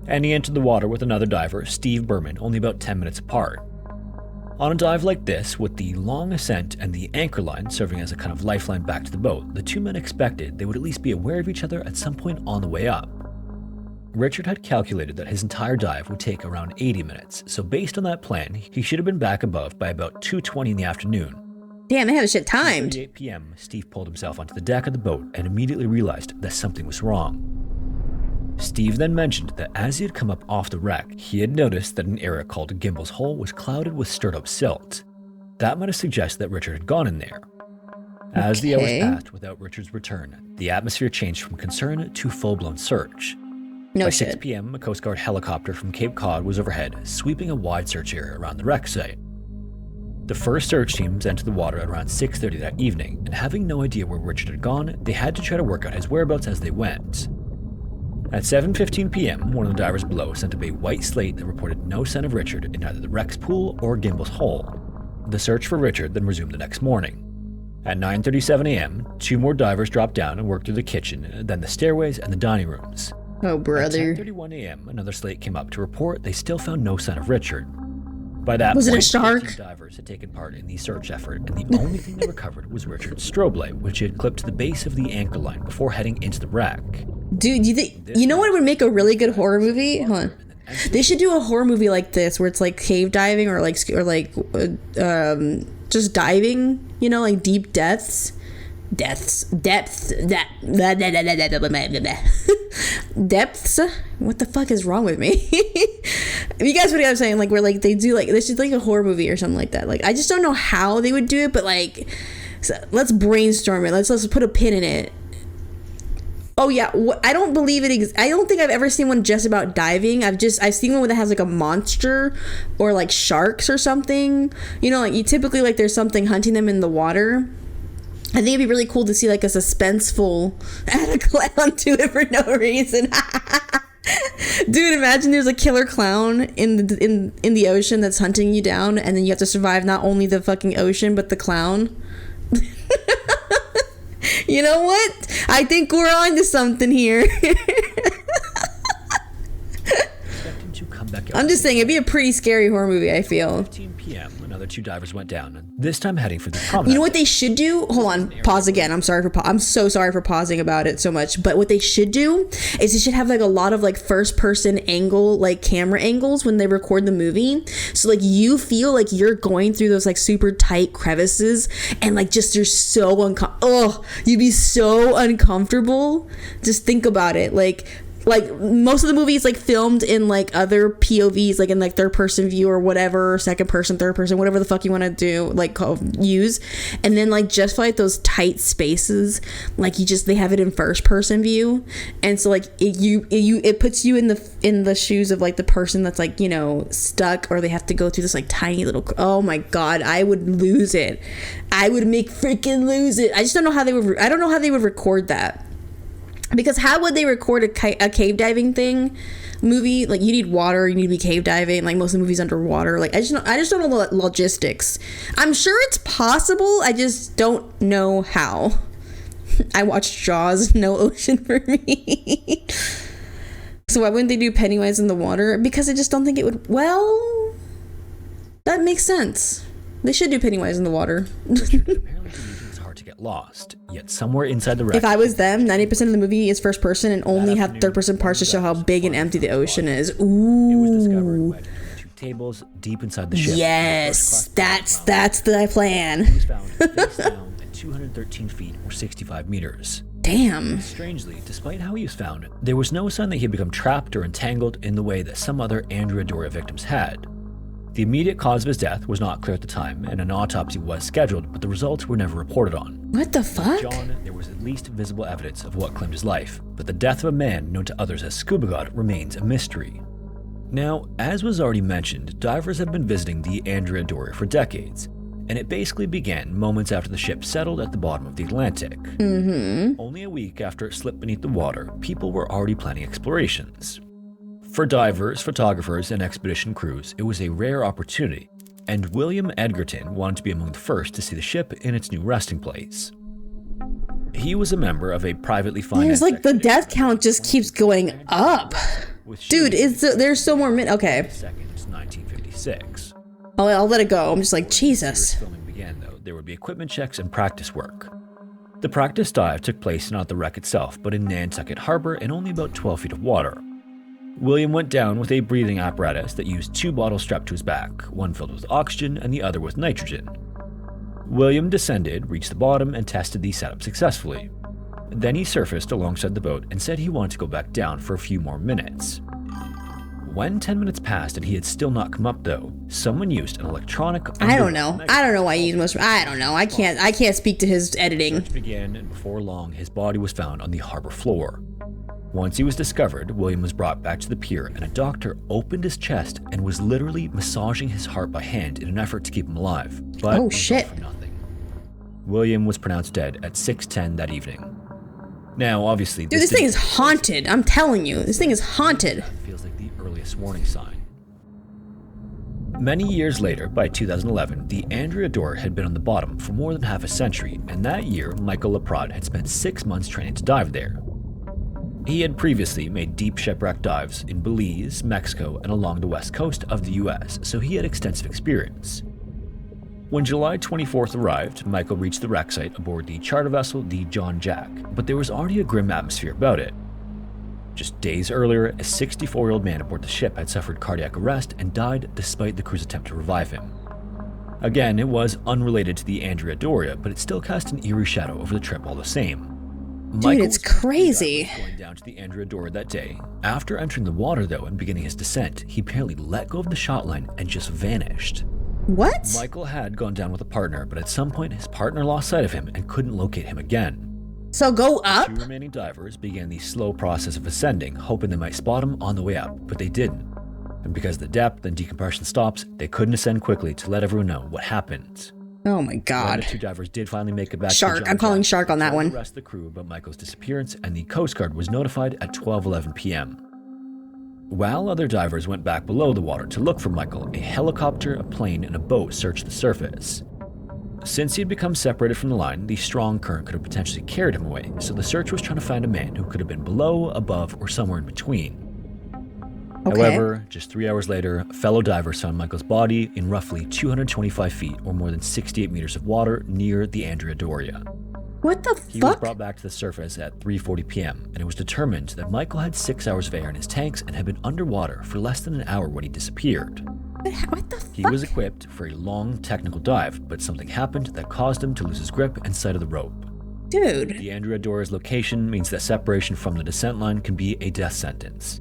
and he entered the water with another diver, Steve Berman, only about 10 minutes apart. On a dive like this, with the long ascent and the anchor line serving as a kind of lifeline back to the boat, the two men expected they would at least be aware of each other at some point on the way up. Richard had calculated that his entire dive would take around 80 minutes, so based on that plan, he should have been back above by about 2:20 in the afternoon. Damn, they have shit timed. At 8 p.m., Steve pulled himself onto the deck of the boat and immediately realized that something was wrong. Steve then mentioned that as he had come up off the wreck, he had noticed that an area called Gimbel's Hole was clouded with stirred-up silt. That might have suggested that Richard had gone in there. As the hours passed without Richard's return, the atmosphere changed from concern to full-blown search. No By shit. 6 p.m., a Coast Guard helicopter from Cape Cod was overhead, sweeping a wide search area around the wreck site. The first search teams entered the water at around 6:30 that evening, and having no idea where Richard had gone, they had to try to work out his whereabouts as they went. At 7:15 p.m., one of the divers below sent up a white slate that reported no sign of Richard in either the wreck's pool or Gimbel's hole. The search for Richard then resumed the next morning. At 9:37 a.m., 2 more divers dropped down and worked through the kitchen, then the stairways and the dining rooms. Oh, brother. At 10:31 a.m., another slate came up to report they still found no sign of Richard. By that Was point, it a shark? 15 divers had taken part in the search effort, and the only thing they recovered was Richard's strobe light, which he had clipped to the base of the anchor line before heading into the wreck. Dude, you know what would make a really good horror movie? Hold on. They should do a horror movie like this, where it's like cave diving or just diving, you know, like deep depths. Depths. What the fuck is wrong with me? You guys, what I'm saying? Like, where like they do like this is like a horror movie or something like that. Like, I just don't know how they would do it, but like, so let's brainstorm it. Let's put a pin in it. Oh yeah, I don't believe it. I don't think I've ever seen one just about diving. I've seen one that has like a monster or like sharks or something. You know, like you typically like there's something hunting them in the water. I think it'd be really cool to see like a suspenseful add a clown to it for no reason. Dude, imagine there's a killer clown in the ocean that's hunting you down, and then you have to survive not only the fucking ocean but the clown. You know what? I think we're on to something here. I'm just saying, it'd be a pretty scary horror movie, I feel. 15 p.m., another 2 divers went down, this time heading for the promenade. You know what they should do? Hold on, pause again. I'm so sorry for pausing about it so much. But what they should do is they should have like a lot of like first person angle, like camera angles when they record the movie. So like you feel like you're going through those like super tight crevices and like just you're so you'd be so uncomfortable. Just think about it. Like most of the movies like filmed in like other POVs, like in like third person view or whatever, second person, third person, whatever the fuck you want to do, like use. And then like just for like those tight spaces, like they have it in first person view. And so like it puts you in the shoes of like the person that's like, you know, stuck, or they have to go through this like tiny little, oh my God, I would lose it. I would freaking lose it. I just don't know how they would record that. Because how would they record a cave diving movie? Like, you need water, you need to be cave diving. Like, most of the movies underwater. Like, I just don't know the logistics. I'm sure it's possible. I just don't know how. I watched Jaws. No ocean for me. So why wouldn't they do Pennywise in the water? Because I just don't think it would. Well, that makes sense. They should do Pennywise in the water. To get lost, yet somewhere inside the wreck. If I was them, 90% of the movie is first person and only have third person parts to show how big and empty the ocean is. Ooh. It was discovered wedged between 2 tables deep inside the ship. Yes, that's the plan. He was found face down at 213 feet or 65 meters. Damn. Strangely, despite how he was found, there was no sign that he had become trapped or entangled in the way that some other Andrea Doria victims had. The immediate cause of his death was not clear at the time, and an autopsy was scheduled, but the results were never reported on. What the fuck? John, there was at least visible evidence of what claimed his life, but the death of a man known to others as Scuba God remains a mystery. Now, as was already mentioned, divers have been visiting the Andrea Doria for decades, and it basically began moments after the ship settled at the bottom of the Atlantic. Mm-hmm. Only a week after it slipped beneath the water, people were already planning explorations. For divers, photographers, and expedition crews, it was a rare opportunity, and William Edgerton wanted to be among the first to see the ship in its new resting place. He was a member of a privately financed... There's like the death count just keeps going up. Dude, there's still more okay. 2nd, 1956. I'll let it go. I'm just like, Jesus. Filming began, though, there would be equipment checks and practice work. The practice dive took place not at the wreck itself, but in Nantucket Harbor in only about 12 feet of water. William went down with a breathing apparatus that used 2 bottles strapped to his back, one filled with oxygen and the other with nitrogen. William descended, reached the bottom, and tested the setup successfully. Then he surfaced alongside the boat and said he wanted to go back down for a few more minutes. When 10 minutes passed and he had still not come up, though, someone used an electronic... I don't know why he used I don't know. I can't speak to his editing. Search began, and before long, his body was found on the harbor floor. Once he was discovered, William was brought back to the pier, and a doctor opened his chest and was literally massaging his heart by hand in an effort to keep him alive. But oh shit! Nothing. William was pronounced dead at 6:10 that evening. Now, obviously, Dude, this thing is haunted. I'm telling you, this thing is haunted. Feels like the earliest warning sign. Many years later, by 2011, the Andrea door had been on the bottom for more than half a century, and that year, Michael Laprade had spent 6 months training to dive there. He had previously made deep shipwreck dives in Belize, Mexico, and along the west coast of the US, so he had extensive experience. When July 24th arrived, Michael reached the wreck site aboard the charter vessel the John Jack, but there was already a grim atmosphere about it. Just days earlier, a 64-year-old man aboard the ship had suffered cardiac arrest and died despite the crew's attempt to revive him. Again, it was unrelated to the Andrea Doria, but it still cast an eerie shadow over the trip all the same. Dude, Michael it's crazy. Going down to the Andrea Doria that day. After entering the water, though, and beginning his descent, he apparently let go of the shot line and just vanished. What? Michael had gone down with a partner, but at some point his partner lost sight of him and couldn't locate him again. So go up? The 2 remaining divers began the slow process of ascending, hoping they might spot him on the way up, but they didn't. And because of the depth and decompression stops, they couldn't ascend quickly to let everyone know what happened. Oh my god. When the 2 divers did finally make it back Shark. to the I'm calling Jack, Shark on that one. The rest of the crew about Michael's disappearance, and the Coast Guard was notified at 12:11 p.m. While other divers went back below the water to look for Michael, a helicopter, a plane, and a boat searched the surface. Since he had become separated from the line, the strong current could have potentially carried him away, so the search was trying to find a man who could have been below, above, or somewhere in between. Okay. However, just 3 hours later, fellow divers found Michael's body in roughly 225 feet or more than 68 meters of water near the Andrea Doria. What the He was fuck? brought back to the surface at 3:40 p.m., and it was determined that Michael had 6 hours of air in his tanks and had been underwater for less than an hour when he disappeared. What the fuck? He was equipped for a long technical dive, but something happened that caused him to lose his grip and sight of the rope. Dude. The Andrea Doria's location means that separation from the descent line can be a death sentence.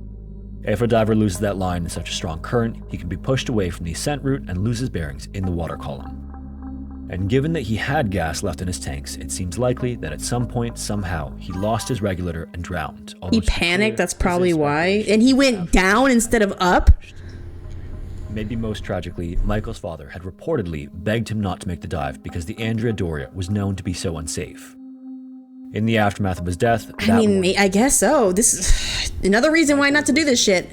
If a diver loses that line in such a strong current, he can be pushed away from the ascent route and lose his bearings in the water column. And given that he had gas left in his tanks, it seems likely that at some point, somehow, he lost his regulator and drowned. He panicked, that's probably why. And he went down instead of up? Maybe most tragically, Michael's father had reportedly begged him not to make the dive because the Andrea Doria was known to be so unsafe. In the aftermath of his death, I guess so. This is another reason why not to do this shit.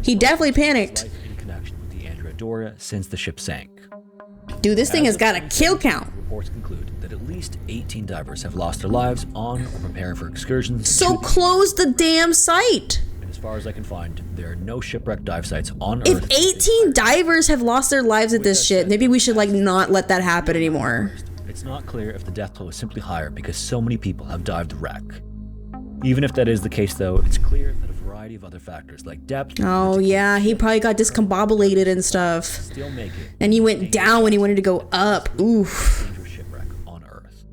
He definitely panicked. in connection with the Andrea Doria since the ship sank. Dude, this thing has got a kill count. Reports conclude that at least 18 divers have lost their lives on or preparing for excursions. So close the damn site. And as far as I can find, there are no shipwreck dive sites on If Earth. 18 divers have lost their lives at this shit, maybe we should like not let that happen anymore. It's not clear if the death toll is simply higher because so many people have dived the wreck. Even if that is the case, though, it's clear that a variety of other factors like depth. Oh yeah, he probably got discombobulated and stuff. Still make it. And he went down when he wanted to go up. Oof. Dangerous shipwreck on Earth.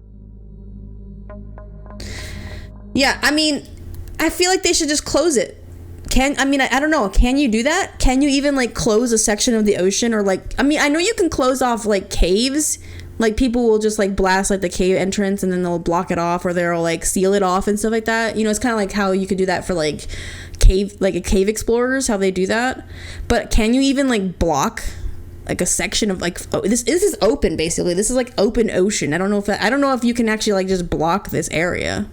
Yeah, I mean, I feel like they should just close it. I don't know. Can you do that? Can you even like close a section of the ocean or like? I mean, I know you can close off like caves. Like people will just like blast like the cave entrance and then they'll block it off or they'll like seal it off and stuff like that. You know, it's kind of like how you could do that for like cave explorers, how they do that. But can you even like block like a section of like this is open basically. This is like open ocean. I don't know if you can actually like just block this area.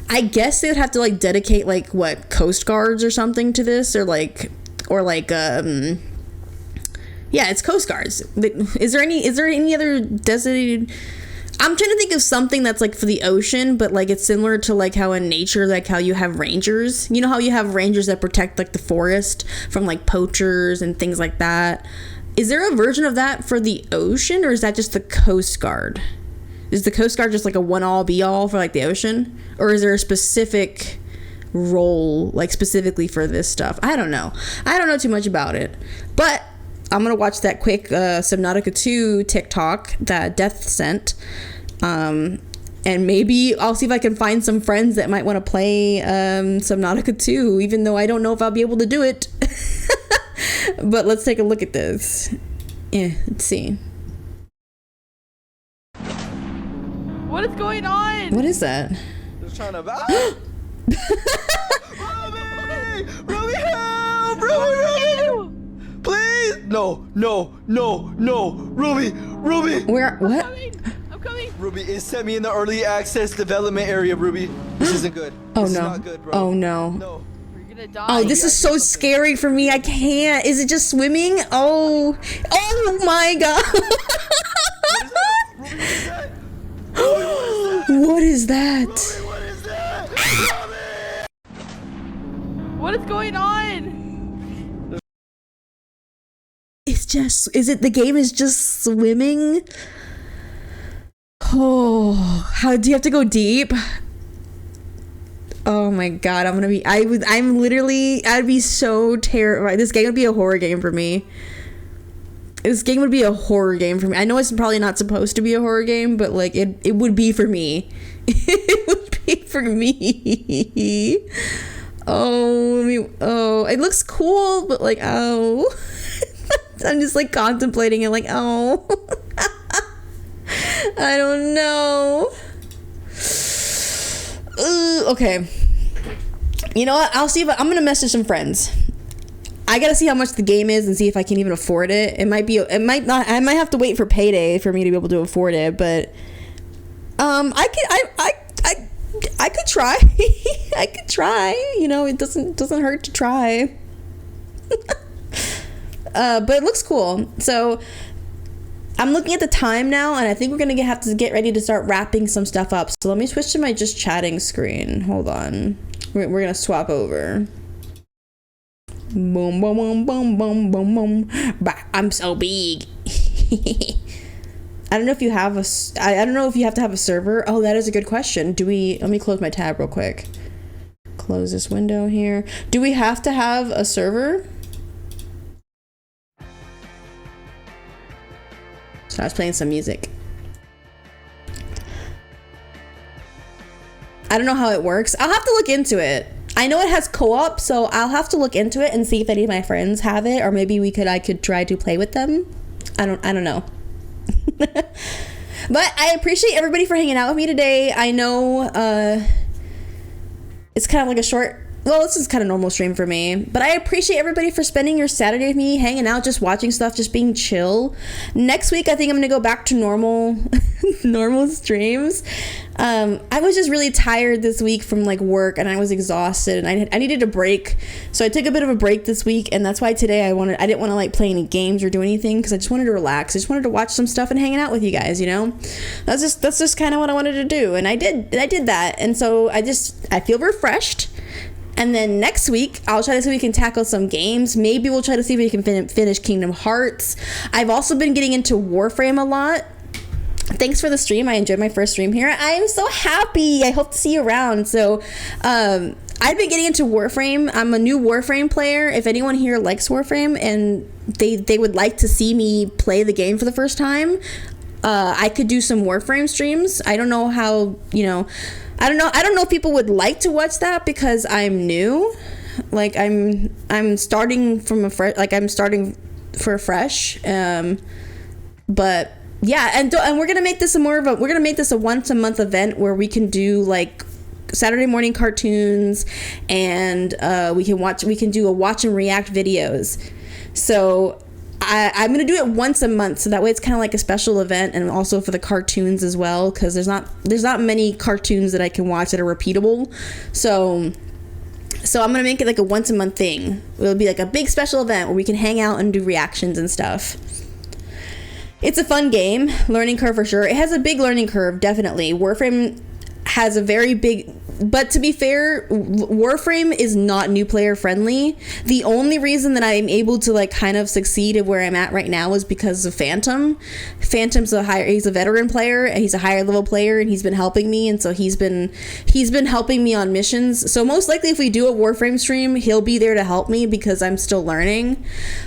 I guess they would have to like dedicate like what coast guards or something to this yeah, it's Coast Guards. Is there any other designated? I'm trying to think of something that's like for the ocean, but like it's similar to like how in nature, like how you have rangers. You know how you have rangers that protect like the forest from like poachers and things like that. Is there a version of that for the ocean, or is that just the Coast Guard? Is the Coast Guard just like a one-all be-all for like the ocean, or is there a specific role like specifically for this stuff? I don't know. I don't know too much about it, but I'm gonna watch that quick Subnautica 2 TikTok that Death sent, and maybe I'll see if I can find some friends that might want to play Subnautica 2, even though I don't know if I'll be able to do it. But let's take a look at this. Yeah, let's see. What is going on? What is that? Just trying to. Ruby, help! Ruby! Please! No! Ruby! Where? What? I'm coming! Ruby, it sent me in the early access development area, Ruby. This isn't good. Oh This no. is not good, bro. Oh no. No. You're gonna die. Oh, this is so scary for me. I can't. Is it just swimming? Oh. Oh my god. What is that? What is going on? It's just, is it the game is just swimming? Oh, how do you have to go deep? Oh my god, I'm literally, I'd be so terrified. This game would be a horror game for me. This game would be a horror game for me. I know it's probably not supposed to be a horror game, but like it would be for me. It would be for me. Oh, it looks cool, but like, oh. I'm just like contemplating it like, oh. I don't know. Okay. You know what? I'll see if I'm gonna message some friends. I gotta see how much the game is and see if I can even afford it. I might have to wait for payday for me to be able to afford it, but I could try. I could try. You know, it doesn't hurt to try. But it looks cool. So I'm looking at the time now, and I think we're gonna have to get ready to start wrapping some stuff up. So let me switch to my just chatting screen. Hold on. We're gonna swap over. Boom, boom, boom, boom, boom, boom, boom. I'm so big. I don't know if you have I don't know if you have to have a server. Oh, that is a good question. Let me close my tab real quick. Close this window here. Do we have to have a server? So I was playing some music. I don't know how it works. I'll have to look into it. I know it has co-op, so I'll have to look into it and see if any of my friends have it, or maybe I could try to play with them. I don't know. But I appreciate everybody for hanging out with me today. I know it's kind of like a short, well, this is kind of normal stream for me, but I appreciate everybody for spending your Saturday with me, hanging out, just watching stuff, just being chill. Next week, I think I'm gonna go back to normal streams. I was just really tired this week from like work, and I was exhausted, and I needed a break, so I took a bit of a break this week, and that's why today I didn't want to like play any games or do anything, because I just wanted to relax. I just wanted to watch some stuff and hanging out with you guys, you know. That's just kind of what I wanted to do, and I did that, and so I feel refreshed. And then next week, I'll try to see if we can tackle some games. Maybe we'll try to see if we can finish Kingdom Hearts. I've also been getting into Warframe a lot. Thanks for the stream. I enjoyed my first stream here. I am so happy. I hope to see you around. So, I've been getting into Warframe. I'm a new Warframe player. If anyone here likes Warframe and they would like to see me play the game for the first time, I could do some Warframe streams. I don't know how, you know... I don't know if people would like to watch that because I'm new. Like I'm starting from I'm starting for fresh. But yeah, and we're gonna make this a once a month event where we can do like Saturday morning cartoons, and we can do a watch and react videos. So I'm gonna do it once a month, so that way it's kind of like a special event, and also for the cartoons as well, because there's not many cartoons that I can watch that are repeatable. So I'm gonna make it like a once a month thing. It'll be like a big special event where we can hang out and do reactions and stuff. It's a fun game, learning curve for sure. It has a big learning curve, definitely. Warframe has a very big, but to be fair, Warframe is not new player friendly. The only reason that I'm able to like kind of succeed at where I'm at right now is because of Phantom. Phantom's he's a veteran player, and he's a higher level player, and he's been helping me, and so he's been helping me on missions. So most likely if we do a Warframe stream, he'll be there to help me because I'm still learning.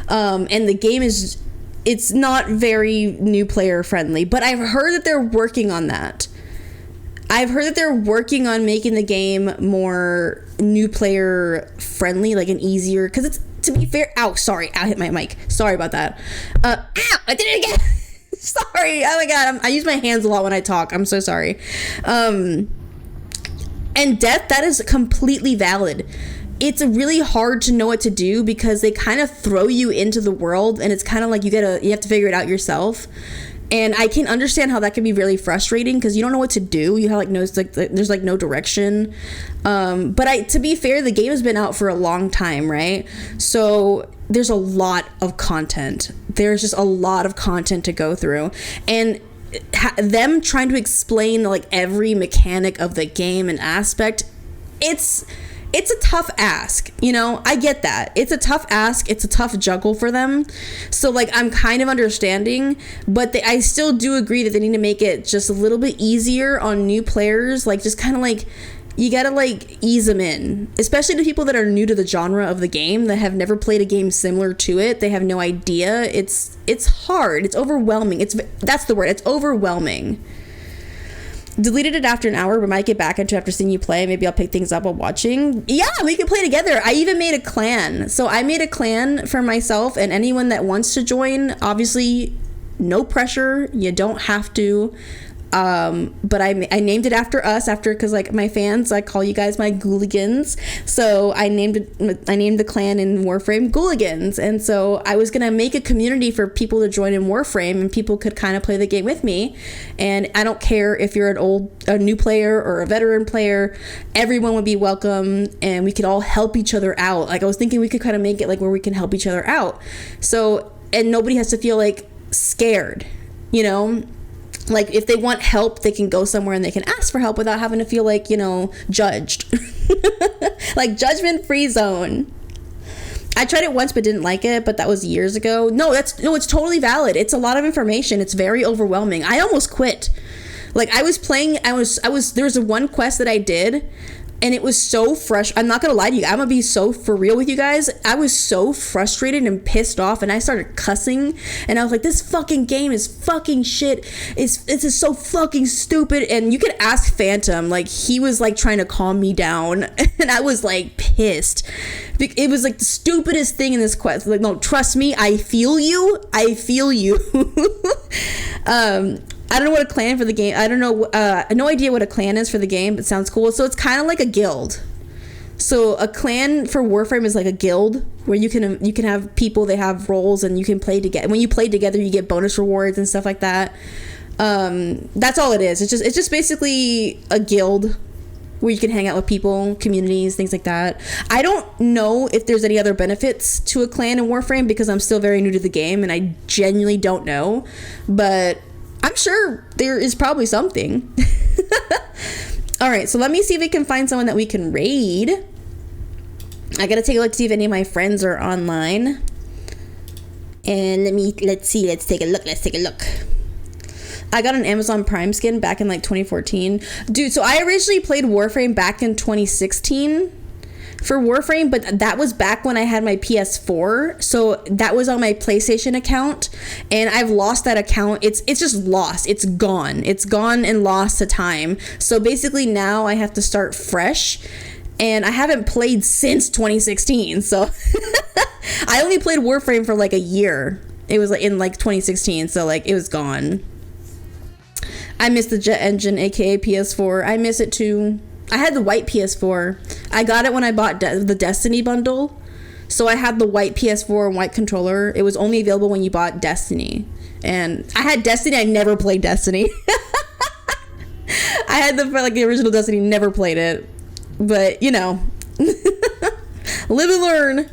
And the game it's not very new player friendly, but I've heard that they're working on that. I've heard that they're working on making the game more new player friendly, like an easier, because it's, to be fair, sorry, I hit my mic. Sorry about that. Ow, I did it again. Sorry. Oh my God. I use my hands a lot when I talk. I'm so sorry. And death, that is completely valid. It's really hard to know what to do because they kind of throw you into the world, and it's kind of like you have to figure it out yourself. And I can understand how that can be really frustrating because you don't know what to do. You have like there's like no direction. But to be fair, the game has been out for a long time, right? So there's a lot of content. There's just a lot of content to go through, and them trying to explain like every mechanic of the game and aspect, it's a tough ask, you know. I get that. It's a tough ask. It's a tough juggle for them. So like I'm kind of understanding, but I still do agree that they need to make it just a little bit easier on new players. Like just kind of like you gotta like ease them in, especially to people that are new to the genre of the game, that have never played a game similar to it. They have no idea. It's hard. It's overwhelming. That's the word. It's overwhelming. Deleted it after an hour, but might get back into after seeing you play. Maybe I'll pick things up while watching. Yeah, we can play together. I even made a clan. So I made a clan for myself, and anyone that wants to join, obviously no pressure. You don't have to. But I named it after us, because like my fans, I call you guys my ghouligans. So I named the clan in Warframe Ghouligans. And so I was gonna make a community for people to join in Warframe, and people could kind of play the game with me. And I don't care if you're a new player or a veteran player, everyone would be welcome, and we could all help each other out. Like I was thinking we could kind of make it like where we can help each other out. So, and nobody has to feel like scared, you know? Like if they want help, they can go somewhere and they can ask for help without having to feel like, you know, judged. Like judgment-free zone. I tried it once but didn't like it, but that was years ago. No, it's totally valid. It's a lot of information. It's very overwhelming. I almost quit. Like I was playing, there was one quest that I did, and it was so fresh. I'm not gonna lie to you. I'm gonna be so for real with you guys. I was so frustrated and pissed off, and I started cussing. And I was like, "This fucking game is fucking shit. It's just so fucking stupid." And you could ask Phantom. Like he was like trying to calm me down, and I was like pissed. It was like the stupidest thing in this quest. Like, no, trust me. I feel you. I feel you. I don't know what a clan for the game. I don't know. No idea what a clan is for the game. It sounds cool. So it's kind of like a guild. So a clan for Warframe is like a guild where you can have people. They have roles and you can play together. When you play together, you get bonus rewards and stuff like that. That's all it is. It's just basically a guild where you can hang out with people, communities, things like that. I don't know if there's any other benefits to a clan in Warframe because I'm still very new to the game and I genuinely don't know. But I'm sure there is probably something. All right, so let me see if we can find someone that we can raid. I gotta take a look to see if any of my friends are online. And let's see, let's take a look. I got an Amazon Prime skin back in like 2014. Dude, so I originally played Warframe back in 2016 for Warframe, but that was back when I had my PS4. So that was on my PlayStation account, and I've lost that account. It's just lost. It's gone. It's gone and lost to time. So basically now I have to start fresh, and I haven't played since 2016. So I only played Warframe for like a year. It was like in like 2016, so like it was gone. I miss the jet engine, aka PS4. I miss it too. I had the white PS4. I got it when I bought the Destiny bundle. So I had the white PS4 and white controller. It was only available when you bought Destiny. And I had Destiny. I never played Destiny. I had the original Destiny, never played it. But, you know. Live and learn.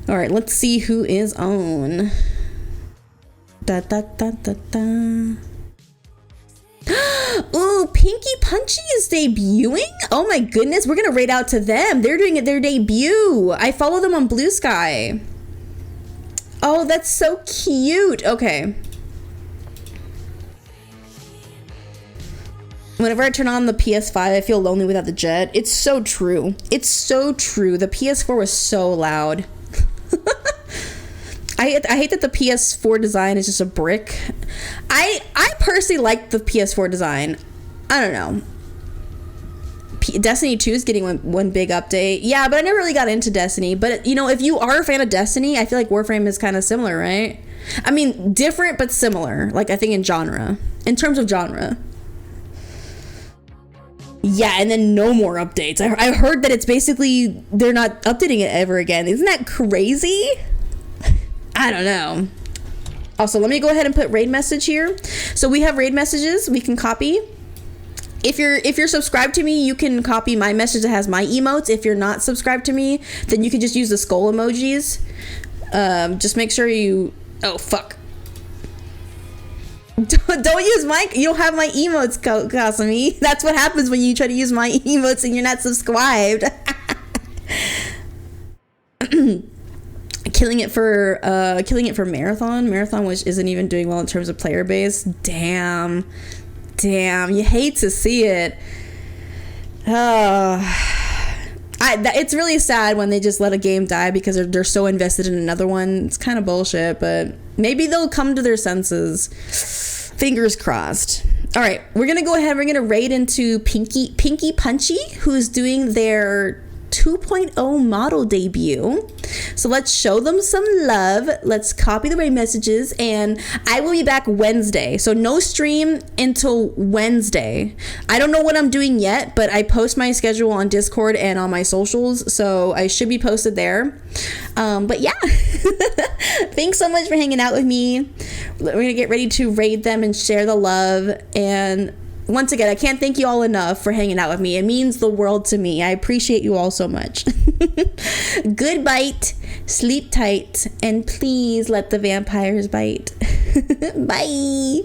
All right, let's see who is on. Da da da da da. Ooh, Pinky Punchy is debuting? Oh my goodness, we're gonna raid out to them. They're doing their debut. I follow them on Blue Sky. Oh, that's so cute. Okay. Whenever I turn on the PS5, I feel lonely without the jet. It's so true. It's so true. The PS4 was so loud. I hate that the PS4 design is just a brick. I personally like the PS4 design. I don't know. Destiny 2 is getting one big update. Yeah, but I never really got into Destiny. But, you know, if you are a fan of Destiny, I feel like Warframe is kind of similar, right? I mean, different but similar. Like, I think in genre. In terms of genre. Yeah, and then no more updates. I heard that it's basically, they're not updating it ever again. Isn't that crazy? I don't know. Also, let me go ahead and put raid message here. So we have raid messages we can copy. If you're subscribed to me, you can copy my message that has my emotes. If you're not subscribed to me, then you can just use the skull emojis. Just make sure you... Oh, fuck. Don't use my... You don't have my emotes, Kasumi. That's what happens when you try to use my emotes and you're not subscribed. Killing it for Marathon. Marathon, which isn't even doing well in terms of player base. Damn, you hate to see it. It's really sad when they just let a game die because they're so invested in another one. It's kind of bullshit, but maybe they'll come to their senses. Fingers crossed. All right, we're gonna go ahead. We're gonna raid into Pinky Punchy, who's doing their 2.0 model debut. So let's show them some love. Let's copy the raid messages, and I will be back Wednesday. So no stream until Wednesday. I don't know what I'm doing yet, but I post my schedule on Discord and on my socials, so I should be posted there. But yeah, thanks so much for hanging out with me. We're gonna get ready to raid them and share the love. And once again, I can't thank you all enough for hanging out with me. It means the world to me. I appreciate you all so much. Good bite, sleep tight, and please let the vampires bite. Bye.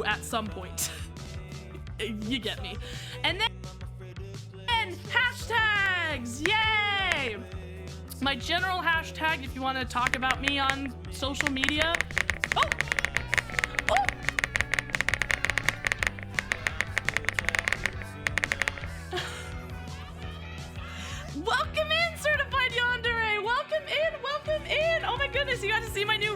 At some point. You get me. And then hashtags! Yay! My general hashtag if you want to talk about me on social media. Oh! Welcome in, Certified Yandere! Welcome in! Oh my goodness, you got to see my new